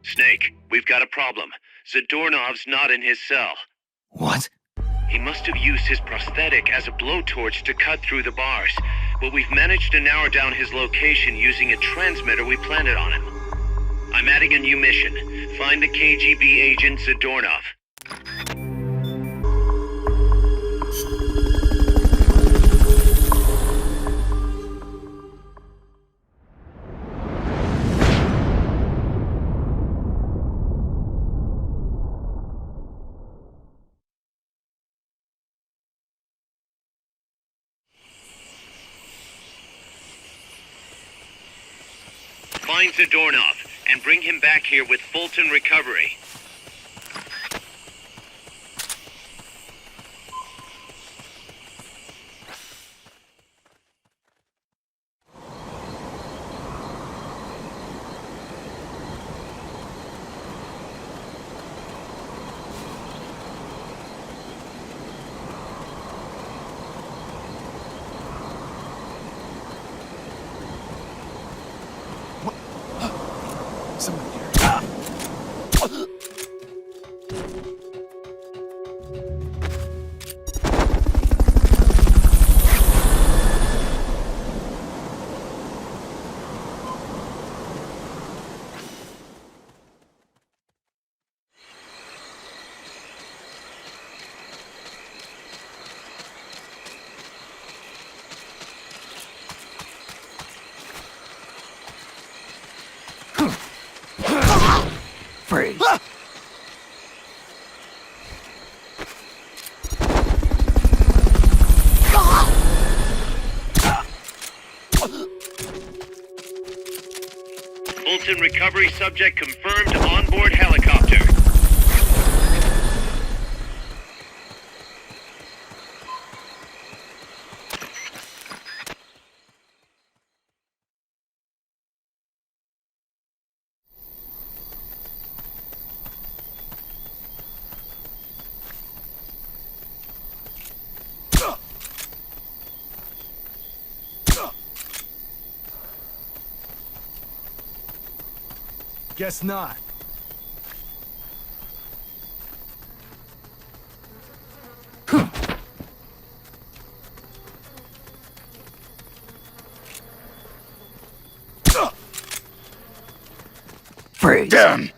Snake, we've got a problem. Zadornov's not in his cell. What? He must have used his prosthetic as a blowtorch to cut through the bars, but we've managed to narrow down his location using a transmitter we planted on him. I'm adding a new mission. Find the KGB agent Zadornov. Find Zadornov and bring him back here with Fulton Recovery. Someone here. Freeze. Fulton Recovery subject confirmed onboard helicopter. Guess not. Freeze. Damn!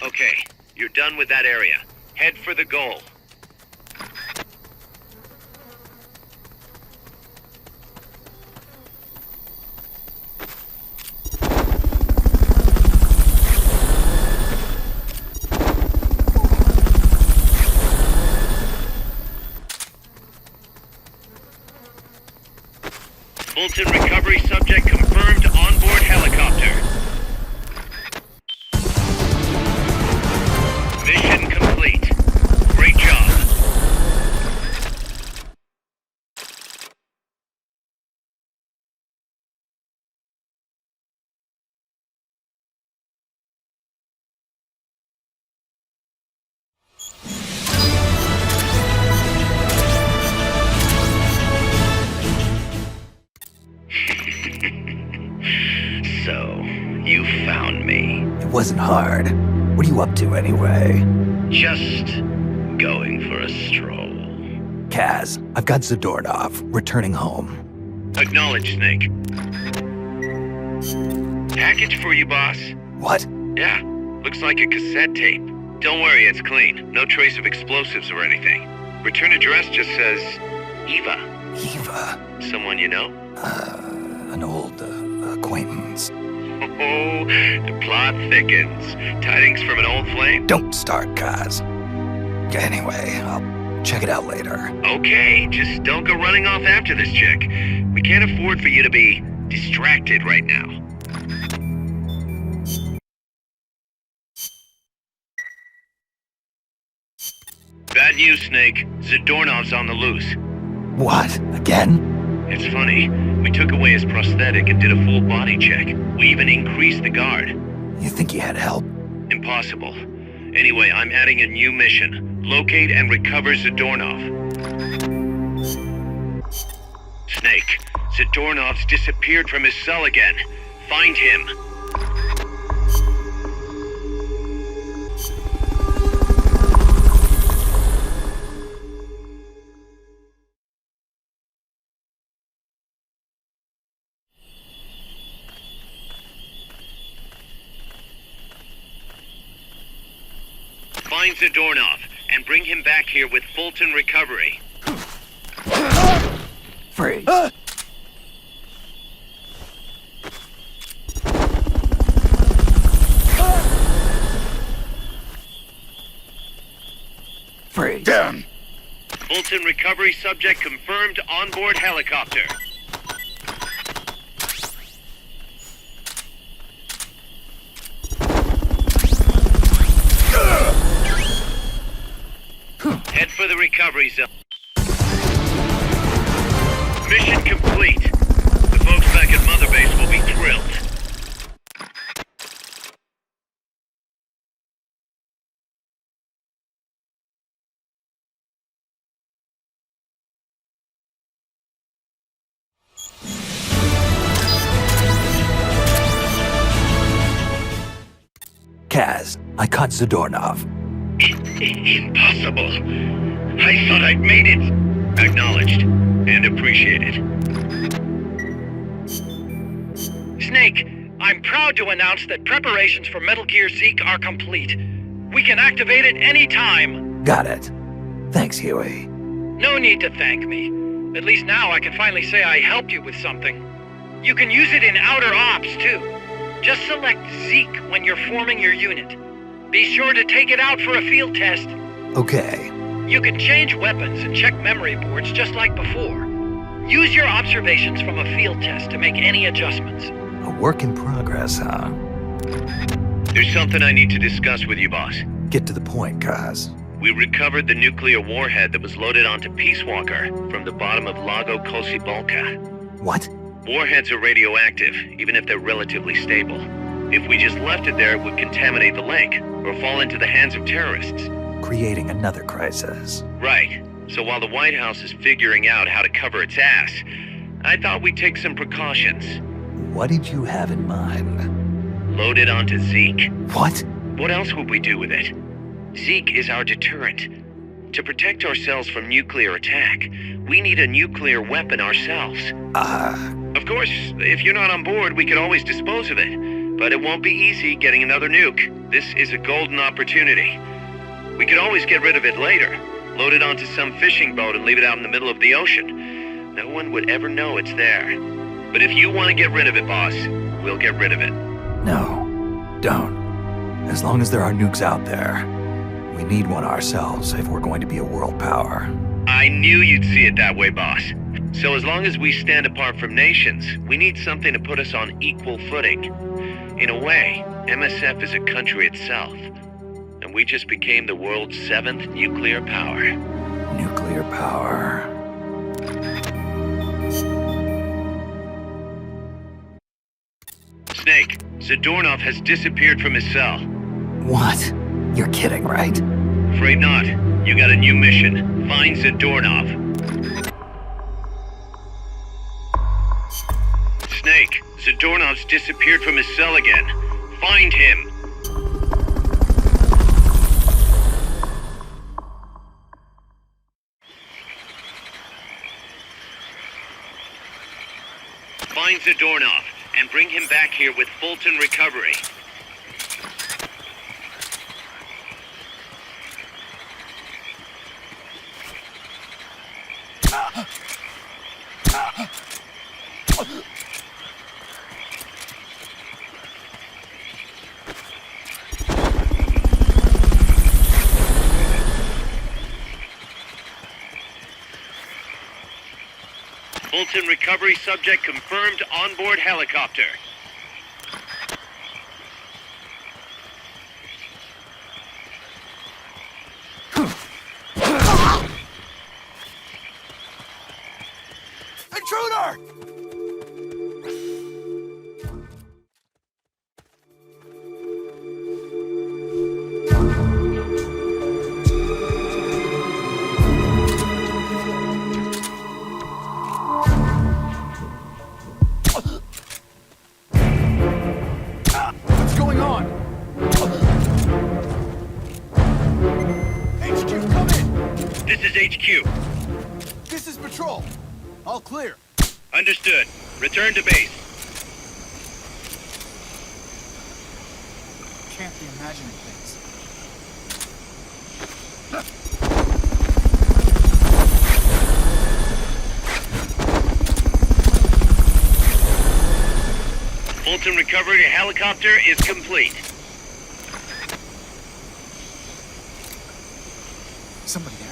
Okay, you're done with that area. Head for the goal. Fulton Recovery subject confirmed onboard helicopter. Mission complete. Great job. wasn't hard. What are you up to anyway? Just going for a stroll. Kaz, I've got Zadornov, returning home. Acknowledge, Snake. Package for you, boss. What? Yeah, looks like a cassette tape. Don't worry, it's clean. No trace of explosives or anything. Return address just says Eva. Eva? Someone you know? An old acquaintance. Oh, the plot thickens. Tidings from an old flame? Don't start, Kaz. Anyway, I'll check it out later. Okay, just don't go running off after this chick. We can't afford for you to be distracted right now. Bad news, Snake. Zadornov's on the loose. What? Again? It's funny. We took away his prosthetic and did a full body check. We even increased the guard. You think he had help? Impossible. Anyway, I'm adding a new mission. Locate and recover Zadornov. Snake, Zadornov's disappeared from his cell again. Find him. Find Zadornov and bring him back here with Fulton recovery. Freeze. Freeze. Damn. Fulton recovery subject confirmed onboard helicopter. Head for the recovery zone. Mission complete. The folks back at Mother Base will be thrilled. Kaz, I caught Zadornov. Impossible. I thought I'd made it. Acknowledged and appreciated. Snake, I'm proud to announce that preparations for Metal Gear Zeke are complete. We can activate it any time. Got it. Thanks, Huey. No need to thank me. At least now I can finally say I helped you with something. You can use it in outer ops, too. Just select Zeke when you're forming your unit. Be sure to take it out for a field test. Okay. You can change weapons and check memory boards just like before. Use your observations from a field test to make any adjustments. A work in progress, huh? There's something I need to discuss with you, boss. Get to the point, Kaz. We recovered the nuclear warhead that was loaded onto Peace Walker from the bottom of Lago Kosibolka. What? Warheads are radioactive, even if they're relatively stable. If we just left it there, it would contaminate the lake, or fall into the hands of terrorists. Creating another crisis. Right. So while the White House is figuring out how to cover its ass, I thought we'd take some precautions. What did you have in mind? Load it onto Zeke. What? What else would we do with it? Zeke is our deterrent. To protect ourselves from nuclear attack, we need a nuclear weapon ourselves. Of course, if you're not on board, we could always dispose of it. But it won't be easy getting another nuke. This is a golden opportunity. We could always get rid of it later. Load it onto some fishing boat and leave it out in the middle of the ocean. No one would ever know it's there. But if you want to get rid of it, boss, we'll get rid of it. No, don't. As long as there are nukes out there, we need one ourselves if we're going to be a world power. I knew you'd see it that way, boss. So as long as we stand apart from nations, we need something to put us on equal footing. In a way, MSF is a country itself. And we just became the world's 7th nuclear power. Nuclear power. Snake, Zadornov has disappeared from his cell. What? You're kidding, right? Afraid not. You got a new mission. Find Zadornov. Snake, Zadornov's disappeared from his cell again. Find him. Find Zadornov and bring him back here with Fulton recovery. Fulton recovery subject confirmed onboard helicopter. Intruder! What's going on? HQ, come in! This is HQ. This is Patrol. All clear. Understood. Return to base. Can't be imagining things. Fulton recovery helicopter is complete. Somebody there?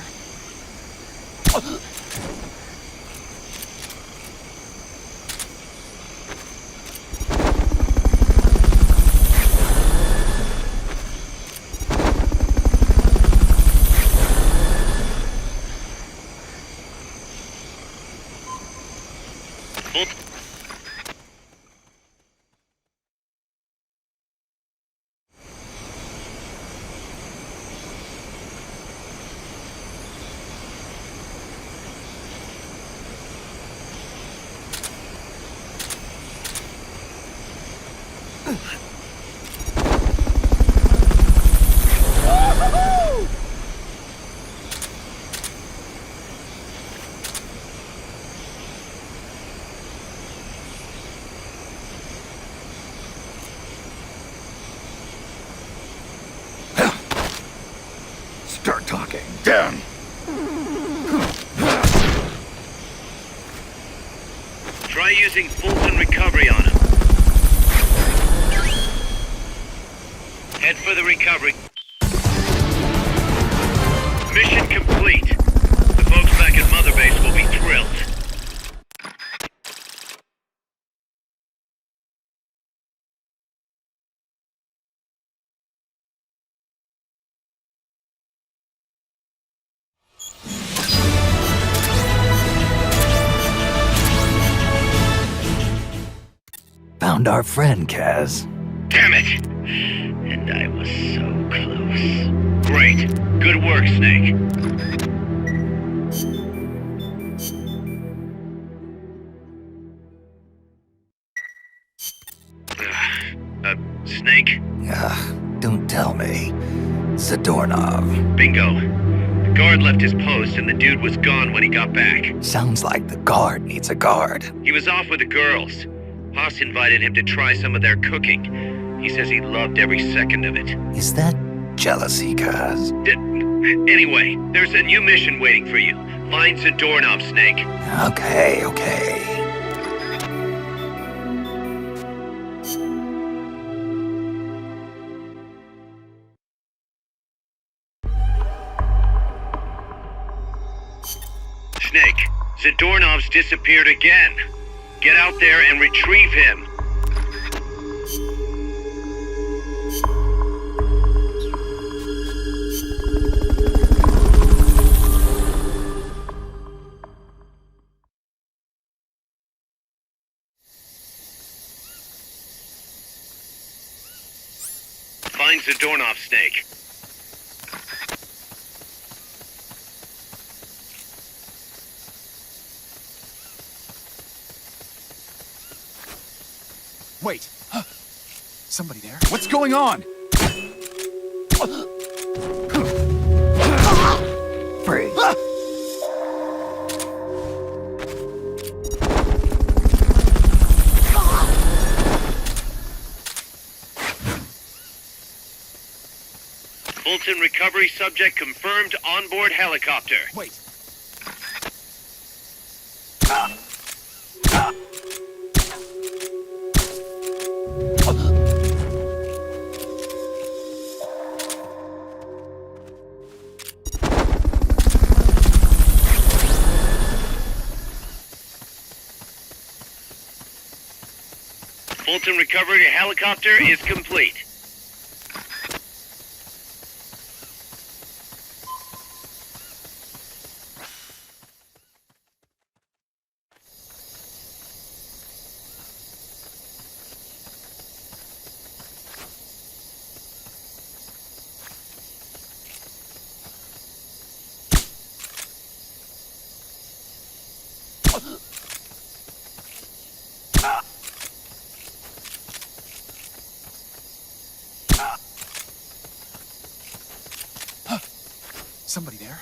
Start talking. Down. Try using Fulton recovery on him. Head for the recovery. Mission complete. The folks back at Mother Base will be thrilled. Found our friend, Kaz. Damn it! And I was so close. Great. Good work, Snake. Snake? Don't tell me. Zadornov. Bingo. The guard left his post and the dude was gone when he got back. Sounds like the guard needs a guard. He was off with the girls. Haas invited him to try some of their cooking. He says he loved every second of it. Is that jealousy, Kaz? Anyway, there's a new mission waiting for you. Find Zadornov, Snake. Okay. Snake, Zadornov's disappeared again. Get out there and retrieve him. Find Zadornov, Snake. Wait. Somebody there? What's going on? Freeze. Fulton recovery subject confirmed onboard helicopter. Wait. Fulton recovery helicopter is complete. Somebody there?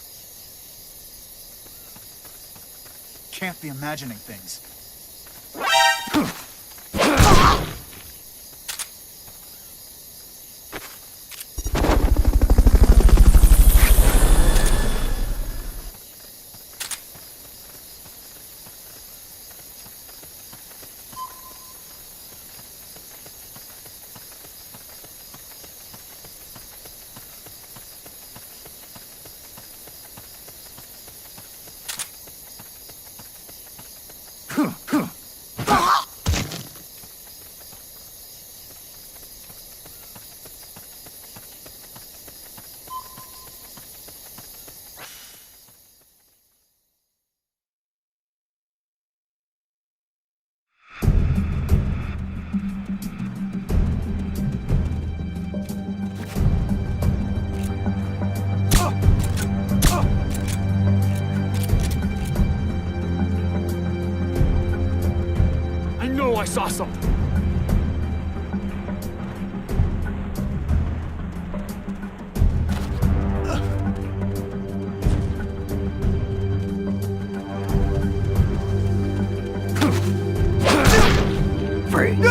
Can't be imagining things. I saw something. Freeze.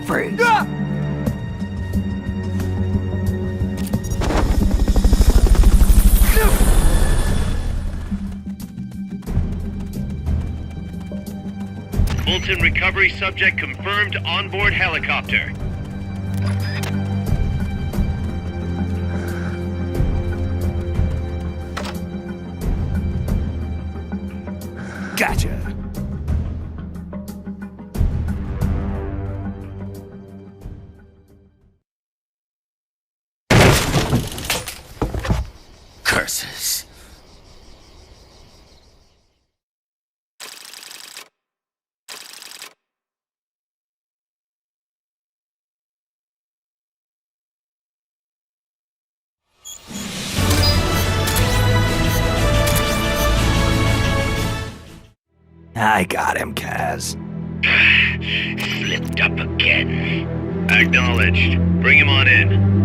Freeze. Fulton recovery subject confirmed onboard helicopter. Gotcha. Curses. I got him, Kaz. Slipped up again. Acknowledged. Bring him on in.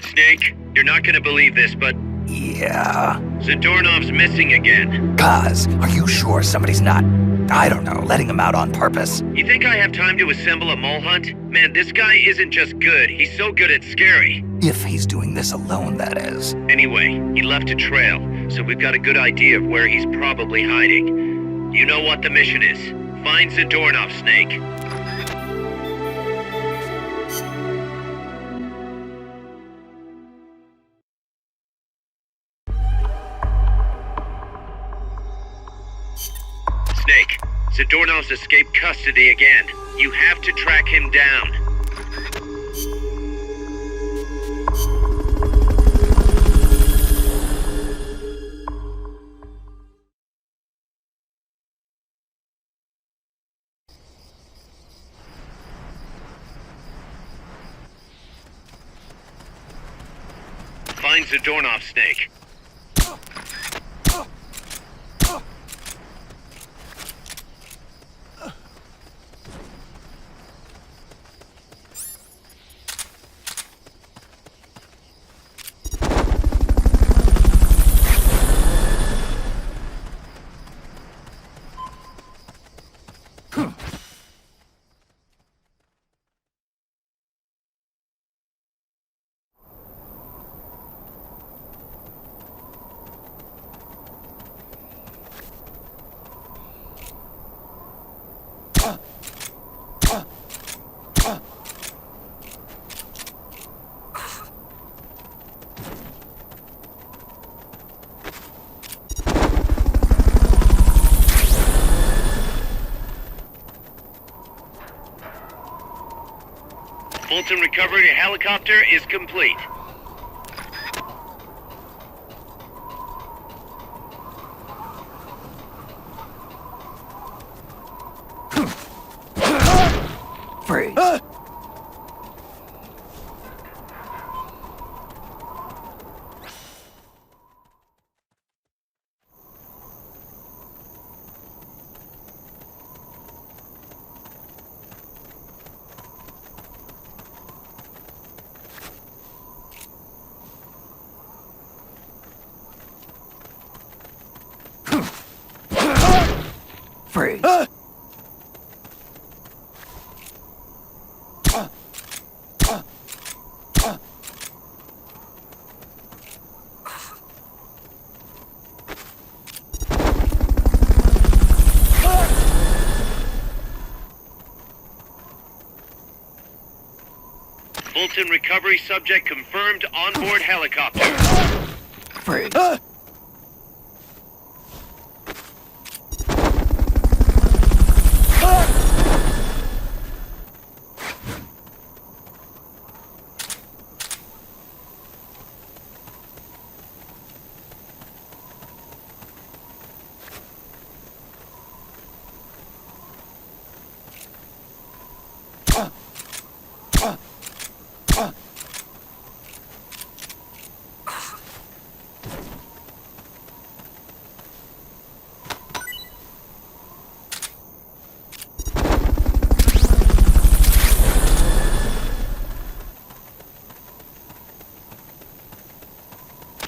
Snake, you're not gonna believe this, but... Yeah? Zadornov's missing again. Kaz, are you sure somebody's not, I don't know, letting him out on purpose? You think I have time to assemble a mole hunt? Man, this guy isn't just good, he's so good at scary. If he's doing this alone, that is. Anyway, he left a trail, so we've got a good idea of where he's probably hiding. You know what the mission is. Find Zadornov, Snake. Snake, Zadornov's escaped custody again. You have to track him down. Close the doorknob, Snake. Fulton recovery helicopter is complete. Freeze. Freeze. Fulton recovery subject confirmed onboard helicopter. Freeze.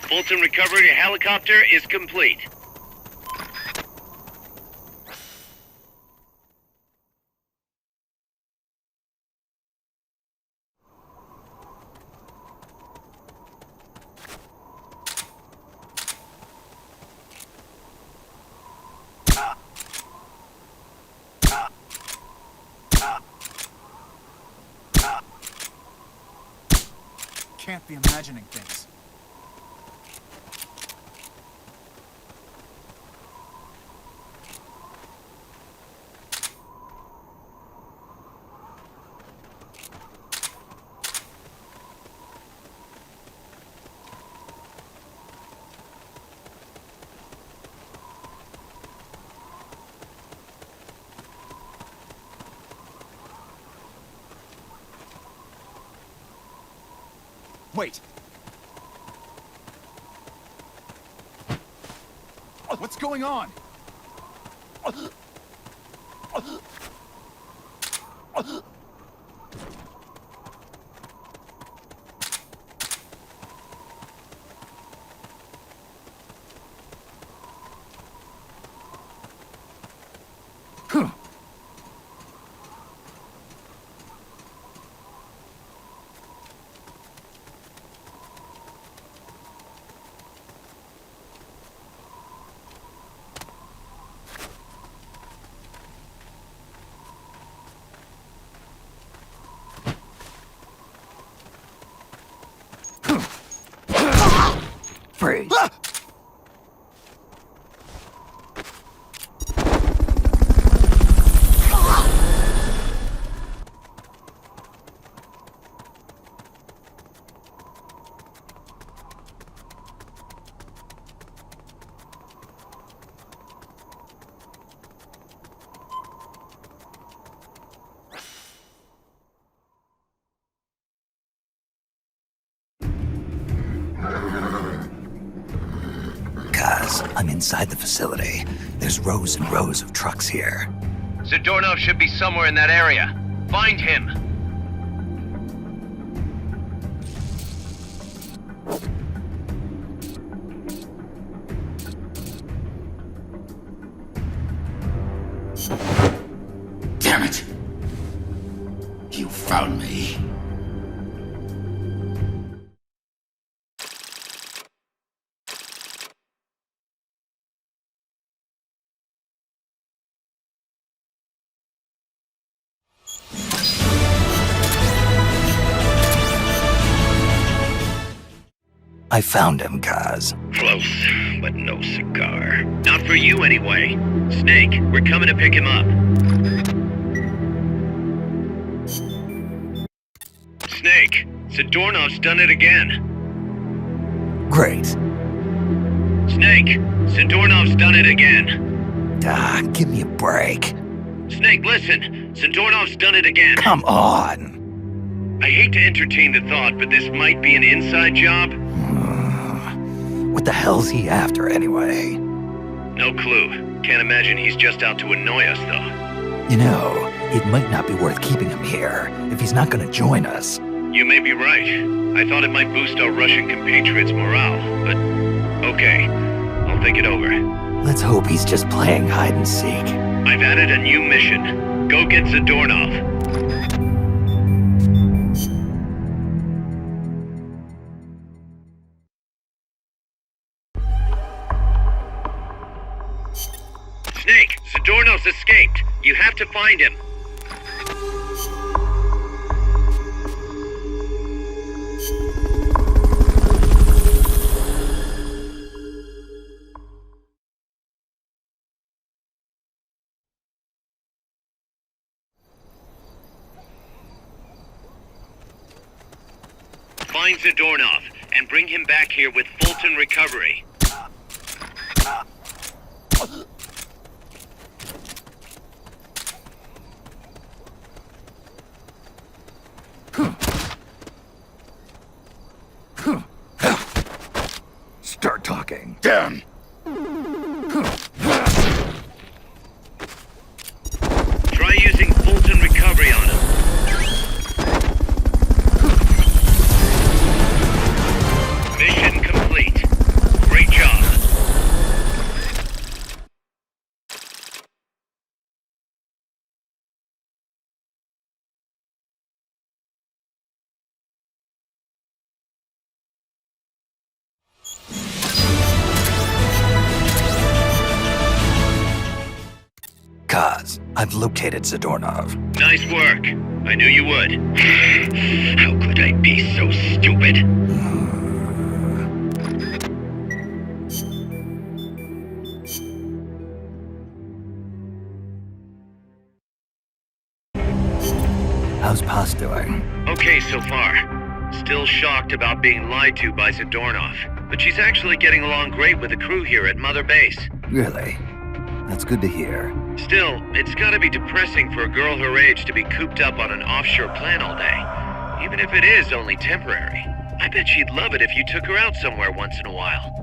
Fulton recovery helicopter is complete. Can't be imagining things. Wait. What's going on? inside the facility. There's rows and rows of trucks here. Zadornov should be somewhere in that area. Find him! Damn it! You found me. I found him, Kaz. Close, but no cigar. Not for you, anyway. Snake, we're coming to pick him up. Snake, Zadornov's done it again. Great. Snake, Zadornov's done it again. Give me a break. Snake, listen. Zadornov's done it again. Come on. I hate to entertain the thought, but this might be an inside job. What the hell's he after, anyway? No clue. Can't imagine he's just out to annoy us, though. You know, it might not be worth keeping him here if he's not gonna join us. You may be right. I thought it might boost our Russian compatriots' morale, but okay. I'll think it over. Let's hope he's just playing hide and seek. I've added a new mission. Go get Zadornov. Snake, Zadornov's escaped. You have to find him. Find Zadornov and bring him back here with Fulton Recovery. Start talking. Damn! Try using Fulton Recovery on him. Mission complete. Great job. Kaz, I've located Zadornov. Nice work. I knew you would. How could I be so stupid? How's Paz doing? Okay so far. Still shocked about being lied to by Zadornov, but she's actually getting along great with the crew here at Mother Base. Really? That's good to hear. Still, it's gotta be depressing for a girl her age to be cooped up on an offshore plant all day. Even if it is only temporary. I bet she'd love it if you took her out somewhere once in a while.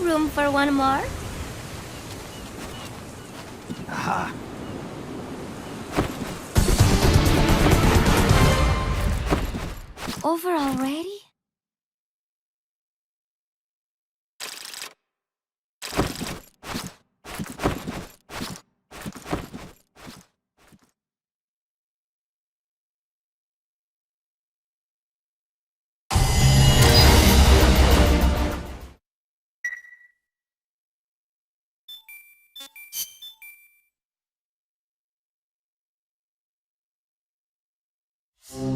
Room for one more? Aha. Over already? Snake,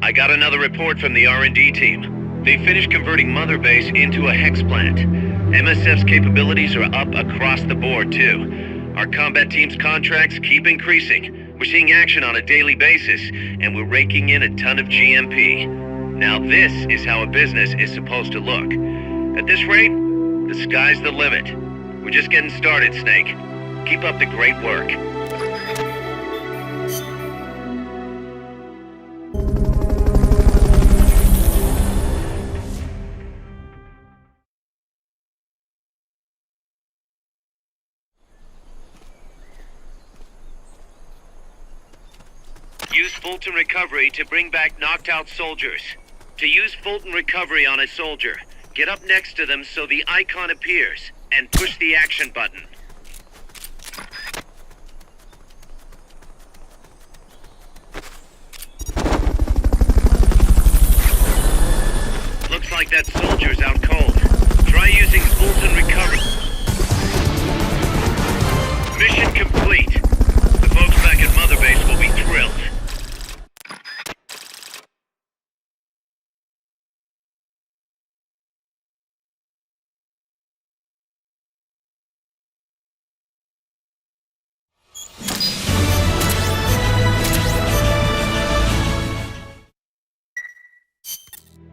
I got another report from the R&D team. They finished converting Mother Base into a hex plant. MSF's capabilities are up across the board, too. Our combat team's contracts keep increasing. We're seeing action on a daily basis, and we're raking in a ton of GMP. Now this is how a business is supposed to look. At this rate, the sky's the limit. We're just getting started, Snake. Keep up the great work. Use Fulton Recovery to bring back knocked-out soldiers. To use Fulton Recovery on a soldier, get up next to them so the icon appears, and push the action button. Looks like that soldier's out cold. Try using Fulton Recovery. Mission complete. The folks back at Mother Base will be thrilled.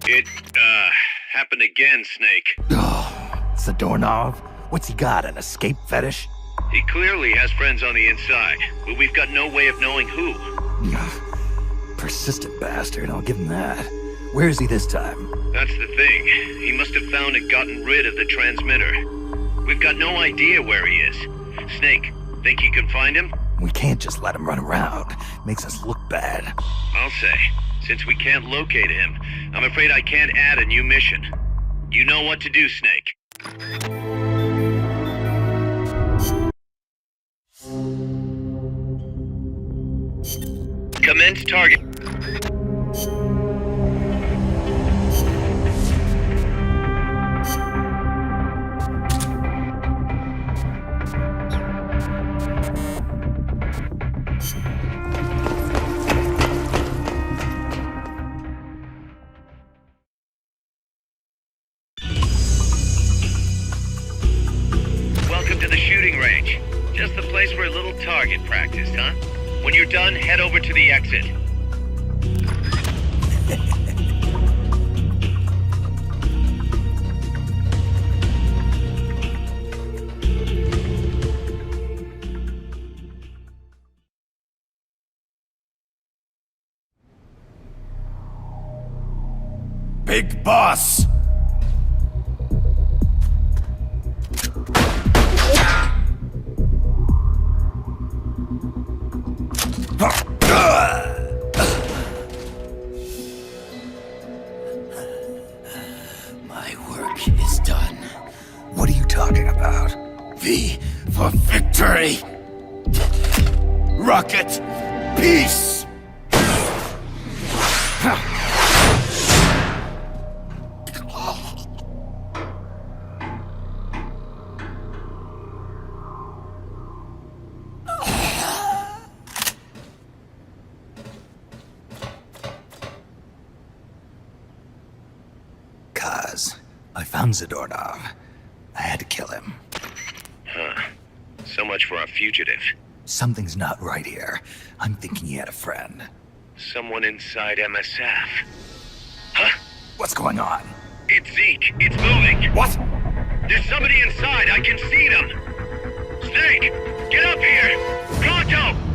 It, happened again, Snake. Oh, it's the doorknob. What's he got, an escape fetish? He clearly has friends on the inside, but we've got no way of knowing who. Persistent bastard, I'll give him that. Where is he this time? That's the thing. He must have found and gotten rid of the transmitter. We've got no idea where he is. Snake, think you can find him? We can't just let him run around. Makes us look bad. I'll say. Since we can't locate him, I'm afraid I can't add a new mission. You know what to do, Snake. Commence target. Welcome to the shooting range. Just the place for a little target practice, huh? When you're done, head over to the exit. Big boss! My work is done. What are you talking about? V for victory! Rocket! Peace! I found Zadornov. I had to kill him. Huh. So much for our fugitive. Something's not right here. I'm thinking he had a friend. Someone inside MSF. Huh? What's going on? It's Zeke. It's moving. What? There's somebody inside. I can see them. Snake, get up here. Pronto!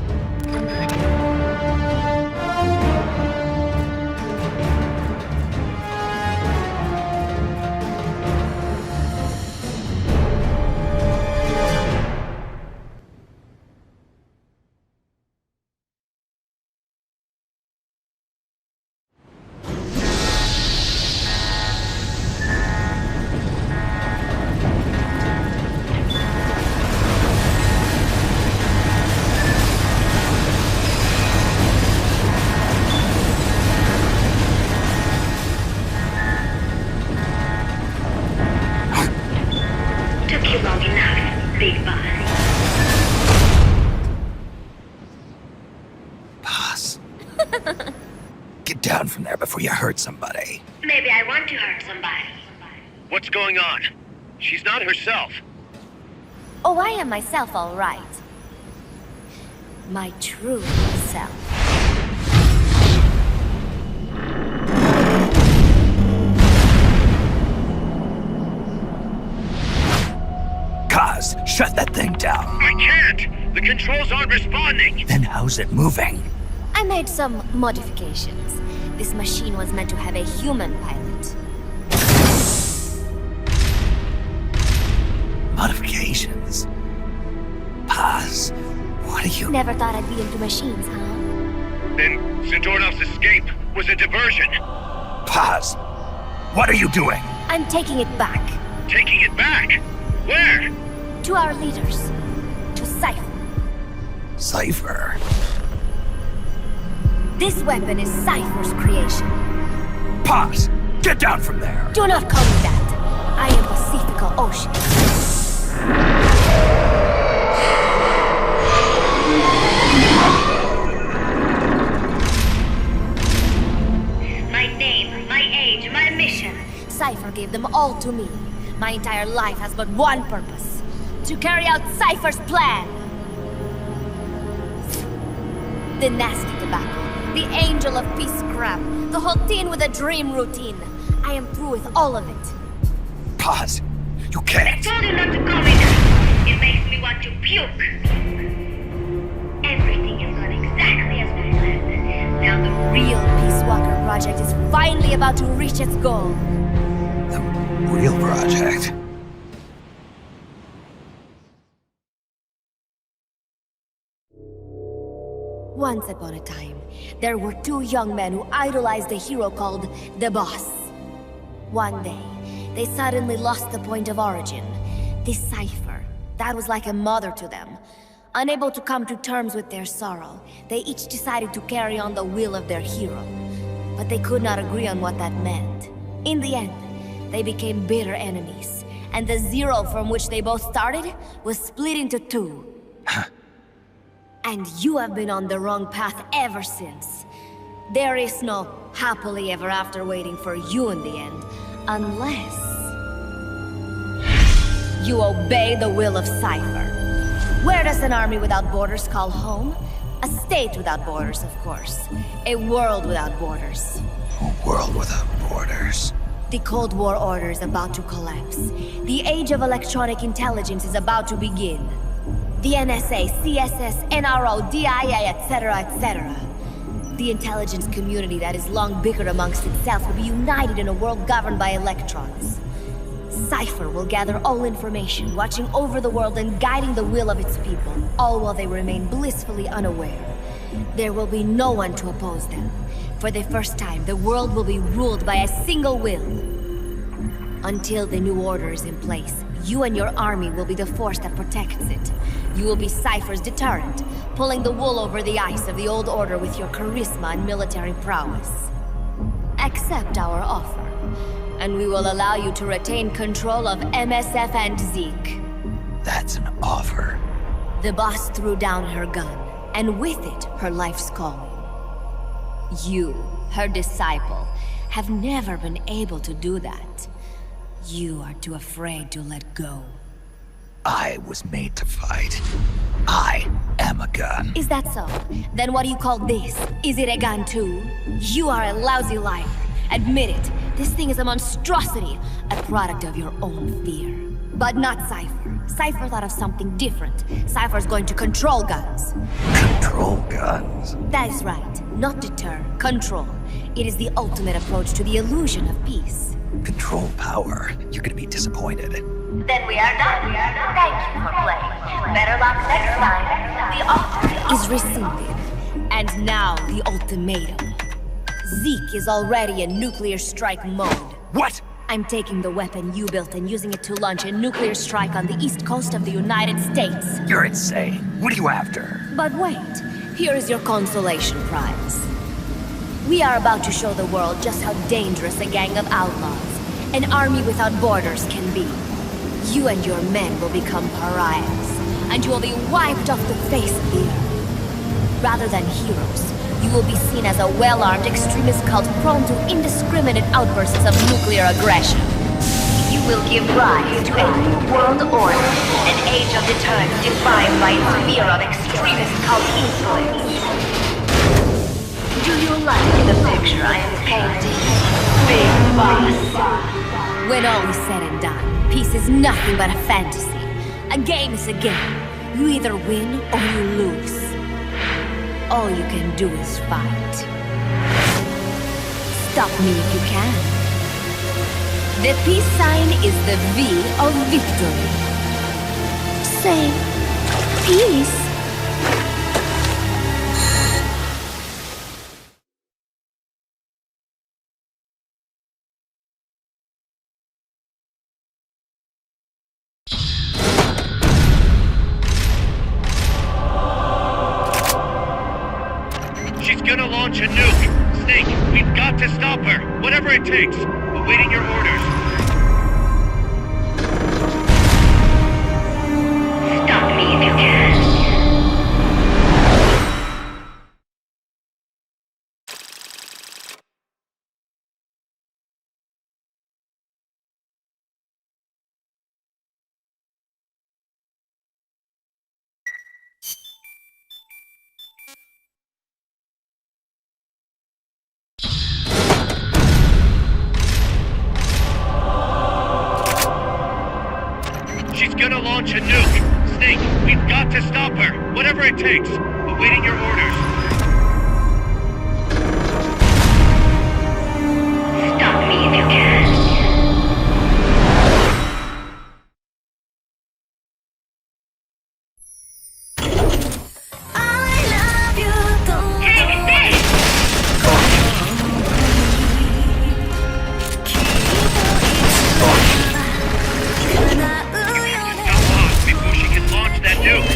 Get down from there before you hurt somebody. Maybe I want to hurt somebody. What's going on? She's not herself. Oh, I am myself, all right. My true self. Kaz, shut that thing down. I can't! The controls aren't responding! Then how's it moving? I made some modifications. This machine was meant to have a human pilot. Modifications? Kaz, what are you... Never thought I'd be into machines, huh? Then Zedornov's escape was a diversion. Kaz, what are you doing? I'm taking it back. Taking it back? Where? To our leaders. To Cypher. Cypher? This weapon is Cypher's creation. Paz, get down from there! Do not call me that. I am Pacifico Ocean. My name, my age, my mission. Cypher gave them all to me. My entire life has but one purpose. To carry out Cypher's plan. The nasty tobacco. The angel of peace scrap. The whole teen with a dream routine. I am through with all of it. Paz, you can't. I told you not to call me that. It makes me want to puke. Everything has gone exactly as we planned. Now the real Peace Walker project is finally about to reach its goal. The real project? Once upon a time, there were two young men who idolized a hero called the Boss. One day, they suddenly lost the point of origin. This Cypher, that was like a mother to them. Unable to come to terms with their sorrow, they each decided to carry on the will of their hero. But they could not agree on what that meant. In the end, they became bitter enemies, and the zero from which they both started was split into two. And you have been on the wrong path ever since. There is no happily ever after waiting for you in the end, unless you obey the will of Cypher. Where does an army without borders call home? A state without borders, of course. A world without borders. A world without borders. The Cold War order is about to collapse. The age of electronic intelligence is about to begin. The NSA, CSS, NRO, DIA, etc., etc. The intelligence community that has long bickered amongst itself will be united in a world governed by electrons. Cypher will gather all information, watching over the world and guiding the will of its people, all while they remain blissfully unaware. There will be no one to oppose them. For the first time, the world will be ruled by a single will. Until the new order is in place, you and your army will be the force that protects it. You will be Cypher's deterrent, pulling the wool over the eyes of the old order with your charisma and military prowess. Accept our offer, and we will allow you to retain control of MSF and Zeke. That's an offer. The boss threw down her gun, and with it, her life's calling. You, her disciple, have never been able to do that. You are too afraid to let go. I was made to fight. I am a gun. Is that so? Then what do you call this? Is it a gun too? You are a lousy liar. Admit it. This thing is a monstrosity. A product of your own fear. But not Cypher. Cypher thought of something different. Cypher's going to control guns. Control guns? That is right. Not deter. Control. It is the ultimate approach to the illusion of peace. Control power. You're gonna be disappointed. Then we are done. Thank you for playing. Better luck next time. The offer is rescinded. And now the ultimatum. Zeke is already in nuclear strike mode. What? I'm taking the weapon you built and using it to launch a nuclear strike on the east coast of the United States. You're insane. What are you after? But wait. Here is your consolation prize. We are about to show the world just how dangerous a gang of outlaws, an army without borders, can be. You and your men will become pariahs, and you will be wiped off the face of the earth. Rather than heroes, you will be seen as a well-armed extremist cult prone to indiscriminate outbursts of nuclear aggression. You will give rise to a new world order, an age of deterrence defined by its fear of extremist cult influence. Do you like the picture I am painting, Big Boss? When all is said and done, peace is nothing but a fantasy. A game is a game. You either win or you lose. All you can do is fight. Stop me if you can. The peace sign is the V of victory. Say, peace. She's gonna launch a nuke. Snake, we've got to stop her. Whatever it takes. Awaiting your orders. Stop me if you can. She's gonna launch a nuke. Snake, we've got to stop her. Whatever it takes. Awaiting your orders. Stop me if you can. Before she can launch that nuke.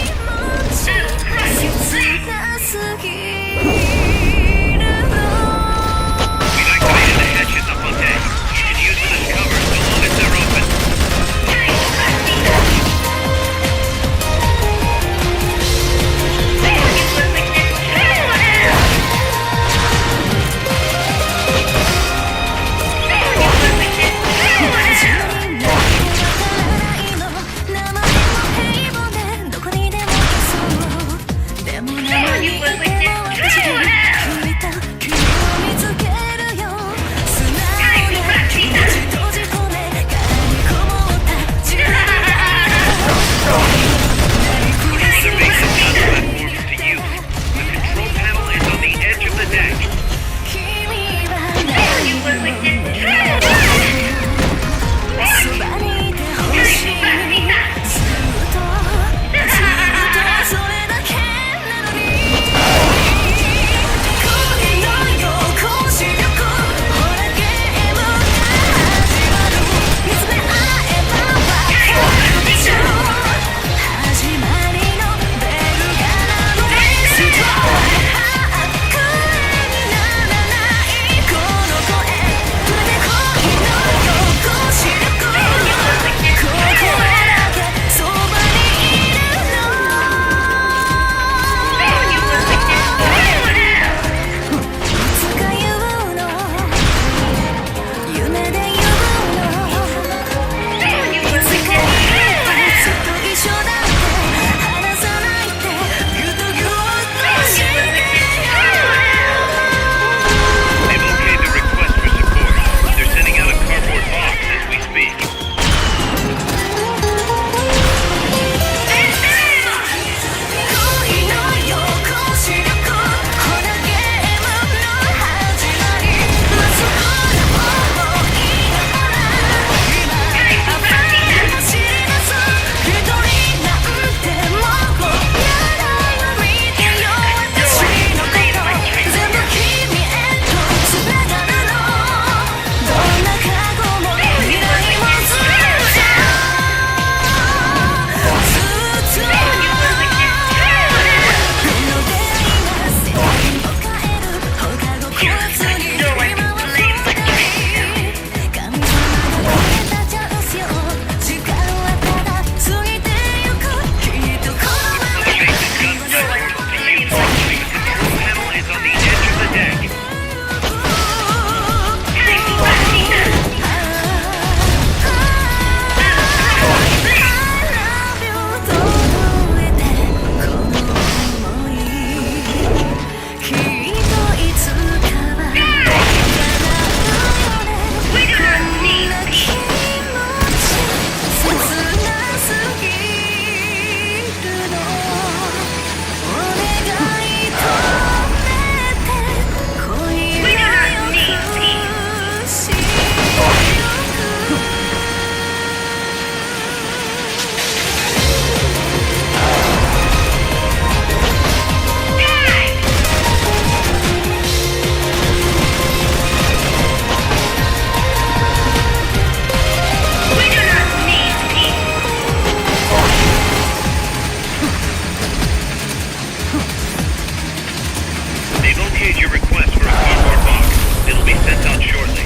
sent out shortly.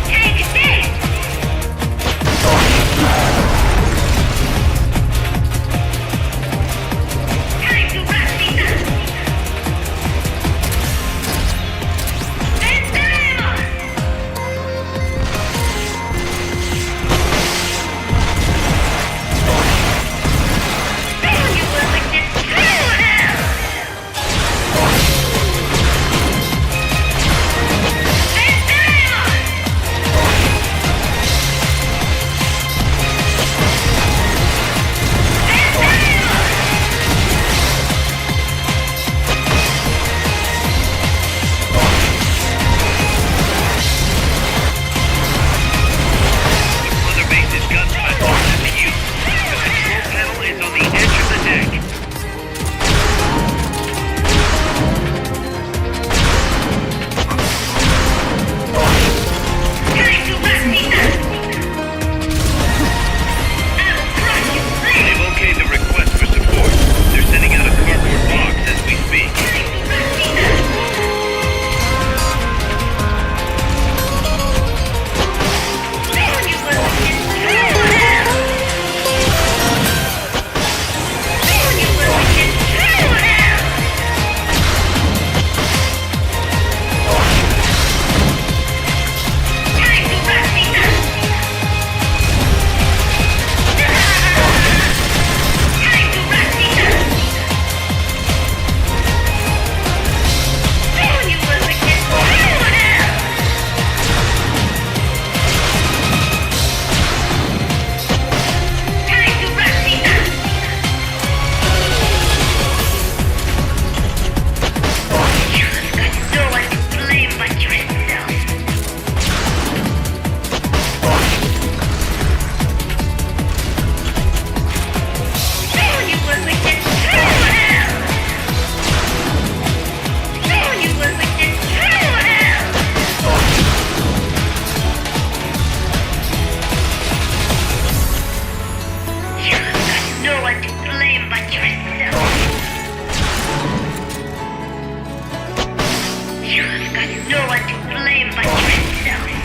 Take this! Time to wrap things up! Entremos! You will witness true hell! Mother Base's gun platform has been used. The control panel is on the edge of the deck. Time to wrap things up! I'll crush you flat! They've okayed the request for support. They're sending out a cardboard box as we speak. Time to wrap things up! You will witness true hell! You will witness true hell! Time to wrap things up! Time to wrap things up! You will witness true hell! Time to wrap things up! You have got no one to blame but yourself. You will witness true hell! You will witness true hell! You have got no one to blame but yourself. You have got no one to blame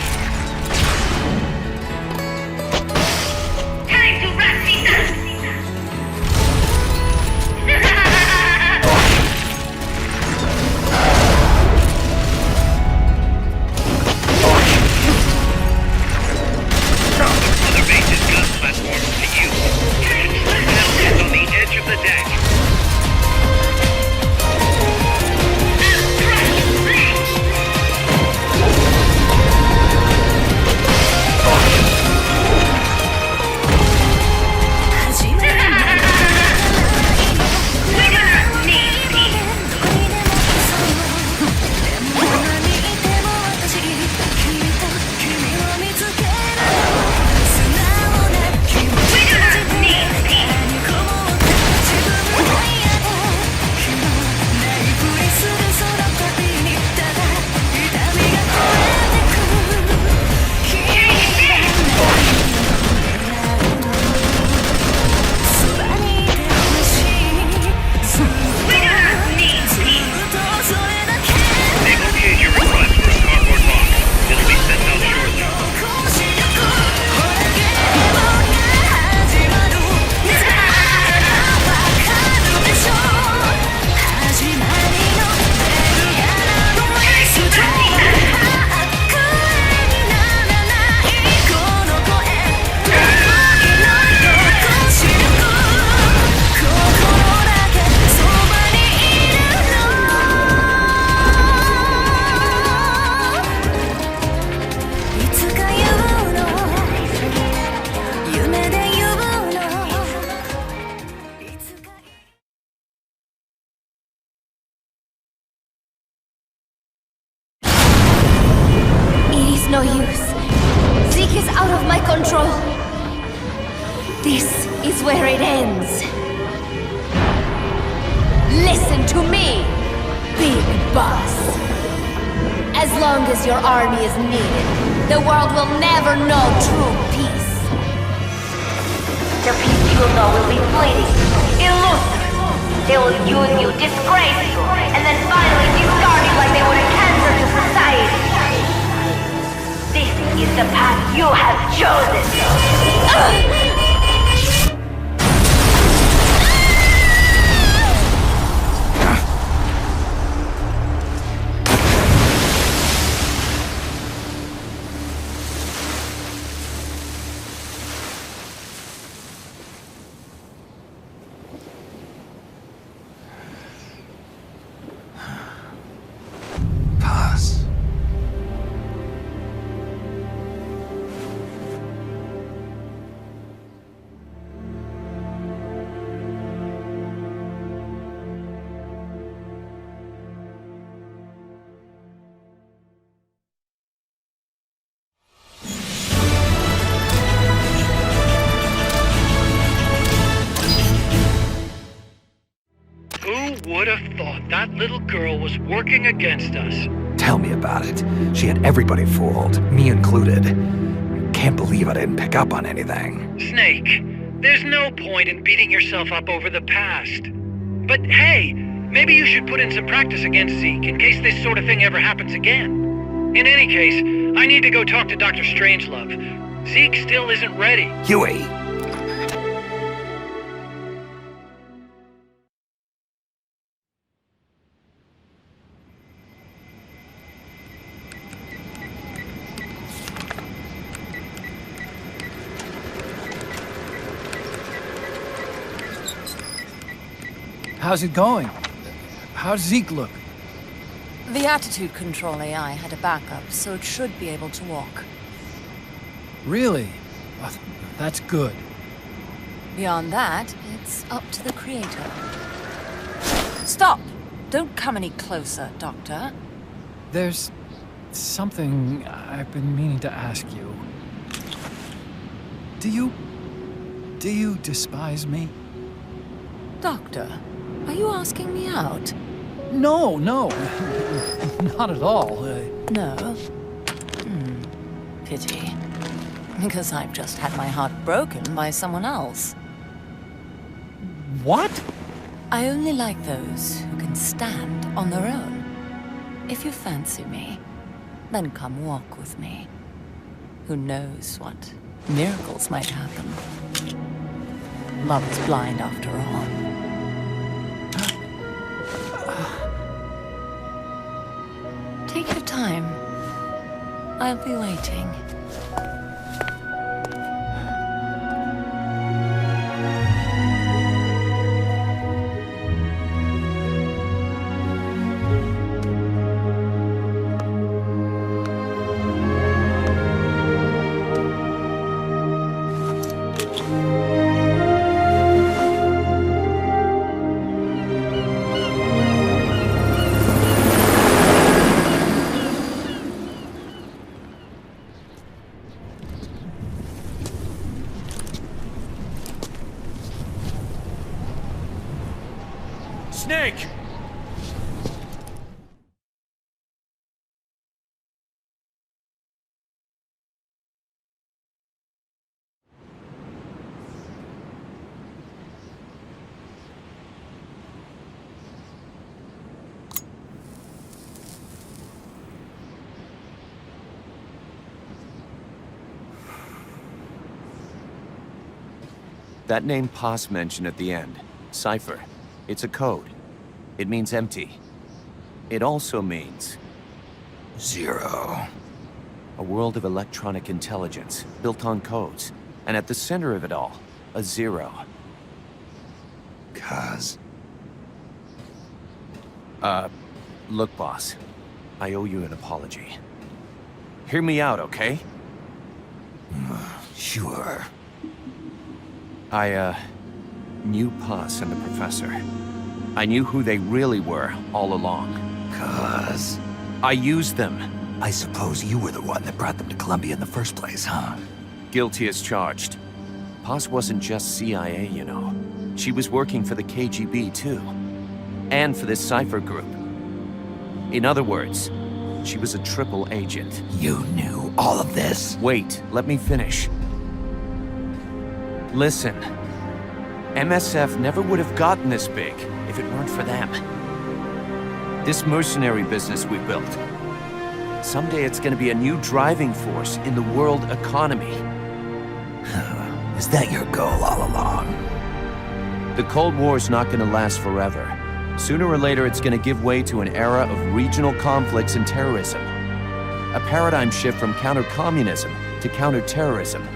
but yourself. Time to wrap things up! Mother Base's gun platform to use. The control panel is on the edge of the deck. I'll crush you flat! We're gonna need peace! We're gonna need peace! We're gonna need peace! They've okayed your request for a cardboard box. It'll be sent out shortly. It is no use. Zeke is out of my control. This is where it ends. Listen to me, Big Boss. As long as your army is needed, the world will never know true peace. The peace you will know will be fleeting, elusive, They will use you, disgrace you, and then finally discard you like they were a cancer to society. This is the path you have chosen. Who would have thought that little girl was working against us? Tell me about it. She had everybody fooled, me included. Can't believe I didn't pick up on anything. Snake, there's no point in beating yourself up over the past. But hey, maybe you should put in some practice against Zeke in case this sort of thing ever happens again. In any case, I need to go talk to Dr. Strangelove. Zeke still isn't ready. Huey! How's it going? How's Zeke look? The attitude control AI had a backup, so it should be able to walk. Really? Oh, that's good. Beyond that, it's up to the creator. Stop! Don't come any closer, Doctor. There's something I've been meaning to ask you. Do you despise me? Doctor, are you asking me out? No, not at all. No? Pity. Because I've just had my heart broken by someone else. What? I only like those who can stand on their own. If you fancy me, then come walk with me. Who knows what miracles might happen. Love is blind after all. Take your time. I'll be waiting. Snake! That name Paz mentioned at the end, Cipher, it's a code. It means empty. It also means... Zero. A world of electronic intelligence, built on codes. And at the center of it all, a zero. Cuz... Look, boss. I owe you an apology. Hear me out, okay? Sure. I, knew Paz and the professor. I knew who they really were all along. Cuz... I used them. I suppose you were the one that brought them to Columbia in the first place, huh? Guilty as charged. Paz wasn't just CIA, you know. She was working for the KGB, too. And for this Cipher group. In other words, she was a triple agent. You knew all of this? Wait, let me finish. Listen. MSF never would have gotten this big if it weren't for them. This mercenary business we built. Someday it's going to be a new driving force in the world economy. Is that your goal all along? The Cold War's not going to last forever. Sooner or later, it's going to give way to an era of regional conflicts and terrorism. A paradigm shift from counter-communism to counter-terrorism.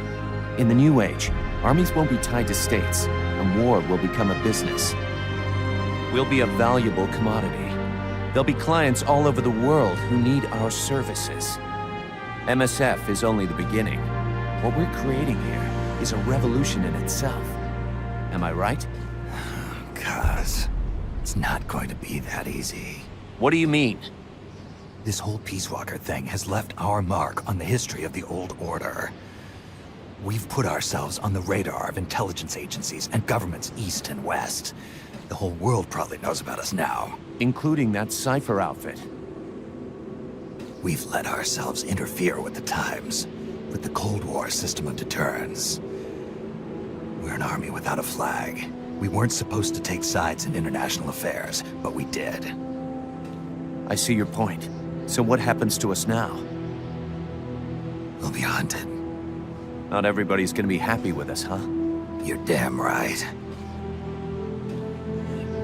In the new age, armies won't be tied to states, and war will become a business. We'll be a valuable commodity. There'll be clients all over the world who need our services. MSF is only the beginning. What we're creating here is a revolution in itself. Am I right? Cuz, it's not going to be that easy. What do you mean? This whole Peace Walker thing has left our mark on the history of the Old Order. We've put ourselves on the radar of intelligence agencies and governments east and west. The whole world probably knows about us now. Including that Cypher outfit. We've let ourselves interfere with the times, with the Cold War system of deterrence. We're an army without a flag. We weren't supposed to take sides in international affairs, but we did. I see your point. So what happens to us now? We'll be hunted. Not everybody's gonna be happy with us, huh? You're damn right.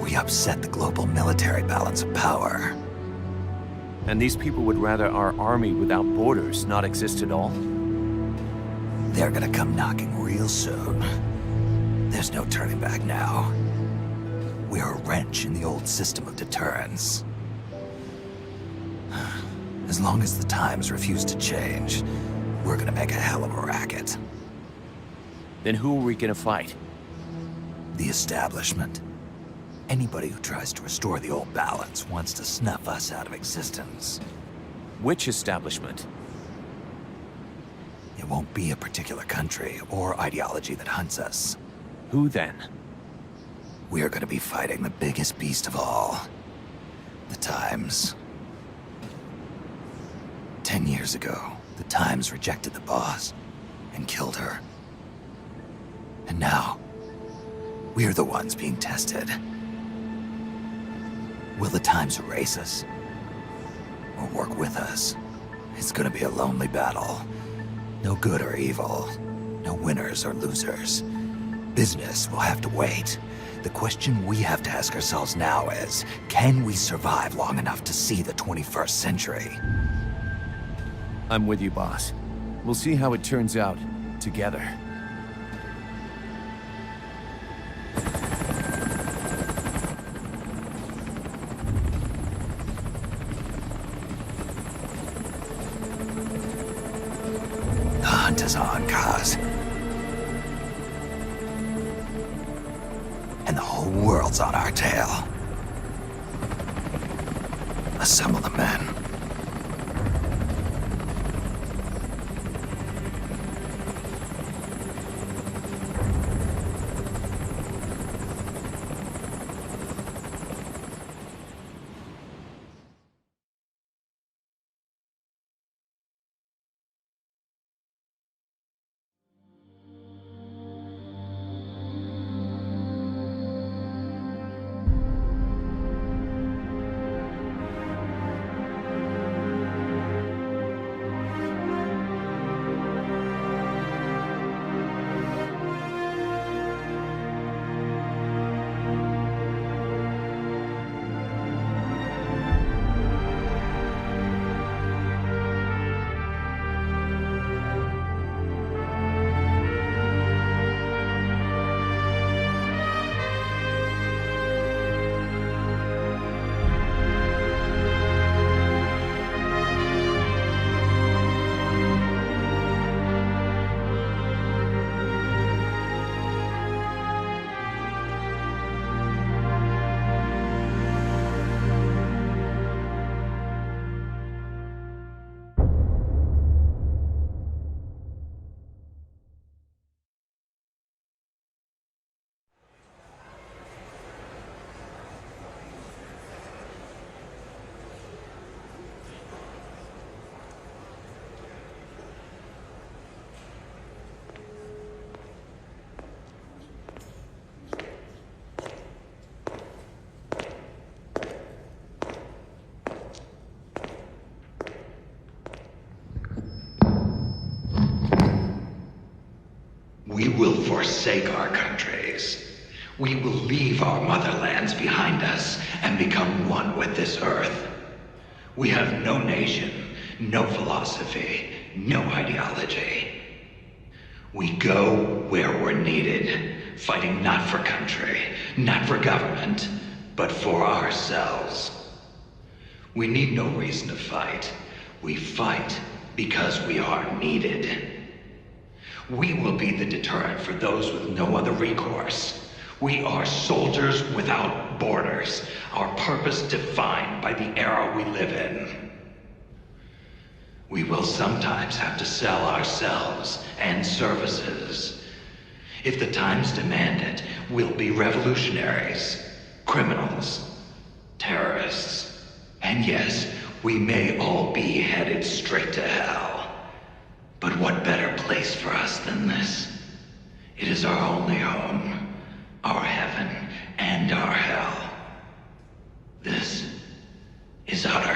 We upset the global military balance of power. And these people would rather our army without borders not exist at all? They're gonna come knocking real soon. There's no turning back now. We're a wrench in the old system of deterrence. As long as the times refuse to change, we're gonna make a hell of a racket. Then who are we gonna fight? The establishment. Anybody who tries to restore the old balance wants to snuff us out of existence. Which establishment? It won't be a particular country or ideology that hunts us. Who then? We're gonna be fighting the biggest beast of all. The Times. 10 years ago, the Times rejected the boss and killed her. And now, we're the ones being tested. Will the Times erase us? Or work with us? It's gonna be a lonely battle. No good or evil. No winners or losers. Business will have to wait. The question we have to ask ourselves now is, can we survive long enough to see the 21st century? I'm with you, boss. We'll see how it turns out, together. The hunt is on, Kaz. And the whole world's on our tail. Assemble the men. forsake our countries. We will leave our motherlands behind us and become one with this earth. We have no nation, no philosophy, no ideology. We go where we're needed, fighting not for country, not for government, but for ourselves. We need no reason to fight. We fight because we are needed. We will be the deterrent for those with no other recourse. We are soldiers without borders, our purpose defined by the era we live in. We will sometimes have to sell ourselves and services. If the times demand it, we'll be revolutionaries, criminals, terrorists, and yes, we may all be headed straight to hell. But what better place for us than this? It is our only home, our heaven and our hell. This is utter